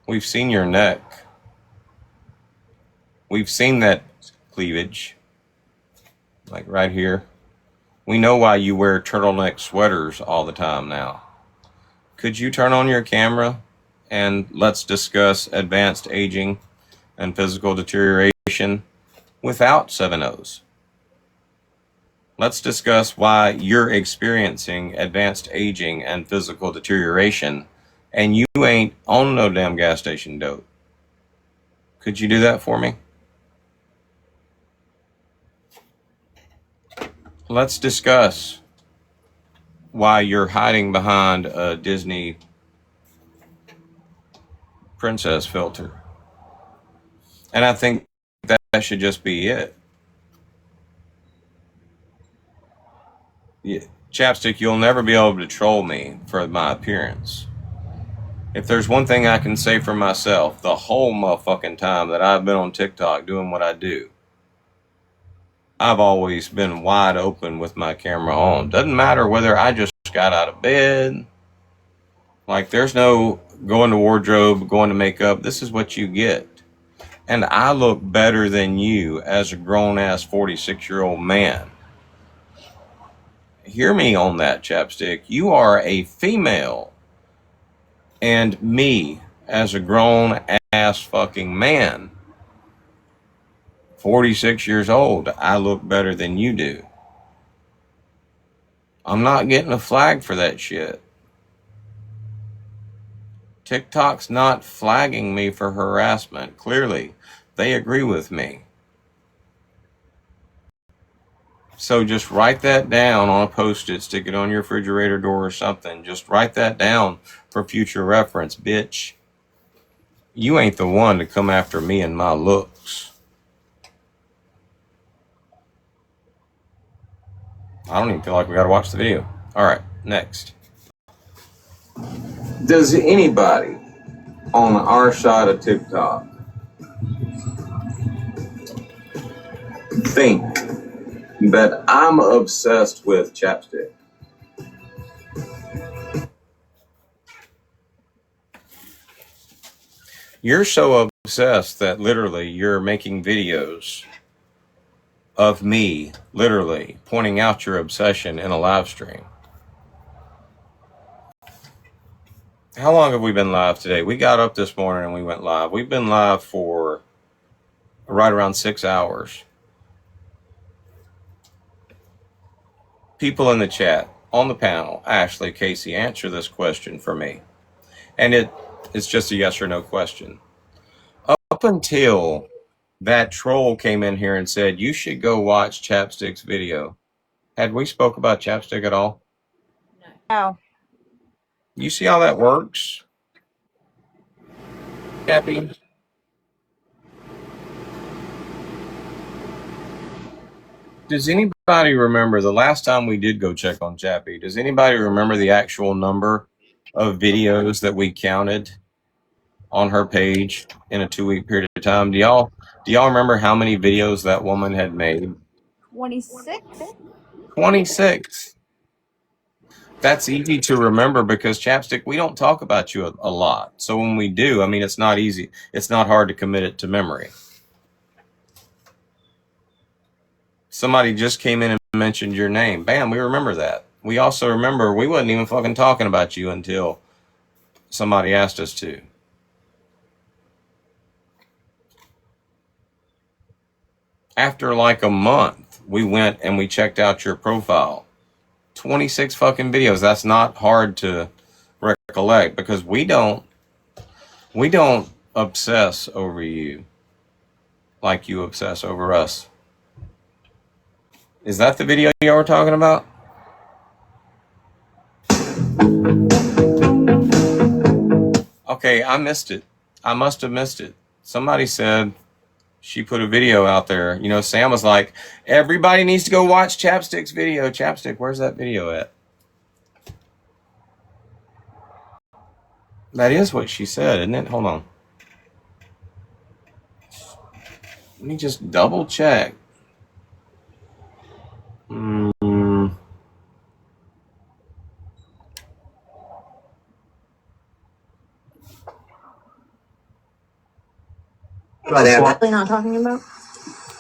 We've seen your neck. We've seen that cleavage, like right here. We know why you wear turtleneck sweaters all the time now. Could you turn on your camera and let's discuss advanced aging and physical deterioration without 7 O's? Let's discuss why you're experiencing advanced aging and physical deterioration and you ain't on no damn gas station dope. Could you do that for me? Let's discuss why you're hiding behind a Disney princess filter. And I think that should just be it. Chapstick, you'll never be able to troll me for my appearance. If there's one thing I can say for myself, the whole motherfucking time that I've been on TikTok doing what I do, I've always been wide open with my camera on. Doesn't matter whether I just got out of bed. Like, there's no going to wardrobe, going to makeup. This is what you get. And I look better than you as a grown-ass 46-year-old man. Hear me on that, Chapstick. You are a female. And me, as a grown-ass fucking man, 46 years old, I look better than you do. I'm not getting a flag for that shit. TikTok's not flagging me for harassment. Clearly, they agree with me. So just write that down on a post-it, stick it on your refrigerator door or something. Just write that down for future reference, bitch. You ain't the one to come after me and my looks. I don't even feel like we gotta watch the video. All right, next. Does anybody on our side of TikTok think that I'm obsessed with chapstick? You're so obsessed that literally you're making videos of me literally pointing out your obsession in a live stream. How long have we been live today? We got up this morning and we went live. We've been live for right around 6 hours. People in the chat, on the panel, Ashley, Casey, answer this question for me. And it's just a yes or no question. Up until that troll came in here and said, you should go watch Chapstick's video. Had we spoke about Chapstick at all? No. You see how that works? Chappy? Does anybody remember the last time we did go check on Chappie? Does anybody remember the actual number of videos that we counted on her page in a 2-week period of time? Do y'all remember how many videos that woman had made? 26? 26. That's easy to remember because, Chapstick, we don't talk about you a lot. So when we do, I mean, it's not easy. It's not hard to commit it to memory. Somebody just came in and mentioned your name. Bam, we remember that. We also remember we wasn't even fucking talking about you until somebody asked us to. After like a month, we went and we checked out your profile. 26 fucking videos. That's not hard to recollect because we don't obsess over you like you obsess over us. Is that the video y'all were talking about? Okay, I missed it. I must have missed it. Somebody said she put a video out there. You know, Sam was like, everybody needs to go watch Chapstick's video. Chapstick, where's that video at? That is what she said, isn't it? Hold on. Let me just double check. Really not talking about.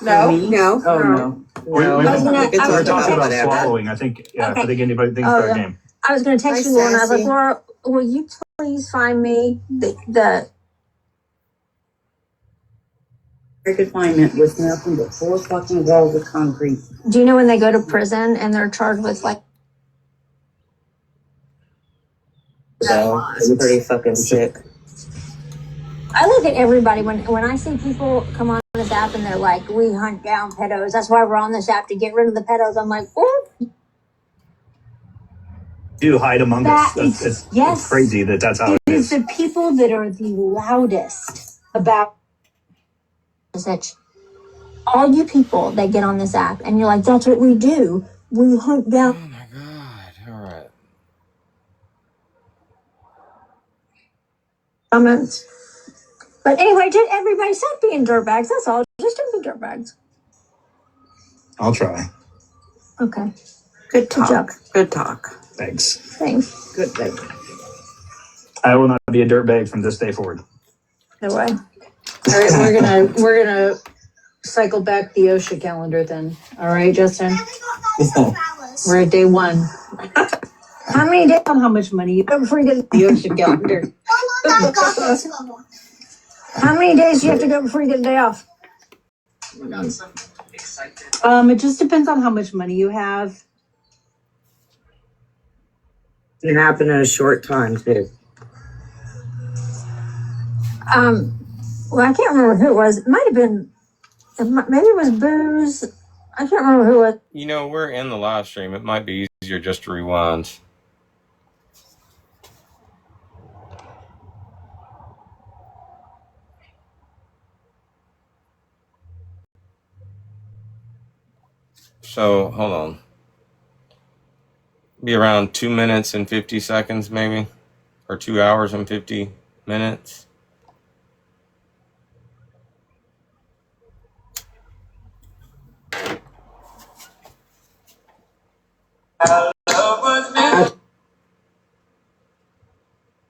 No, Me? no. Oh, no. We I was gonna. We could I were was gonna talking about text. swallowing. I think, yeah, Okay. I think anybody thinks Oh fair yeah. game. I was gonna text Hi, you, Laura, and I was like, Sassy. Laura, will you please find me the Confinement with nothing but 4 fucking walls of concrete. Do you know when they go to prison and they're charged with like? So it's pretty fucking sick. I look at everybody when I see people come on this app and they're like, we hunt down pedos. That's why we're on this app to get rid of the pedos. I'm like, oh, Do hide among us. that is It's yes. crazy that's how it It is. is the people that are the loudest about such. All you people that get on this app and you're like, that's what we do. We hunt down. Oh my god! All right. Comments. But anyway, just everybody stop being dirtbags. That's all. Just don't be dirtbags. I'll try. Okay. Good talk. Good talk. Thanks. Thanks. Good thing. I will not be a dirtbag from this day forward. No way. All right, we're gonna cycle back the OSHA calendar then. All right, Justin. We're at day 1. How many days? On how much money you have before you get the OSHA calendar. How many days do you have to go before you get a day off? It just depends on how much money you have. It happened in a short time too. Well, I can't remember who it was. It might have been, maybe it was Booze. I can't remember who it was. You know, we're in the live stream. It might be easier just to rewind. So, hold on. Be around 2 minutes and 50 seconds, maybe, or 2 hours and 50 minutes.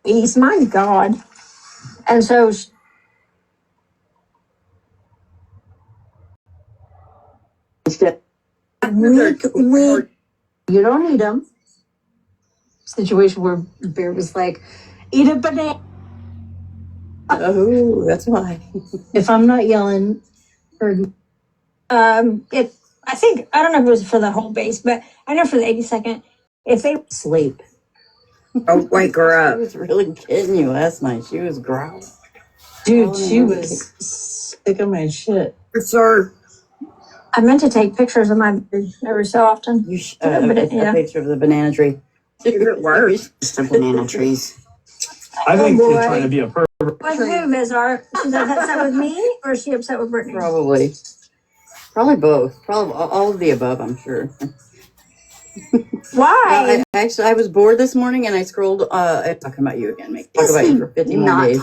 He's my God. And so we You don't need them. Situation where Bear was like, eat a banana. Oh, that's why. If I'm not yelling, or I think, I don't know if it was for the whole base, but I know for the 82nd, if they sleep. Oh, wake her She up. was really kidding you last night. She was growling. Dude, she was sick of my shit. Sir. I meant to take pictures of my baby every so often. You sh- Yeah, but it- yeah. A picture of the banana tree. It works. Just the banana trees. I think boy. they're trying to be a pervert. With who, Vizar? She's upset with me or is she upset with Brittany? Probably both. Probably all of the above, I'm sure. Why? I was bored this morning and I scrolled. I'm talking about you again. Talk about you for 50 more days.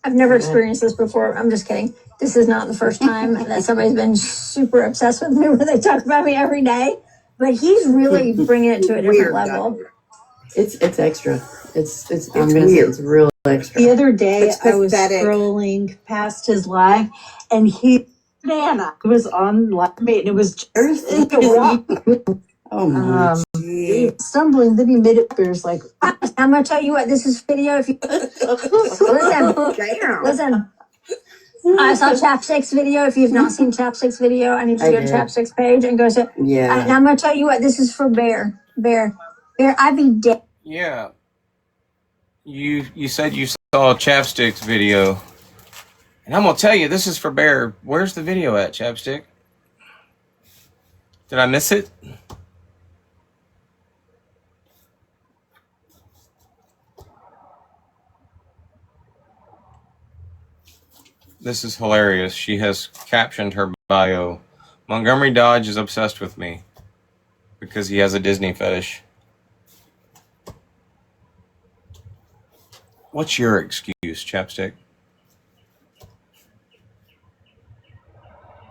I've never experienced this before. I'm just kidding. This is not the first time that somebody's been super obsessed with me where they talk about me every day. But he's really bringing it to a different level. It's extra. It's I'm gonna say it's real extra. The other day, It's I was pathetic. scrolling past his live, and banana was on live mate, and it was just Oh my. stumbling. Then he made it. Bear's like, I'm gonna tell you what. This is video. If you listen. I saw Chapstick's video. If you've not seen Chapstick's video, I need you to go to Chapstick's page and go to. Yeah. And I'm gonna tell you what. This is for Bear. I'd be dead. Yeah. You said you saw Chapstick's video. And I'm going to tell you, this is for Bear. Where's the video at, Chapstick? Did I miss it? This is hilarious. She has captioned her bio. Montgomery Dodge is obsessed with me because he has a Disney fetish. What's your excuse, Chapstick?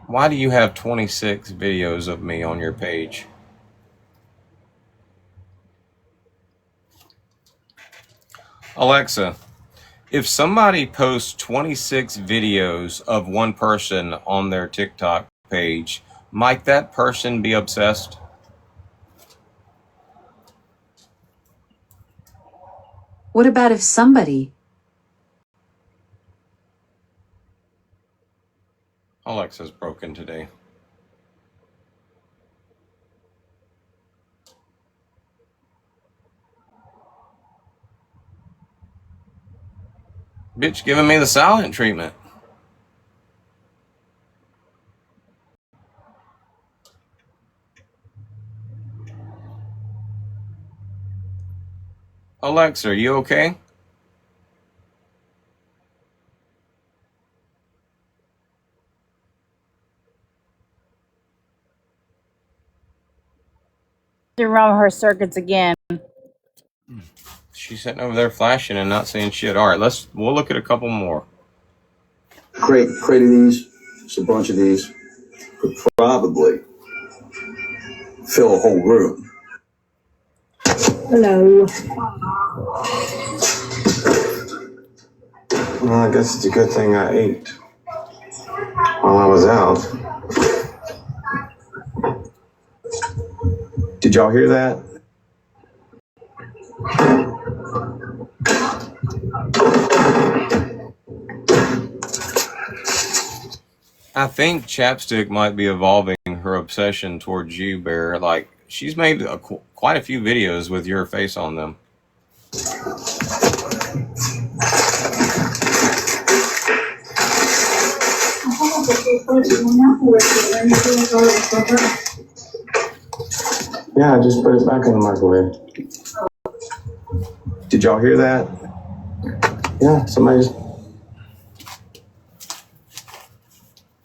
Why do you have 26 videos of me on your page? Alexa, If somebody posts 26 videos of one person on their TikTok page, might that person be obsessed? What about if somebody, Alexa's broken today. Bitch giving me the silent treatment. Alexa, are you okay? To run her circuits again. She's sitting over there flashing and not saying shit. All right, we'll look at a couple more. Crate of these, just a bunch of these, could probably fill a whole room. Hello. Well, I guess it's a good thing I ate while I was out. Did y'all hear that? I think Chapstick might be evolving her obsession towards you, Bear. Like, she's made quite a few videos with your face on them. Yeah, I just put it back in the microwave. Did y'all hear that? Yeah, somebody just...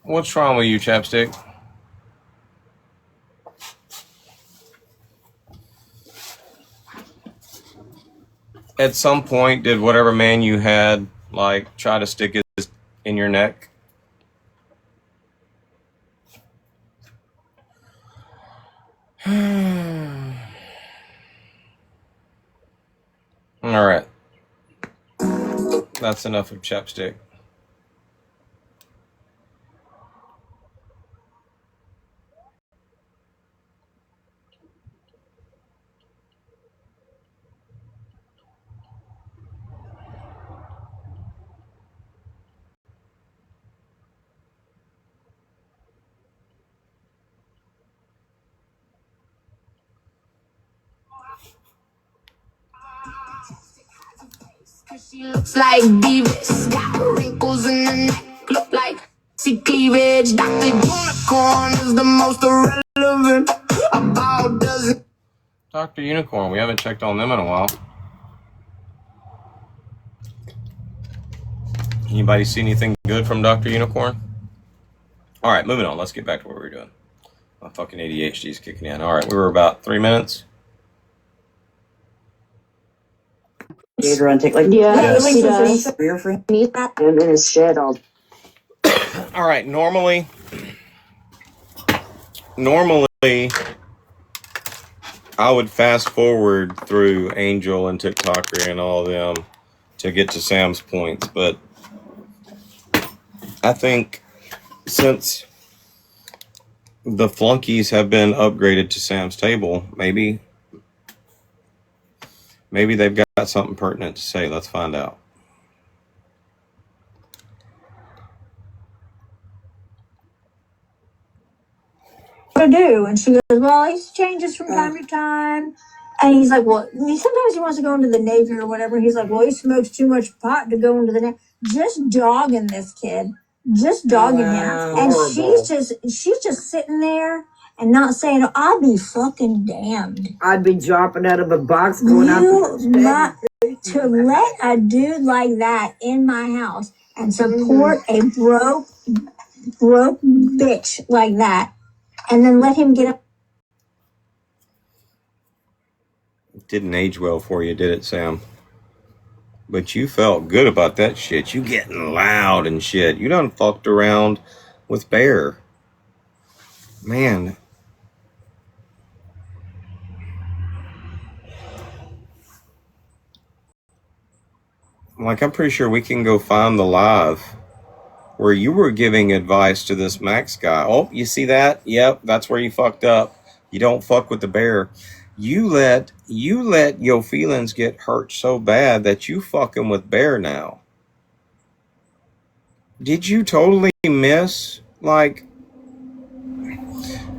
What's wrong with you, Chapstick? At some point, did whatever man you had, like, try to stick it in your neck? All right. That's enough of Chapstick. She looks like Beavis, got wrinkles in her neck, look like see cleavage. Dr. Unicorn is the most irrelevant about doesn't. Dr. Unicorn, we haven't checked on them in a while. Anybody see anything good from Dr. Unicorn? All right, moving on. Let's get back to what we were doing. My fucking ADHD is kicking in. All right, we were about 3 minutes. Later on, take like he does. career for him. He's in his shed all. All right, normally, I would fast forward through Angel and TikToker and all of them to get to Sam's points, but I think since the flunkies have been upgraded to Sam's table, maybe they've got something pertinent to say. Let's find out. To do, and she goes, well, he changes from time to time. And he's like, well, sometimes he wants to go into the Navy or whatever. He's like, well, he smokes too much pot to go into the Navy. Just dogging this kid, just dogging him. And she's just sitting there and not saying, I'll be fucking damned. I'd be dropping out of a box going out to let a dude like that in my house and support a broke bitch like that, and then let him get up. It didn't age well for you, did it, Sam? But you felt good about that shit. You getting loud and shit. You done fucked around with Bear. Man. Like, I'm pretty sure we can go find the live where you were giving advice to this Max guy. Oh, you see that? Yep, that's where you fucked up. You don't fuck with the bear. You let your feelings get hurt so bad that you fucking with bear now. Did you totally miss, like,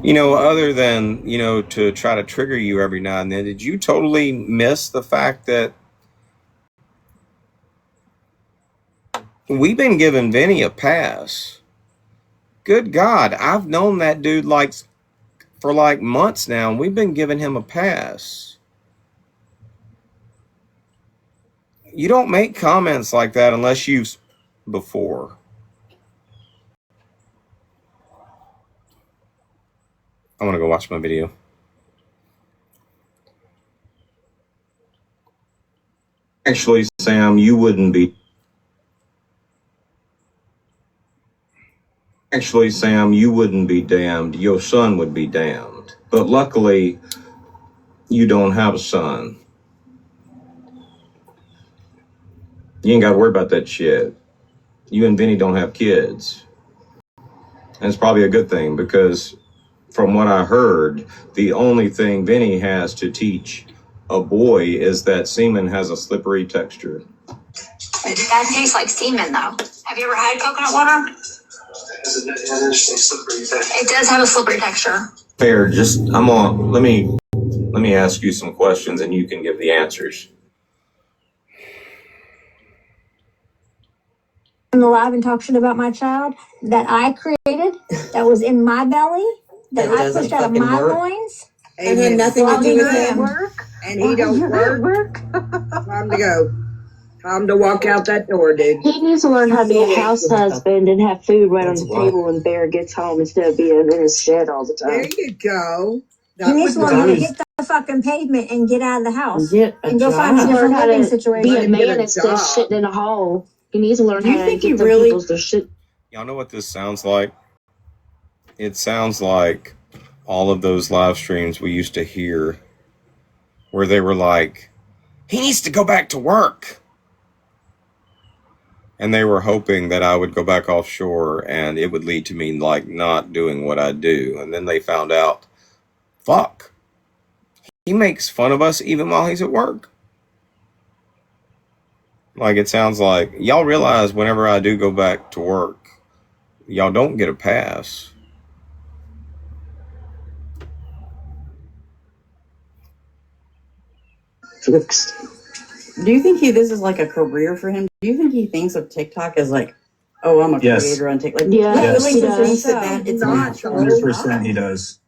other than, to try to trigger you every now and then, did you totally miss the fact that we've been giving Vinny a pass? Good God, I've known that dude for months now, and we've been giving him a pass. You don't make comments like that unless you've before. I want to go watch my video. Actually, Sam, you wouldn't be. Actually, Sam, you wouldn't be damned. Your son would be damned. But luckily, you don't have a son. You ain't got to worry about that shit. You and Vinny don't have kids. And it's probably a good thing because from what I heard, the only thing Vinny has to teach a boy is that semen has a slippery texture. It does taste like semen, though. Have you ever had coconut water? It does have a slippery texture. Fair, let me ask you some questions and you can give the answers. I'm alive and talk shit about my child that I created, that was in my belly, that I pushed out of my loins. And had nothing to do with him. And he don't work. Time to go. Time to walk out that door, dude. He needs to learn how to be a house husband and have food right on the table when Bear gets home instead of being in his shed all the time. There you go. He needs to learn how to hit the fucking pavement and get out of the house and go find a different living situation. Be a man instead of shitting in a hole. He needs to learn how to get the people's their shit. Y'all know what this sounds like? It sounds like all of those live streams we used to hear where they were like, he needs to go back to work. And they were hoping that I would go back offshore and it would lead to me not doing what I do. And then they found out, fuck, he makes fun of us even while he's at work. It sounds like y'all realize whenever I do go back to work, y'all don't get a pass. Do you think this is like a career for him? Do you think he thinks of TikTok as like, oh, I'm a creator on TikTok? Yes. He thinks that it's not 100% he does.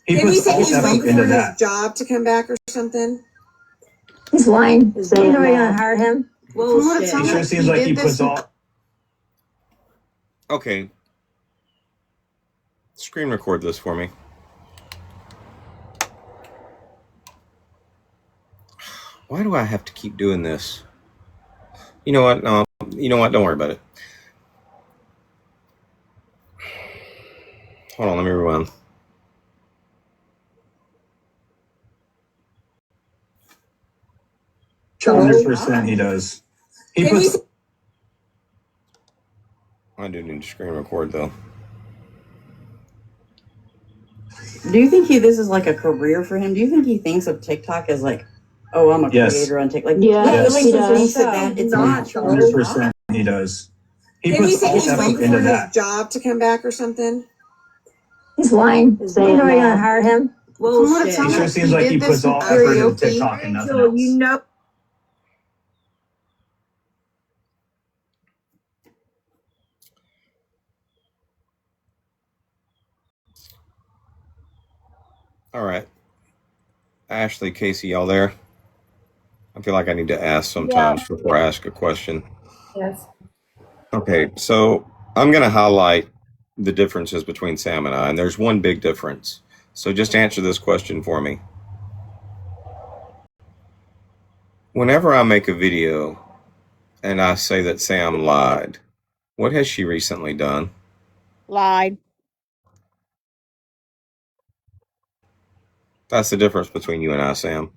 He Did he puts say all he's effort waiting into for that. his job to come back or something? He's lying. He's already gonna hire him. Well, It sure seems like he puts all. Okay. Screen record this for me. Why do I have to keep doing this? You know what? No, you know what? Don't worry about it. Hold on, let me rewind. Sure, 100% he does. He puts. I do need to screen record though. Do you think this is like a career for him? Do you think he thinks of TikTok as like, oh, I'm a creator on TikTok? Yes. He thinks that it's not 100% he does. He Did he puts say all he's effort waiting into for that. his job to come back or something? He's lying. He's already gonna hire him. It sure seems like he puts all effort into TikTok and nothing else. You know. All right. Ashley, Casey, y'all there? I feel like I need to ask sometimes before I ask a question. Yes. Okay, so I'm going to highlight the differences between Sam and I, and there's one big difference. So just answer this question for me. Whenever I make a video and I say that Sam lied, what has she recently done? Lied. That's the difference between you and I, Sam.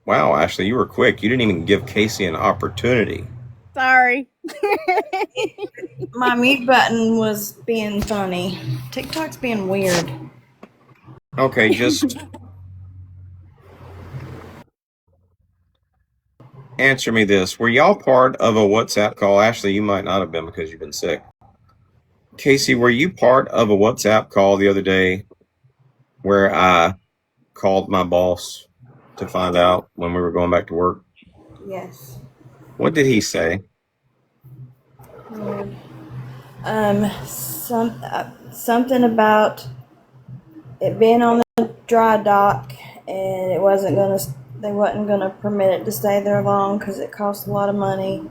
Wow, Ashley, you were quick. You didn't even give Casey an opportunity. Sorry. My mute button was being funny. TikTok's being weird. Okay, just answer me this. Were y'all part of a WhatsApp call? Ashley, you might not have been because you've been sick. Casey, were you part of a WhatsApp call the other day where I called my boss to find out when we were going back to work? Yes. What did he say? Lord. Something about it being on the dry dock, and they wasn't gonna permit it to stay there long because it costs a lot of money,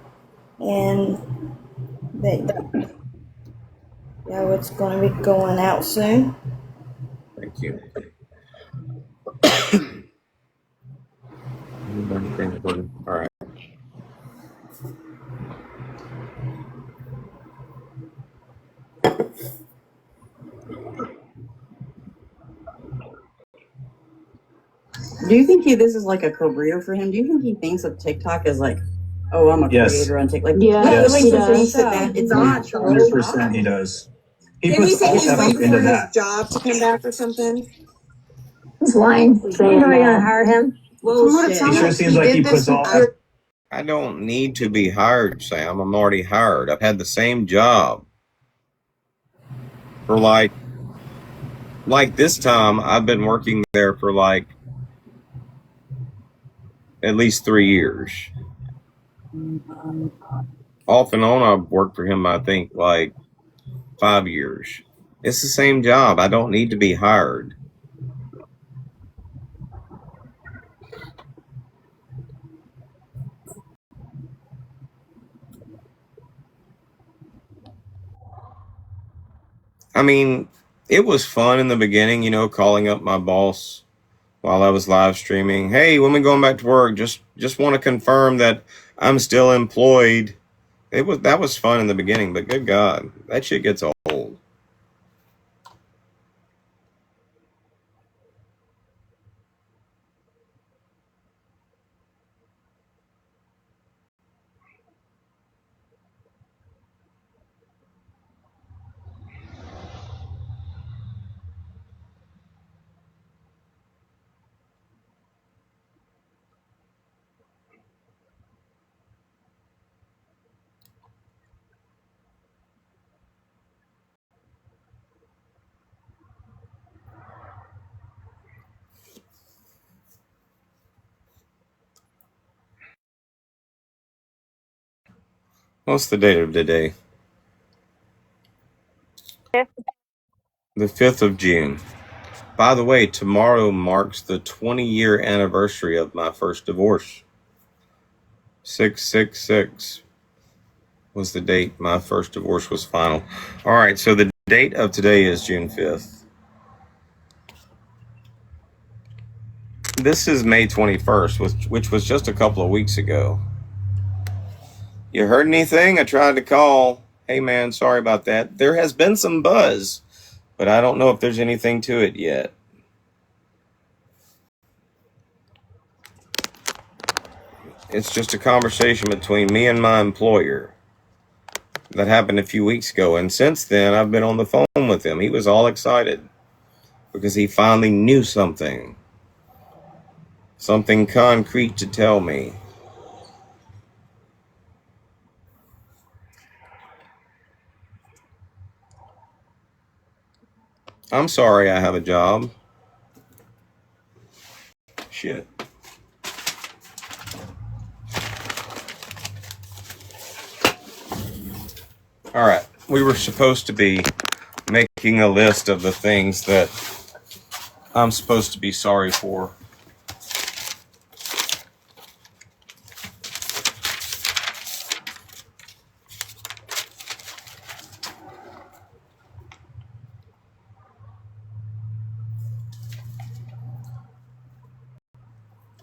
and it's gonna be going out soon. Thank you. All right. Do you think this is like a career for him? Do you think he thinks of TikTok as like, oh, I'm a creator on TikTok? Like, Yes, like he he does. thinks that it's not 100% he does. He Didn't he puts say all he's effort waiting into for his that. job to come back or something? He's lying. I'm probably gonna hire him. Bullshit. It sure seems like he puts all effort. I don't need to be hired, Sam. I'm already hired. I've had the same job for like this time. I've been working there for like at least 3 years. Off and on, I've worked for him, I think, like 5 years. It's the same job. I don't need to be hired. I mean, it was fun in the beginning, calling up my boss while I was live streaming. Hey, when we going back to work, just want to confirm that I'm still employed. That was fun in the beginning, but good God, that shit gets old. What's the date of today? The 5th of June. By the way, tomorrow marks the 20-year anniversary of my first divorce. 666 was the date my first divorce was final. All right, so the date of today is June 5th. This is May 21st, which was just a couple of weeks ago. You heard anything? I tried to call. Hey, man, sorry about that. There has been some buzz, but I don't know if there's anything to it yet. It's just a conversation between me and my employer that happened a few weeks ago. And since then, I've been on the phone with him. He was all excited because he finally knew something concrete to tell me. I'm sorry I have a job. Shit. All right. We were supposed to be making a list of the things that I'm supposed to be sorry for.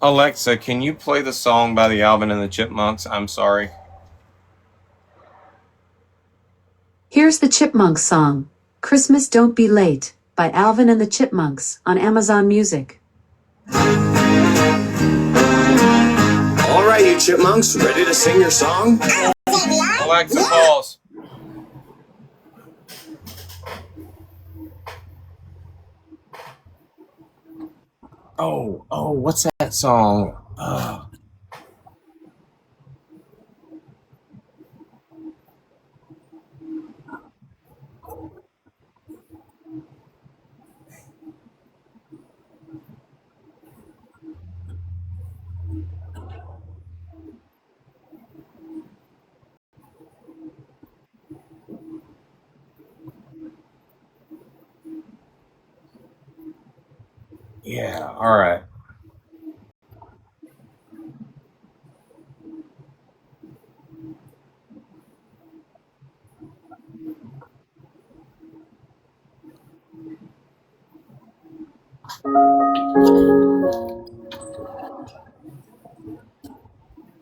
Alexa, can you play the song by the Alvin and the Chipmunks? I'm sorry. Here's the Chipmunks song, Christmas Don't Be Late, by Alvin and the Chipmunks on Amazon Music. Chipmunks, ready to sing your song? Alexa, pause. Oh, what's that song? Yeah, all right.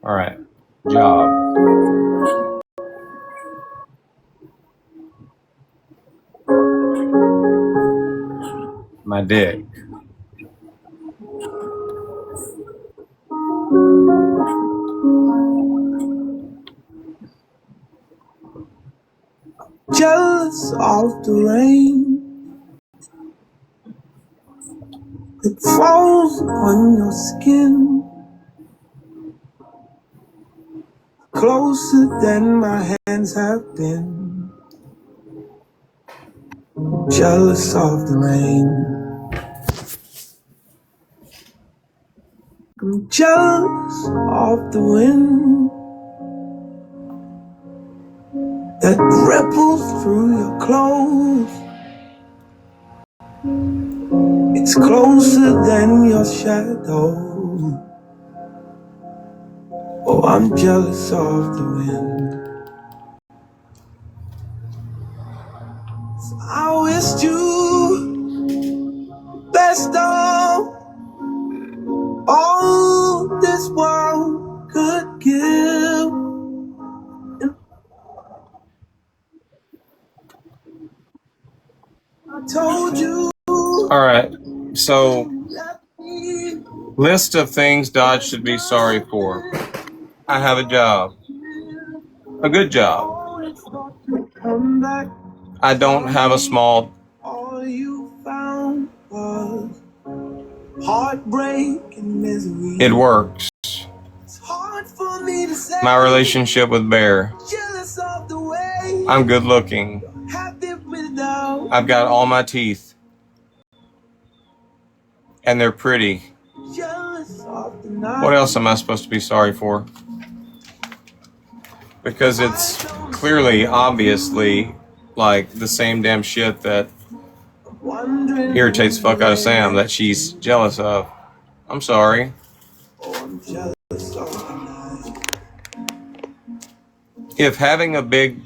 All right. Job. My dick. Jealous of the rain that falls on your skin, closer than my hands have been. Jealous of the rain. I'm jealous of the wind that ripples through your clothes. It's closer than your shadow. Oh, I'm jealous of the wind. I wished you best of all this world could give. I told you. All right. So, list of things Dodge should be sorry for. I have a job. A good job. Come back. I don't have a small. All you found was heartbreak and misery. It works. It's hard for me to say. My relationship with Bear. Jealous of the way. I'm good looking. Happy without. I've got all my teeth. And they're pretty. Jealous of the night. What else am I supposed to be sorry for? Because it's clearly, obviously, like the same damn shit that irritates the fuck out of Sam that she's jealous of. I'm sorry. If having a big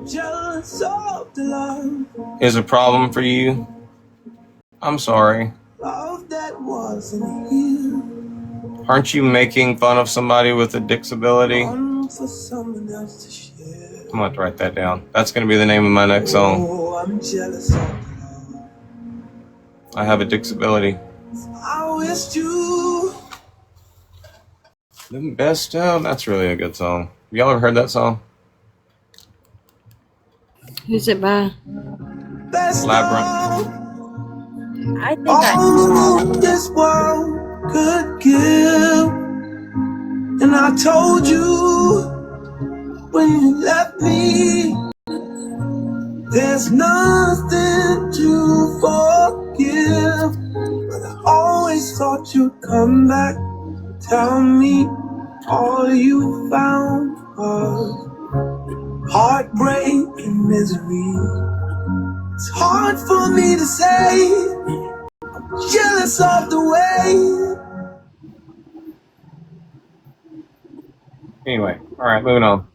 Jealous of the love. is a problem for you, I'm sorry. Love that wasn't here. Aren't you making fun of somebody with a disability? For someone else to share. I'm going to write that down. That's going to be the name of my next song. Oh, I'm jealous of the love. I have a disability. I wished you. The best of. That's really a good song. Have y'all ever heard that song? Who's it by? Best Labyrinth. I think all this world could give. And I told you when you left me, there's nothing to forgive. But I always thought you'd come back. Tell me all you found was heartbreak and misery. It's hard for me to say, I'm jealous of the way. Anyway, all right, moving on.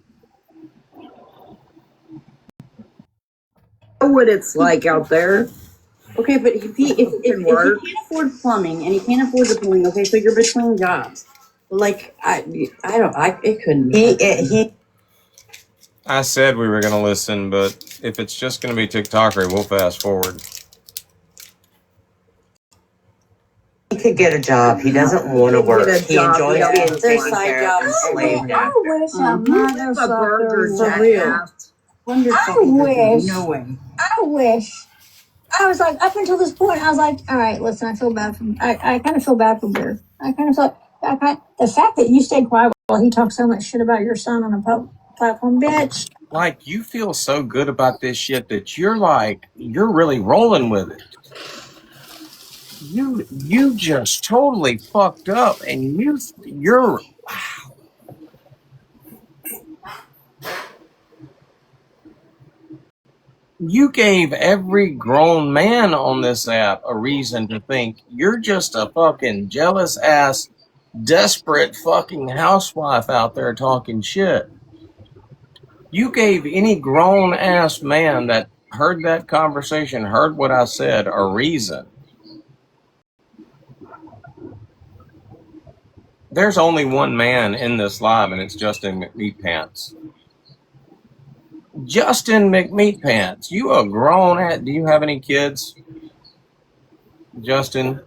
Know what it's like out there. Okay, but if he can't afford plumbing and he can't afford the plumbing, okay, so you're between jobs. Like it couldn't. I said we were going to listen, but if it's just going to be TikTokery, we'll fast forward. could get a job. He doesn't want to work. He enjoys being Their taken side care of and jobs. slaved I after. wish a motherfucker For real. I wish. No way. I wish. I was like, up until this point, I was like, all right, listen, I feel bad for I kind of feel bad for Bear. I kind of felt, the fact that you stayed quiet while he talked so much shit about your son on a platform, bitch. Like, you feel so good about this shit that you're like, you're really rolling with it. You just totally fucked up, and you're. You gave every grown man on this app a reason to think you're just a fucking jealous ass, desperate fucking housewife out there talking shit. You gave any grown ass man that heard that conversation, heard what I said, a reason. There's only one man in this live, and it's Justin McMeatpants. Justin McMeatpants, you a grown ass. Do you have any kids, Justin?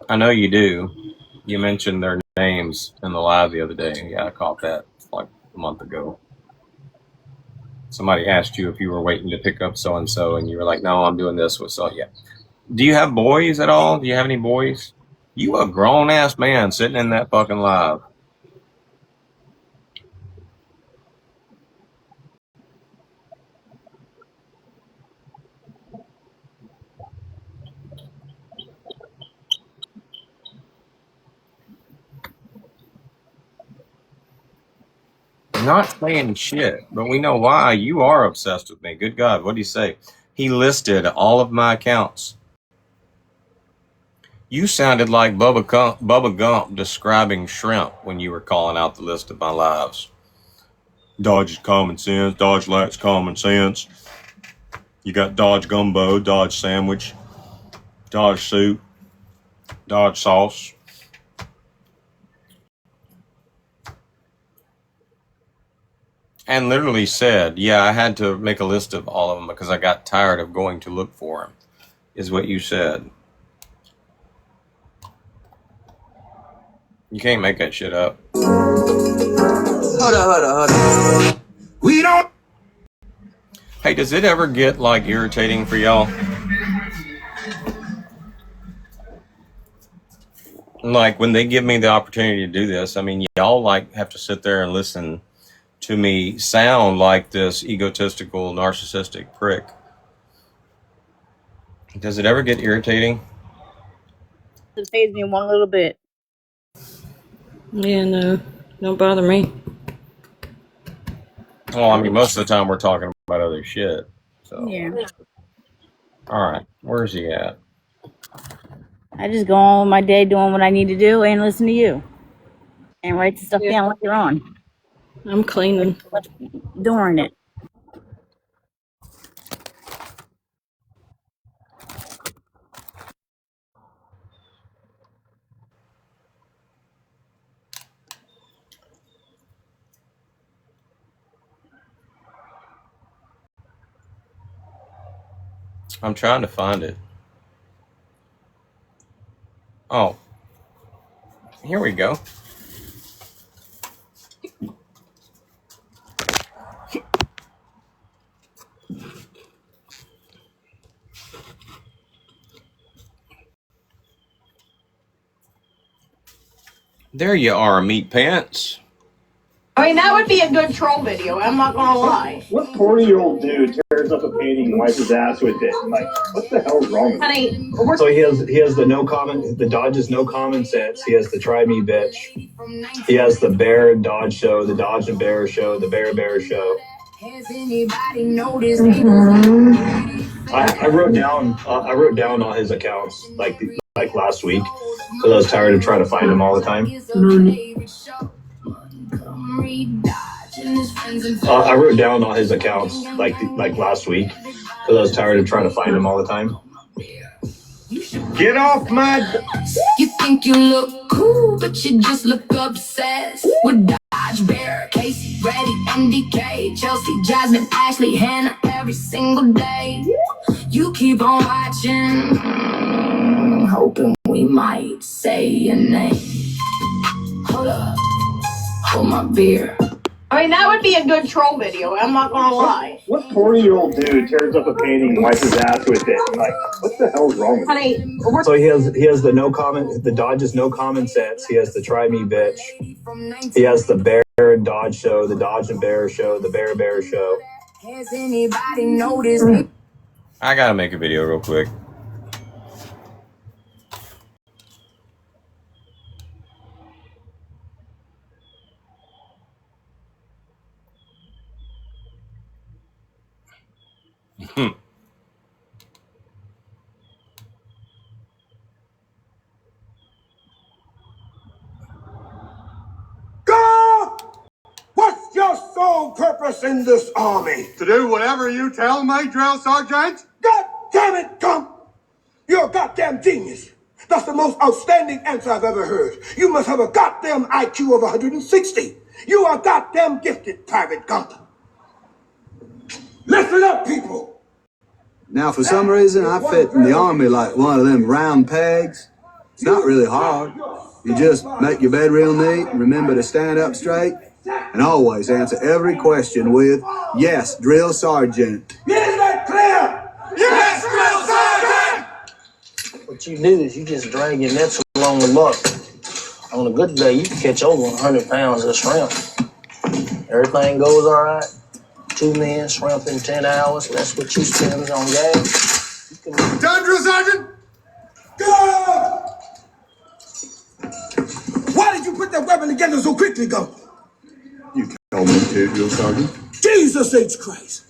I know you do. You mentioned their names in the live the other day. Yeah, I caught that like a month ago. Somebody asked you if you were waiting to pick up so-and-so, and you were like, no, I'm doing this with so. Yeah. Do you have boys at all? Do you have any boys? You a grown-ass man sitting in that fucking live. Not saying shit, but we know why. You are obsessed with me. Good God, what do you say? He listed all of my accounts. You sounded like Bubba Gump describing shrimp when you were calling out the list of my lives. Dodge is common sense. Dodge lacks common sense. You got Dodge gumbo, Dodge sandwich, Dodge soup, Dodge sauce. And literally said, yeah, I had to make a list of all of them because I got tired of going to look for them, is what you said. You can't make that shit up. Hold on. We don't. Hey, does it ever get like irritating for y'all? Like when they give me the opportunity to do this, I mean, y'all like have to sit there and listen to me sound like this egotistical, narcissistic prick. Does it ever get irritating? It fazed me one little bit. Yeah, no, don't bother me. Well, I mean, most of the time we're talking about other shit. So, Yeah. all right, where's he at? I just go on with my day doing what I need to do and listen to you. And write the stuff down later on. I'm cleaning. During it. I'm trying to find it. Oh, here we go. There you are, meat pants. I mean, that would be a good troll video. I'm not gonna lie. What 40-year-old dude tears up a painting and wipes his ass with it? Like, what the hell is wrong with him? So he has the no common, the Dodge is no common sense. He has the try me bitch. He has the Bear and Dodge show, the Dodge and Bear show, the Bear show. I wrote down all his accounts like last week because I was tired of trying to find him all the time. I wrote down all his accounts like last week because I was tired of trying to find him all the time. Get off my. You think you look cool, but you just look obsessed with Dodge, Bear, Casey, Reddy, MDK, Chelsea, Jasmine, Ashley, Hannah every single day. You keep on watching. hoping we might say your name. Hold up, hold my beer. I mean, that would be a good troll video. I'm not gonna lie. What 40-year-old dude tears up a painting and wipes his ass with it? And like, what the hell's wrong with him? So he has the no comment, the Dodge's no common sense. He has the try me bitch. He has the Bear and Dodge show, the Dodge and Bear show, the Bear show. Has anybody noticed me? I gotta make a video real quick. God! What's your sole purpose in this army? To do whatever you tell me, drill sergeant. God damn it, Gump! You're a goddamn genius. That's the most outstanding answer I've ever heard. You must have a goddamn IQ of 160. You are goddamn gifted, Private Gump. Listen up, people. Now, for some reason, I fit in the army like one of them round pegs. It's not really hard. You just make your bed real neat, remember to stand up straight, and always answer every question with, yes, drill sergeant. Is that clear? Yes, drill sergeant! What you do is you just drag your nets along the buck. On a good day, you can catch over 100 pounds of shrimp. Everything goes all right. 2 men shrimp in 10 hours. That's what you spend on gas. Done, drill sergeant! Go! Why did you put that weapon together so quickly, Gump? You told me to, drill sergeant. Jesus H. Christ.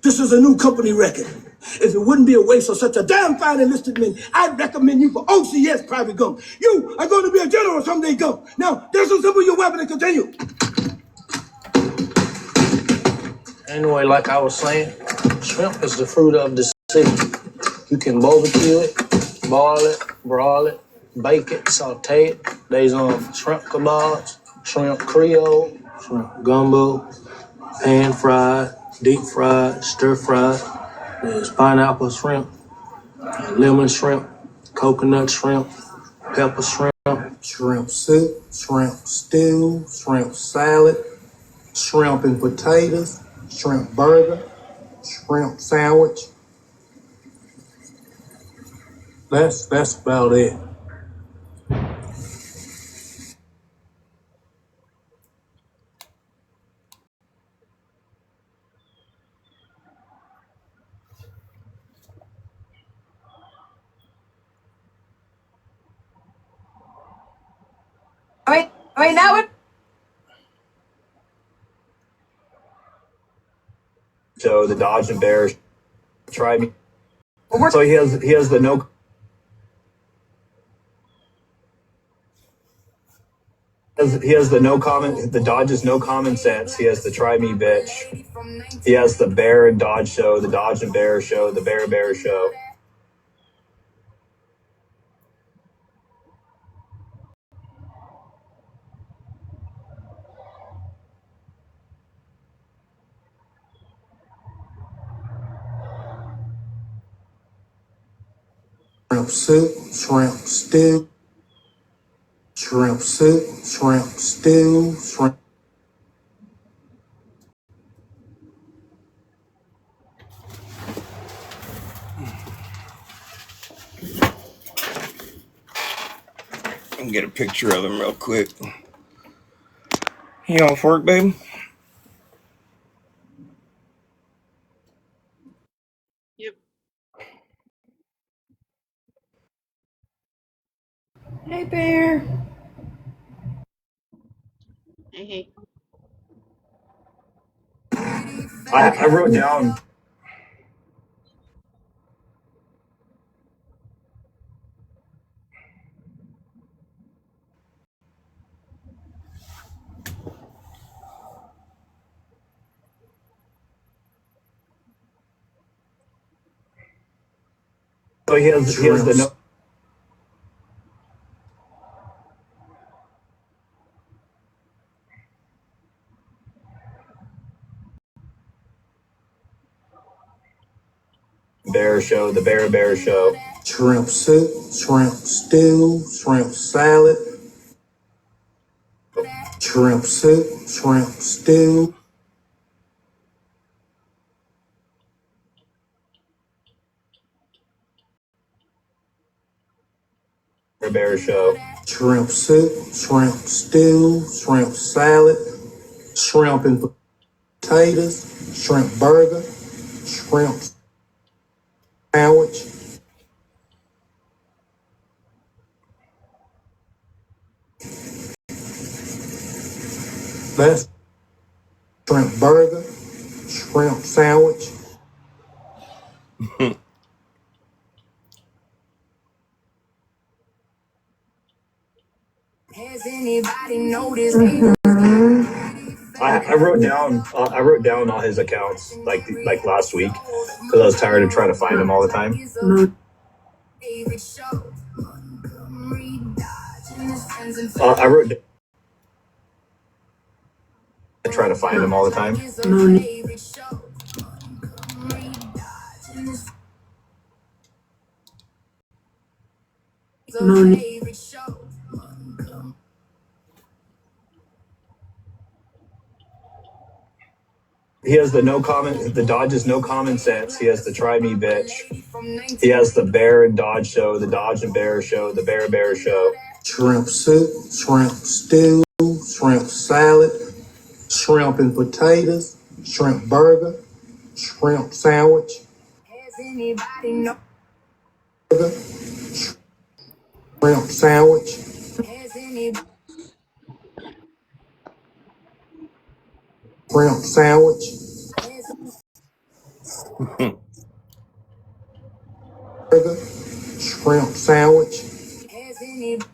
This is a new company record. If it wouldn't be a waste of such a damn fine enlisted men, I'd recommend you for OCS, Private Gump. You are going to be a general someday, Gump. Now, disassemble your weapon and continue. Anyway, like I was saying, shrimp is the fruit of the sea. You can barbecue it, boil it, broil it, bake it, saute it. There's shrimp kebabs, shrimp creole, shrimp gumbo, pan fried, deep fried, stir fried. There's pineapple shrimp, lemon shrimp, coconut shrimp, pepper shrimp, shrimp soup, shrimp stew, shrimp salad, shrimp and potatoes, shrimp burger, shrimp sandwich. That's about it. I mean, that would. So the Dodge and Bear try me. So he has the no. He has the no comment. The Dodge's no common sense. He has the try me bitch. He has the Bear and Dodge show, the Dodge and Bear show, the Bear show. Shrimp soup, shrimp stew, shrimp soup, shrimp stew, shrimp. I can get a picture of him real quick. You off work, babe? Yep. Hey, Bear. Hey. I wrote down. So he has the no. Bear show, the Bear show. shrimp soup, shrimp stew, shrimp salad, shrimp soup, shrimp stew. Bear Show. Shrimp soup, shrimp stew, shrimp salad, shrimp and potatoes, shrimp burger, shrimp sandwich. That's shrimp burger, shrimp sandwich. Has anybody noticed? I wrote down all his accounts like last week because I was tired of trying to find him all the time. I wrote trying to find him all the time. He has the no comment. The Dodge is no common sense. He has the try me bitch. He has the Bear and Dodge show, the Dodge and Bear show, the Bear show. Shrimp soup, shrimp stew, shrimp salad, shrimp and potatoes, shrimp burger, shrimp sandwich. Has anybody noticed? Burger, shrimp sandwich. Has anybody? Shrimp sandwich. Burger, shrimp sandwich. Has anybody?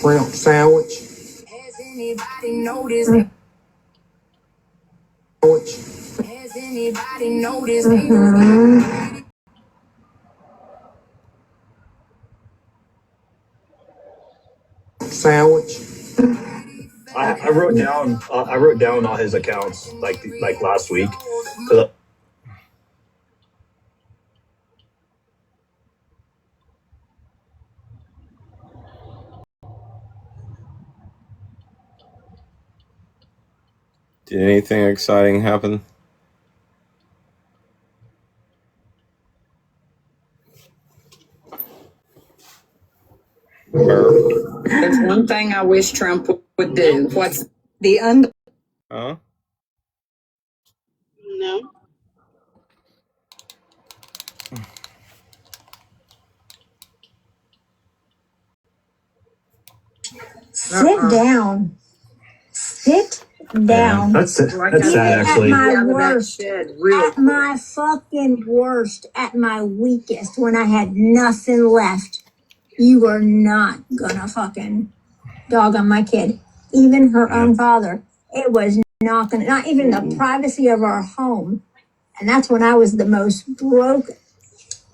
Shrimp sandwich. Has anybody noticed? Sandwich. Has anybody noticed? Sandwich. I wrote down all his accounts like last week. Did anything exciting happen? There's one thing I wish Trump would do. What's the Huh? No. Sit down. Sit down. That's sad At actually. my worst, at my fucking worst, at my weakest, when I had nothing left, you were not gonna fucking dog on my kid. Even her own father. It was not gonna, not even the privacy of our home. And that's when I was the most broke,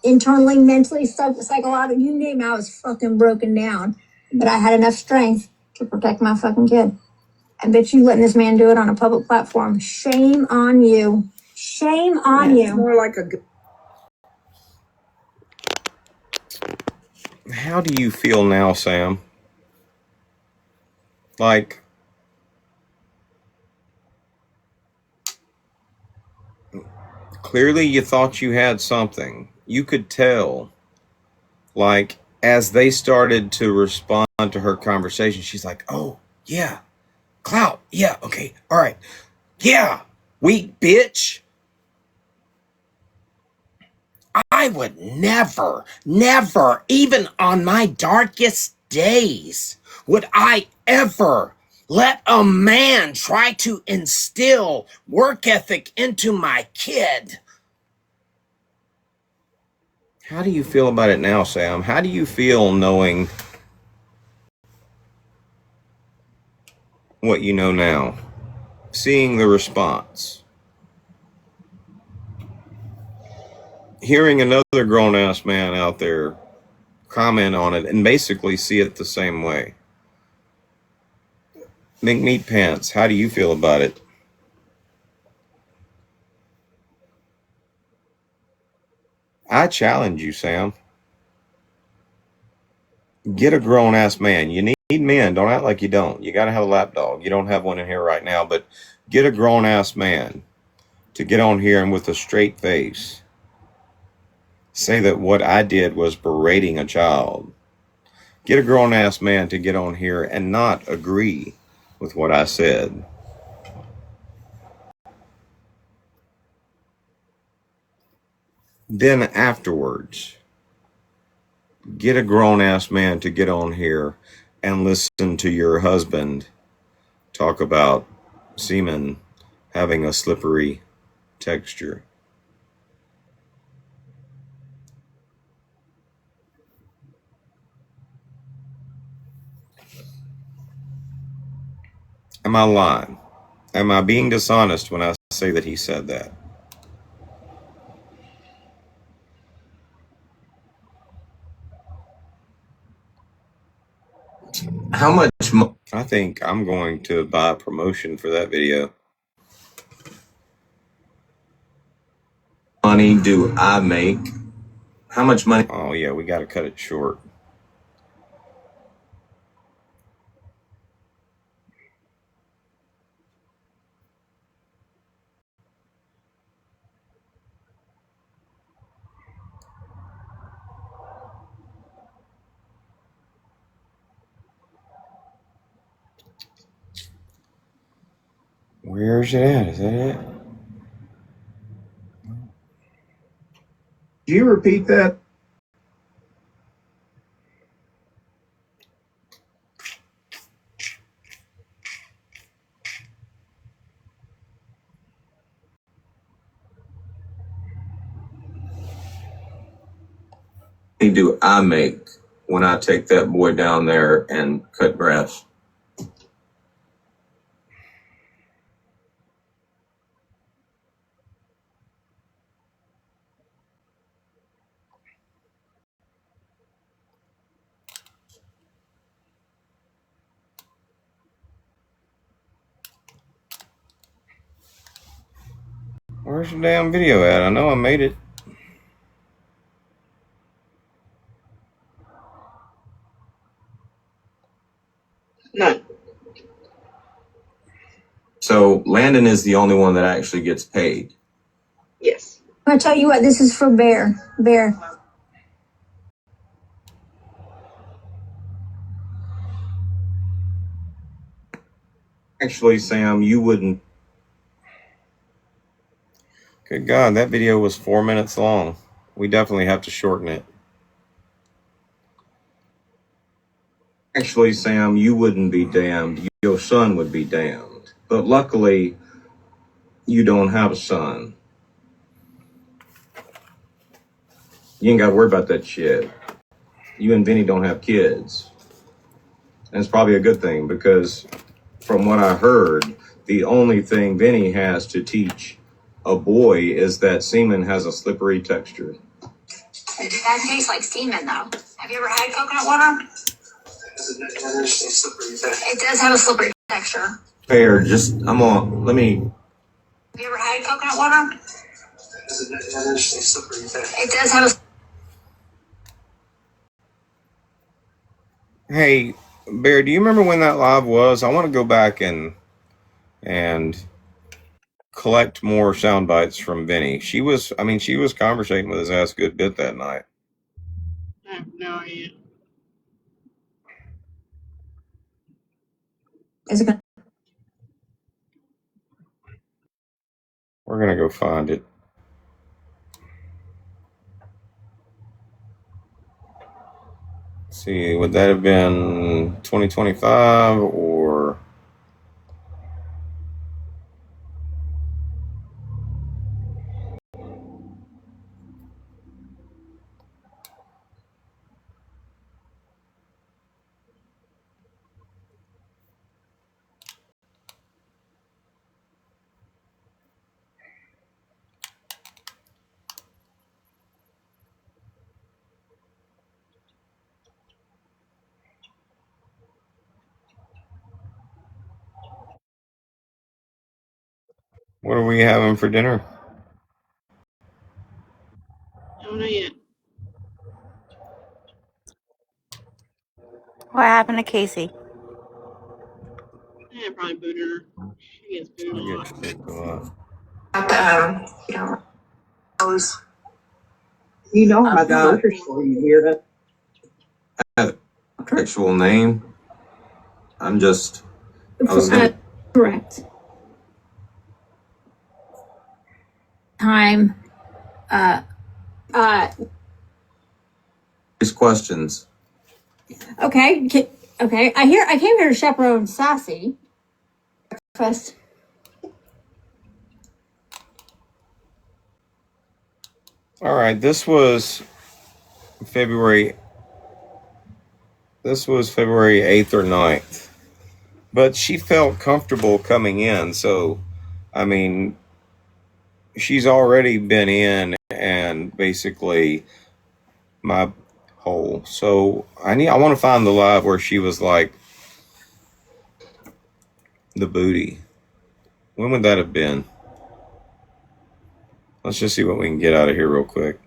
internally, mentally, psychologically, you name it, I was fucking broken down. But I had enough strength to protect my fucking kid. I bet you letting this man do it on a public platform. Shame on you. Shame on you. More like a. How do you feel now, Sam? Like, clearly you thought you had something. You could tell. Like, as they started to respond to her conversation, she's like, oh, yeah. Clout. Yeah. Okay. All right. Yeah. Weak bitch. I would never, even on my darkest days, would I ever let a man try to instill work ethic into my kid. How do you feel about it now, Sam? How do you feel knowing what you know now? Seeing the response. Hearing another grown-ass man out there comment on it and basically see it the same way. McMeat Pants, how do you feel about it? I challenge you, Sam. Get a grown ass man. You need men. Don't act like you don't. You got to have a lapdog. You don't have one in here right now, but get a grown ass man to get on here and with a straight face say that what I did was berating a child. Get a grown ass man to get on here and not agree with what I said. Then afterwards, get a grown ass man to get on here and listen to your husband talk about semen having a slippery texture. Am I lying? Am I being dishonest when I say that he said that? How much I think I'm going to buy a promotion for that video. money do I make? How much money? Oh yeah, we got to cut it short. Where's it at? Is that it? Do you repeat that? Do I make when I take that boy down there and cut grass? Where's the damn video at? I know I made it. No. So Landon is the only one that actually gets paid. Yes. I'm gonna tell you what, this is for Bear. Bear. Actually, Sam, you wouldn't. Good God, that video was 4 minutes long. We definitely have to shorten it. Actually, Sam, you wouldn't be damned. Your son would be damned. But luckily, you don't have a son. You ain't got to worry about that shit. You and Vinny don't have kids. And it's probably a good thing because from what I heard, the only thing Vinny has to teach a boy is that semen has a slippery texture. That tastes like semen, though. Have you ever had coconut water? It does have a slippery texture. Fair, let me. Have you ever had coconut water? It does have a. Hey, Bear, do you remember when that live was? I want to go back and collect more sound bites from Vinny. She was conversating with his ass a good bit that night. No idea. Is it gonna? We're gonna go find it. Let's see, would that have been 2025 or? What are we having for dinner? I don't know yet. What happened to Casey? Yeah, probably booted her. She gets booted a You lot. get kicked a lot. You know I'm at the grocery store. You hear that? Actual name. I was gonna. Correct. Time. Uh. These questions. Okay. Okay. I came here to chaperone Sassy. Breakfast. All right, this was February 8th or 9th. But she felt comfortable coming in, so I mean, she's already been in and basically my hole. So I want to find the live where she was like the booty. When would that have been? Let's just see what we can get out of here real quick.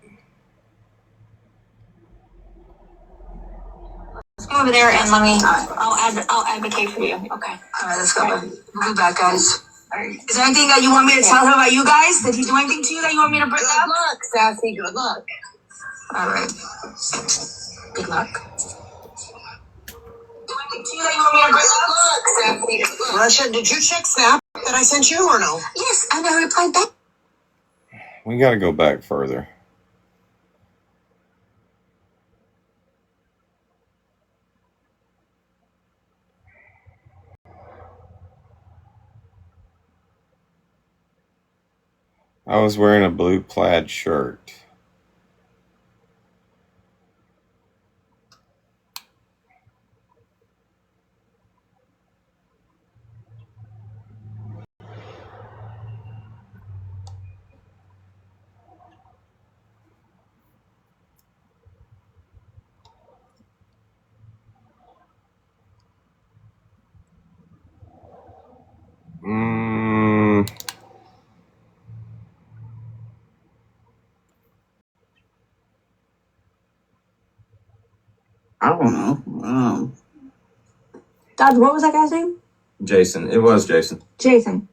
Let's go over there and let me. I'll advocate for you. Okay. All right, let's go. We'll be back, guys. All right. Is there anything that you want me to tell him about you guys? Did he do anything to you that you want me to bring up? Good luck, Sassy. Good luck. All right. Good luck. Do anything to you that you want me to bring up? Good luck, Sassy. Good luck. Russia, did you check Snap that I sent you or no? Yes, and I replied back. We got to go back further. I was wearing a blue plaid shirt. I don't know. Dodge, what was that guy's name? Jason. It was Jason. Jason.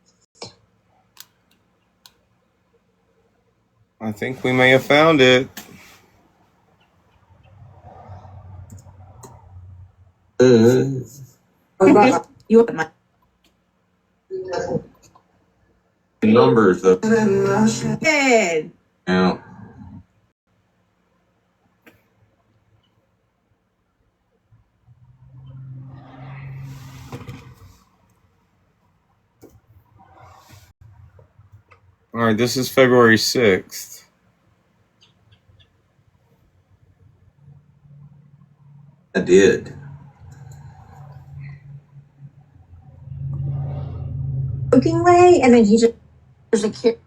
I think we may have found it. You open my Numbers though. Good. Yeah. All right, this is February 6th. I did. Joking way, and then he just there's a kid.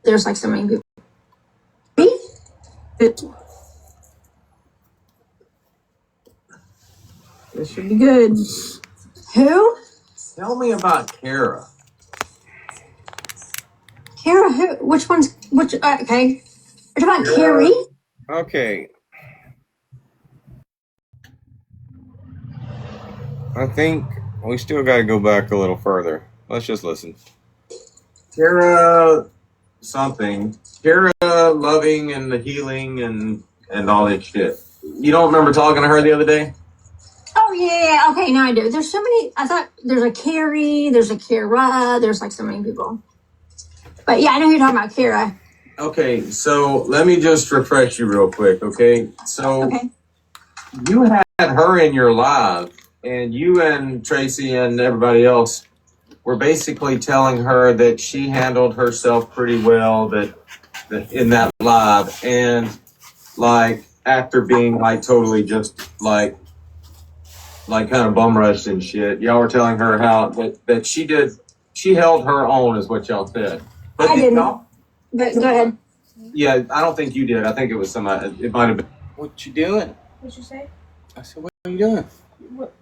There's like so many people. Me? This should be good. Who? Tell me about Kara. Kara? Who? Which one's which? Okay. You're talking about Carrie? Okay. I think we still got to go back a little further. Let's just listen. Kara something. Kara loving and the healing and all that shit. You don't remember talking to her the other day? Oh yeah. Okay, now I do. There's so many. I thought there's a Carrie. There's a Kara. There's like so many people. But yeah, I know who you're talking about, Kara. Okay, so let me just refresh you real quick, okay? So you had her in your live, and you and Tracy and everybody else were basically telling her that she handled herself pretty well that in that live, and like after being like totally just like kind of bum rushed and shit, y'all were telling her how that she held her own is what y'all said. But I didn't. But go ahead. Yeah, I don't think you did. I think it was somebody. It might have been. What you doing? What'd you say? I said, what are you doing? What?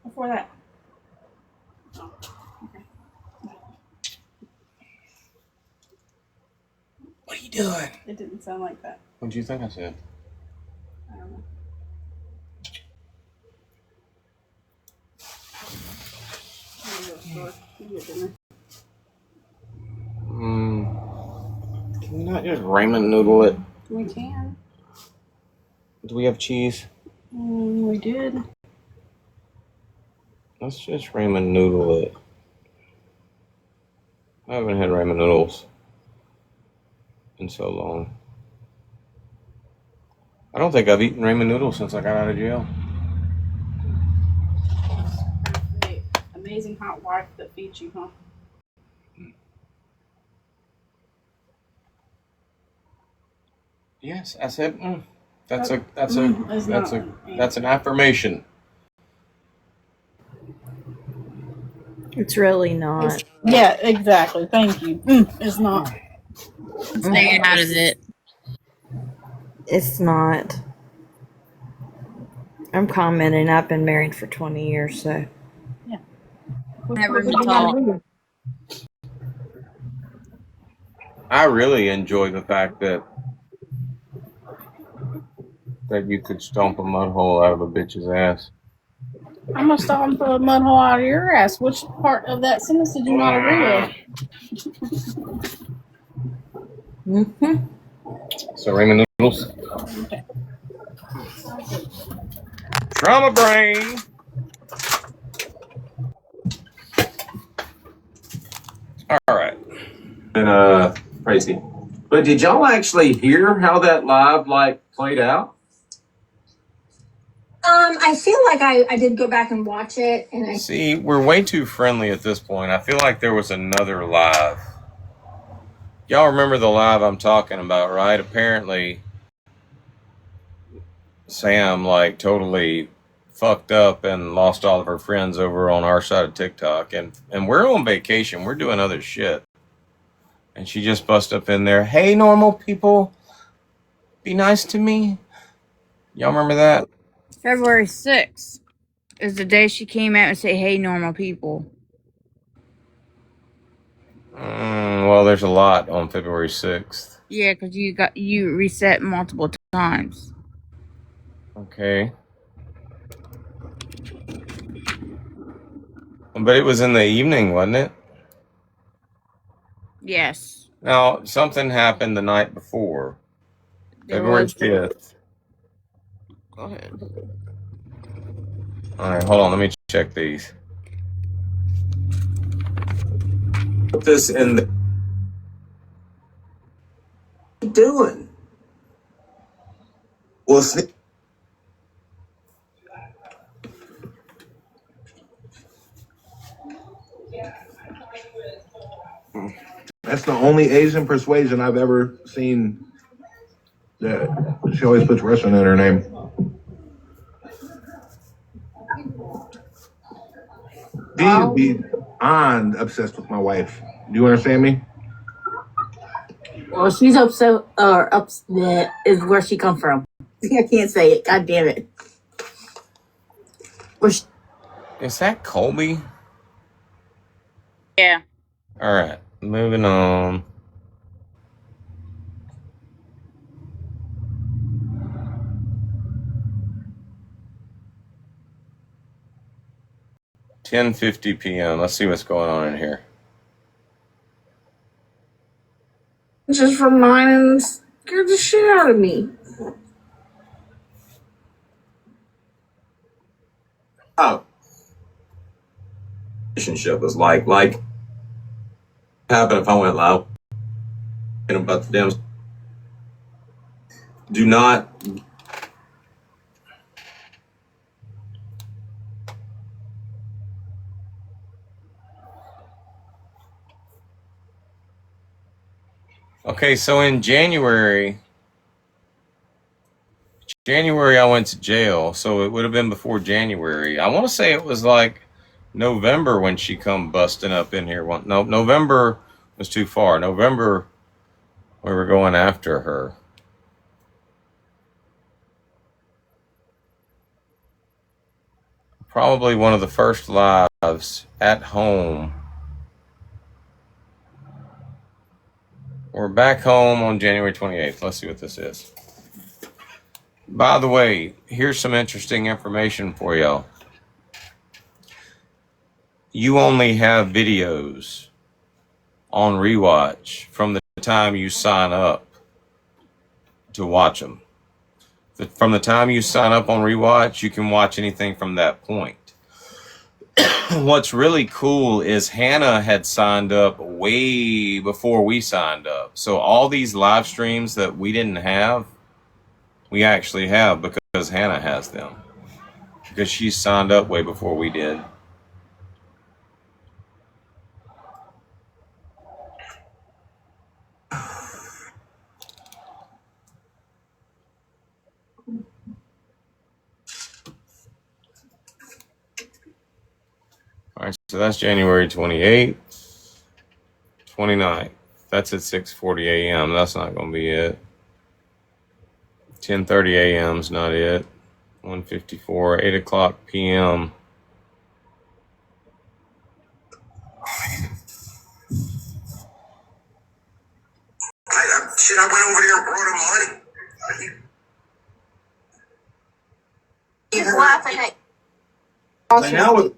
Before that. What are you doing? It didn't sound like that. What do you think I said? I don't know. Can we not just ramen noodle it? We can. Do we have cheese? We did. Let's just ramen noodle it. I haven't had ramen noodles in so long. I don't think I've eaten ramen noodles since I got out of jail. The amazing hot wife that feeds you, huh? Yes, I said that's an affirmation. It's really not. Yeah, exactly. Thank you. It's not. Stay out of it. It's not. I'm commenting. I've been married for 20 years, so. Yeah. Never been taught. I really enjoy the fact that you could stomp a mud hole out of a bitch's ass. I'm gonna stomp the mud hole out of your ass. Which part of that sentence did you not agree with? So ramen noodles. Okay. Trauma brain. All right. And Tracy. But did y'all actually hear how that live played out? I feel like I did go back and watch it, and I See, we're way too friendly at this point. I feel like there was another live. Y'all remember the live I'm talking about, right? Apparently, Sam totally fucked up and lost all of her friends over on our side of TikTok, and we're on vacation. We're doing other shit, and she just bust up in there. Hey, normal people, be nice to me. Y'all remember that? February 6th is the day she came out and said, "Hey, normal people." Well, there's a lot on February 6th. Yeah, because you reset multiple times. Okay. But it was in the evening, wasn't it? Yes. Now, something happened the night before. February 5th. Go ahead. All right, hold on. Let me check these. Put this in the... What you doing? Well, That's the only Asian persuasion I've ever seen. That she always puts Russian in her name. She'd be on obsessed with my wife. Do you understand me? Well, she's upset is where she come from. I can't say it. God damn it. Is that Colby? Yeah. All right, moving on. $10:50 p.m. Let's see what's going on in here. just from mine and scared the shit out of me. Oh. Relationship was like happen if I went loud and about the damn do not Okay, so in January I went to jail, so it would have been before January. I want to say it was November when she come busting up in here. No, November was too far. November, we were going after her. Probably one of the first lives at home. We're back home on January 28th. Let's see what this is. By the way, here's some interesting information for y'all. you only have videos on rewatch from the time you sign up to watch them. From the time you sign up on rewatch, you can watch anything from that point. What's really cool is Hannah had signed up way before we signed up. So all these live streams that we didn't have, we actually have because Hannah has them. Because she signed up way before we did. All right, so that's January 28th, 29th. That's at 6:40 a.m. That's not going to be it. 10:30 a.m. is not it. 1:54, 8 o'clock p.m. Shit, I went over there and brought him money. He's laughing at. So now with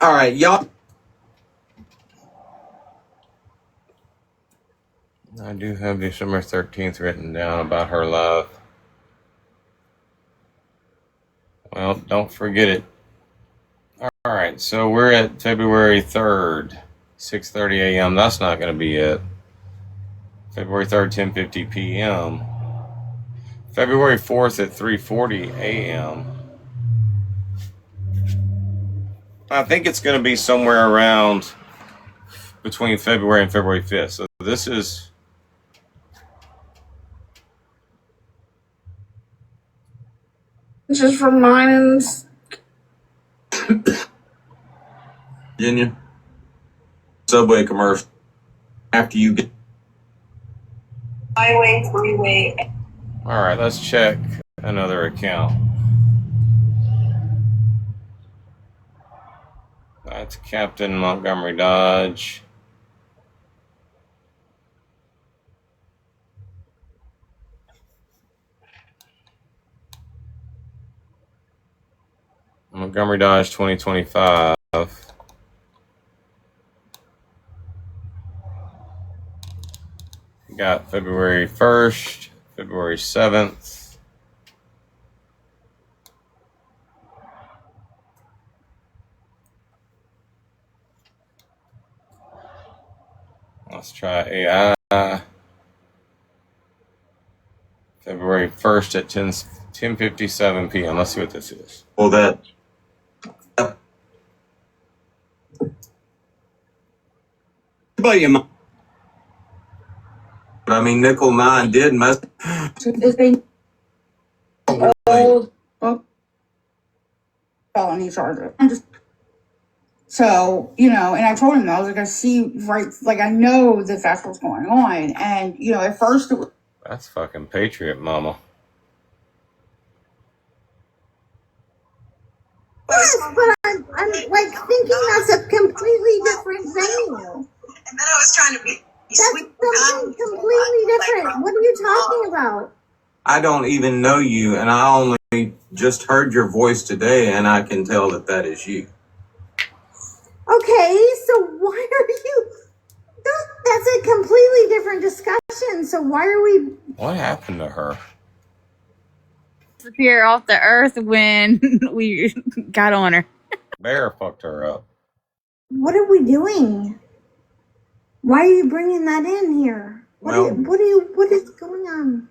all right, y'all. I do have December 13th written down about her live. Well, don't forget it. All right, so we're at February 3rd, 6:30 a.m. That's not going to be it. February 3rd, 10:50 p.m. February 4th at 3:40 a.m. I think it's going to be somewhere around between February and February 5th. So this is... This is from Minans. Virginia subway commercial. After you get Highway, freeway. All right, let's check another account. That's Captain Montgomery Dodge. Montgomery Dodge 2025. Got February 1st, February 7th. Let's try AI. February 1st at 10:57 p.m. Let's see what this is. well that but I mean Nickel 9 did mess Old felony charger. So, you know, and I told him that. I was like, I see, right, like, I know that that's what's going on. And, you know, at first it was... That's fucking Patriot Mama. Yes, but I'm like thinking that's a completely different venue. And then I was trying to be That's sweet. something completely different. What are you talking about? I don't even know you, and I only just heard your voice today, and I can tell that that is you. Okay, so why are you... That's a completely different discussion, so why are we... What happened to her? Disappear off the earth when we got on her. Bear fucked her up. What are we doing? Why are you bringing that in here? What is going on?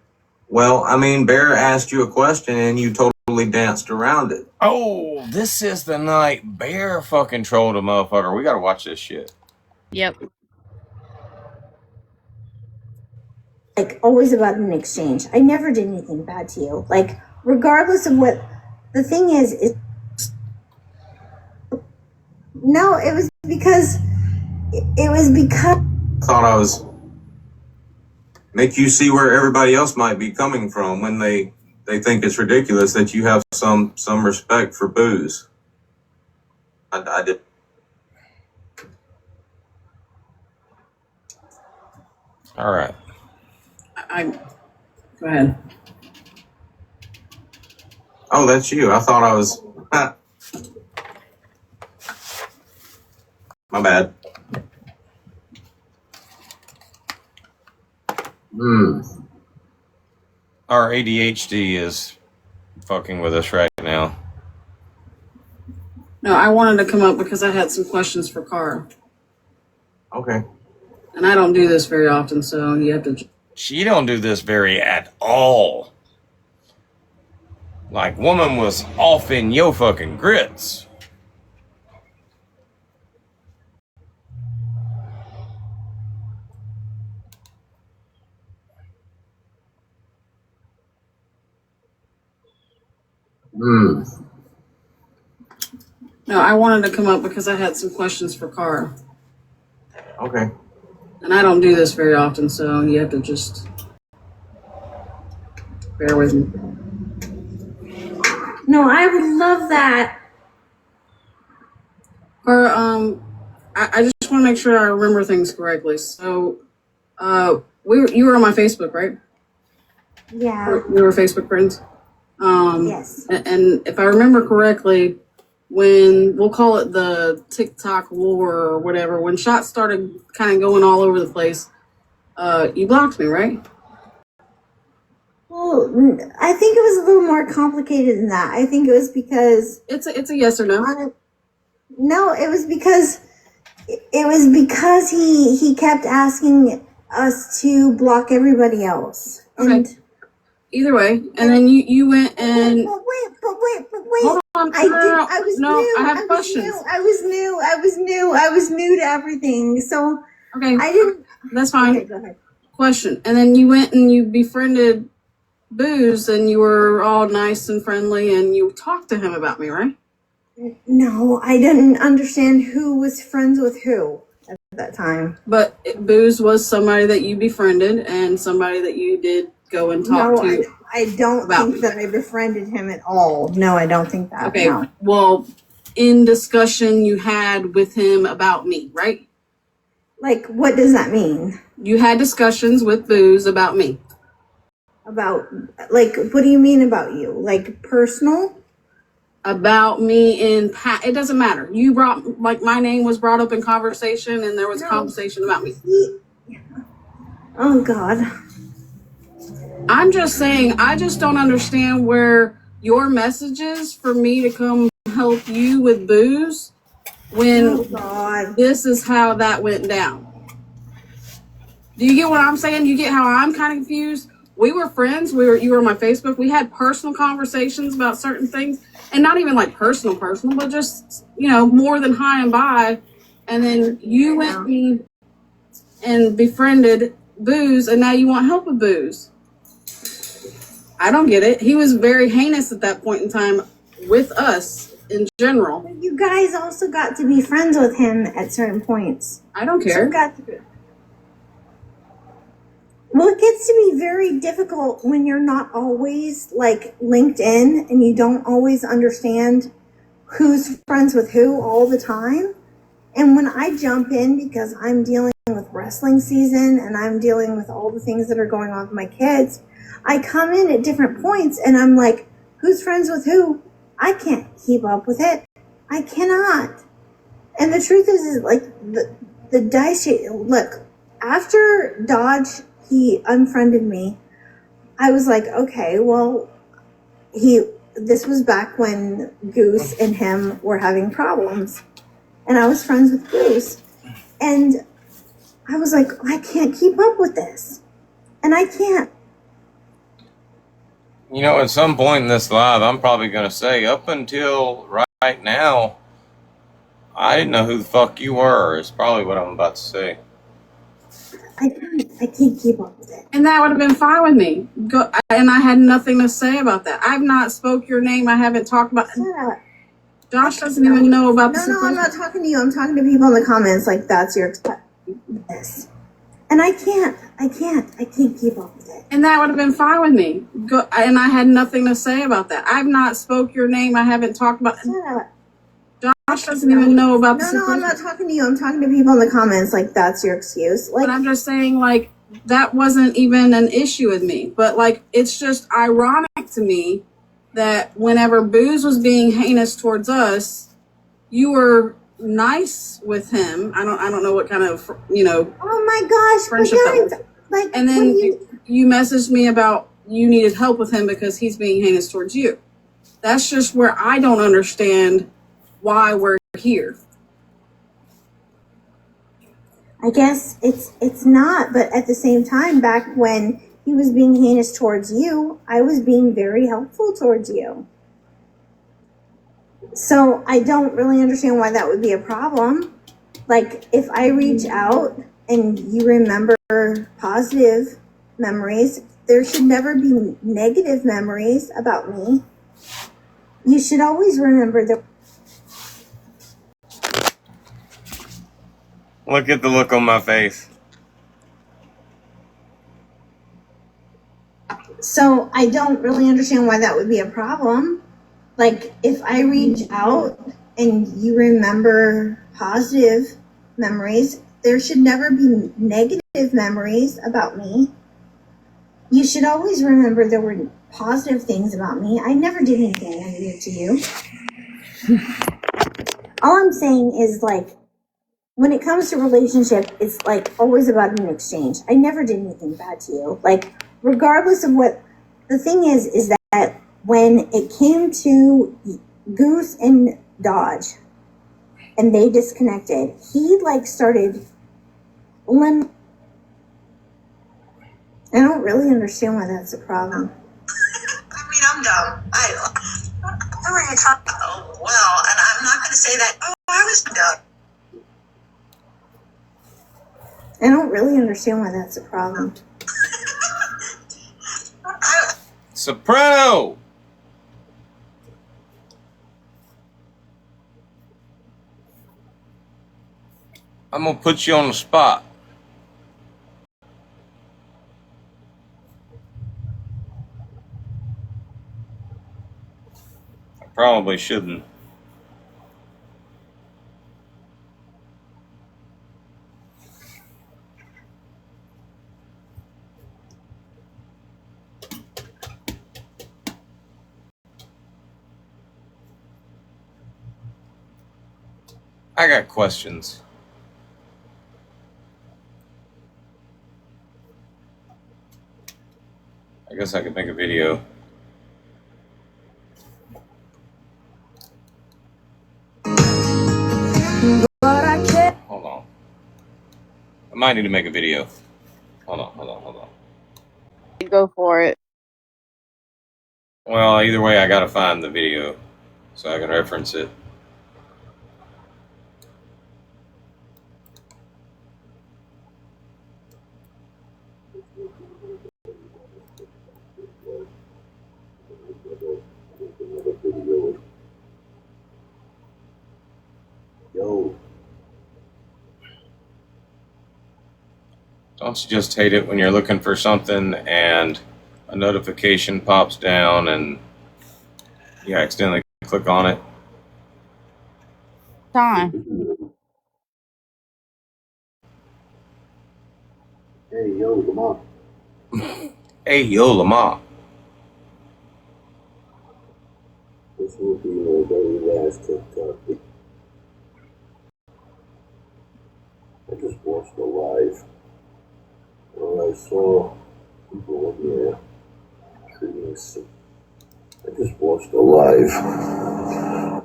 Well, I mean, Bear asked you a question, and you totally danced around it. Oh, this is the night Bear fucking trolled a motherfucker. We gotta watch this shit. Yep. Like, always about an exchange. I never did anything bad to you. Like, regardless of what... The thing is... No, it was because... Thought I was... Make you see where everybody else might be coming from when they think it's ridiculous that you have some respect for booze. I did. All right. Go ahead. Oh, that's you. I thought I was. My bad. Our ADHD is fucking with us right now. No, I wanted to come up because I had some questions for Carl. Okay. And I don't do this very often, so you have to. She don't do this very at all. Like, woman was off in yo fucking grits. No, I wanted to come up because I had some questions for Carl. Okay. And I don't do this very often, so you have to just bear with me. No, I would love that. Carl, I just want to make sure I remember things correctly. So, you were on my Facebook, right? Yeah. We were Facebook friends. Yes. And if I remember correctly, when we'll call it the TikTok war or whatever, when shots started kind of going all over the place, you blocked me, right? Well, I think it was a little more complicated than that. I think it was because it's a yes or no. No, it was because he kept asking us to block everybody else. And okay. Either way, and then you went and. But wait. Hold on, I was new. I have questions. I was new to everything. So okay, I didn't. That's fine. Okay, go ahead. Question, and then you went and you befriended Booze, and you were all nice and friendly, and you talked to him about me, right? No, I didn't understand who was friends with who at that time. But Booze was somebody that you befriended, and somebody that you did go and talk to. I don't think that I befriended him at all. No, I don't think that. Okay, no. well, in discussion you had with him about me, right? Like, what does that mean? You had discussions with Booze about me. About, like, what do you mean about you? Like, personal? About me it doesn't matter. You brought, like, my name was brought up in conversation, and there was conversation about me. Oh, God. I'm just saying, I just don't understand where your messages for me to come help you with Booze when this is how that went down. Do you get what I'm saying? Do you get how I'm kind of confused? We were friends. You were on my Facebook. We had personal conversations about certain things, and not even like personal, but just, more than hi and bye. And then you went and befriended Booze, and now you want help with Booze. I don't get it. He was very heinous at that point in time with us in general. But you guys also got to be friends with him at certain points. I don't care. Well, it gets to be very difficult when you're not always, like, linked in and you don't always understand who's friends with who all the time. And when I jump in because I'm dealing with wrestling season and I'm dealing with all the things that are going on with my kids, I come in at different points and I'm like, who's friends with who? I can't keep up with it. I cannot. And the truth is like, the dice, look, after Dodge, he unfriended me. I was like, okay, well, this was back when Goose and him were having problems. And I was friends with Goose. And I was like, I can't keep up with this. And I can't. At some point in this live, I'm probably going to say, up until right now, I didn't know who the fuck you were, is probably what I'm about to say. I can't keep up with it. And that would have been fine with me. And I had nothing to say about that. I've not spoke your name. I haven't talked about it. Josh doesn't even know about the situation. No, I'm not talking to you. I'm talking to people in the comments like that's your this. And I can't keep up with it. And that would have been fine with me. And I had nothing to say about that. I've not spoke your name. I haven't talked about it. Josh doesn't even know about the No, situation. I'm not talking to you. I'm talking to people in the comments. Like, that's your excuse. Like, But I'm just saying, like, that wasn't even an issue with me. But, like, it's just ironic to me that whenever Booze was being heinous towards us, you were nice with him. I don't know what kind of, oh my gosh, friendship that was. like, And then you messaged me about you needed help with him because he's being heinous towards you. That's just where I don't understand why we're here. I guess it's not, but at the same time, back when he was being heinous towards you, I was being very helpful towards you. So I don't really understand why that would be a problem. Like, if I reach out and you remember positive memories, there should never be negative memories about me. You should always remember the. Look at the look on my face. So I don't really understand why that would be a problem. Like, if I reach out and you remember positive memories, there should never be negative memories about me. You should always remember there were positive things about me. I never did anything negative to you. All I'm saying is, like, when it comes to relationship, it's like always about an exchange. I never did anything bad to you. Like, regardless of what the thing is that when it came to Goose and Dodge and they disconnected, he like started I don't really understand why that's a problem. I mean, I'm dumb. Who are you talking about? Oh, well, and I'm not going to say that, oh, I was dumb. I don't really understand why that's a problem. Soprano! I'm gonna put you on the spot. I probably shouldn't. I got questions. I guess I could make a video. Hold on. I might need to make a video. Hold on. Go for it. Well, either way, I gotta find the video so I can reference it. Yo. Don't you just hate it when you're looking for something and a notification pops down and you accidentally click on it? Time. Hey, yo, Lamar. Hey, yo, Lamar. This will be my very last TikTok. I just watched a live where I saw people in there treating sick. I just watched a live.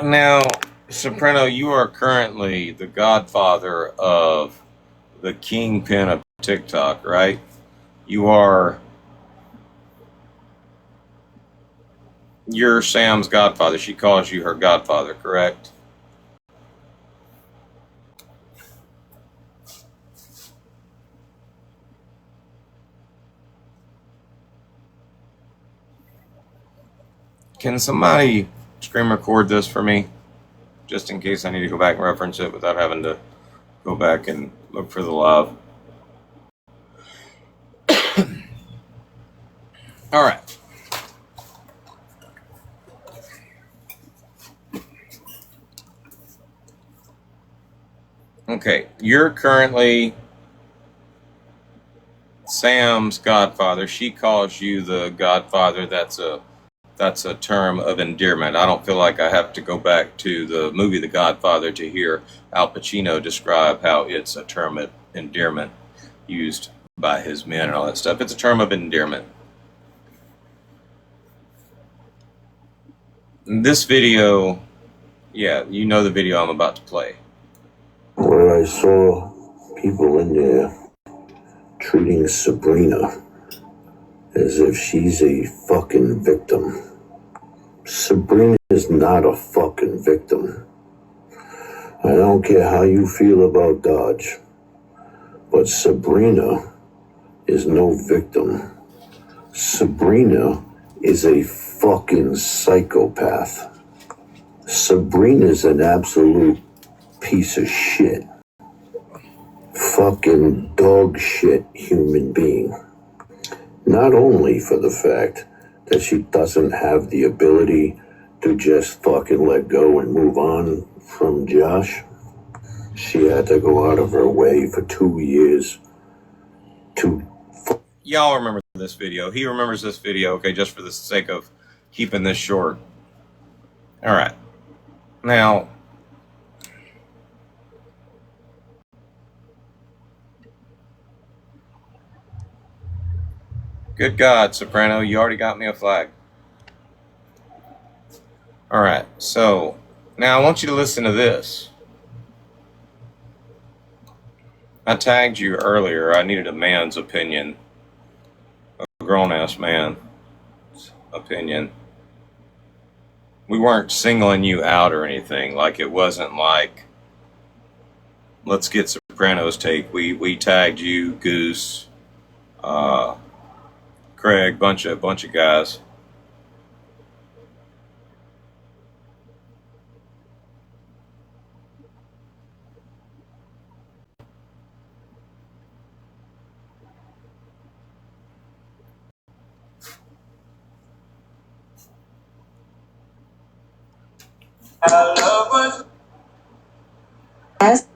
Now, Soprano, you are currently the godfather of the kingpin of TikTok, right? You're Sam's godfather. She calls you her godfather, correct? Can somebody screen record this for me? Just in case I need to go back and reference it without having to go back and look for the live. All right. Okay, you're currently Sam's godfather. She calls you the godfather. That's a term of endearment. I don't feel like I have to go back to the movie The Godfather to hear Al Pacino describe how it's a term of endearment used by his men and all that stuff. It's a term of endearment. This video, yeah, you know the video I'm about to play. Where I saw people in there treating Sabrina as if she's a fucking victim. Sabrina is not a fucking victim. I don't care how you feel about Dodge, but Sabrina is no victim. Sabrina is a fucking psychopath. Sabrina's an absolute piece of shit. Fucking dog shit human being. Not only for the fact that she doesn't have the ability to just fucking let go and move on from Josh, she had to go out of her way for 2 years to... Y'all remember this video. He remembers this video, okay, just for the sake of keeping this short. All right. Now, good God, Soprano, you already got me a flag. All right, so now I want you to listen to this. I tagged you earlier. I needed a man's opinion, a grown-ass man's opinion. We weren't singling you out or anything. Like, it wasn't like, let's get Soprano's take. We tagged you, Goose, Craig, bunch of guys. Yes.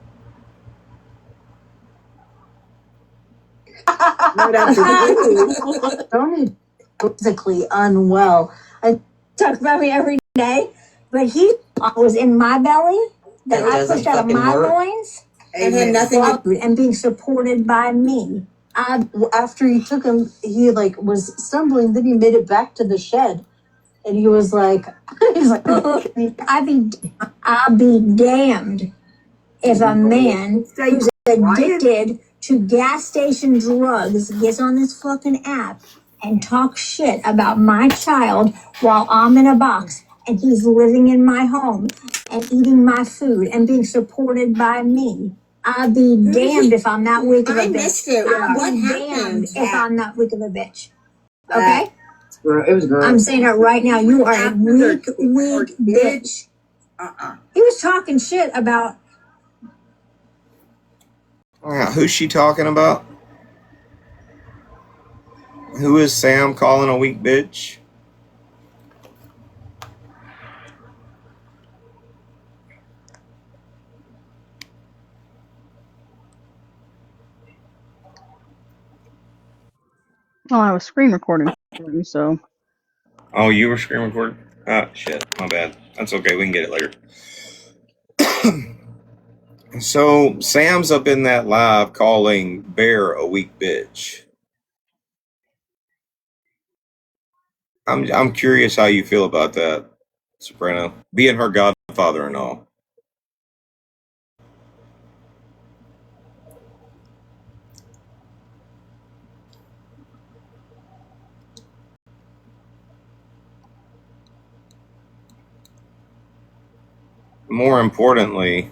Tony physically unwell. I talk about me every day, but he was in my belly that I pushed out of my loins and had nothing and being supported by me. After he took him, he like was stumbling. Then he made it back to the shed, and he was like, I'll be damned if a man who's addicted to gas station drugs gets on this fucking app and talks shit about my child while I'm in a box and he's living in my home and eating my food and being supported by me. I'll be damned if I'm that weak of a bitch. I missed it. I'll be damned if I'm that weak of a bitch. Okay? It was great. I'm saying it right now. You are a weak bitch. He was talking shit about... Who's she talking about? Who is Sam calling a weak bitch? Well, I was screen recording for you, so. Oh, you were screen recording? Ah, shit. My bad. That's okay. We can get it later. So, Sam's up in that live calling Bear a weak bitch. I'm curious how you feel about that, Soprano. Being her godfather and all. More importantly,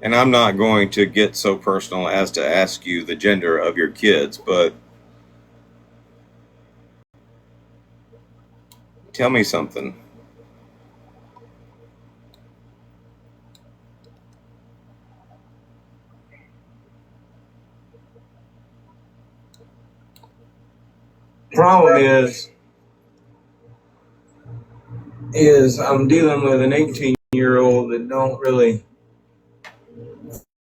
and I'm not going to get so personal as to ask you the gender of your kids, but tell me something. Problem is I'm dealing with an 18-year-old that don't really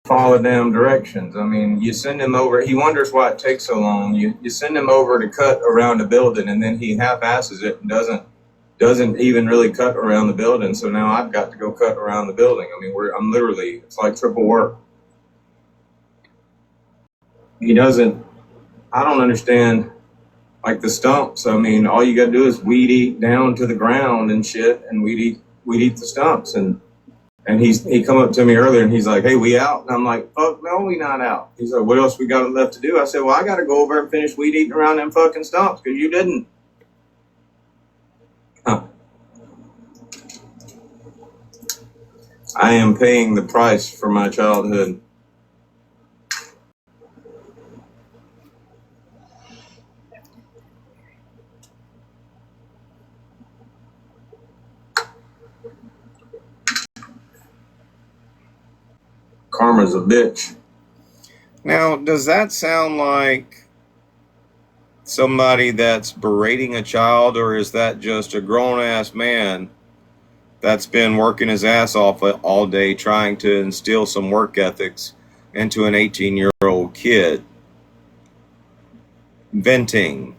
follow damn directions. I mean, you send him over, he wonders why it takes so long. You send him over to cut around the building, and then he half-asses it and doesn't even really cut around the building. So now I've got to go cut around the building. I mean, I'm literally, it's like triple work. He doesn't, I don't understand, like the stumps. I mean, all you got to do is weed eat down to the ground and shit, and weed eat the stumps. And he come up to me earlier and he's like, "Hey, we out?" And I'm like, "Fuck no, we not out." He's like, "What else we got left to do?" I said, "Well, I got to go over and finish weed eating around them fucking stumps because you didn't." Huh. I am paying the price for my childhood. Karma's a bitch. Now, does that sound like somebody that's berating a child, or is that just a grown-ass man that's been working his ass off all day trying to instill some work ethics into an 18-year-old kid? Venting.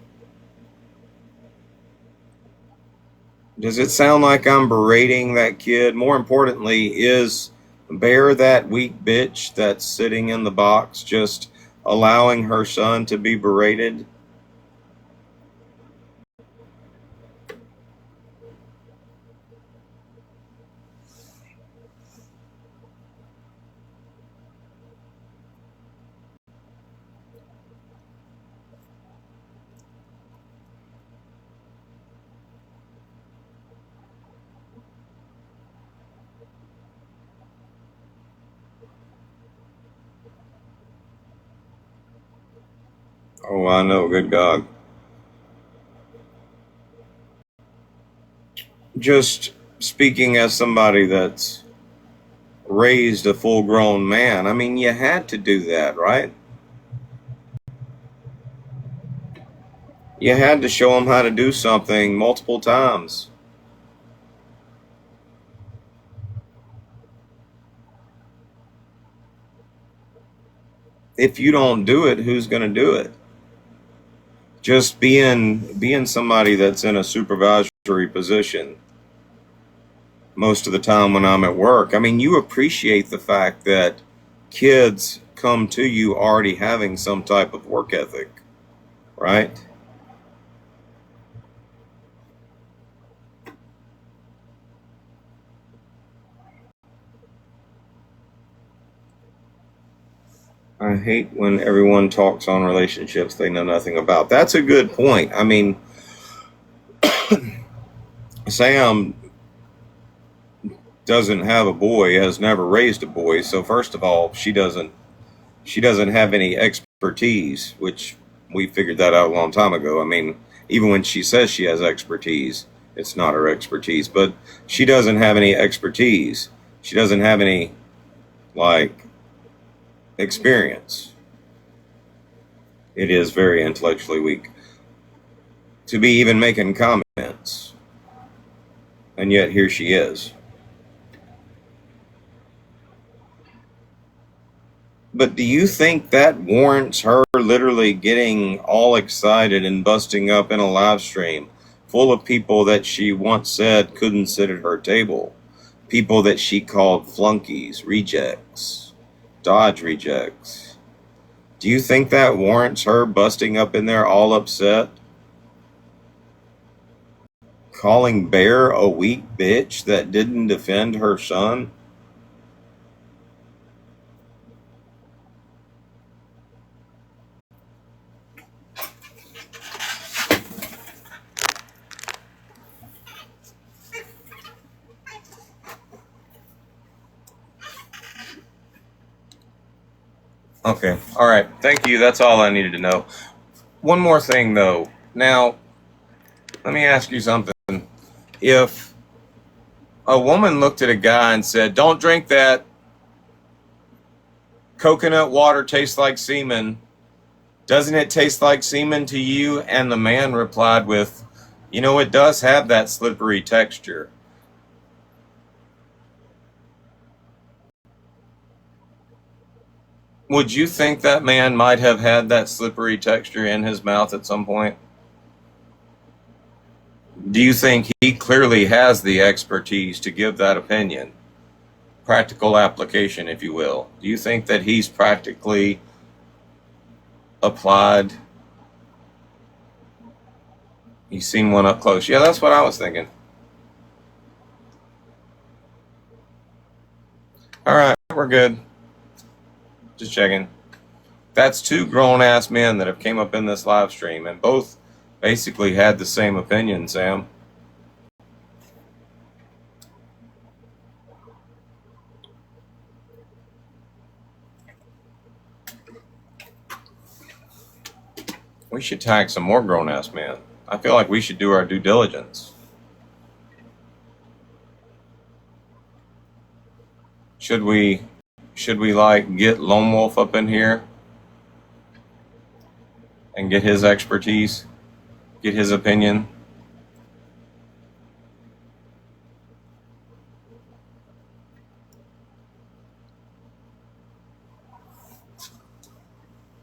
Does it sound like I'm berating that kid? More importantly, is Bear that weak bitch that's sitting in the box just allowing her son to be berated? Oh, I know, good God. Just speaking as somebody that's raised a full-grown man, I mean, you had to do that, right? You had to show him how to do something multiple times. If you don't do it, who's going to do it? Just being somebody that's in a supervisory position most of the time when I'm at work, I mean, you appreciate the fact that kids come to you already having some type of work ethic, right? I hate when everyone talks on relationships they know nothing about. That's a good point. I mean, Sam doesn't have a boy, has never raised a boy, so first of all, she doesn't have any expertise, which we figured that out a long time ago. I mean, even when she says she has expertise, it's not her expertise, but she doesn't have any expertise. She doesn't have any, like, experience. It is very intellectually weak to be even making comments. And yet here she is. But do you think that warrants her literally getting all excited and busting up in a live stream full of people that she once said couldn't sit at her table? People that she called flunkies, rejects, Dodge rejects. Do you think that warrants her busting up in there all upset? Calling Bear a weak bitch that didn't defend her son? Okay, all right. Thank you. That's all I needed to know. One more thing, though. Now, let me ask you something. If a woman looked at a guy and said, "Don't drink that. Coconut water tastes like semen," Doesn't it taste like semen to you? And the man replied with, you know, it does have that slippery texture. Would you think that man might have had that slippery texture in his mouth at some point? Do you think he clearly has the expertise to give that opinion? Practical application, if you will. Do you think that he's practically applied? He's seen one up close. Yeah, that's what I was thinking. All right, we're good. Just checking. That's two grown-ass men that have came up in this live stream, and both basically had the same opinion, Sam. We should tag some more grown-ass men. I feel like we should do our due diligence. Should we like get Lone Wolf up in here and get his expertise, get his opinion?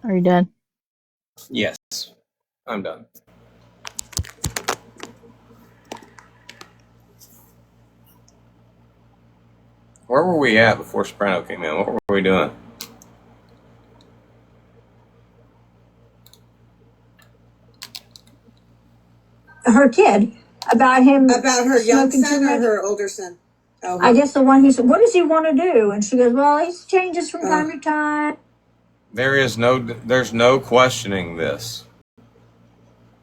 Are you done? Yes, I'm done. Where were we at before Soprano came in? What were we doing? Her kid, about him. About her young smoking son too or much. her older son? Oh, I guess the one who said, what does he want to do? And she goes, well, he changes from time to time. There's no questioning this.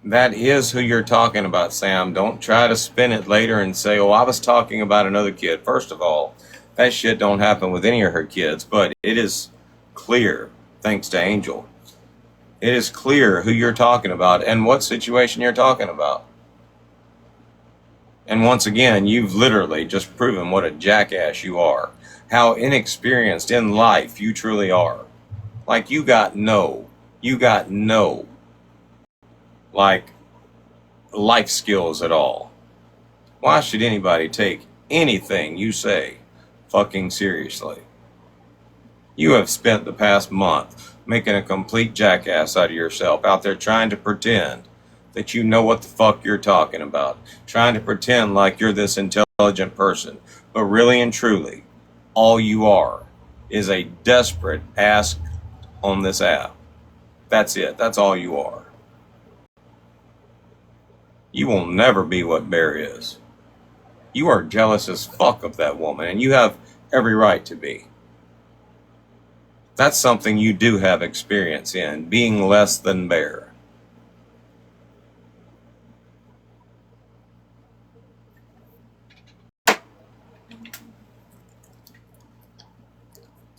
That is who you're talking about, Sam. Don't try to spin it later and say, oh, I was talking about another kid. First of all, that shit don't happen with any of her kids, but it is clear, thanks to Angel, it is clear who you're talking about and what situation you're talking about. And once again, you've literally just proven what a jackass you are. How inexperienced in life you truly are. Like you got no, like, life skills at all. Why should anybody take anything you say fucking seriously? You have spent the past month making a complete jackass out of yourself, out there trying to pretend that you know what the fuck you're talking about, trying to pretend like you're this intelligent person, but really and truly, all you are is a desperate ass on this app. That's it. That's all you are. You will never be what Bear is. You are jealous as fuck of that woman, and you have every right to be. That's something you do have experience in, being less than Bear.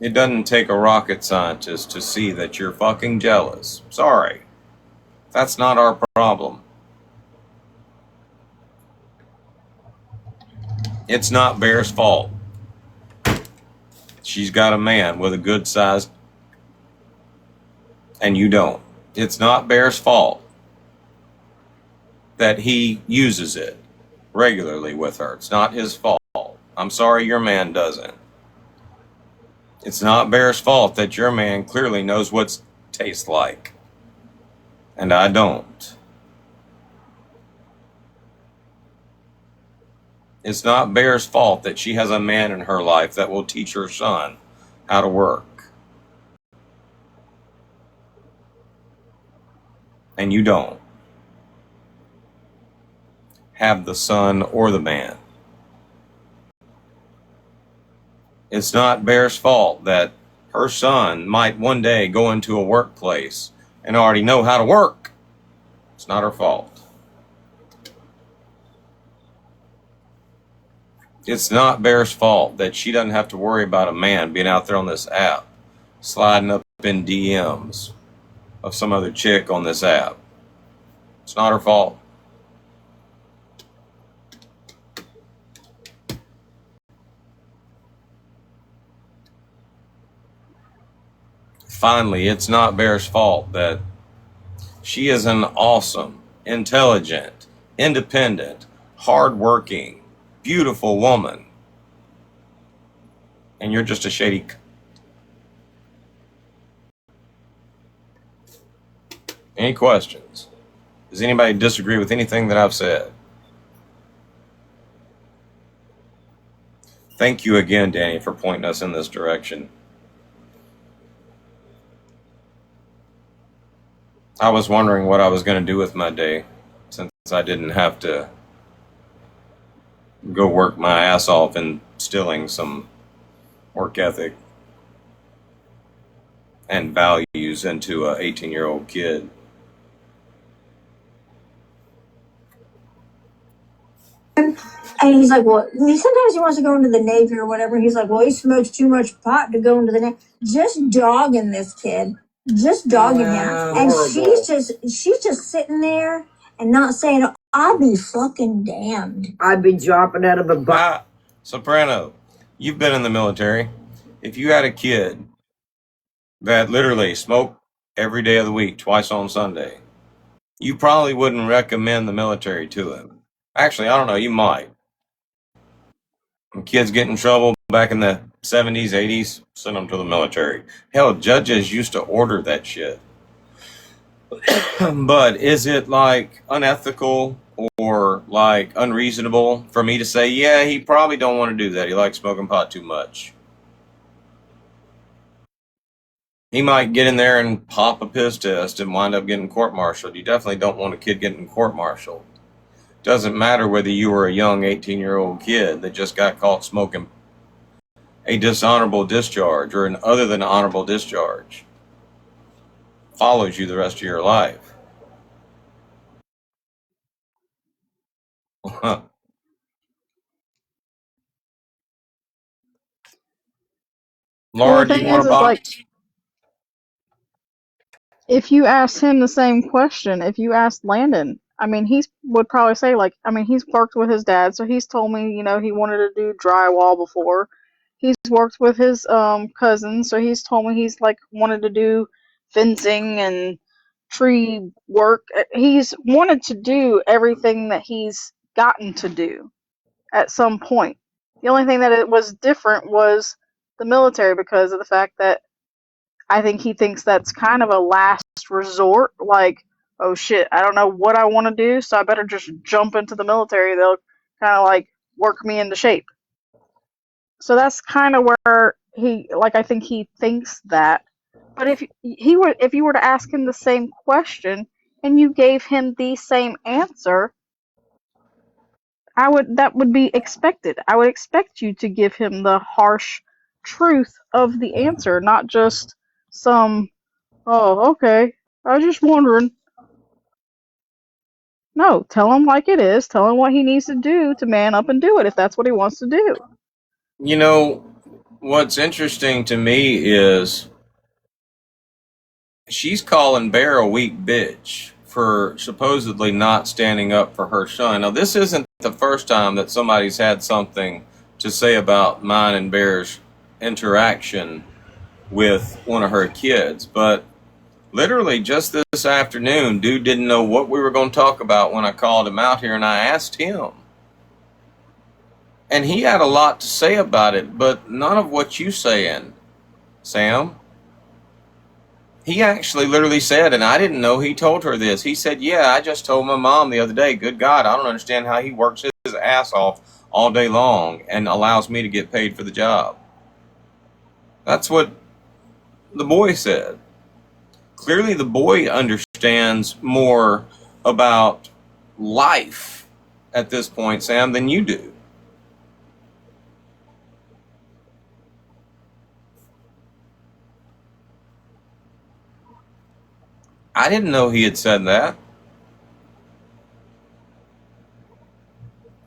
It doesn't take a rocket scientist to see that you're fucking jealous. Sorry. That's not our problem. It's not Bear's fault. She's got a man with a good size, and you don't. It's not Bear's fault that he uses it regularly with her. It's not his fault. I'm sorry your man doesn't. It's not Bear's fault that your man clearly knows what tastes like, and I don't. It's not Bear's fault that she has a man in her life that will teach her son how to work. And you don't have the son or the man. It's not Bear's fault that her son might one day go into a workplace and already know how to work. It's not her fault. It's not Bear's fault that she doesn't have to worry about a man being out there on this app, sliding up in DMs of some other chick on this app. It's not her fault. Finally, it's not Bear's fault that She is an awesome, intelligent, independent, hardworking, beautiful woman. And you're just a shady. Any questions? Does anybody disagree with anything that I've said? Thank you again, Danny, for pointing us in this direction. I was wondering what I was going to do with my day since I didn't have to go work my ass off instilling some work ethic and values into a 18-year-old kid. And he's like, well, sometimes he wants to go into the Navy or whatever. He's like, well, he smokes too much pot to go into the Navy. Just dogging this kid. Just dogging him. And she's just sitting there and not saying, I'd be fucking damned. I'd be dropping out of a box. Soprano, you've been in the military. If you had a kid that literally smoked every day of the week, twice on Sunday, you probably wouldn't recommend the military to him. Actually, I don't know, you might. When kids get in trouble back in the 70s, 80s, send them to the military. Hell, judges used to order that shit. But is it like unethical or like unreasonable for me to say, yeah, he probably don't want to do that. He likes smoking pot too much. He might get in there and pop a piss test and wind up getting court-martialed. You definitely don't want a kid getting court-martialed. Doesn't matter whether you were a young 18-year-old kid that just got caught smoking a dishonorable discharge or an other than honorable discharge. Follows you the rest of your life. Laura, the do you thing want is, to buy? like, if you asked him the same question, if you asked Landon, I mean, he would probably say, like, I mean, he's worked with his dad, so he's told me, you know, he wanted to do drywall before. He's worked with his cousin, so he's told me he's, like, wanted to do fencing and tree work. He's wanted to do everything that he's gotten to do at some point. The only thing that it was different was the military because of the fact that I think he thinks that's kind of a last resort. Like, oh shit, I don't know what I want to do, so I better just jump into the military. They'll kind of like work me into shape. So that's kind of where he, like, I think he thinks that. But if you were to ask him the same question and you gave him the same answer, that would be expected. I would expect you to give him the harsh truth of the answer, not just some, oh, okay, I was just wondering. No, tell him like it is. Tell him what he needs to do to man up and do it if that's what he wants to do. You know, what's interesting to me is she's calling Bear a weak bitch for supposedly not standing up for her son. Now, this isn't the first time that somebody's had something to say about mine and Bear's interaction with one of her kids, but literally just this afternoon, dude didn't know what we were going to talk about when I called him out here and I asked him. And he had a lot to say about it, but none of what you saying, Sam. He actually literally said, and I didn't know he told her this. He said, yeah, I just told my mom the other day, good God, I don't understand how he works his ass off all day long and allows me to get paid for the job. That's what the boy said. Clearly the boy understands more about life at this point, Sam, than you do. I didn't know he had said that.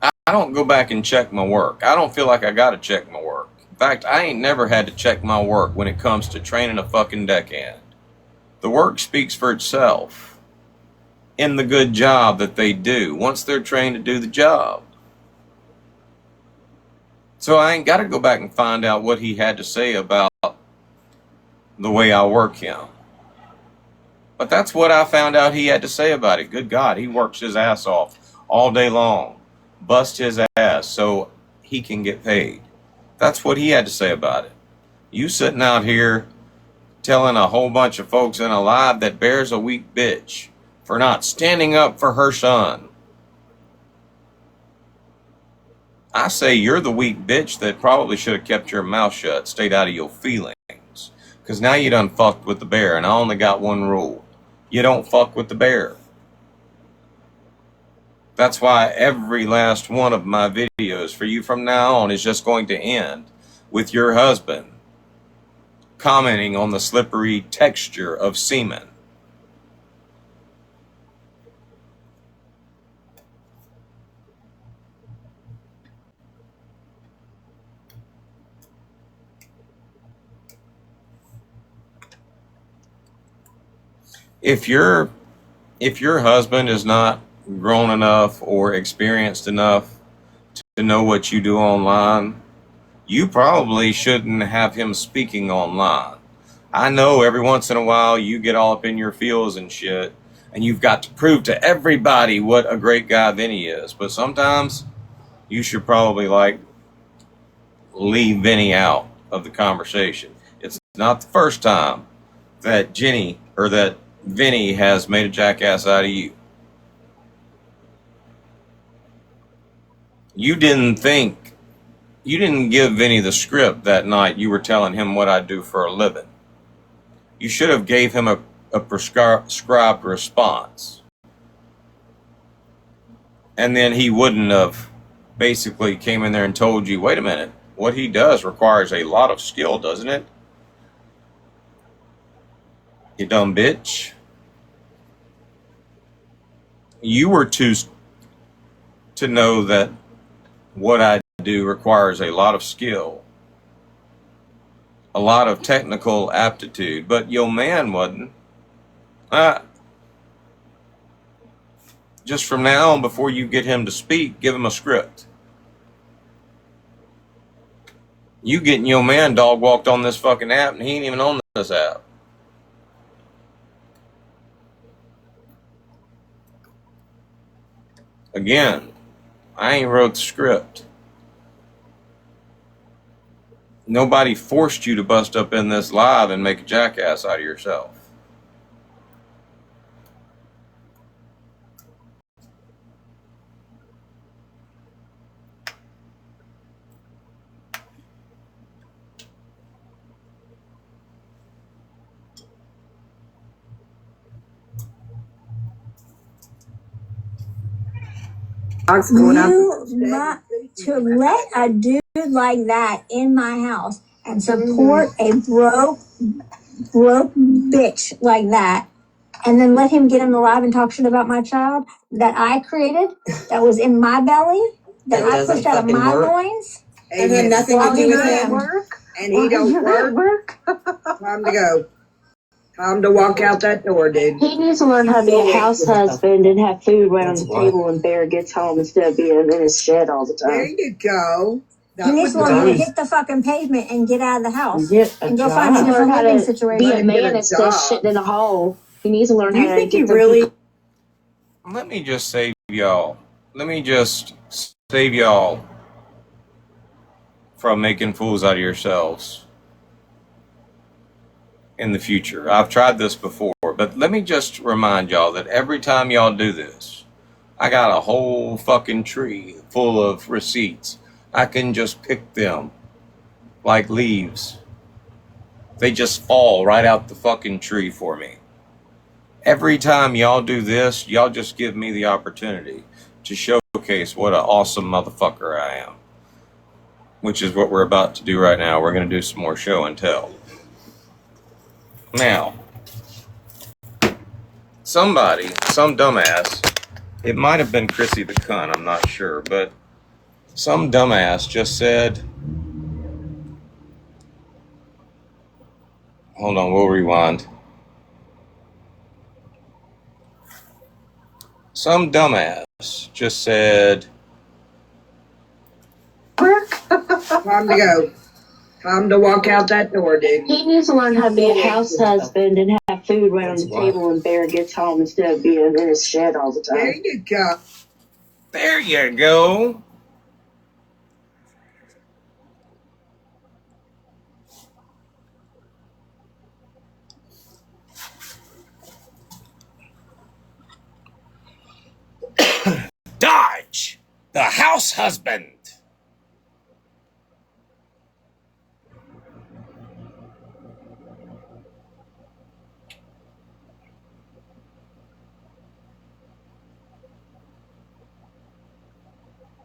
I don't go back and check my work. I don't feel like I gotta check my work. In fact, I ain't never had to check my work when it comes to training a fucking deckhand. The work speaks for itself in the good job that they do once they're trained to do the job. So I ain't got to go back and find out what he had to say about the way I work him. But that's what I found out he had to say about it. Good God, he works his ass off all day long, bust his ass so he can get paid. That's what he had to say about it. You sitting out here telling a whole bunch of folks in a live that Bear's a weak bitch for not standing up for her son. I say you're the weak bitch that probably should have kept your mouth shut, stayed out of your feelings. Because now you done fucked with the bear, and I only got one rule. You don't fuck with the bear. That's why every last one of my videos for you from now on is just going to end with your husband commenting on the slippery texture of semen. If your husband is not grown enough or experienced enough to know what you do online, you probably shouldn't have him speaking online. I know every once in a while you get all up in your feels and shit, and you've got to prove to everybody what a great guy Vinny is. But sometimes you should probably leave Vinny out of the conversation. It's not the first time that Vinny has made a jackass out of you. You didn't give Vinny the script that night you were telling him what I do for a living. You should have gave him a prescribed response. And then he wouldn't have basically came in there and told you, wait a minute, what he does requires a lot of skill, doesn't it? You dumb bitch. You were to know that what I do requires a lot of skill, a lot of technical aptitude, but your man wasn't. Just from now on, before you get him to speak, give him a script. You getting your man dog walked on this fucking app, and he ain't even on this app. Again, I ain't wrote the script. Nobody forced you to bust up in this live and make a jackass out of yourself. To let a dude like that in my house and support a broke bitch like that, and then let him get in the live and talk shit about my child that I created, that was in my belly, that I pushed out of my loins. And had nothing to do with him. And he don't work. Time to go. Time to walk out that door, dude. He needs to learn how to be a house husband and have food right on the table when Bear gets home instead of being in his shed all the time. There you go. He needs to learn how to hit the fucking pavement and get out of the house and go find a different living situation. Be a man instead of shitting in a hole. He needs to learn how to get the Let me just save y'all. Let me just save y'all from making fools out of yourselves in the future. I've tried this before, but let me just remind y'all that every time y'all do this, I got a whole fucking tree full of receipts. I can just pick them like leaves. They just fall right out the fucking tree for me. Every time y'all do this, y'all just give me the opportunity to showcase what an awesome motherfucker I am. Which is what we're about to do right now. We're going to do some more show and tell. Now, some dumbass, it might have been Chrissy the cunt, I'm not sure, but some dumbass just said, hold on, we'll rewind. Some dumbass just said, Time to go. Time to walk out that door, dude. He needs to learn how to be a house husband and have food right on the table when Bear gets home instead of being in his shed all the time. There you go. There you go. Dodge, the house husband.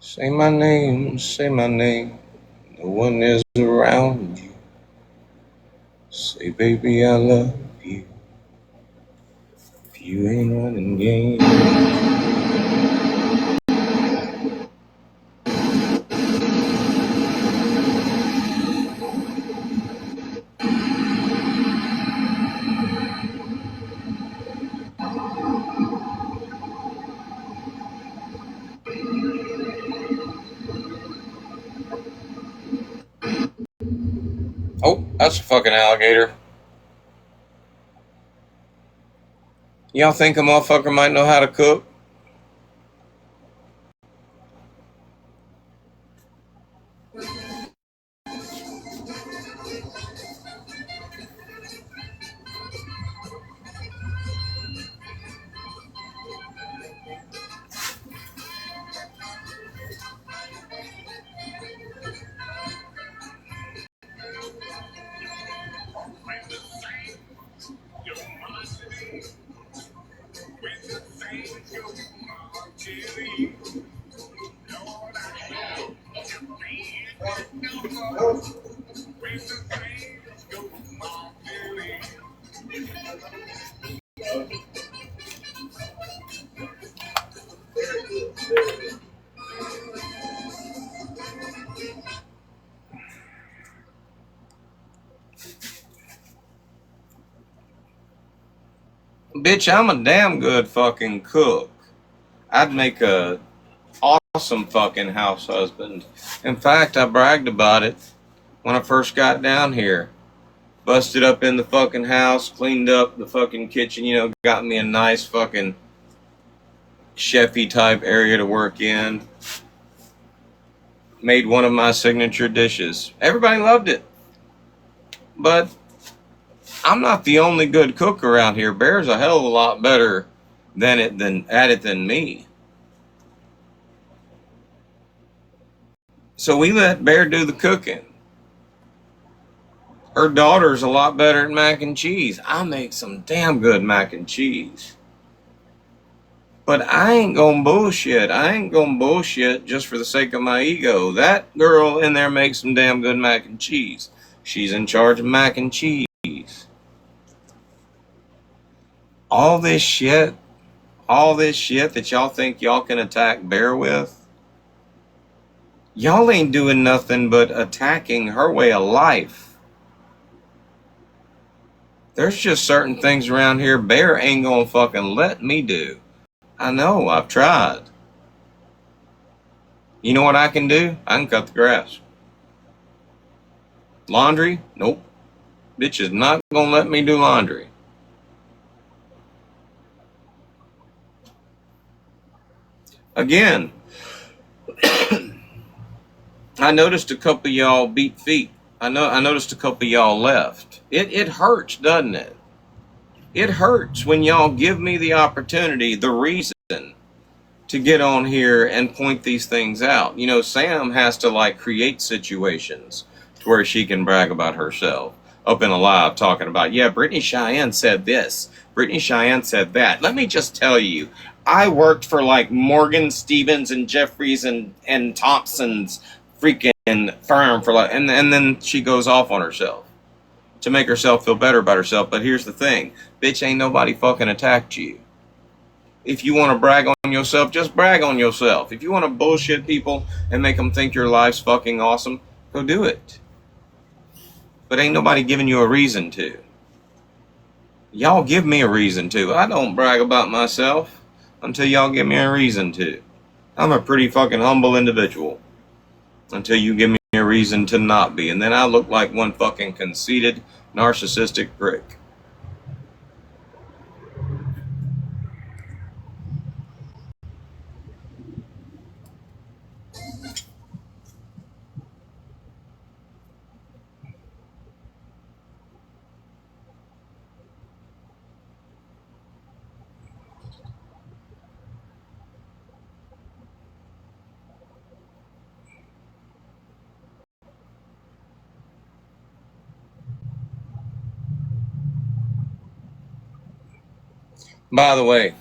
Say my name, say my name. No one is around you. Say, baby, I love you. If you ain't running game. Oh, that's a fucking alligator. Y'all think a motherfucker might know how to cook? Bitch, I'm a damn good fucking cook. I'd make a awesome fucking house husband. In fact, I bragged about it when I first got down here. Busted up in the fucking house, cleaned up the fucking kitchen, you know, got me a nice fucking chefy type area to work in. Made one of my signature dishes. Everybody loved it. But I'm not the only good cook around here. Bear's a hell of a lot better at it than me. So we let Bear do the cooking. Her daughter's a lot better at mac and cheese. I make some damn good mac and cheese. But I ain't gonna bullshit. I ain't gonna bullshit just for the sake of my ego. That girl in there makes some damn good mac and cheese. She's in charge of mac and cheese. All this shit that y'all think y'all can attack Bear with, y'all ain't doing nothing but attacking her way of life. There's just certain things around here Bear ain't gonna fucking let me do. I know, I've tried. You know what I can do? I can cut the grass. Laundry? Nope. Bitch is not gonna let me do laundry. Again, I noticed a couple of y'all beat feet. I noticed a couple of y'all left. It hurts, doesn't it? It hurts when y'all give me the opportunity, the reason to get on here and point these things out. You know, Sam has to like create situations to where she can brag about herself. Up in a live talking about, yeah, Brittany Cheyenne said this. Brittany Cheyenne said that. Let me just tell you, I worked for like Morgan, Stevens, and Jeffries and Thompson's freaking firm for like, and then she goes off on herself to make herself feel better about herself. But here's the thing, bitch, ain't nobody fucking attacked you. If you want to brag on yourself, just brag on yourself. If you want to bullshit people and make them think your life's fucking awesome, go do it. But ain't nobody giving you a reason to. Y'all give me a reason to. I don't brag about myself until y'all give me a reason to. I'm a pretty fucking humble individual until you give me a reason to not be. And then I look like one fucking conceited, narcissistic prick. By the way,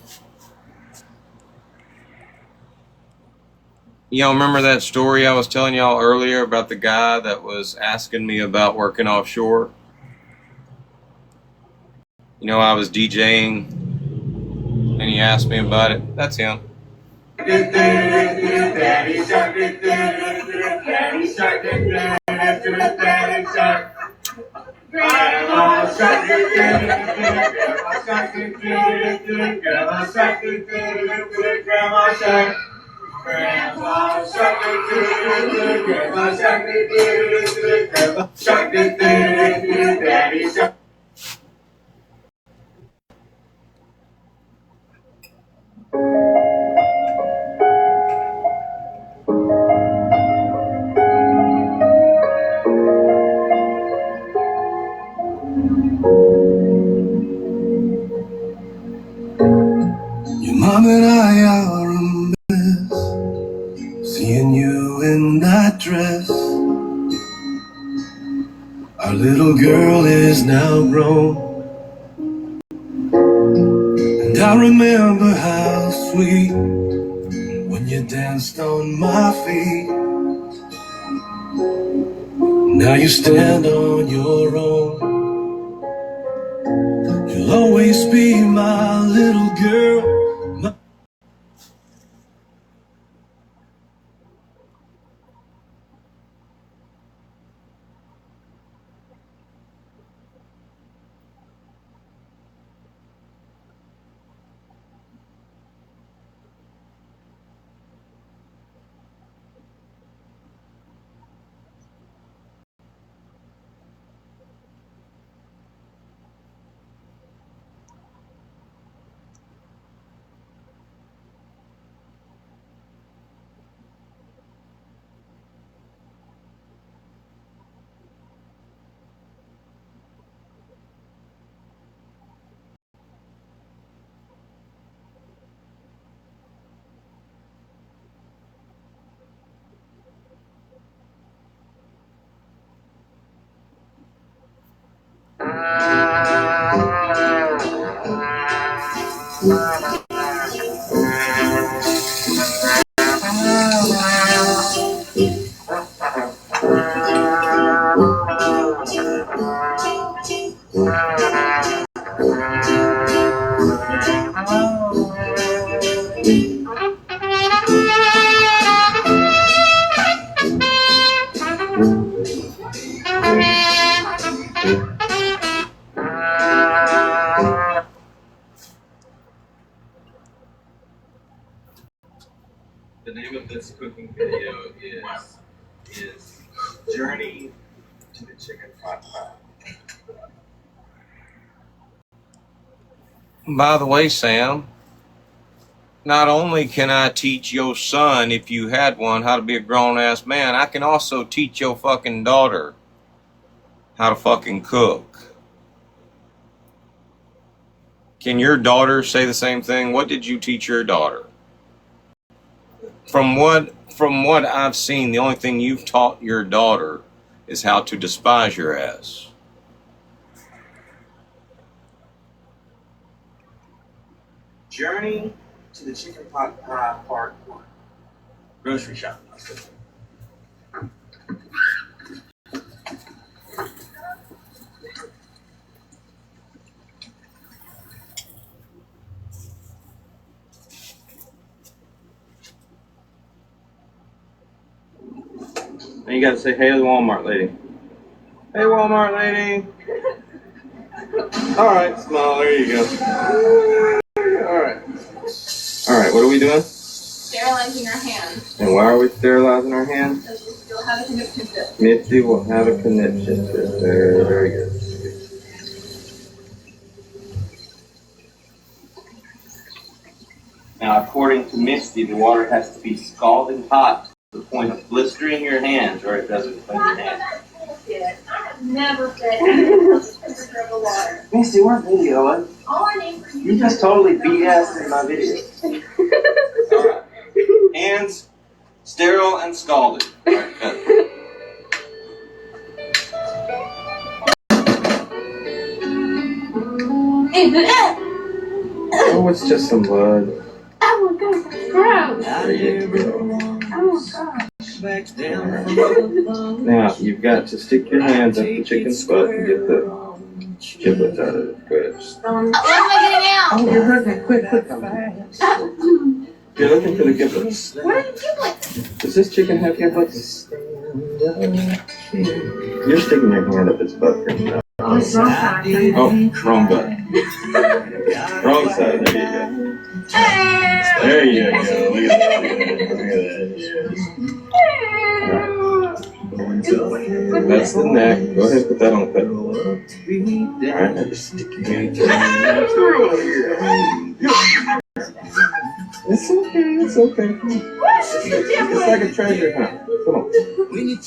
y'all remember that story I was telling y'all earlier about the guy that was asking me about working offshore? You know, I was DJing and he asked me about it. That's him. Your mom and I are a mess. Seeing you in that dress. Our little girl is now grown. And I remember how sweet when you danced on my feet. Now you stand on your own. You'll always be my little girl. The name of this cooking video is Journey to the Chicken Pot Pie. By the way, Sam, not only can I teach your son, if you had one, how to be a grown-ass man, I can also teach your fucking daughter how to fucking cook. Can your daughter say the same thing? What did you teach your daughter? From what I've seen, the only thing you've taught your daughter is how to despise your ass. Journey to the Chicken Pot Pie Part 1. Grocery shopping. Then you gotta say, hey to the Walmart lady. Hey Walmart lady. Alright, smile, there you go. Alright. Alright, what are we doing? Sterilizing our hands. And why are we sterilizing our hands? Because you'll have a conniption fit. Misty will have a conniption fit. Very, very good. Now, according to Misty, the water has to be scalding hot to the point of blistering your hands, or it doesn't clean your hands. I have never said anything else the temperature of the water. Misty, we're videoing. All I need for you You just totally BS in my video. All right. Hands sterile and scalded. All right, good. Oh, it's just some blood. Oh my god, that's gross. There you go. Oh god. Now, you've got to stick your hands up the chicken's butt and get the giblets out of it. Good. What am I getting out? Oh, you're hurting. Quick. You're looking for the giblets. What are the giblets? Does this chicken have giblets? You're sticking your hand up its butt. Oh, it's wrong side. Oh, wrong butt. Wrong side. There you go. There you go. Look at that. That's the neck. Go ahead and put that on the pedal. Alright, now just stick your hand through here. It's okay. It's like a treasure hunt. Come on. There you go.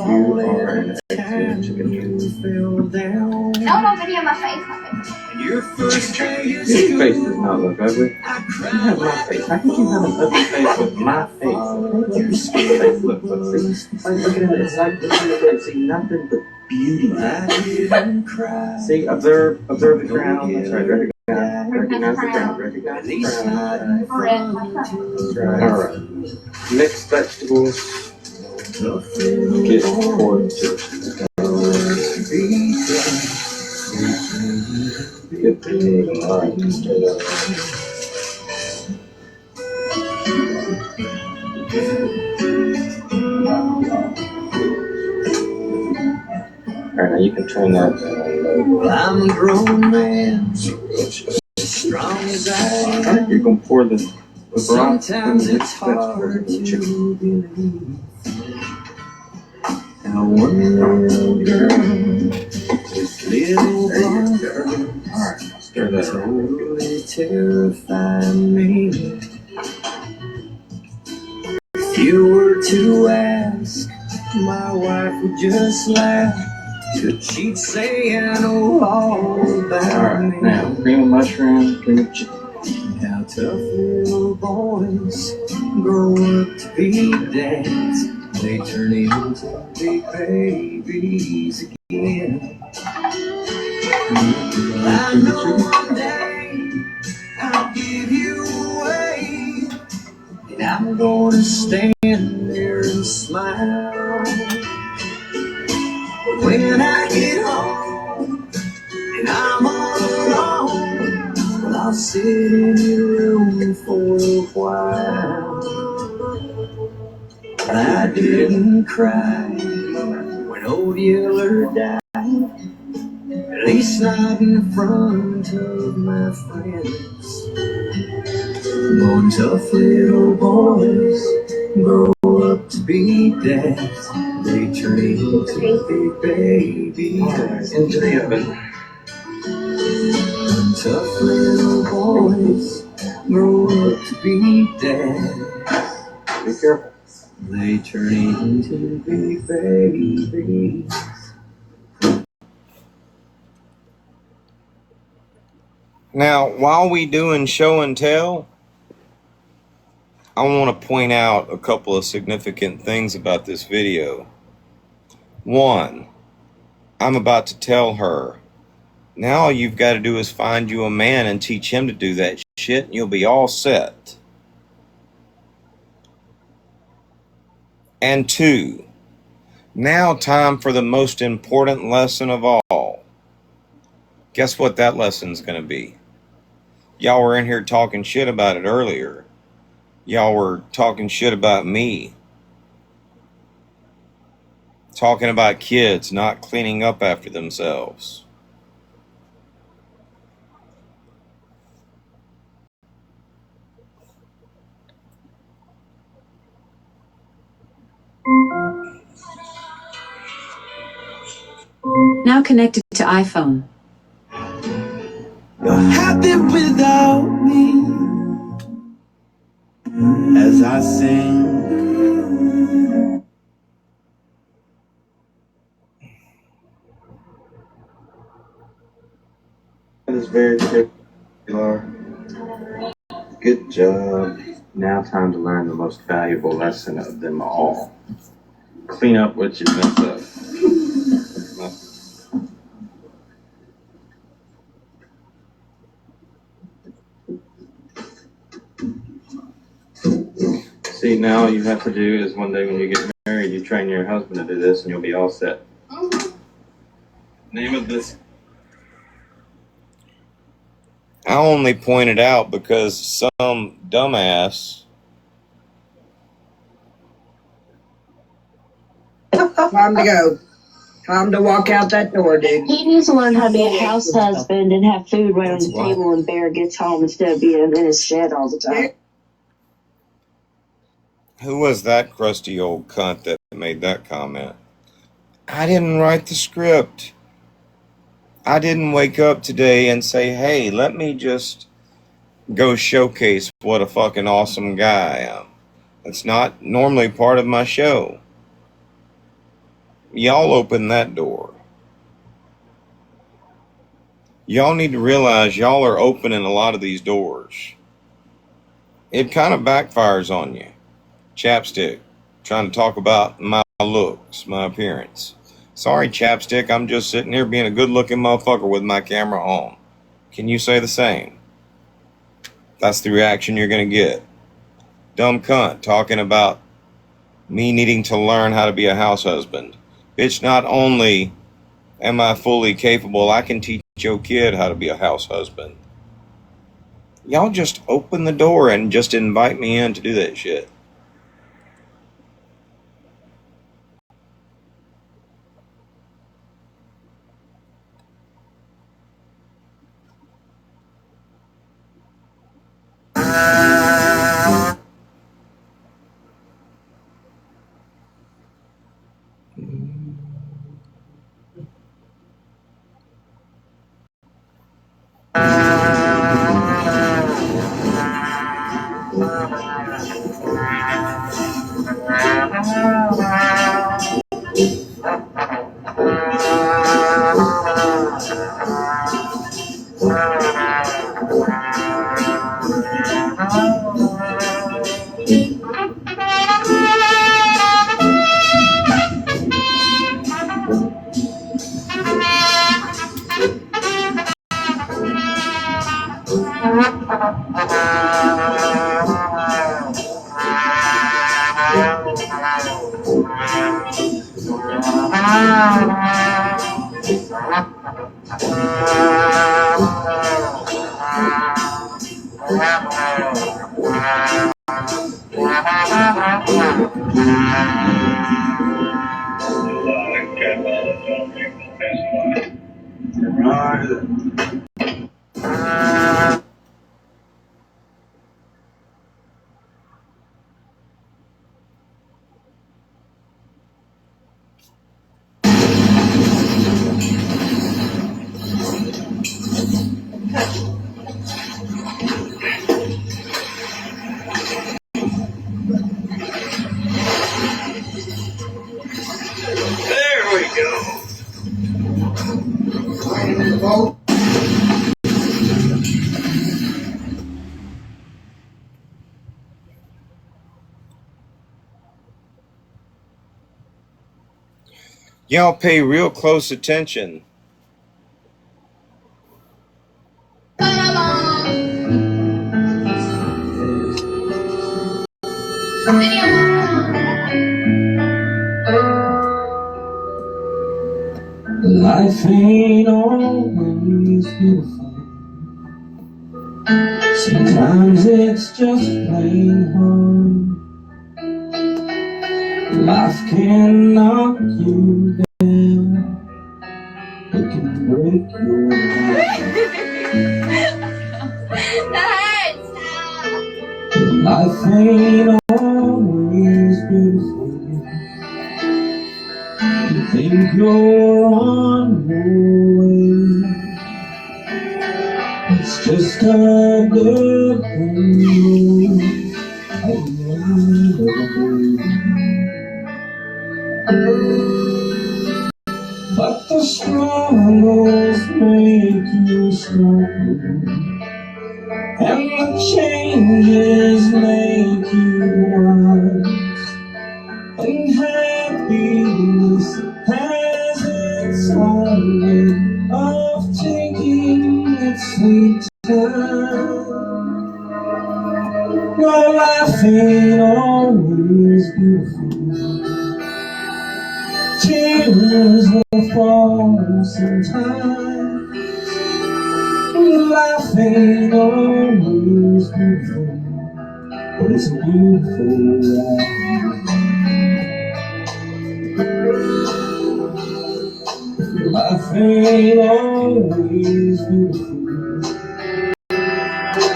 You are an excellent chicken. No video of my face. Your face does not look ugly. You have my face. How can you have an ugly face with my face? Your face looks ugly. It's like looking at it. It's like looking at it. See nothing but beauty. See, observe the crown. That's right. Recognize the crown. Recognize the crown. That's right. All right. Mixed vegetables. Get forward to get the pig line straight up. Alright, now you can turn that down. I'm a grown man, strong as I am. Alright, you're gonna pour the broth. Sometimes it's hard to believe. Now one little girl, this little blonde girl, alright, stir that totally terrified me. If you were to ask, my wife would just laugh. She'd say I know all about me. Now, cream of mushroom, cream of chicken. How tough little boys grow up to be dads. They turn into big babies again. I know one day I'll give you away, and I'm gonna stand there and smile. But when I get home and I'm all alone, well, I'll sit in your room for a while. I didn't cry when old Yeller died, at least not in front of my friends. Born tough little boys grow up to be dads. They turn into big babies into the oven. Born tough little boys grow up to be dads. Be careful. They turn into big babies. Now, while we doing show and tell, I want to point out a couple of significant things about this video. One, I'm about to tell her, now all you've got to do is find you a man and teach him to do that shit, and you'll be all set. And two, now time for the most important lesson of all. Guess what that lesson's going to be? Y'all were in here talking shit about it earlier. Y'all were talking shit about me. Talking about kids not cleaning up after themselves. Now connected to iPhone. You're happy without me as I sing. That is very quick, Laura. Good job. Now time to learn the most valuable lesson of them all. Clean up what you messed up. See, now all you have to do is one day when you get married, you train your husband to do this and you'll be all set. Name of this. I only pointed out because some dumbass. Time to go. Time to walk out that door, dude. He needs to learn how to be a house husband and have food right on the table when Bear gets home instead of being in his shed all the time. Who was that crusty old cunt that made that comment? I didn't write the script. I didn't wake up today and say, hey, let me just go showcase what a fucking awesome guy I am. It's not normally part of my show. Y'all open that door. Y'all need to realize y'all are opening a lot of these doors. It kind of backfires on you. Chapstick, trying to talk about my looks, my appearance. Sorry, Chapstick, I'm just sitting here being a good-looking motherfucker with my camera on. Can you say the same? That's the reaction you're going to get. Dumb cunt talking about me needing to learn how to be a house husband. Bitch, not only am I fully capable, I can teach your kid how to be a house husband. Y'all just open the door and just invite me in to do that shit. There we go. Y'all pay real close attention. Life ain't always beautiful. Sometimes it's just plain hard. Life can knock you down. It can break your heart. Life ain't always beautiful. think you're on your way. It's just a dead end. But the struggles make you strong, and the changes make you wise, and happiness has its own way of taking its sweet time. Your life ain't always beautiful. Tears will fall sometimes. Life ain't always beautiful, but it's a beautiful ride. Life ain't always beautiful.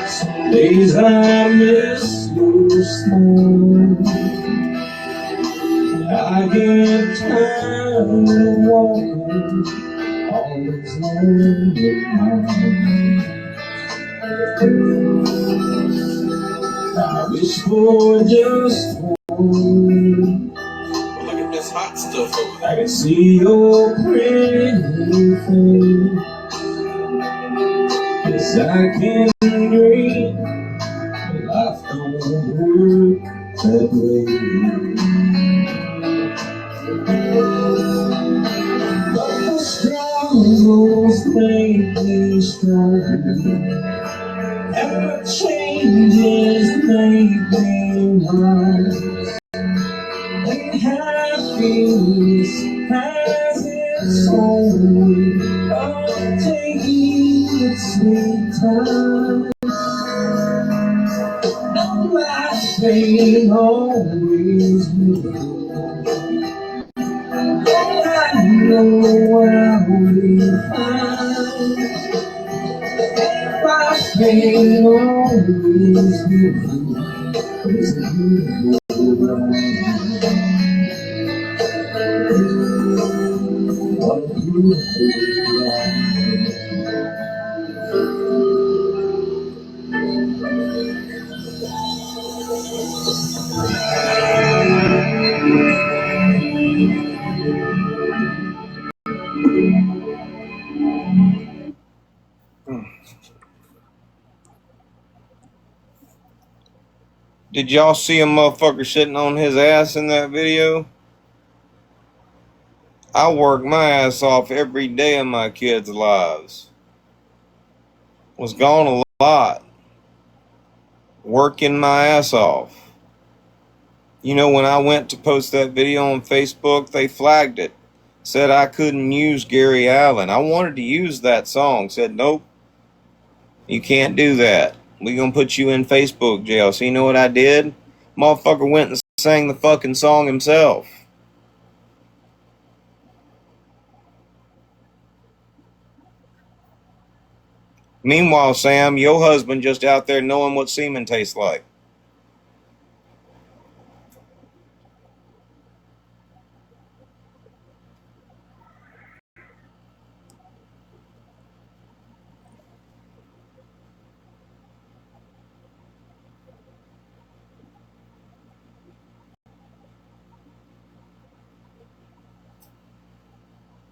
Some days I miss your smile. I get tired of walking all those lonely miles. I wish for just one. Look at this hot stuff over there. I can see your pretty face. Yes, I can dream, but life don't work that way. But the struggles make me strong, and the changes make me wise, and happiness has its own way of taking its sweet time. No life ain't always beautiful. I know I'll be fine. Life ain't always beautiful. It's a beautiful ride. What a beautiful ride. Did y'all see a motherfucker sitting on his ass in that video? I work my ass off every day of my kids' lives. Was gone a lot. Working my ass off. You know, when I went to post that video on Facebook, they flagged it. Said I couldn't use Gary Allen. I wanted to use that song. Said, nope, you can't do that. We gonna put you in Facebook jail. So you know what I did? Motherfucker went and sang the fucking song himself. Meanwhile, Sam, your husband just out there knowing what semen tastes like.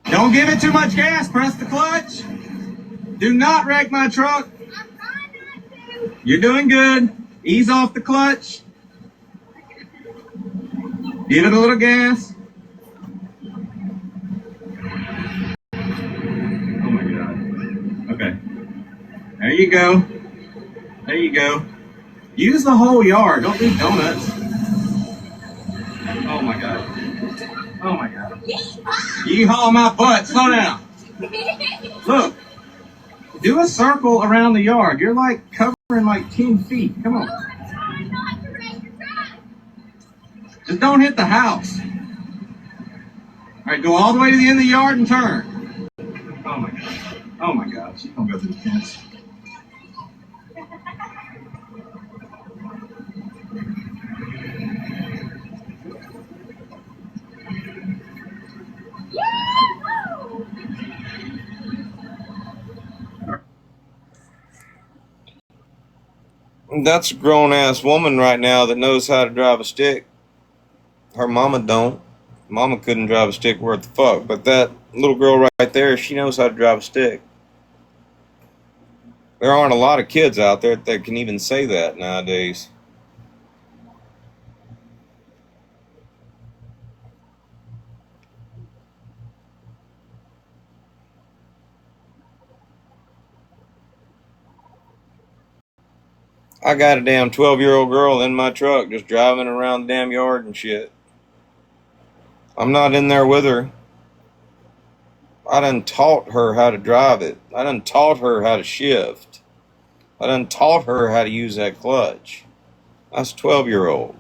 Don't give it too much gas. Press the clutch. Do not wreck my truck. You're doing good. Ease off the clutch. Give it a little gas. Oh my God. Okay. There you go. There you go. Use the whole yard. Don't do donuts. Oh my God. Oh my God. Yeehaw my butt. Slow down. Look. Do a circle around the yard. You're like covering like 10 feet. Come on. Just don't hit the house. All right, go all the way to the end of the yard and turn. Oh my God. Oh my God. She's gonna go through the fence. That's a grown ass woman right now that knows how to drive a stick. Her mama don't. Mama couldn't drive a stick worth the fuck, but that little girl right there, she knows how to drive a stick. There aren't a lot of kids out there that can even say that nowadays. I got a damn 12-year-old girl in my truck just driving around the damn yard and shit. I'm not in there with her. I done taught her how to drive it. I done taught her how to shift. I done taught her how to use that clutch. That's a 12-year-old.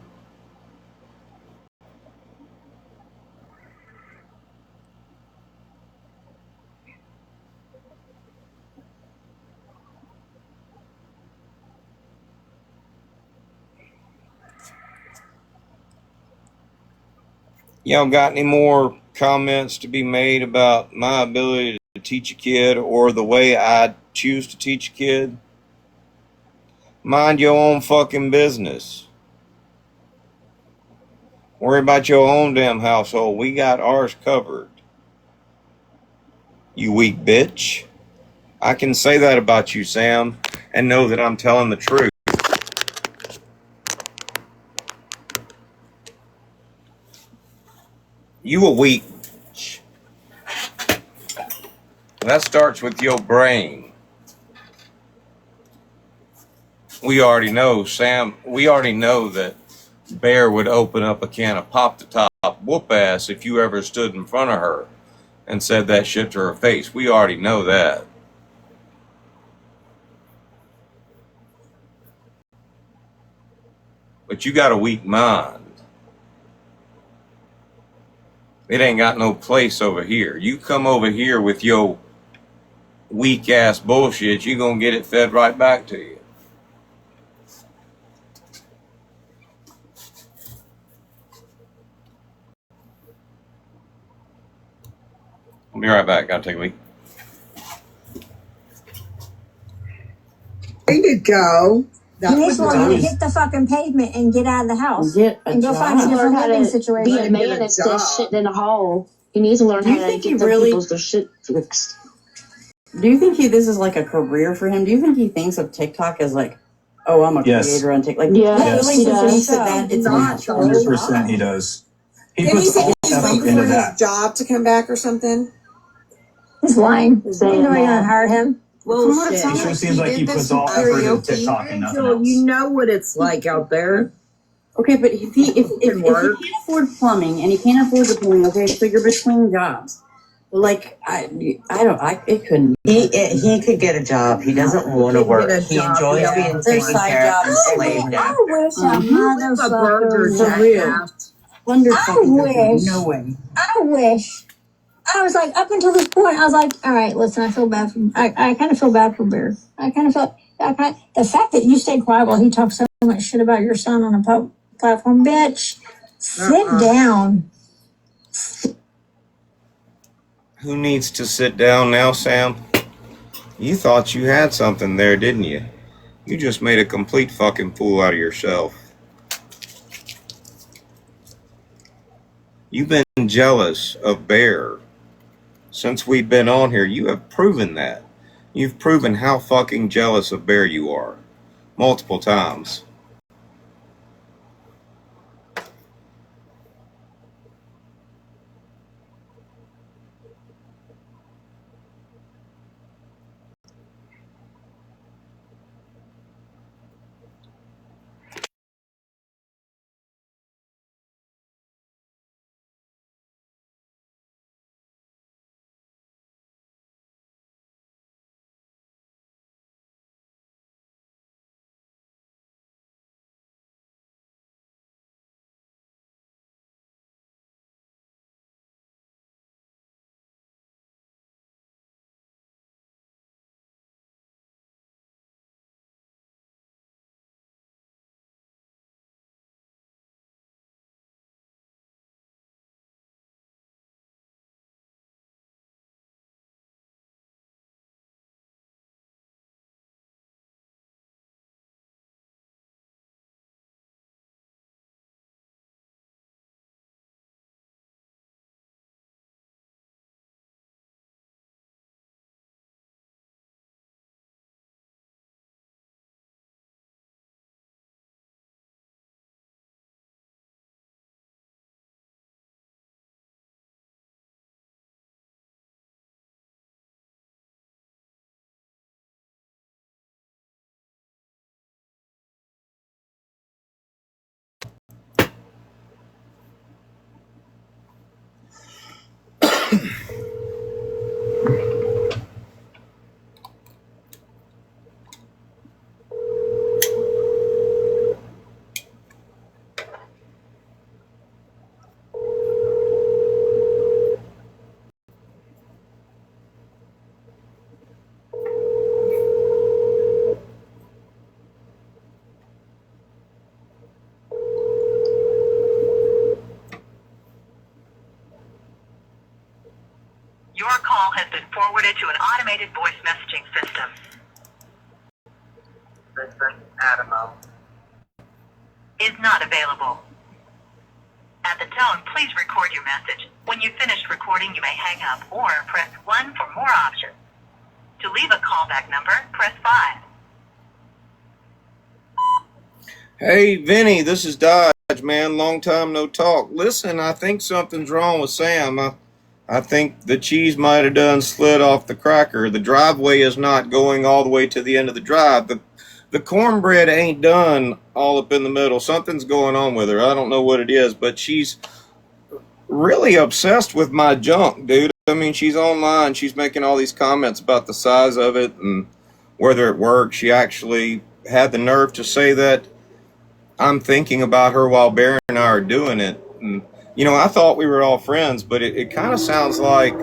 Y'all got any more comments to be made about my ability to teach a kid or the way I choose to teach a kid? Mind your own fucking business. Worry about your own damn household. We got ours covered. You weak bitch. I can say that about you, Sam, and know that I'm telling the truth. You a weak bitch. That starts with your brain. We already know, Sam, we already know that Bear would open up a can of pop the top whoop ass if you ever stood in front of her and said that shit to her face. We already know that. But you got a weak mind. It ain't got no place over here. You come over here with your weak ass bullshit, you gonna get it fed right back to you. I'll be right back. Gotta take a leak. There you go. He needs to learn to hit the fucking pavement and get out of the house and go find a different living situation. Be a man instead of shitting in a hole. He needs to learn how to get some people's their shit fixed. Do you think this is like a career for him? Do you think he thinks of TikTok as like, oh, I'm a creator on TikTok? Like, Yes, he he thinks does. that it's not 100% he does. He Did he puts say all he's effort waiting into for that. his job to come back or something? He's lying. He's saying nobody that. gonna hire him. Well, It sure seems like he puts all effort into TikTok and nothing else. You know what it's like out there. Okay, but if he can't afford plumbing and he can't afford the plumbing, okay, so you're between jobs. Like it couldn't. He could get a job. He doesn't want to work. He enjoys being taken care of and slaved I after. wish a motherfucker For real. I wish. No way. I wish. I was like, up until this point, I was like, all right, listen, I feel bad for, I kind of feel bad for Bear. The fact that you stayed quiet while he talked so much shit about your son on a platform, bitch, sit down. Who needs to sit down now, Sam? You thought you had something there, didn't you? You just made a complete fucking fool out of yourself. You've been jealous of Bear. Since we've been on here, you have proven that. You've proven how fucking jealous of Bear you are. Multiple times. has been forwarded to an automated voice messaging system. Listen, Adamo. Is not available. At the tone, please record your message. When you've finished recording, you may hang up or press 1 for more options. To leave a callback number, press 5. Hey, Vinny, this is Dodge, man. Long time no talk. Listen, I think something's wrong with Sam. I think the cheese might have done slid off the cracker. The driveway is not going all the way to the end of the drive. The cornbread ain't done all up in the middle. Something's going on with her. I don't know what it is, but she's really obsessed with my junk, dude. I mean, she's online. She's making all these comments about the size of it and whether it works. She actually had the nerve to say that I'm thinking about her while Bear and I are doing it. And, you know, I thought we were all friends, but it kind of sounds like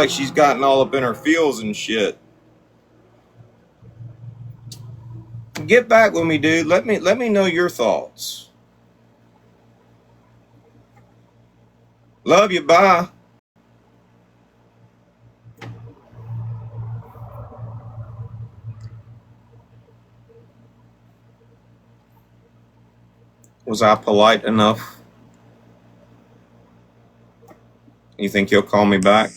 she's gotten all up in her feels and shit. Get back with me, dude. Let me know your thoughts. Love you. Bye. Was I polite enough? You think you'll call me back?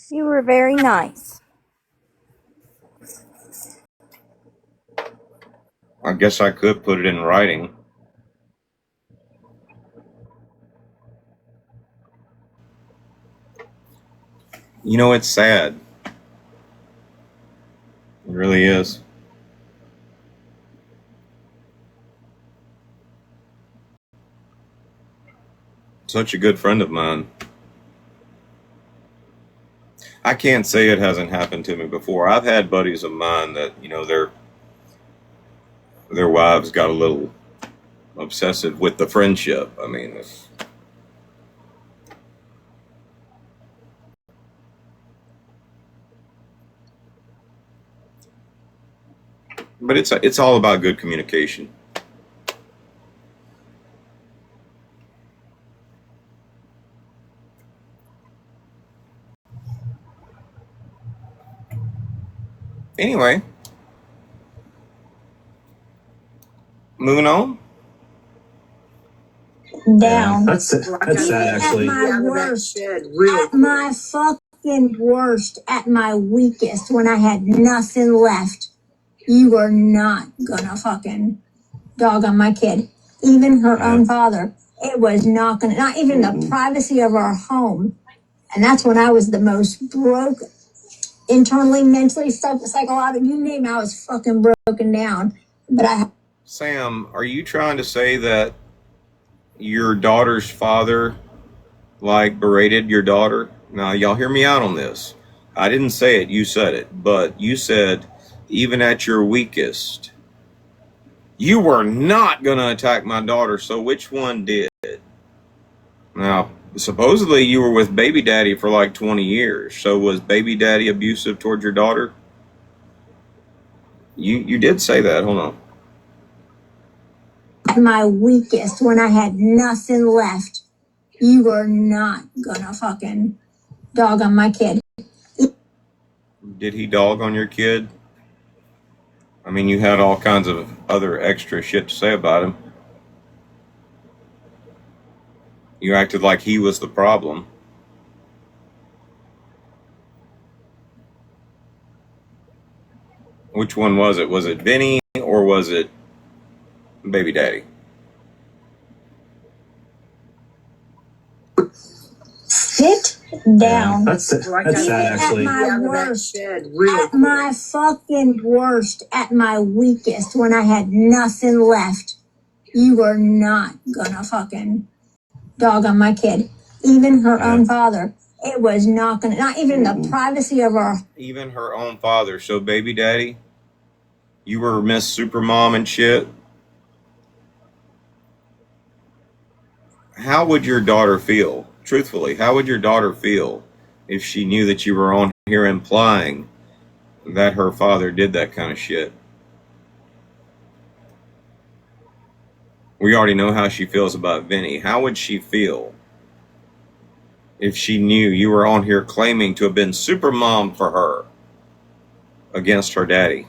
You were very nice. I guess I could put it in writing. You know, it's sad. It really is. Such a good friend of mine. I can't say it hasn't happened to me before. I've had buddies of mine that, you know, their wives got a little obsessive with the friendship. I mean, but it's all about good communication. Anyway, moving on. Down. That's sad, actually. At my worst, at my fucking worst, at my weakest, when I had nothing left, you were not gonna fucking dog on my kid. Even her own father. It was not gonna, not even the privacy of our home. And that's when I was the most broke, internally, mentally, psychologically, you name it, I was fucking broken down. But Sam, are you trying to say that your daughter's father, like, berated your daughter? Now, y'all hear me out on this. I didn't say it, you said it. But you said, even at your weakest, you were not going to attack my daughter, so which one did? Now, supposedly you were with baby daddy for like 20 years. So was baby daddy abusive towards your daughter? You did say that. Hold on. at my weakest, when I had nothing left, you were not gonna fucking dog on my kid. Did he dog on your kid? I mean, you had all kinds of other extra shit to say about him. You acted like he was the problem. Which one was it? Was it Vinny or was it baby daddy? Sit down. That's sad, actually. At my worst, at my fucking worst, at my weakest, when I had nothing left, you were not gonna fucking dog on my kid. Even her own father. It was not gonna, not even the privacy of our... Even her own father. So baby daddy, you were Miss Supermom and shit. How would your daughter feel? Truthfully, how would your daughter feel if she knew that you were on here implying that her father did that kind of shit? We already know how she feels about Vinny. How would she feel if she knew you were on here claiming to have been super mom for her against her daddy.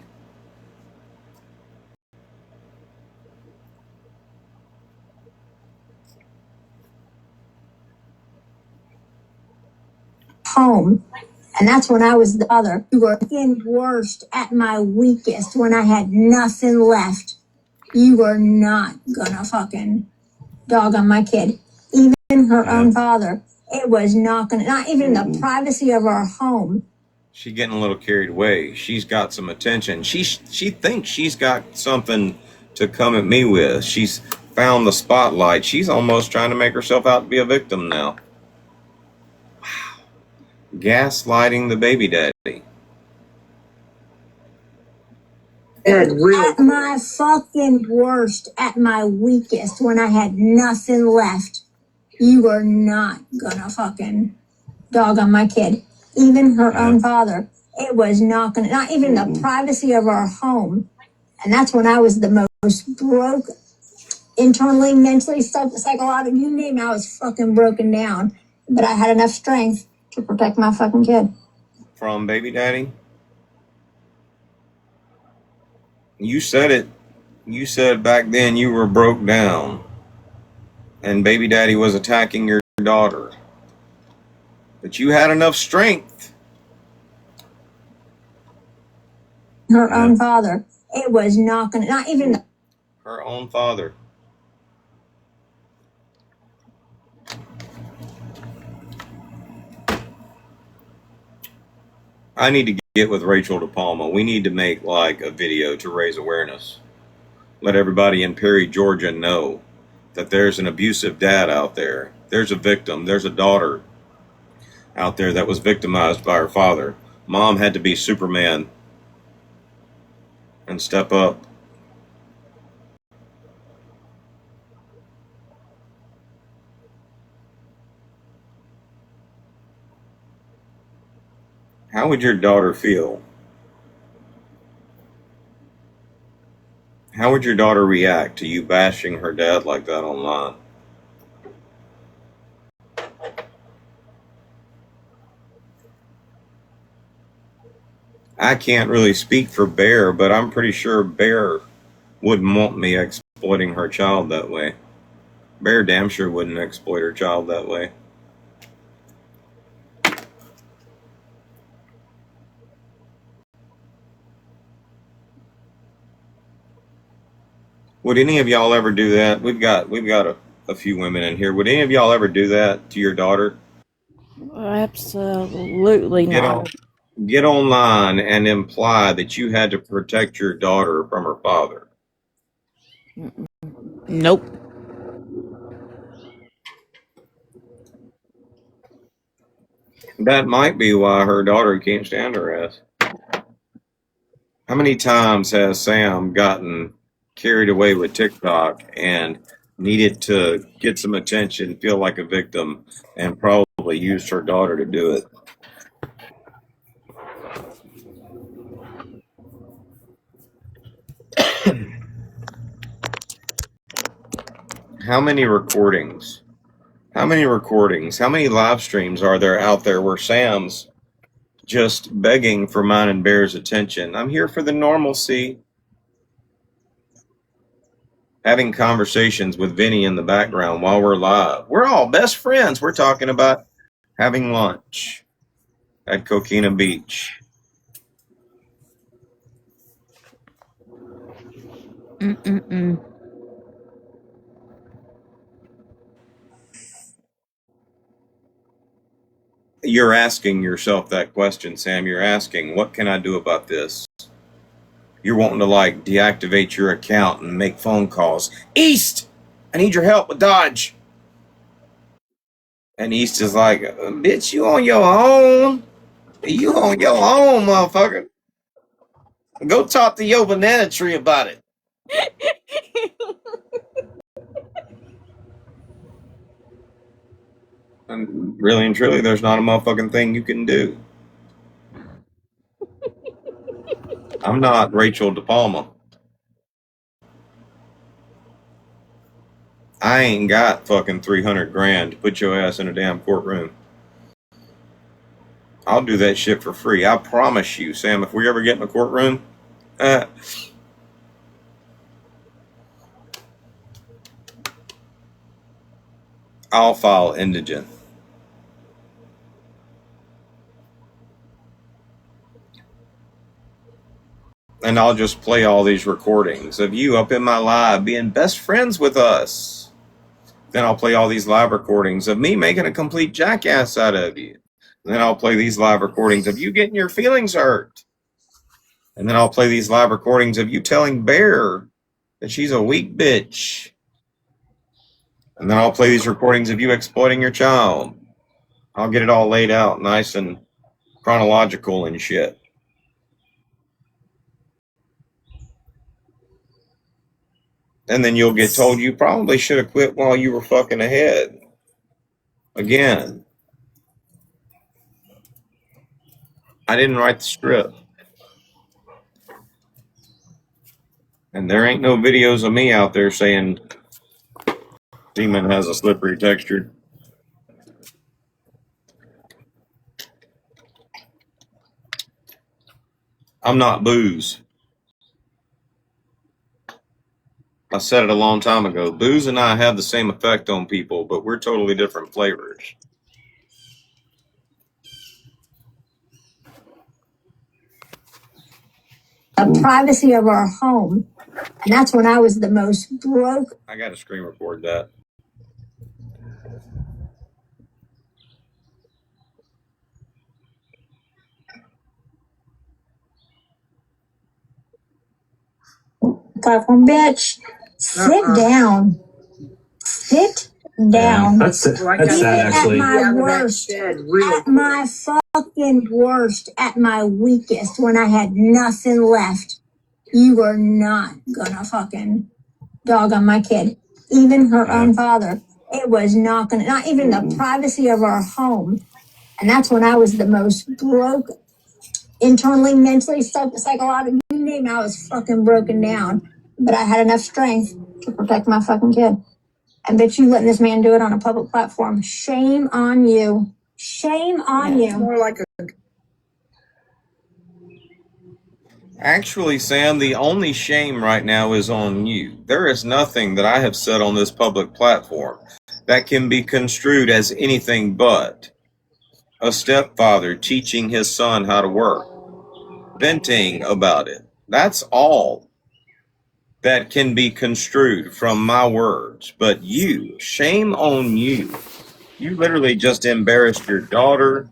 Home. And that's when I was the other. You were in worst at my weakest when I had nothing left. You were not gonna fucking dog on my kid. Even her own father. It was not gonna, not even the privacy of our home. She's getting a little carried away. She's got some attention. She thinks she's got something to come at me with. She's found the spotlight. She's almost trying to make herself out to be a victim now. Wow. Gaslighting the baby daddy. At my fucking worst, at my weakest, when I had nothing left, you were not gonna fucking dog on my kid. Even her own father. It was not gonna, not even the privacy of our home. And that's when I was the most broke, internally, mentally, psychologically, you name it, I was fucking broken down. But I had enough strength to protect my fucking kid. From baby daddy? You said it. You said back then you were broke down. And baby daddy was attacking your daughter. But you had enough strength. Her own father. It was not gonna, not even her own father. I need to get with Rachel DePalma. We need to make like a video to raise awareness. Let everybody in Perry, Georgia know that there's an abusive dad out there. There's a victim. There's a daughter out there that was victimized by her father. Mom had to be Superman and step up. How would your daughter feel? How would your daughter react to you bashing her dad like that online? I can't really speak for Bear, but I'm pretty sure Bear wouldn't want me exploiting her child that way. Bear damn sure wouldn't exploit her child that way. Would any of y'all ever do that? We've got a few women in here. Would any of y'all ever do that to your daughter? Absolutely not. Get online and imply that you had to protect your daughter from her father. Nope. That might be why her daughter can't stand her ass. How many times has Sam gotten carried away with TikTok and needed to get some attention, feel like a victim, and probably used her daughter to do it? How many recordings? How many live streams are there out there where Sam's just begging for mine and Bear's attention? I'm here for the normalcy. Having conversations with Vinny in the background while we're live. We're all best friends. We're talking about having lunch at Coquina Beach. You're asking yourself that question, Sam. You're asking, what can I do about this? You're wanting to like deactivate your account and make phone calls. East, I need your help with Dodge. And East is like, bitch, you on your own. You on your own, motherfucker. Go talk to your banana tree about it. And really and truly, there's not a motherfucking thing you can do. I'm not Rachel DePalma. I ain't got fucking 300 grand to put your ass in a damn courtroom. I'll do that shit for free. I promise you, Sam, if we ever get in a courtroom, I'll file indigent. And I'll just play all these recordings of you up in my live being best friends with us. Then I'll play all these live recordings of me making a complete jackass out of you. And then I'll play these live recordings of you getting your feelings hurt. And then I'll play these live recordings of you telling Bear that she's a weak bitch. And then I'll play these recordings of you exploiting your child. I'll get it all laid out nice and chronological and shit. And then you'll get told you probably should have quit while you were fucking ahead. Again. I didn't write the script. And there ain't no videos of me out there saying semen has a slippery texture. I'm not booze. I said it a long time ago. Booze and I have the same effect on people, but we're totally different flavors. The privacy of our home. And that's when I was the most broke. I got to screen record that. Platform, bitch. Sit down. Sit down. That's sad, actually. At my worst. At my fucking worst. At my weakest. When I had nothing left. You were not gonna fucking dog on my kid. Even her own father. It was not gonna, not even the privacy of our home. And that's when I was the most broke, internally, mentally, psychologically, you name it, I was fucking broken down. But I had enough strength to protect my fucking kid. And bitch, you letting this man do it on a public platform. Shame on you. Shame on you. More like a Actually, Sam, the only shame right now is on you. There is nothing that I have said on this public platform that can be construed as anything but a stepfather teaching his son how to work, venting about it. That's all that can be construed from my words. But you, shame on you. You literally just embarrassed your daughter.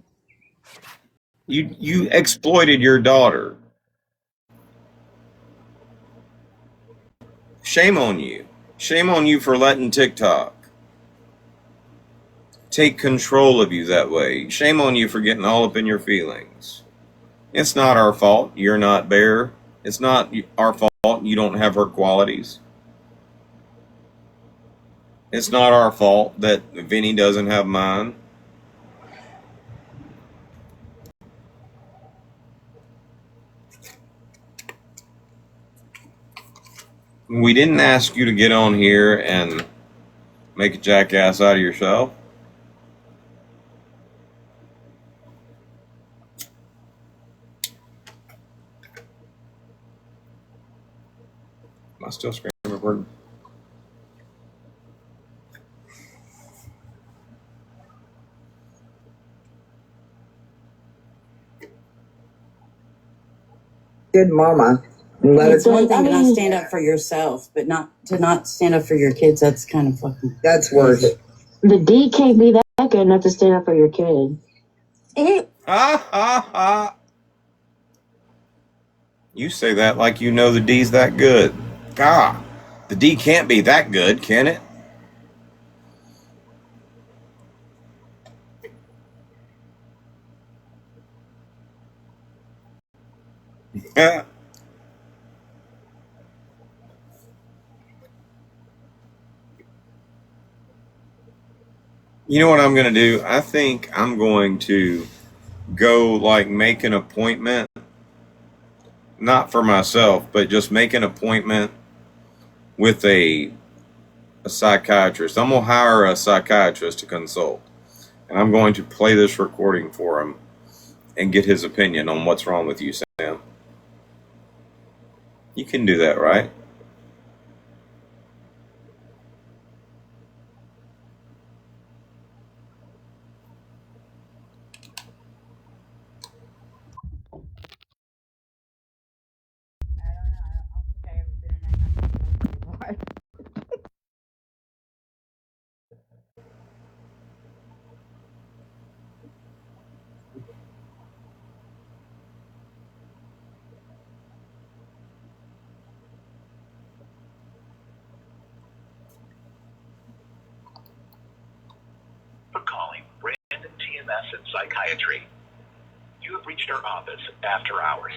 You exploited your daughter. Shame on you. Shame on you for letting TikTok take control of you that way. Shame on you for getting all up in your feelings. It's not our fault you're not Bear. It's not our fault you don't have her qualities. It's not our fault that Vinny doesn't have mine. We didn't ask you to get on here and make a jackass out of yourself. Am I still screen recording? good mama. It's one thing to not stand up for yourself, but to not stand up for your kids. That's kind of fucking. That's worse. The D can't be that good not to stand up for your kid. You say that like you know the D's that good. God, the D can't be that good, can it? Yeah. You know what I'm going to do? I think I'm going to go like make an appointment, not for myself, but just make an appointment with a psychiatrist. I'm going to hire a psychiatrist to consult, and I'm going to play this recording for him and get his opinion on what's wrong with you, Sam. You can do that, right? For calling Brandon TMS and Psychiatry. You have reached our office after hours.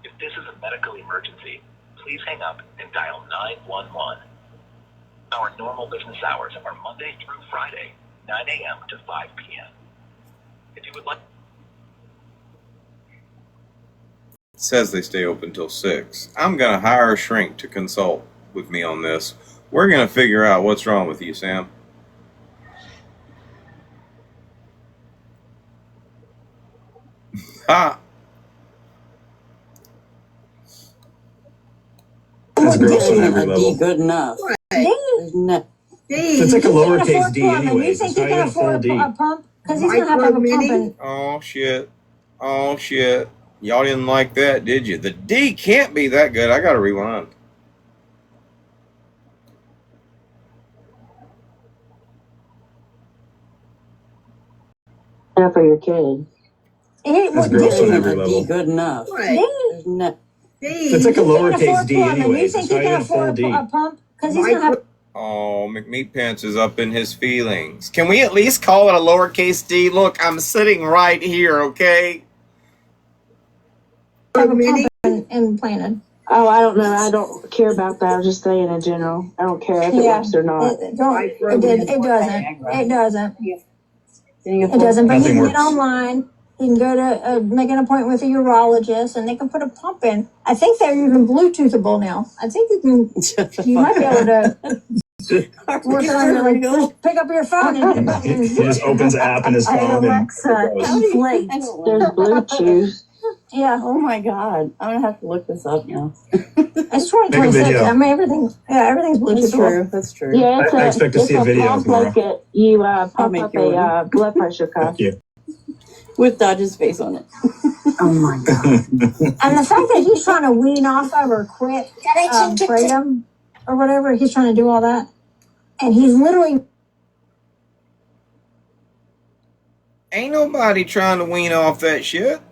If this is a medical emergency, please hang up and dial 911. Our normal business hours are Monday through Friday, 9 a.m. to 5 p.m. If you would like... It says they stay open till 6. I'm going to hire a shrink to consult with me on this. We're going to figure out what's wrong with you, Sam. Ha! That's gross on every level. Good enough. There's no. It's like a lowercase d anyways. It's not even a full D. A pump? Because he's going to have a pump in. Oh, shit. Oh, shit. Y'all didn't like that, did you? The D can't be that good. I got to rewind. Not for your kid. That's gross on every level. Good enough. There's no. It's like a lowercase d anyways. It's not even a full D. A pump? Because he's going to have... Oh, McMeat Pants is up in his feelings. Can we at least call it a lowercase d? Look, I'm sitting right here, okay? Have a pump implanted. Oh, I don't know. I don't care about that. I'm just saying in general. I don't care if it works or not. It doesn't. It doesn't. It doesn't. But he can get online. He can go to make an appointment with a urologist, and they can put a pump in. I think they're even Bluetoothable now. I think you can. You might be able to work on it. Like, just pick up your phone and He just opens the app in his phone. Alexa inflates. There's Bluetooth. Yeah. Oh my God. I'm going to have to look this up now. It's 2026. I mean, everything's Bluetooth. That's true. That's true. Yeah, I expect to see a video pump tomorrow. like it. You pump up a blood pressure cuff. Thank you. With Dodge's face on it. Oh my God. And the fact that he's trying to wean off of or quit kratom or whatever, he's trying to do all that. And he's literally... Ain't nobody trying to wean off that shit.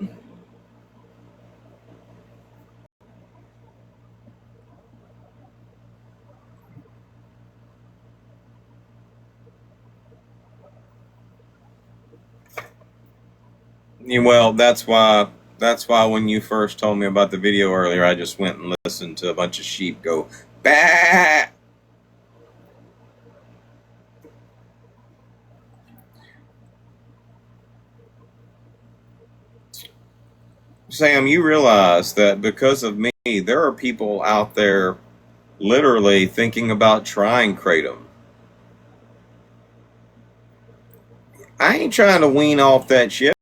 Well, that's why when you first told me about the video earlier, I just went and listened to a bunch of sheep go, bah! Sam, you realize that because of me, there are people out there literally thinking about trying kratom. I ain't trying to wean off that shit.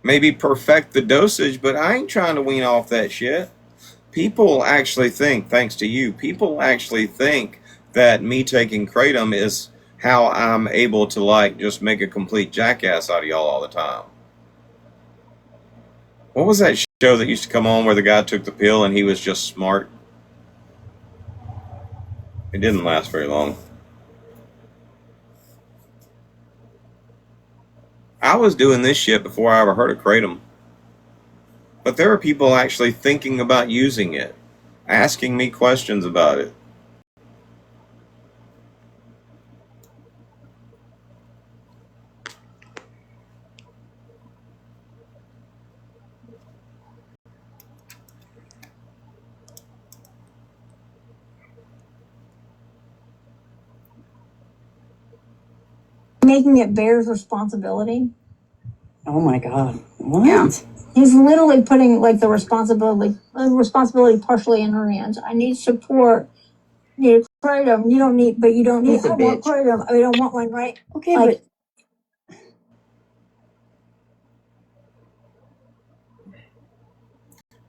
Maybe perfect the dosage, but I ain't trying to wean off that shit. People actually think, thanks to you, people actually think that me taking kratom is how I'm able to, like, just make a complete jackass out of y'all all the time. What was that show that used to come on where the guy took the pill and he was just smart? It didn't last very long. I was doing this shit before I ever heard of kratom. But there are people actually thinking about using it, asking me questions about it. Making it bears responsibility. Oh my God. What? Yeah. He's literally putting like the responsibility partially in her hands. I need support. You need kratom. You don't need, but you don't need. I want kratom. I don't want one, right? Okay, like, but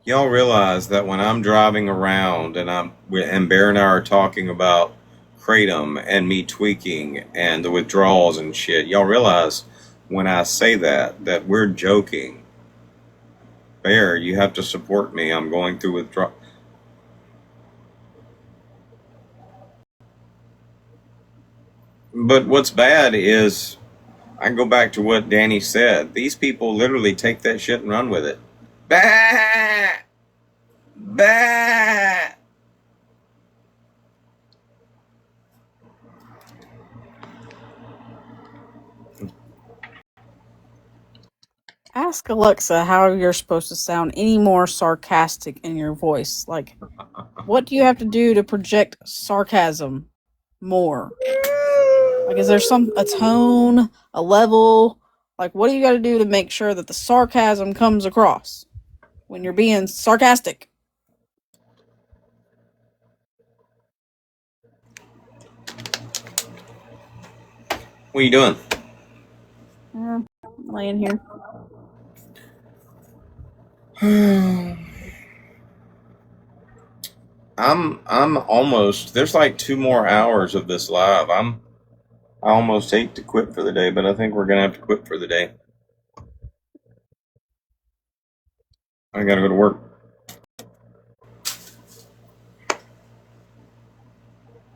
Y'all realize that when I'm driving around and Bear and I are talking about Kratom and me tweaking and the withdrawals and shit, y'all realize when I say that we're joking. Bear, you have to support me. I'm going through withdrawal. But what's bad is, I can go back to what Danny said. These people literally take that shit and run with it. Bah! Bah! Ask Alexa how you're supposed to sound any more sarcastic in your voice. Like, what do you have to do to project sarcasm more? Like, is there a tone, a level? Like, what do you got to do to make sure that the sarcasm comes across when you're being sarcastic? What are you doing? I'm laying here. I'm almost, there's like 2 more hours of this live. I almost hate to quit for the day, but I think we're gonna have to quit for the day. I gotta go to work.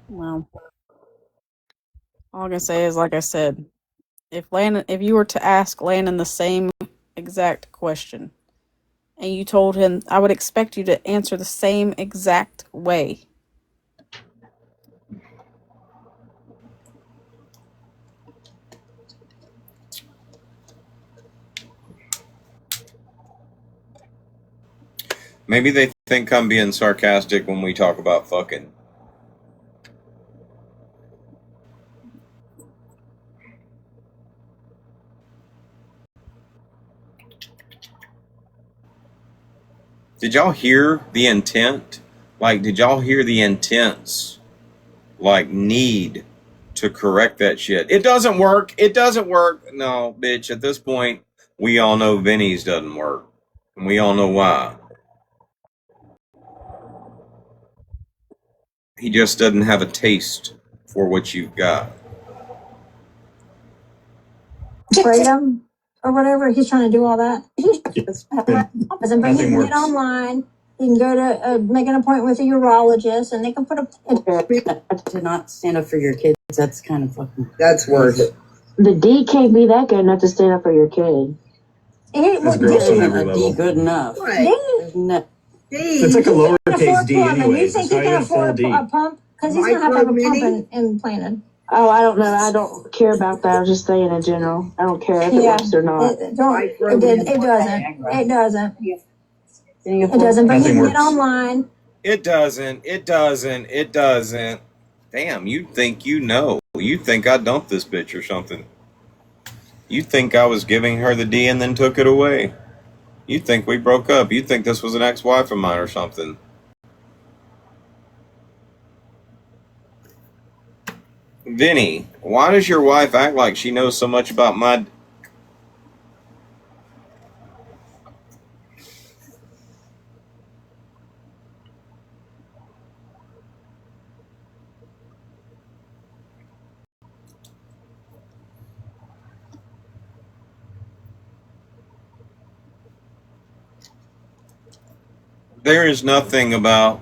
Well, all I can say is, like I said, if you were to ask Landon the same exact question, and you told him, I would expect you to answer the same exact way. Maybe they think I'm being sarcastic when we talk about fucking. Did y'all hear the intent? Like, did y'all hear the intense, like, need to correct that shit? It doesn't work. It doesn't work. No, bitch, at this point, we all know Vinny's doesn't work. And we all know why. He just doesn't have a taste for what you've got. Kratom or whatever. He's trying to do all that. Doesn't bring him get online. You can go to make an appointment with a urologist, and they can put To not stand up for your kids, that's kind of fucking. That's worse. The D can't be that good not to stand up for your kid. This girl's on every level. Good enough. It's like a lowercase D anyways. You think he can afford a pump? Because he's going to have a pump implanted. Oh, I don't know. I don't care about that. I'm just saying in general. I don't care if it works or not. It doesn't. It doesn't. It doesn't bring him get online. It doesn't. Damn, you think you know. You think I dumped this bitch or something. You think I was giving her the D and then took it away. You think we broke up. You think this was an ex-wife of mine or something. Vinny, why does your wife act like she knows so much about my... There is nothing about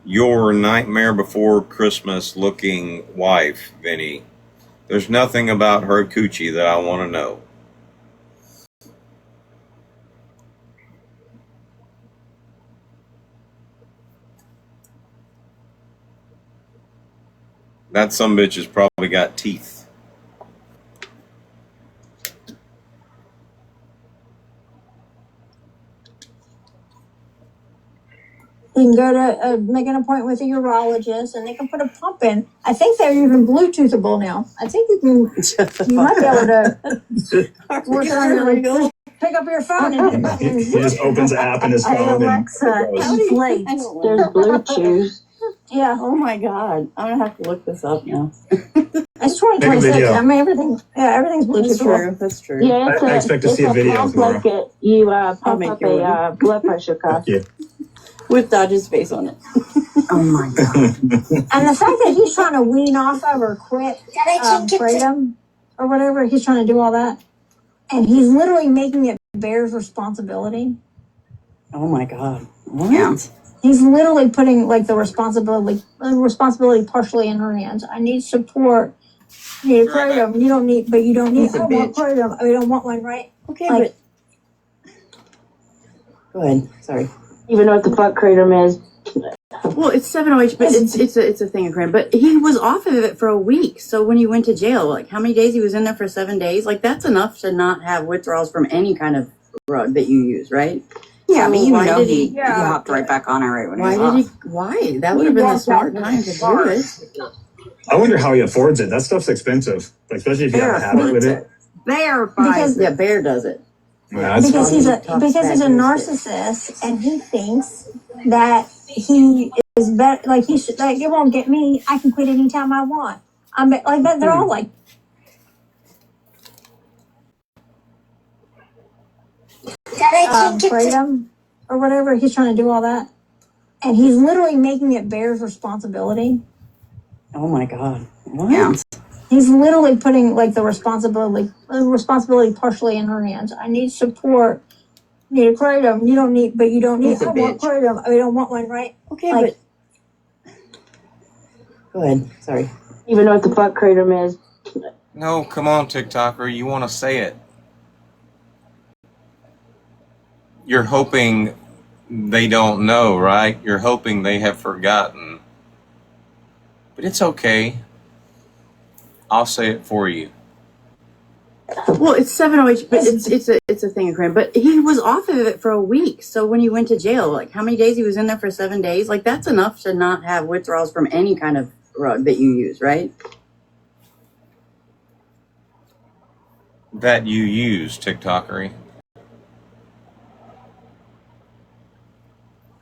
your Nightmare Before Christmas looking wife, Vinny. There's nothing about her coochie that I want to know. That sumbitch has probably got teeth. You can go to make an appointment with a urologist, and they can put a pump in. I think they're even Bluetoothable now. I think you might be able to work on your pick up your phone and he just opens the app in his phone. Alexa, inflate. There's Bluetooth. Yeah. Oh my God. I'm gonna have to look this up now. It's 2026. I mean, everything's Bluetooth. That's true. That's true. Yeah, it's I expect to see a video, Laura. pamphlet you pop make up you a blood pressure cuff. Yeah. With Dodge's face on it. Oh my God. And the fact that he's trying to wean off of or quit Kratom or whatever, he's trying to do all that. And he's literally making it Bear's responsibility. Oh my God. What? Yeah. He's literally putting like the responsibility partially in her hands. I need support. I need a Kratom. You don't need, but you don't need. I don't want Kratom. I don't want one, right? Okay, but go ahead. Sorry. Even know what the fuck Kratom is. Well, it's 7-OH, but it's a thing of Kratom. But he was off of it for a week. So when he went to jail, like how many days he was in there for 7 days? Like that's enough to not have withdrawals from any kind of drug that you use, right? Yeah, I mean, why did he hopped right back on it right when Why he was did off. he? Why? That would have been the smart time to do it. I wonder how he affords it. That stuff's expensive, like, especially if you have a habit with it. Bear Because- Yeah, Bear does it. Yeah, that's because he's a narcissist, and he thinks that he is better. Like he should. Like it won't get me. I can quit anytime I want. I'm like that. They're all like. Kratom or whatever. He's trying to do all that, and he's literally making it Bear's responsibility. Oh my God. What? Yeah. He's literally putting like the responsibility partially in her hands. I need support. I need a Kratom. You don't need, but you don't need. I want Kratom. I don't want one, right? Okay, like, but go ahead. Sorry. Even know what the fuck Kratom is. No, come on, TikToker. You want to say it. You're hoping they don't know, right? You're hoping they have forgotten. But it's okay. I'll say it for you. Well, it's 7-OH, but it's a thing of Kratom. But he was off of it for a week. So when he went to jail, like how many days he was in there for 7 days? Like that's enough to not have withdrawals from any kind of drug that you use, right? That you use, TikTokery.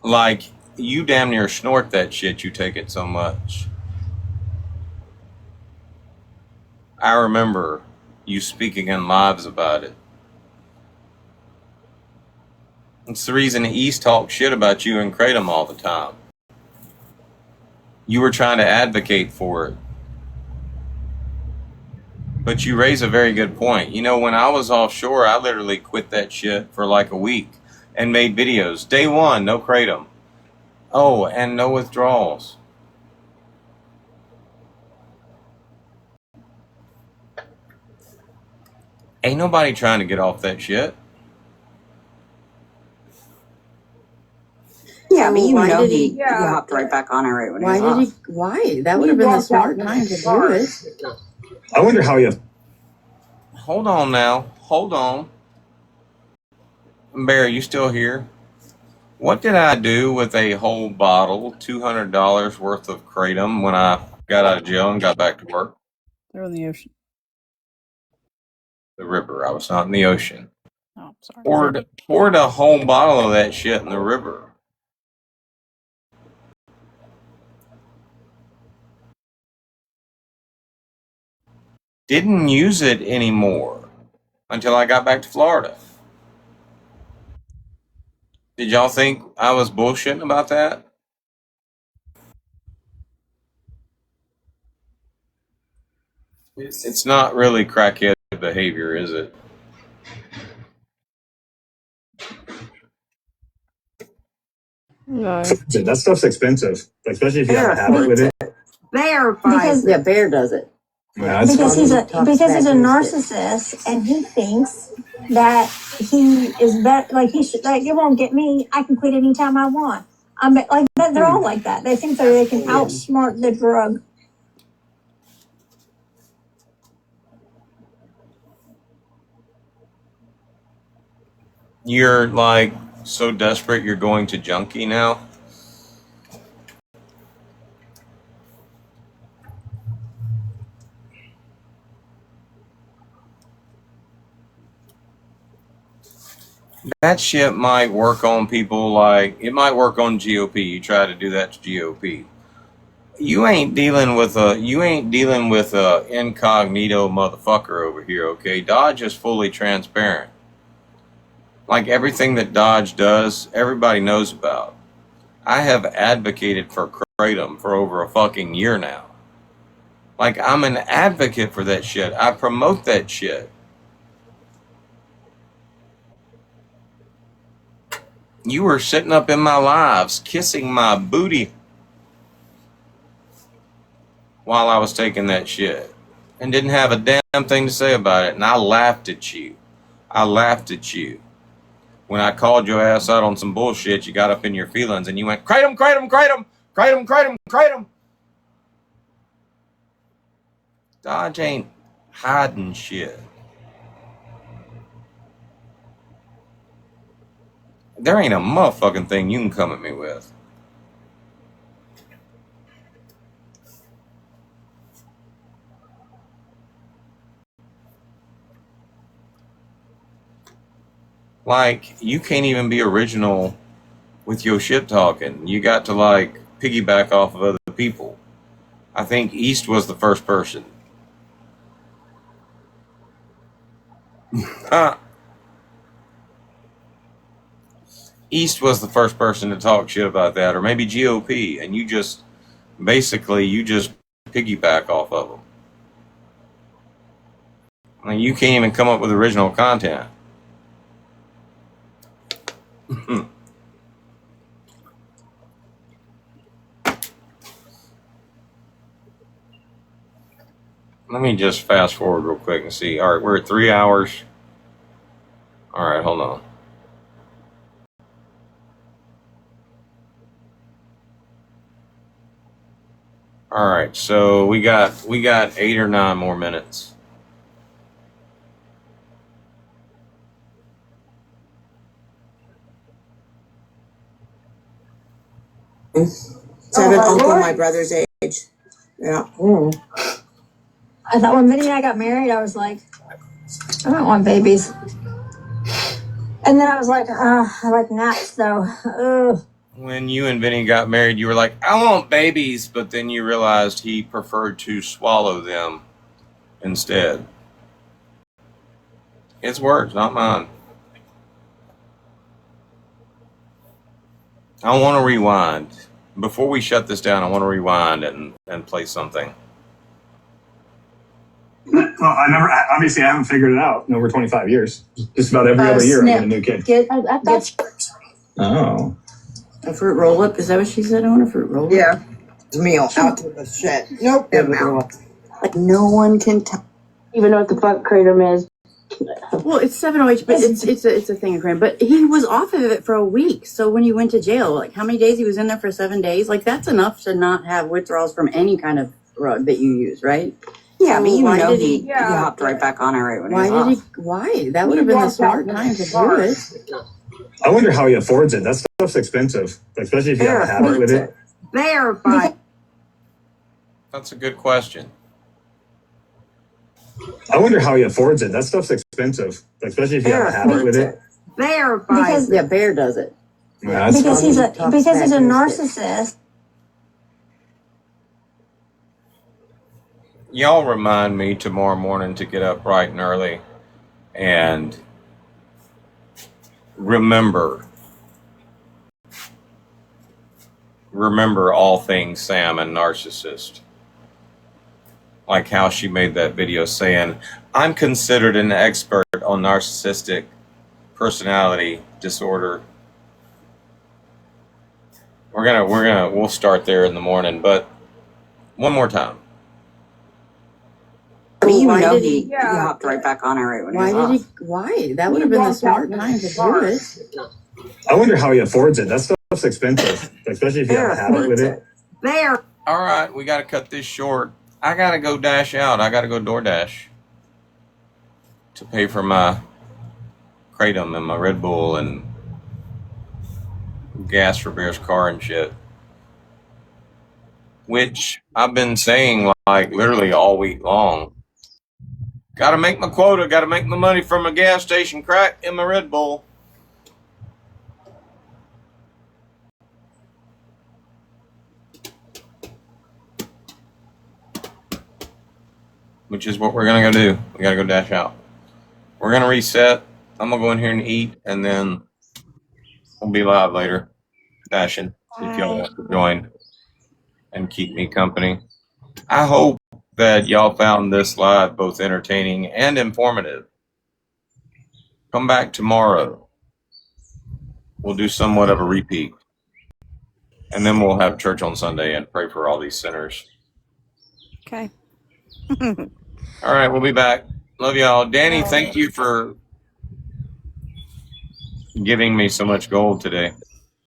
Like, you damn near snort that shit, you take it so much. I remember you speaking in lives about it. It's the reason East talks shit about you and Kratom all the time. You were trying to advocate for it. But you raise a very good point. You know, when I was offshore, I literally quit that shit for like a week and made videos. Day one, no Kratom. Oh, and no withdrawals. Ain't nobody trying to get off that shit. Yeah, I mean, Why did he hopped right back on it right when he was off. Why? That would have been the smart time to do it. I wonder how he. Hold on now. Hold on. Barry, you still here? What did I do with a whole bottle, $200 worth of Kratom when I got out of jail and got back to work? They're in the ocean. The river. I was not in the ocean. Oh, sorry. Poured a whole bottle of that shit in the river. Didn't use it anymore until I got back to Florida. Did y'all think I was bullshitting about that? It's not really crackhead behavior, is it? No. That stuff's expensive, like, especially if you have a habit with it. Bear Yeah, Bear does it. Yeah, because he's a narcissist, and he thinks that he is better. Like he should. Like it won't get me. I can quit anytime I want. I'm like that. They're all like that. They think that they can outsmart the drug. You're like so desperate you're going to junkie now? That shit might work on people, like, it might work on GOP. You try to do that to GOP. You ain't dealing with a incognito motherfucker over here, okay? Dodge is fully transparent. Like everything that Dodge does, everybody knows about. I have advocated for Kratom for over a fucking year now. Like, I'm an advocate for that shit. I promote that shit. You were sitting up in my lives, kissing my booty while I was taking that shit. And didn't have a damn thing to say about it. And I laughed at you. I laughed at you. When I called your ass out on some bullshit, you got up in your feelings and you went, Kratom, Kratom, Kratom, Kratom, Kratom, Kratom. Dodge ain't hiding shit. There ain't a motherfucking thing you can come at me with. Like, you can't even be original with your shit talking. You got to, like, piggyback off of other people. I think East was the first person. East was the first person to talk shit about that, or maybe GOP, and you just piggyback off of them. I mean, you can't even come up with original content. Let me just fast forward real quick and see. All right, we're at 3 hours. All right, hold on. All right, so we got 8 or 9 more minutes. So I have an uncle my brother's age. Yeah. I thought when Vinny and I got married, I was like, I don't want babies. And then I was like, I like naps though. Ugh. When you and Vinny got married, you were like, I want babies, but then you realized he preferred to swallow them instead. His words, not mine. I want to rewind. Before we shut this down, I want to rewind and play something. Well, I haven't figured it out in over 25 years. Just about every other year I get a new kid. Oh. A fruit roll up? Is that what she said? I want a fruit roll up. Yeah. It's meal out to the shit. Nope. Like no one can even know what the fuck kratom is. Well, it's 7-OH, but it's a thing of kratom. But he was off of it for a week. So when you went to jail, like how many days he was in there for 7 days? Like that's enough to not have withdrawals from any kind of drug that you use, right? Yeah, so but you why know did he hopped right back on it right when Why he was did off. he? Why? That would have been the smart time to do it. I wonder how he affords it. That stuff's expensive, especially if you have a habit with it. Verify. That's a good question. I wonder how he affords it. That stuff's expensive, especially if you have a habit with it. Verify. Yeah, Bear does it. Yeah, Because he's a narcissist. Y'all remind me tomorrow morning to get up bright and early and remember all things Sam and narcissist. Like how she made that video saying, I'm considered an expert on narcissistic personality disorder. We'll start there in the morning, but one more time. I mean, you know he hopped right back on it right when he was off. Why? That would have been the smart time to do it. I wonder how he affords it. That stuff's expensive, especially if you have a habit with it. There. All right, we got to cut this short. I got to go dash out. I got to go DoorDash to pay for my Kratom and my Red Bull and gas for Bear's car and shit. Which I've been saying like literally all week long. Got to make my quota. Got to make my money from a gas station crack in my Red Bull. which is what we're going to go do. We got to go dash out. We're going to reset. I'm going to go in here and eat, and then we'll be live later, dashing, if y'all want to join and keep me company. I hope that y'all found this live both entertaining and informative. Come back tomorrow. We'll do somewhat of a repeat. And then we'll have church on Sunday and pray for all these sinners. Okay. All right, we'll be back. Love y'all. Danny, thank you for giving me so much gold today.